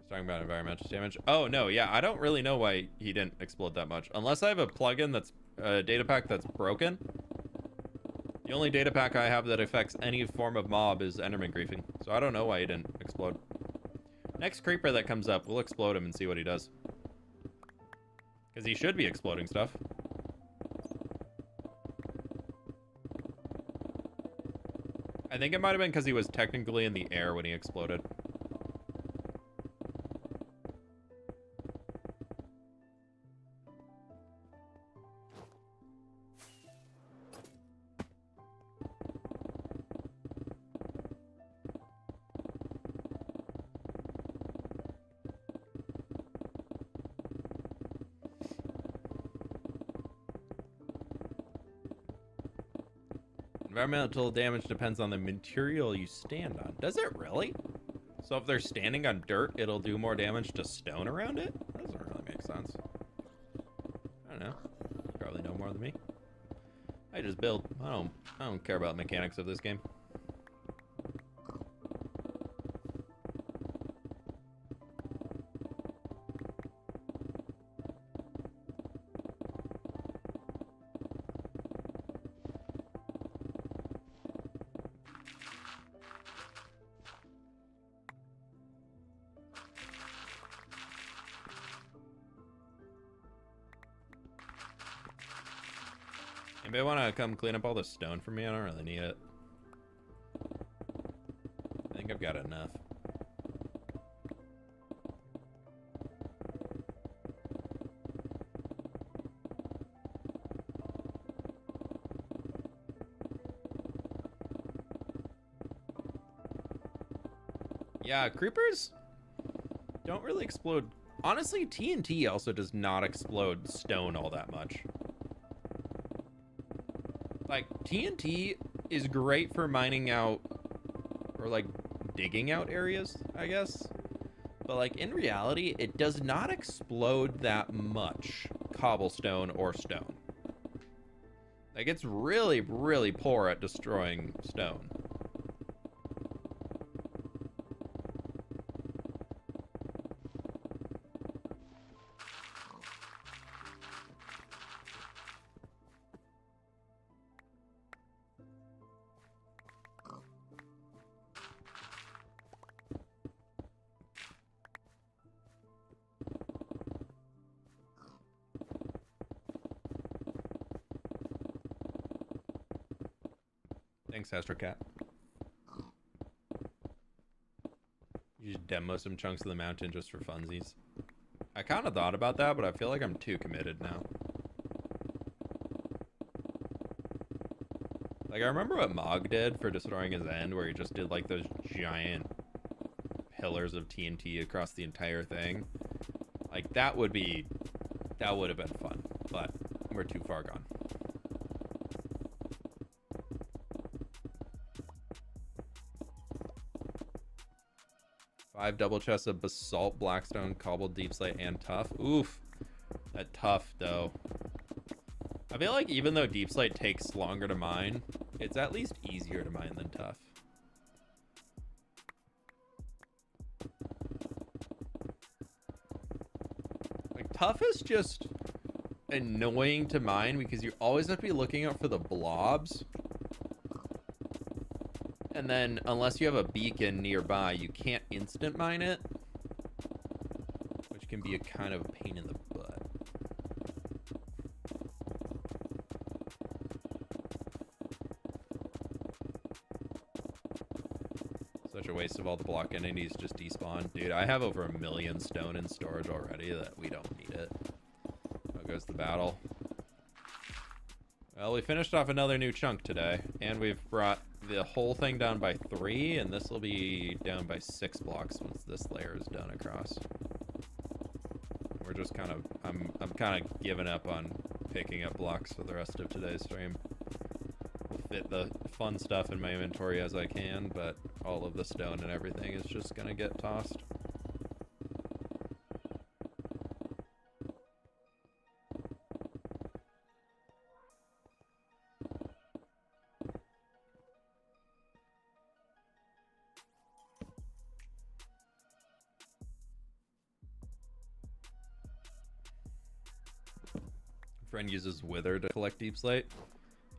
Talking about environmental damage. Oh no, yeah, I don't really know why he didn't explode that much, unless I have a plugin that's a data pack that's broken. The only data pack I have that affects any form of mob is Enderman griefing, so I don't know why he didn't explode. Next creeper that comes up, we'll explode him and see what he does, because he should be exploding stuff. I think it might have been because he was technically in the air when he exploded. Environmental damage depends on the material you stand on. Does it really? So if they're standing on dirt, it'll do more damage to stone around it? That doesn't really make sense. I don't know. You probably know more than me. I just build. I don't care about mechanics of this game. Anybody want to come clean up all the stone for me? I don't really need it. I think I've got enough. Yeah, creepers don't really explode. Honestly, TNT also does not explode stone all that much. Like, TNT is great for mining out, or like digging out areas, I guess. But like in reality, it does not explode that much cobblestone or stone. Like, it's really, really poor at destroying stone. Thanks, Astrocat. You just demo some chunks of the mountain just for funsies. I kind of thought about that, but I feel like I'm too committed now. Like, I remember what Mog did for destroying his end, where he just did, like, those giant pillars of TNT across the entire thing. Like, that would have been fun, but we're too far gone. 5 double chests of basalt, blackstone, cobbled, deep slate, and tough. Oof. That tough, though. I feel like even though deep slate takes longer to mine, it's at least easier to mine than tough. Like, tough is just annoying to mine because you always have to be looking out for the blobs. And then, unless you have a beacon nearby, you can't instant mine it, which can be a kind of a pain in the butt. Such a waste of all the block entities just despawn. Dude, I have over 1 million stone in storage already that we don't need it. How goes the battle? Well, we finished off another new chunk today, and we've brought the whole thing down by 3, and this will be down by 6 blocks once this layer is done across. We're just kind of, I'm kind of giving up on picking up blocks for the rest of today's stream. We'll fit the fun stuff in my inventory as I can, but all of the stone and everything is just gonna get tossed. Friend uses Wither to collect deep slate.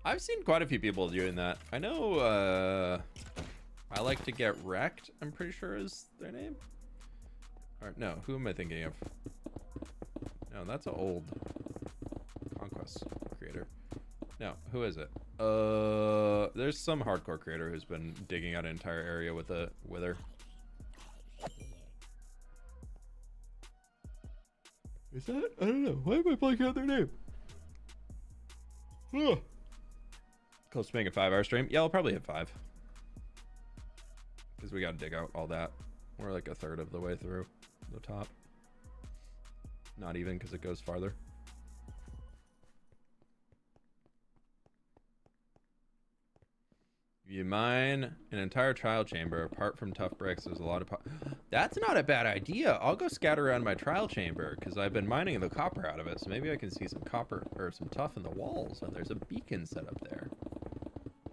I've seen quite a few people doing that. I know I like to get wrecked, I'm pretty sure is their name. Or no, who am I thinking of? No, that's an old Conquest creator. No, who is it? There's some hardcore creator who's been digging out an entire area with a Wither. Is that? I don't know. Why am I blanking out their name? Ugh. Close to making a 5-hour stream. Yeah, I'll probably hit 5. Because we got to dig out all that. We're like a third of the way through the top. Not even, because it goes farther. You mine an entire trial chamber apart from tough bricks. There's a lot of that's not a bad idea. I'll go scatter around my trial chamber because I've been mining the copper out of it, so maybe I can see some copper or some tough in the walls, and there's a beacon set up there.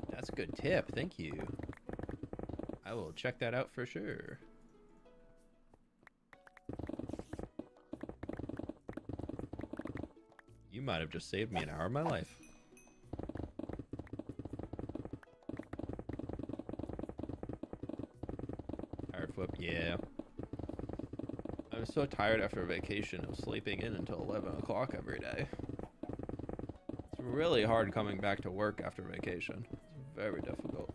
That's a good tip. Thank you. I will check that out for sure. You might have just saved me an hour of my life. Yeah. I'm so tired after vacation of sleeping in until 11 o'clock every day. It's really hard coming back to work after vacation. It's very difficult.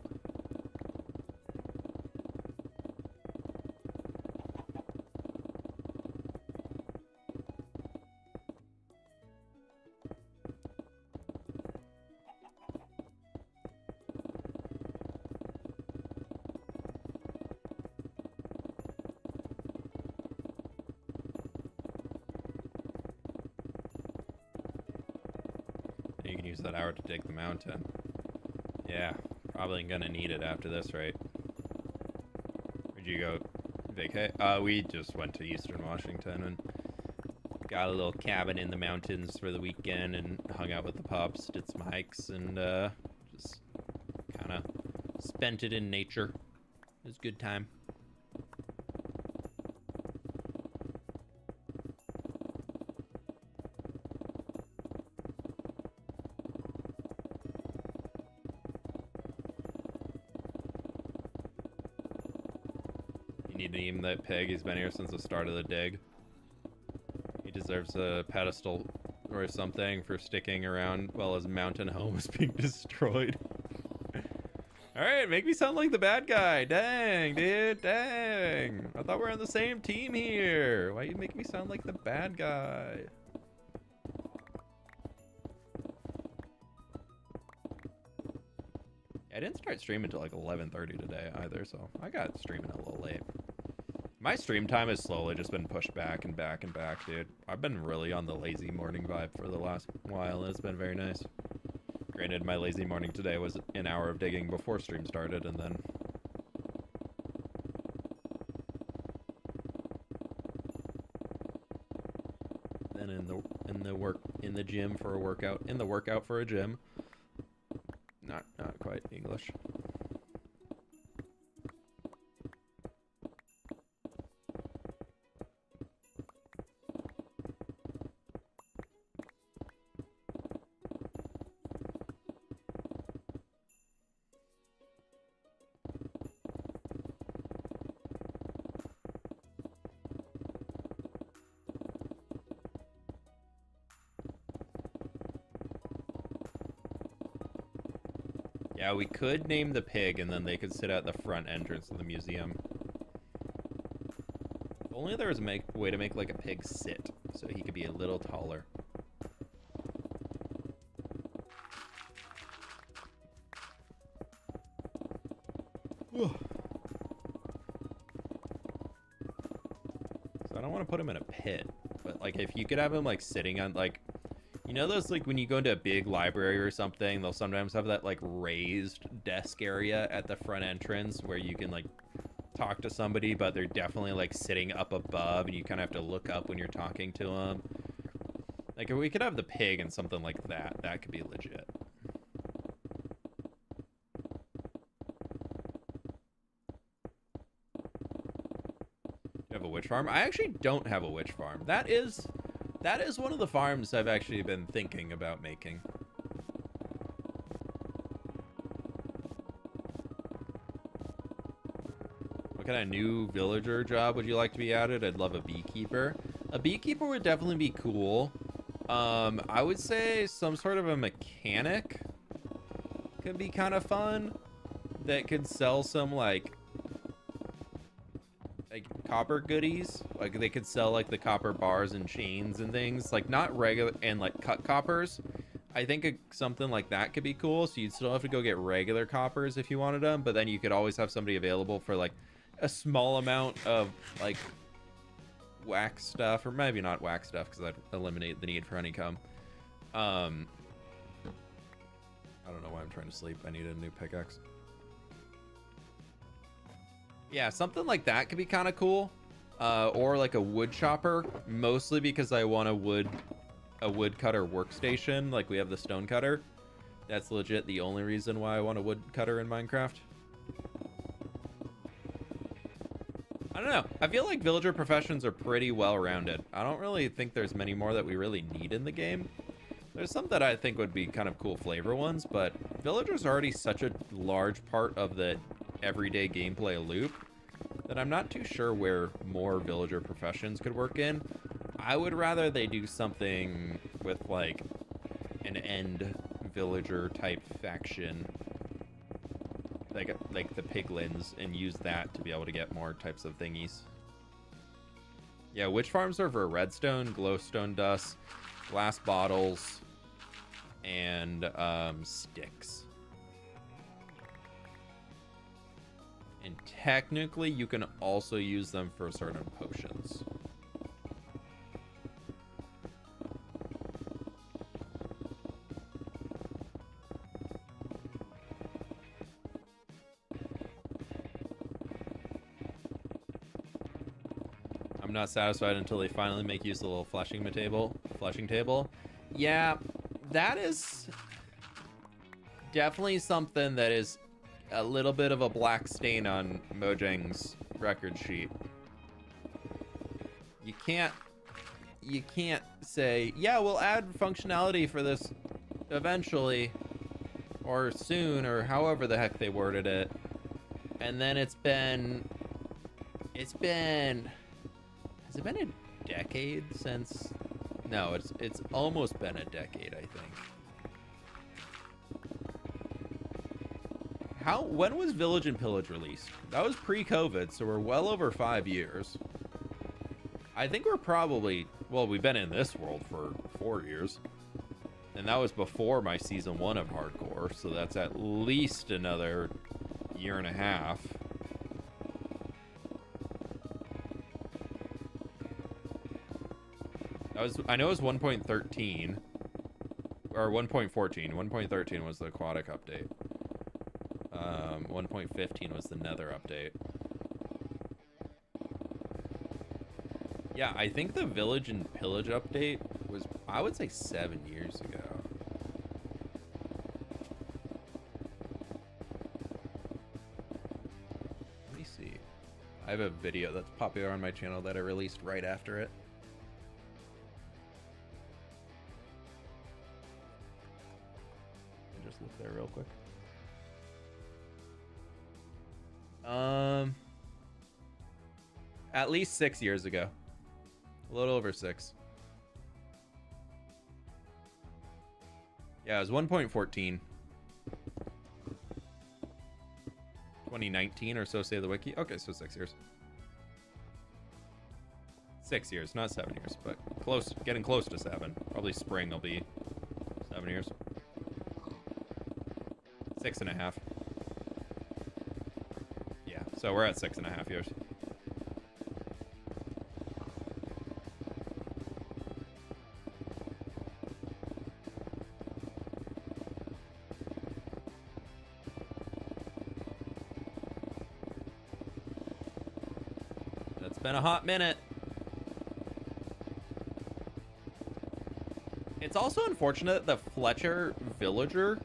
You can use that hour to dig the mountain. Yeah, probably gonna need it after this, right? Where'd you go vacay? We just went to Eastern Washington and got a little cabin in the mountains for the weekend and hung out with the pups, did some hikes, and just kind of spent it in nature. It was a good time. You need to name that pig. He's been here since the start of the dig. He deserves a pedestal or something for sticking around while his mountain home was being destroyed. Alright, make me sound like the bad guy. Dang, dude, dang. I thought we were on the same team here. Why you make me sound like the bad guy? I didn't start streaming until like 11:30 today either, so I got streaming a little late. My stream time has slowly just been pushed back and back and back, dude. I've been really on the lazy morning vibe for the last while, and it's been very nice. Granted, my lazy morning today was an hour of digging before stream started, and then in the gym for a workout, in the workout for a gym. Not quite English. Yeah, we could name the pig and then they could sit at the front entrance of the museum. If only there was a way to make like a pig sit so he could be a little taller. So I don't want to put him in a pit, but like if you could have him like sitting on like, you know those like when you go into a big library or something, they'll sometimes have that like raised desk area at the front entrance where you can like talk to somebody, but they're definitely like sitting up above and you kind of have to look up when you're talking to them. Like if we could have the pig and something like that, that could be legit. You have a witch farm? I actually don't have a witch farm. That is one of the farms I've actually been thinking about making. What kind of new villager job would you like to be added? I'd love a beekeeper. A beekeeper would definitely be cool. I would say some sort of a mechanic could be kind of fun. That could sell some like copper goodies. Like they could sell like the copper bars and chains and things, like not regular and like cut coppers. I think something like that could be cool. So you'd still have to go get regular coppers if you wanted them, but then you could always have somebody available for like a small amount of like wax stuff, or maybe not wax stuff because I'd eliminate the need for honeycomb. I don't know why I'm trying to sleep. I need a new pickaxe. Yeah, something like that could be kind of cool. Or like a wood chopper, mostly because I want a wood cutter workstation. Like we have the stone cutter. That's legit the only reason why I want a wood cutter in Minecraft. I don't know. I feel like villager professions are pretty well-rounded. I don't really think there's many more that we really need in the game. There's some that I think would be kind of cool flavor ones, but villagers are already such a large part of the everyday gameplay loop that I'm not too sure where more villager professions could work in. I would rather they do something with like an end villager type faction, like the piglins, and use that to be able to get more types of thingies. Yeah, witch farms are for redstone, glowstone dust, glass bottles, and sticks. And technically, you can also use them for certain potions. I'm not satisfied until they finally make use of the little fleshing table. Yeah, that is definitely something that is a little bit of a black stain on Mojang's record sheet. You can't say, yeah, we'll add functionality for this eventually or soon or however the heck they worded it. And then has it been a decade since? No, it's almost been a decade, I think. When was Village and Pillage released? That was pre-COVID, so we're well over 5 years. I think we're probably, well, we've been in this world for 4 years. And that was before my season 1 of Hardcore, so that's at least another year and a half. I know it was 1.13 or 1.14. 1.13 was the aquatic update. 1.15 was the Nether update. Yeah, I think the Village and Pillage update was, I would say, 7 years ago. Let me see. I have a video that's popular on my channel that I released right after it. Just look there real quick. At least 6 years ago. A little over 6. Yeah, it was 1.14. 2019 or so, say the wiki. Okay, so 6 years. 6 years, not 7 years, but close, getting close to 7. Probably spring will be 7 years. 6.5. Yeah, so we're at 6.5 years. That's been a hot minute. It's also unfortunate that the Fletcher villager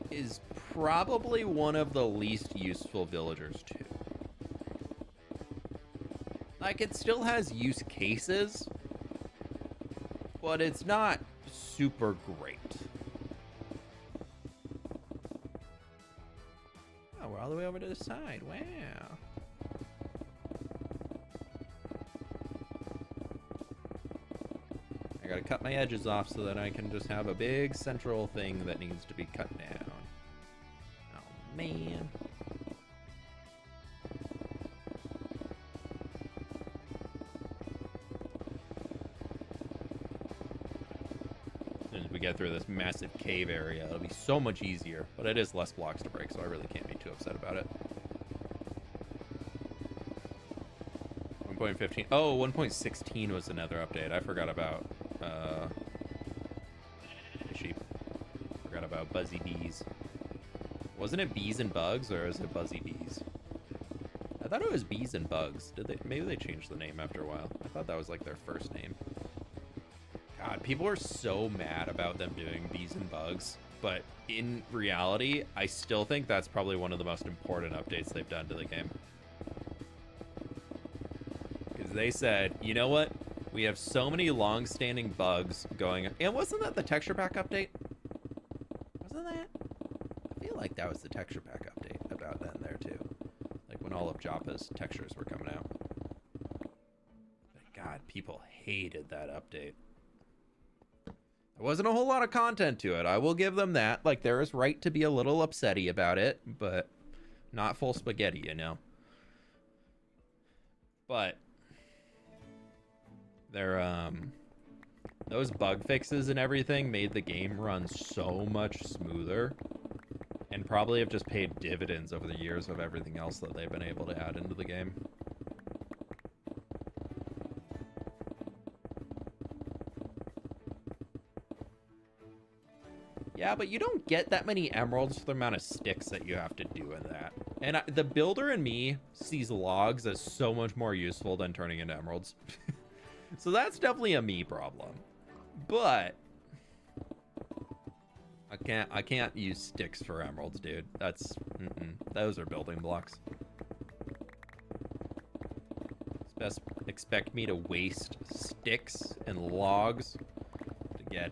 is probably one of the least useful villagers too. Like, it still has use cases, but it's not super great. Oh, we're all the way over to the side. Wow. I gotta cut my edges off so that I can just have a big central thing that needs to be cut down. Oh, man. As soon as we get through this massive cave area, it'll be so much easier. But it is less blocks to break, so I really can't be too upset about it. 1.15. Oh, 1.16 was another update. I forgot about the sheep. Forgot about Buzzy Bees. Wasn't it Bees and Bugs, or is it Buzzy Bees? I thought it was Bees and Bugs. Did they? Maybe they changed the name after a while. I thought that was like their first name. God, people are so mad about them doing Bees and Bugs, but in reality, I still think that's probably one of the most important updates they've done to the game. Because they said, you know what? We have so many long-standing bugs going. And wasn't that the texture pack update? Wasn't that? I feel like that was the texture pack update about then there too. Like when all of Joppa's textures were coming out. But God, people hated that update. There wasn't a whole lot of content to it. I will give them that. Like, there is right to be a little upsetty about it, but not full spaghetti, you know. But they're those bug fixes and everything made the game run so much smoother, and probably have just paid dividends over the years of everything else that they've been able to add into the game. Yeah, but you don't get that many emeralds for the amount of sticks that you have to do in that. And the builder in me sees logs as so much more useful than turning into emeralds. So that's definitely a me problem. But I can't use sticks for emeralds, dude. That's those are building blocks. Expect me to waste sticks and logs to get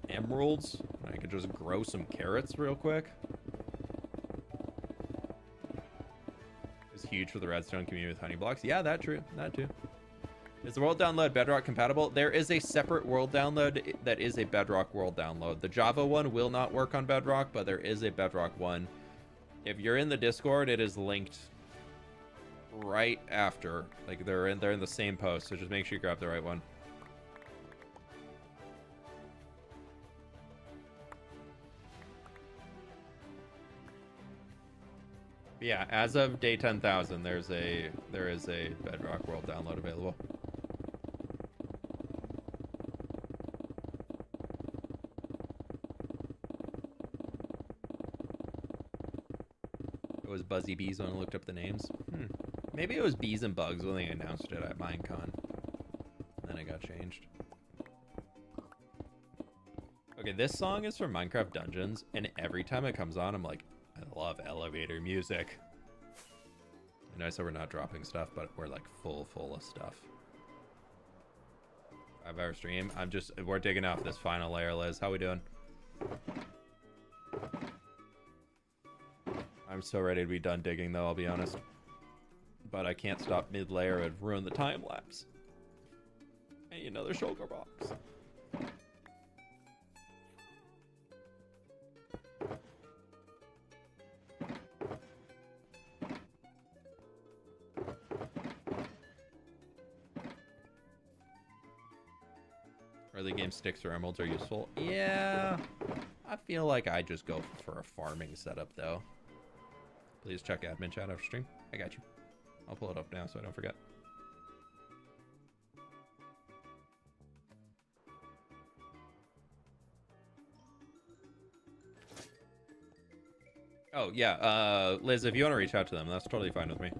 emeralds. I could just grow some carrots real quick. It's huge for the redstone community with honey blocks. Yeah, that true. That too. Is the world download Bedrock compatible? There is a separate world download that is a Bedrock world download. The Java one will not work on Bedrock, but there is a Bedrock one. If you're in the Discord, it is linked right after. Like they're in the same post, so just make sure you grab the right one. Yeah, as of day 10,000, there is a Bedrock world download available. It was Buzzy Bees when I looked up the names. Maybe it was Bees and Bugs when they announced it at Minecon. Then it got changed. Okay, this song is from Minecraft Dungeons, and every time it comes on, I'm like, I love elevator music. I know I said we're not dropping stuff, but we're like full of stuff. 5-hour stream. We're digging off this final layer, Liz. How we doing? I'm so ready to be done digging, though, I'll be honest. But I can't stop mid-layer. It'd ruin the time-lapse. I need another shulker box. Early game sticks or emeralds are useful. Yeah, I feel like I just go for a farming setup, though. Please check admin chat after stream. I got you. I'll pull it up now so I don't forget. Oh, yeah. Liz, if you want to reach out to them, that's totally fine with me.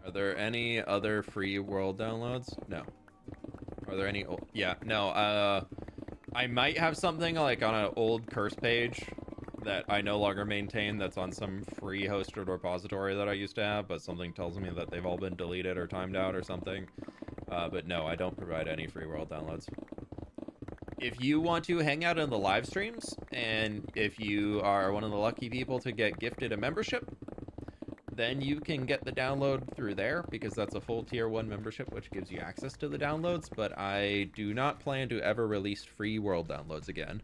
Are there any other free world downloads? No. Are there any? Yeah, no. I might have something like on an old curse page that I no longer maintain that's on some free hosted repository that I used to have, but something tells me that they've all been deleted or timed out or something. But no, I don't provide any free world downloads. If you want to hang out in the live streams, and if you are one of the lucky people to get gifted a membership, then you can get the download through there, because that's a full tier 1 membership, which gives you access to the downloads. But I do not plan to ever release free world downloads again.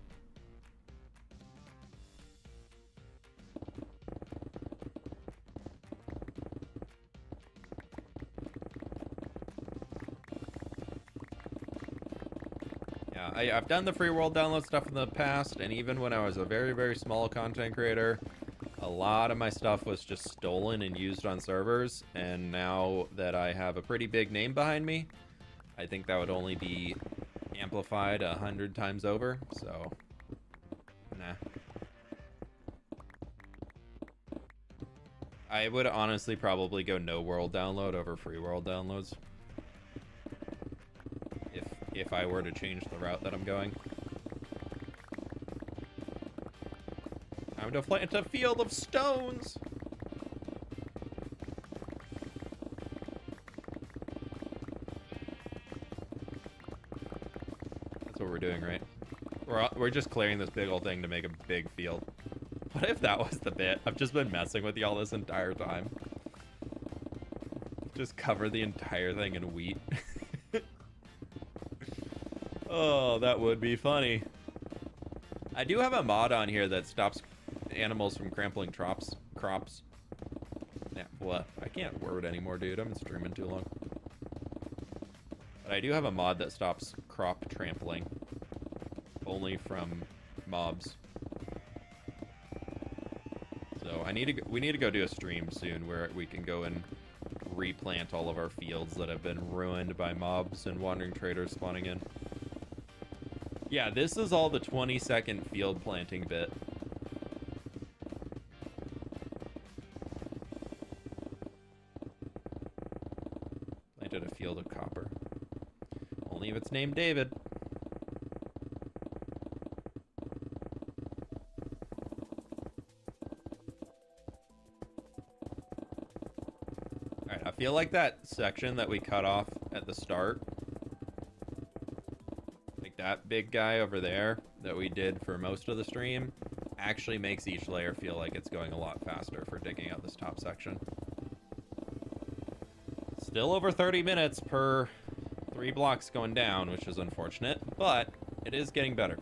Yeah, I've done the free world download stuff in the past, and even when I was a very, very small content creator, a lot of my stuff was just stolen and used on servers. And now that I have a pretty big name behind me, I think that would only be amplified 100 times over. So, nah. I would honestly probably go no world download over free world downloads if I were to change the route that I'm going. Time to plant a field of stones. That's what we're doing, right? We're just clearing this big old thing to make a big field. What if that was the bit? I've just been messing with y'all this entire time. Just cover the entire thing in wheat. Oh, that would be funny. I do have a mod on here that stops animals from trampling crops. Yeah, what? I can't word anymore, dude. I've been streaming too long. But I do have a mod that stops crop trampling. Only from mobs. So we need to go do a stream soon where we can go and replant all of our fields that have been ruined by mobs and wandering traders spawning in. Yeah, this is all the 20-second field planting bit. Planted a field of copper. Only if it's named David. Alright, I feel like that section that we cut off at the start, like that big guy over there that we did for most of the stream, actually makes each layer feel like it's going a lot faster for digging out this top section. Still over 30 minutes per 3 blocks going down, which is unfortunate, but it is getting better.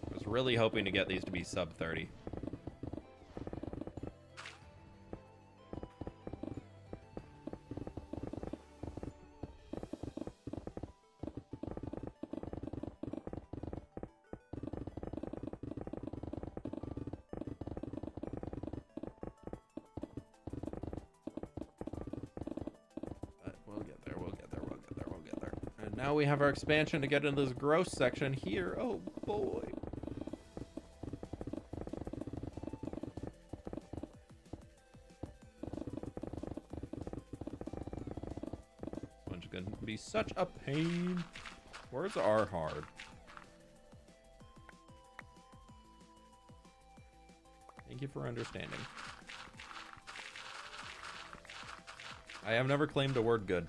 I was really hoping to get these to be sub 30. Now we have our expansion to get into this gross section here. Oh boy. This one's gonna be such a pain. Words are hard. Thank you for understanding. I have never claimed a word good.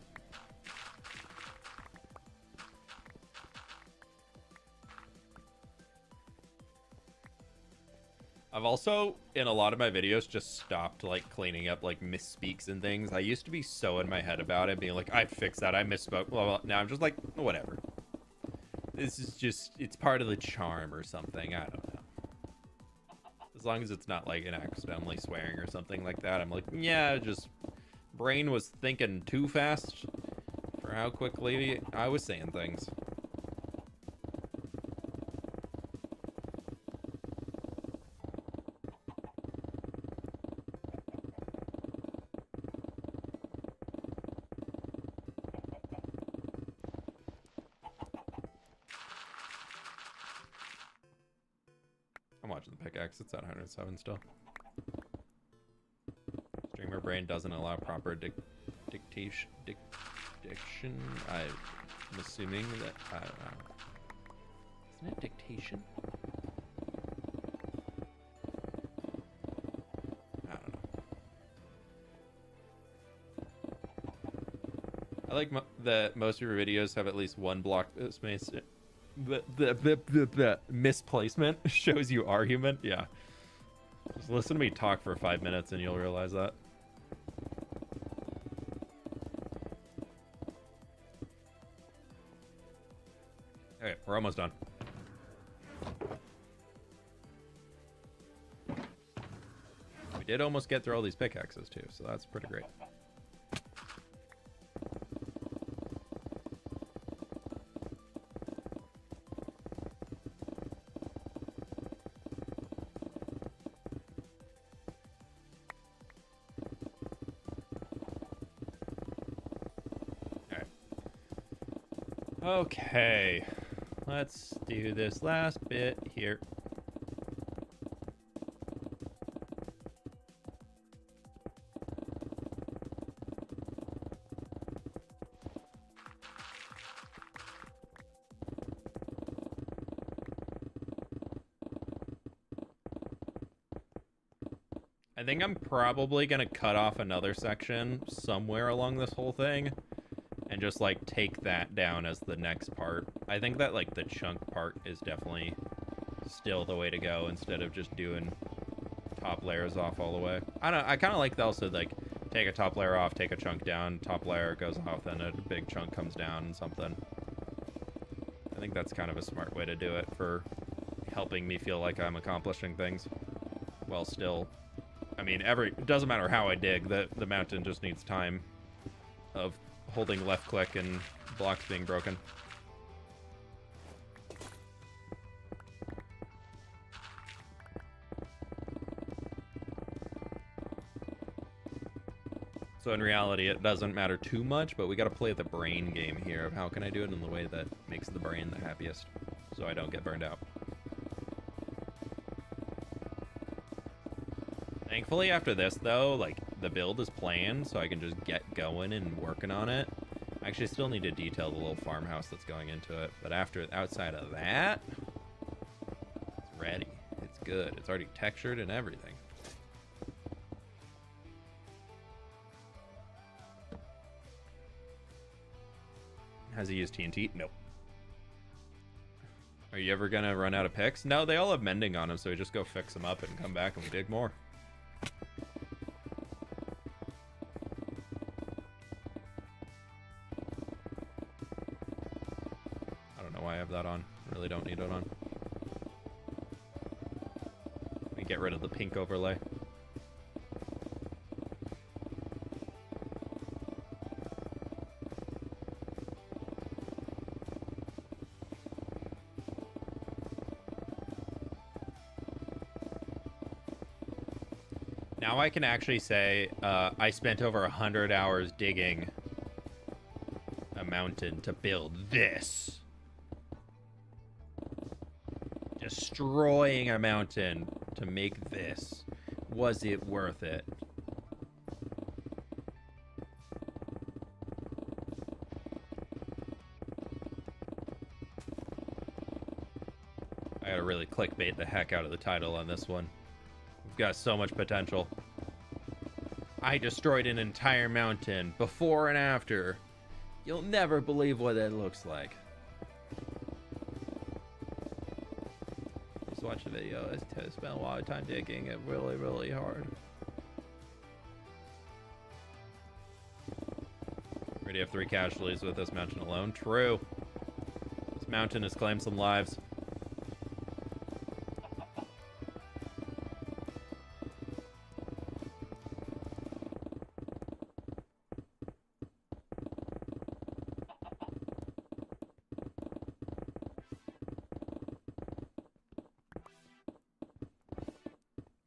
I've also, in a lot of my videos, just stopped, like, cleaning up, like, misspeaks and things. I used to be so in my head about it, being like, I fixed that, I misspoke, blah, blah. Now I'm just like, whatever. This is just, it's part of the charm or something, I don't know. As long as it's not, like, an accidentally swearing or something like that, I'm like, yeah, just, brain was thinking too fast for how quickly I was saying things. It's at 107 still. Streamer brain doesn't allow proper diction. I'm assuming that, I don't know. Isn't it dictation? I don't know. I like that most of your videos have at least one block space. The misplacement shows you argument. Yeah, just listen to me talk for 5 minutes and you'll realize that. Okay, we're almost done. We did almost get through all these pickaxes too, so that's pretty great. Okay, let's do this last bit here. I think I'm probably gonna cut off another section somewhere along this whole thing and just like take that down as the next part. I think that like the chunk part is definitely still the way to go instead of just doing top layers off all the way. I don't know, I kind of like the also like take a top layer off, take a chunk down, top layer goes off, then a big chunk comes down and something. I think that's kind of a smart way to do it for helping me feel like I'm accomplishing things while still, I mean, it doesn't matter how I dig, the mountain just needs time of holding left click and blocks being broken. So in reality, it doesn't matter too much, but we got to play the brain game here of how can I do it in the way that makes the brain the happiest so I don't get burned out. Thankfully, after this, though, like, the build is planned, so I can just get going and working on it. I actually still need to detail the little farmhouse that's going into it, but outside of that, it's ready. It's good. It's already textured and everything. Has he used TNT? Nope. Are you ever gonna run out of picks? No, they all have mending on them, so we just go fix them up and come back and we dig more. I don't know why I have that on. I really don't need it on. Let me get rid of the pink overlay. Now I can actually say I spent over 100 hours digging a mountain to build this. Destroying a mountain to make this. Was it worth it? I gotta really clickbait the heck out of the title on this one. We've got so much potential. I destroyed an entire mountain before and after. You'll never believe what it looks like. Just watch the video. I spent a lot of time digging it really, really hard. Already have 3 casualties with this mountain alone. True. This mountain has claimed some lives.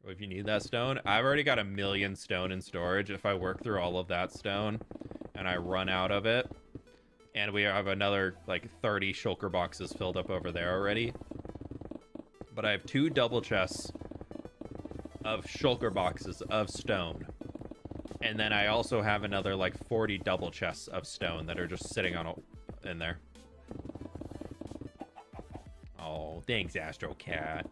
If you need that stone, I've already got 1,000,000 stone in storage. If I work through all of that stone and I run out of it, and we have another like 30 shulker boxes filled up over there already, but I have 2 double chests of shulker boxes of stone, and then I also have another like 40 double chests of stone that are just sitting on in there. Oh, thanks, Astro Cat.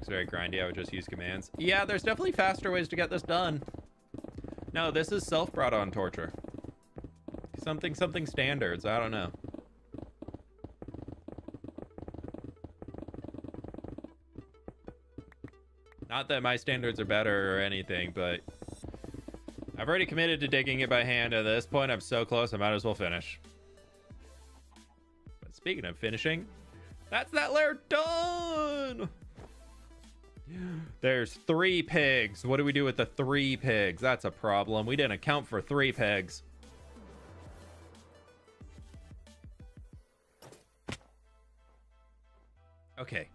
Very grindy. I would just use commands. Yeah, there's definitely faster ways to get this done. No, this is self-brought on torture. Something standards. I don't know. Not that my standards are better or anything, but I've already committed to digging it by hand. At this point, I'm so close, I might as well finish. But speaking of finishing, that's that layer done! There's 3 pigs. What do we do with the 3 pigs? That's a problem. We didn't account for 3 pigs. Okay.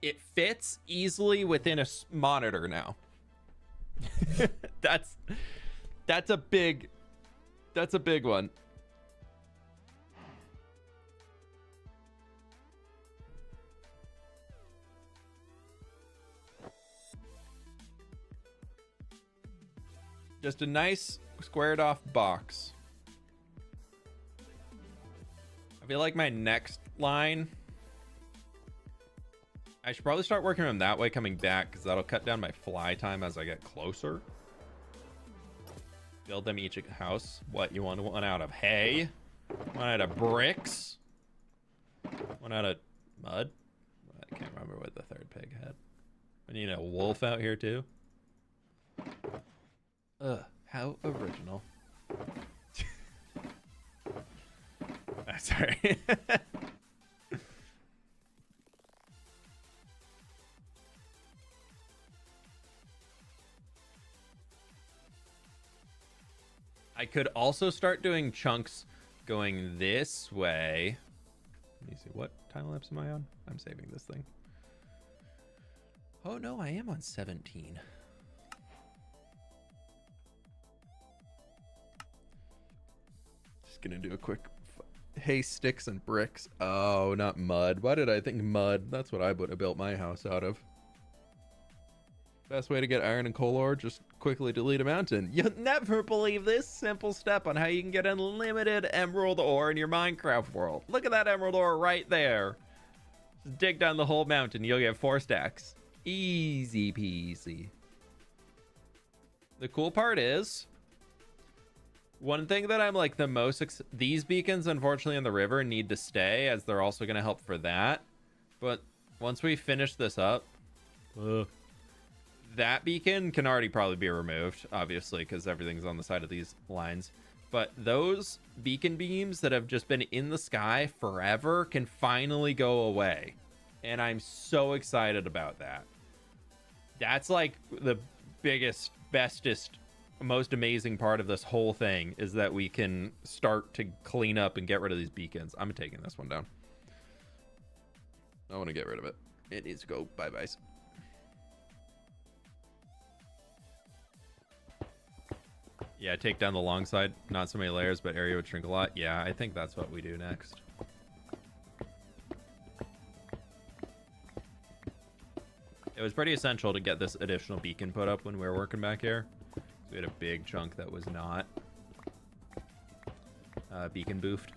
It fits easily within a monitor now. That's a big one. Just a nice squared off box. I feel like my next line, I should probably start working on that way coming back, because that'll cut down my fly time as I get closer. Build them each a house. What, you want one out of hay? One out of bricks? One out of mud? I can't remember what the 3rd pig had. I need a wolf out here too. Ugh, how original. Sorry. I could also start doing chunks going this way. Let me see, what time lapse am I on? I'm saving this thing. Oh no, I am on 17. Just gonna do a quick hay, sticks, and bricks. Oh, not mud. Why did I think mud? That's what I would have built my house out of. Best way to get iron and coal ore, just quickly delete a mountain. You'll never believe this simple step on how you can get unlimited emerald ore in your Minecraft world. Look at that emerald ore right there. Just dig down the whole mountain, you'll get 4 stacks. Easy peasy. The cool part is, one thing that I'm like the most, these beacons unfortunately in the river need to stay, as they're also going to help for that. But once we finish this up, that beacon can already probably be removed, obviously, because everything's on the side of these lines. But those beacon beams that have just been in the sky forever can finally go away. And I'm so excited about that. That's like the biggest, bestest, most amazing part of this whole thing, is that we can start to clean up and get rid of these beacons. I'm taking this one down. I want to get rid of it. It needs to go bye-byes. Yeah, take down the long side. Not so many layers, but area would shrink a lot. Yeah, I think that's what we do next. It was pretty essential to get this additional beacon put up when we were working back here. We had a big chunk that was not beacon boofed.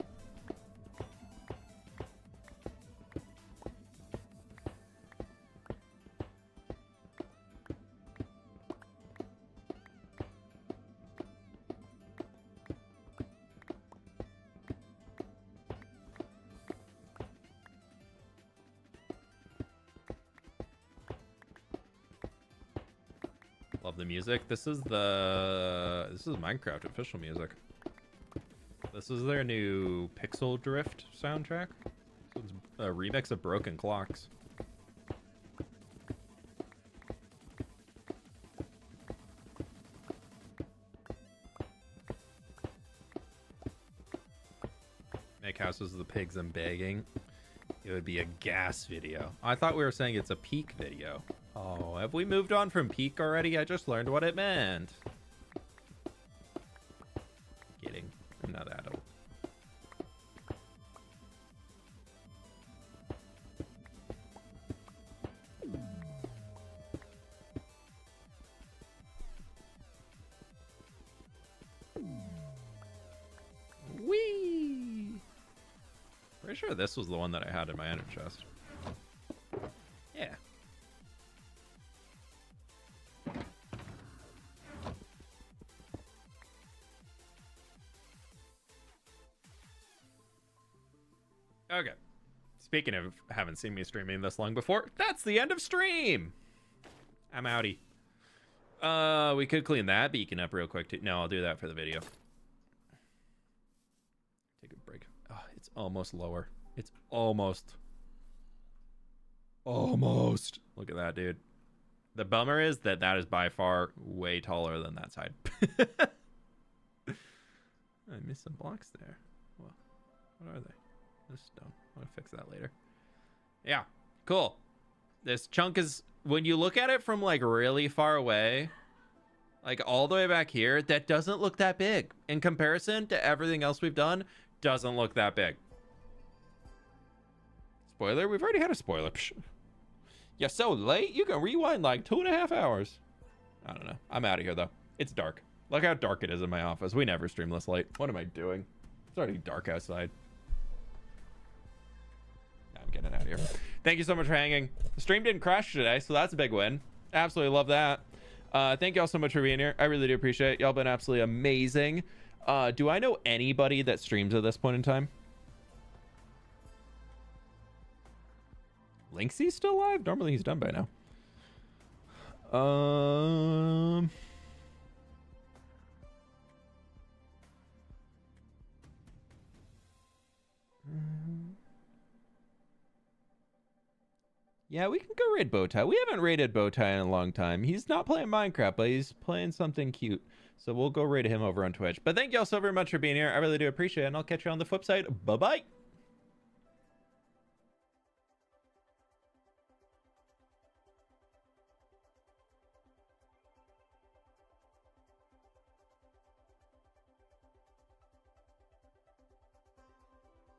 Love the music. This is Minecraft official music. This is their new Pixel Drift soundtrack. It's a remix of Broken Clocks. Make houses of the pigs and begging. It would be a gas video. I thought we were saying it's a peak video. Oh, have we moved on from peak already? I just learned what it meant. Kidding. I'm not that old. Whee! Pretty sure this was the one that I had in my ender chest. Yeah. Okay. Speaking of haven't seen me streaming this long before, that's the end of stream. I'm outie. We could clean that beacon up real quick too. No, I'll do that for the video. Take a break. Oh, it's almost lower. It's almost. Look at that, dude. The bummer is that that is by far way taller than that side. I missed some blocks there. Well, what are they? Stone. I'm gonna fix that later. Yeah, cool. This chunk is, when you look at it from like really far away, like all the way back here, that doesn't look that big in comparison to everything else we've done. Doesn't look that big. Spoiler, we've already had a spoiler. Psh. You're so late, you can rewind like 2.5 hours. I don't know. I'm out of here though. It's dark. Look how dark it is in my office. We never stream this late. What am I doing? It's already dark outside. I'm getting out of here. Thank you so much for hanging. The stream didn't crash today, so that's a big win. Absolutely love that. Thank y'all so much for being here. I really do appreciate it. Y'all been absolutely amazing. Do I know anybody that streams at this point in time? Linksy's still alive? Normally he's done by now. Yeah, we can go raid Bowtie. We haven't raided Bowtie in a long time. He's not playing Minecraft, but he's playing something cute. So we'll go raid him over on Twitch. But thank y'all so very much for being here. I really do appreciate it, and I'll catch you on the flip side. Bye-bye.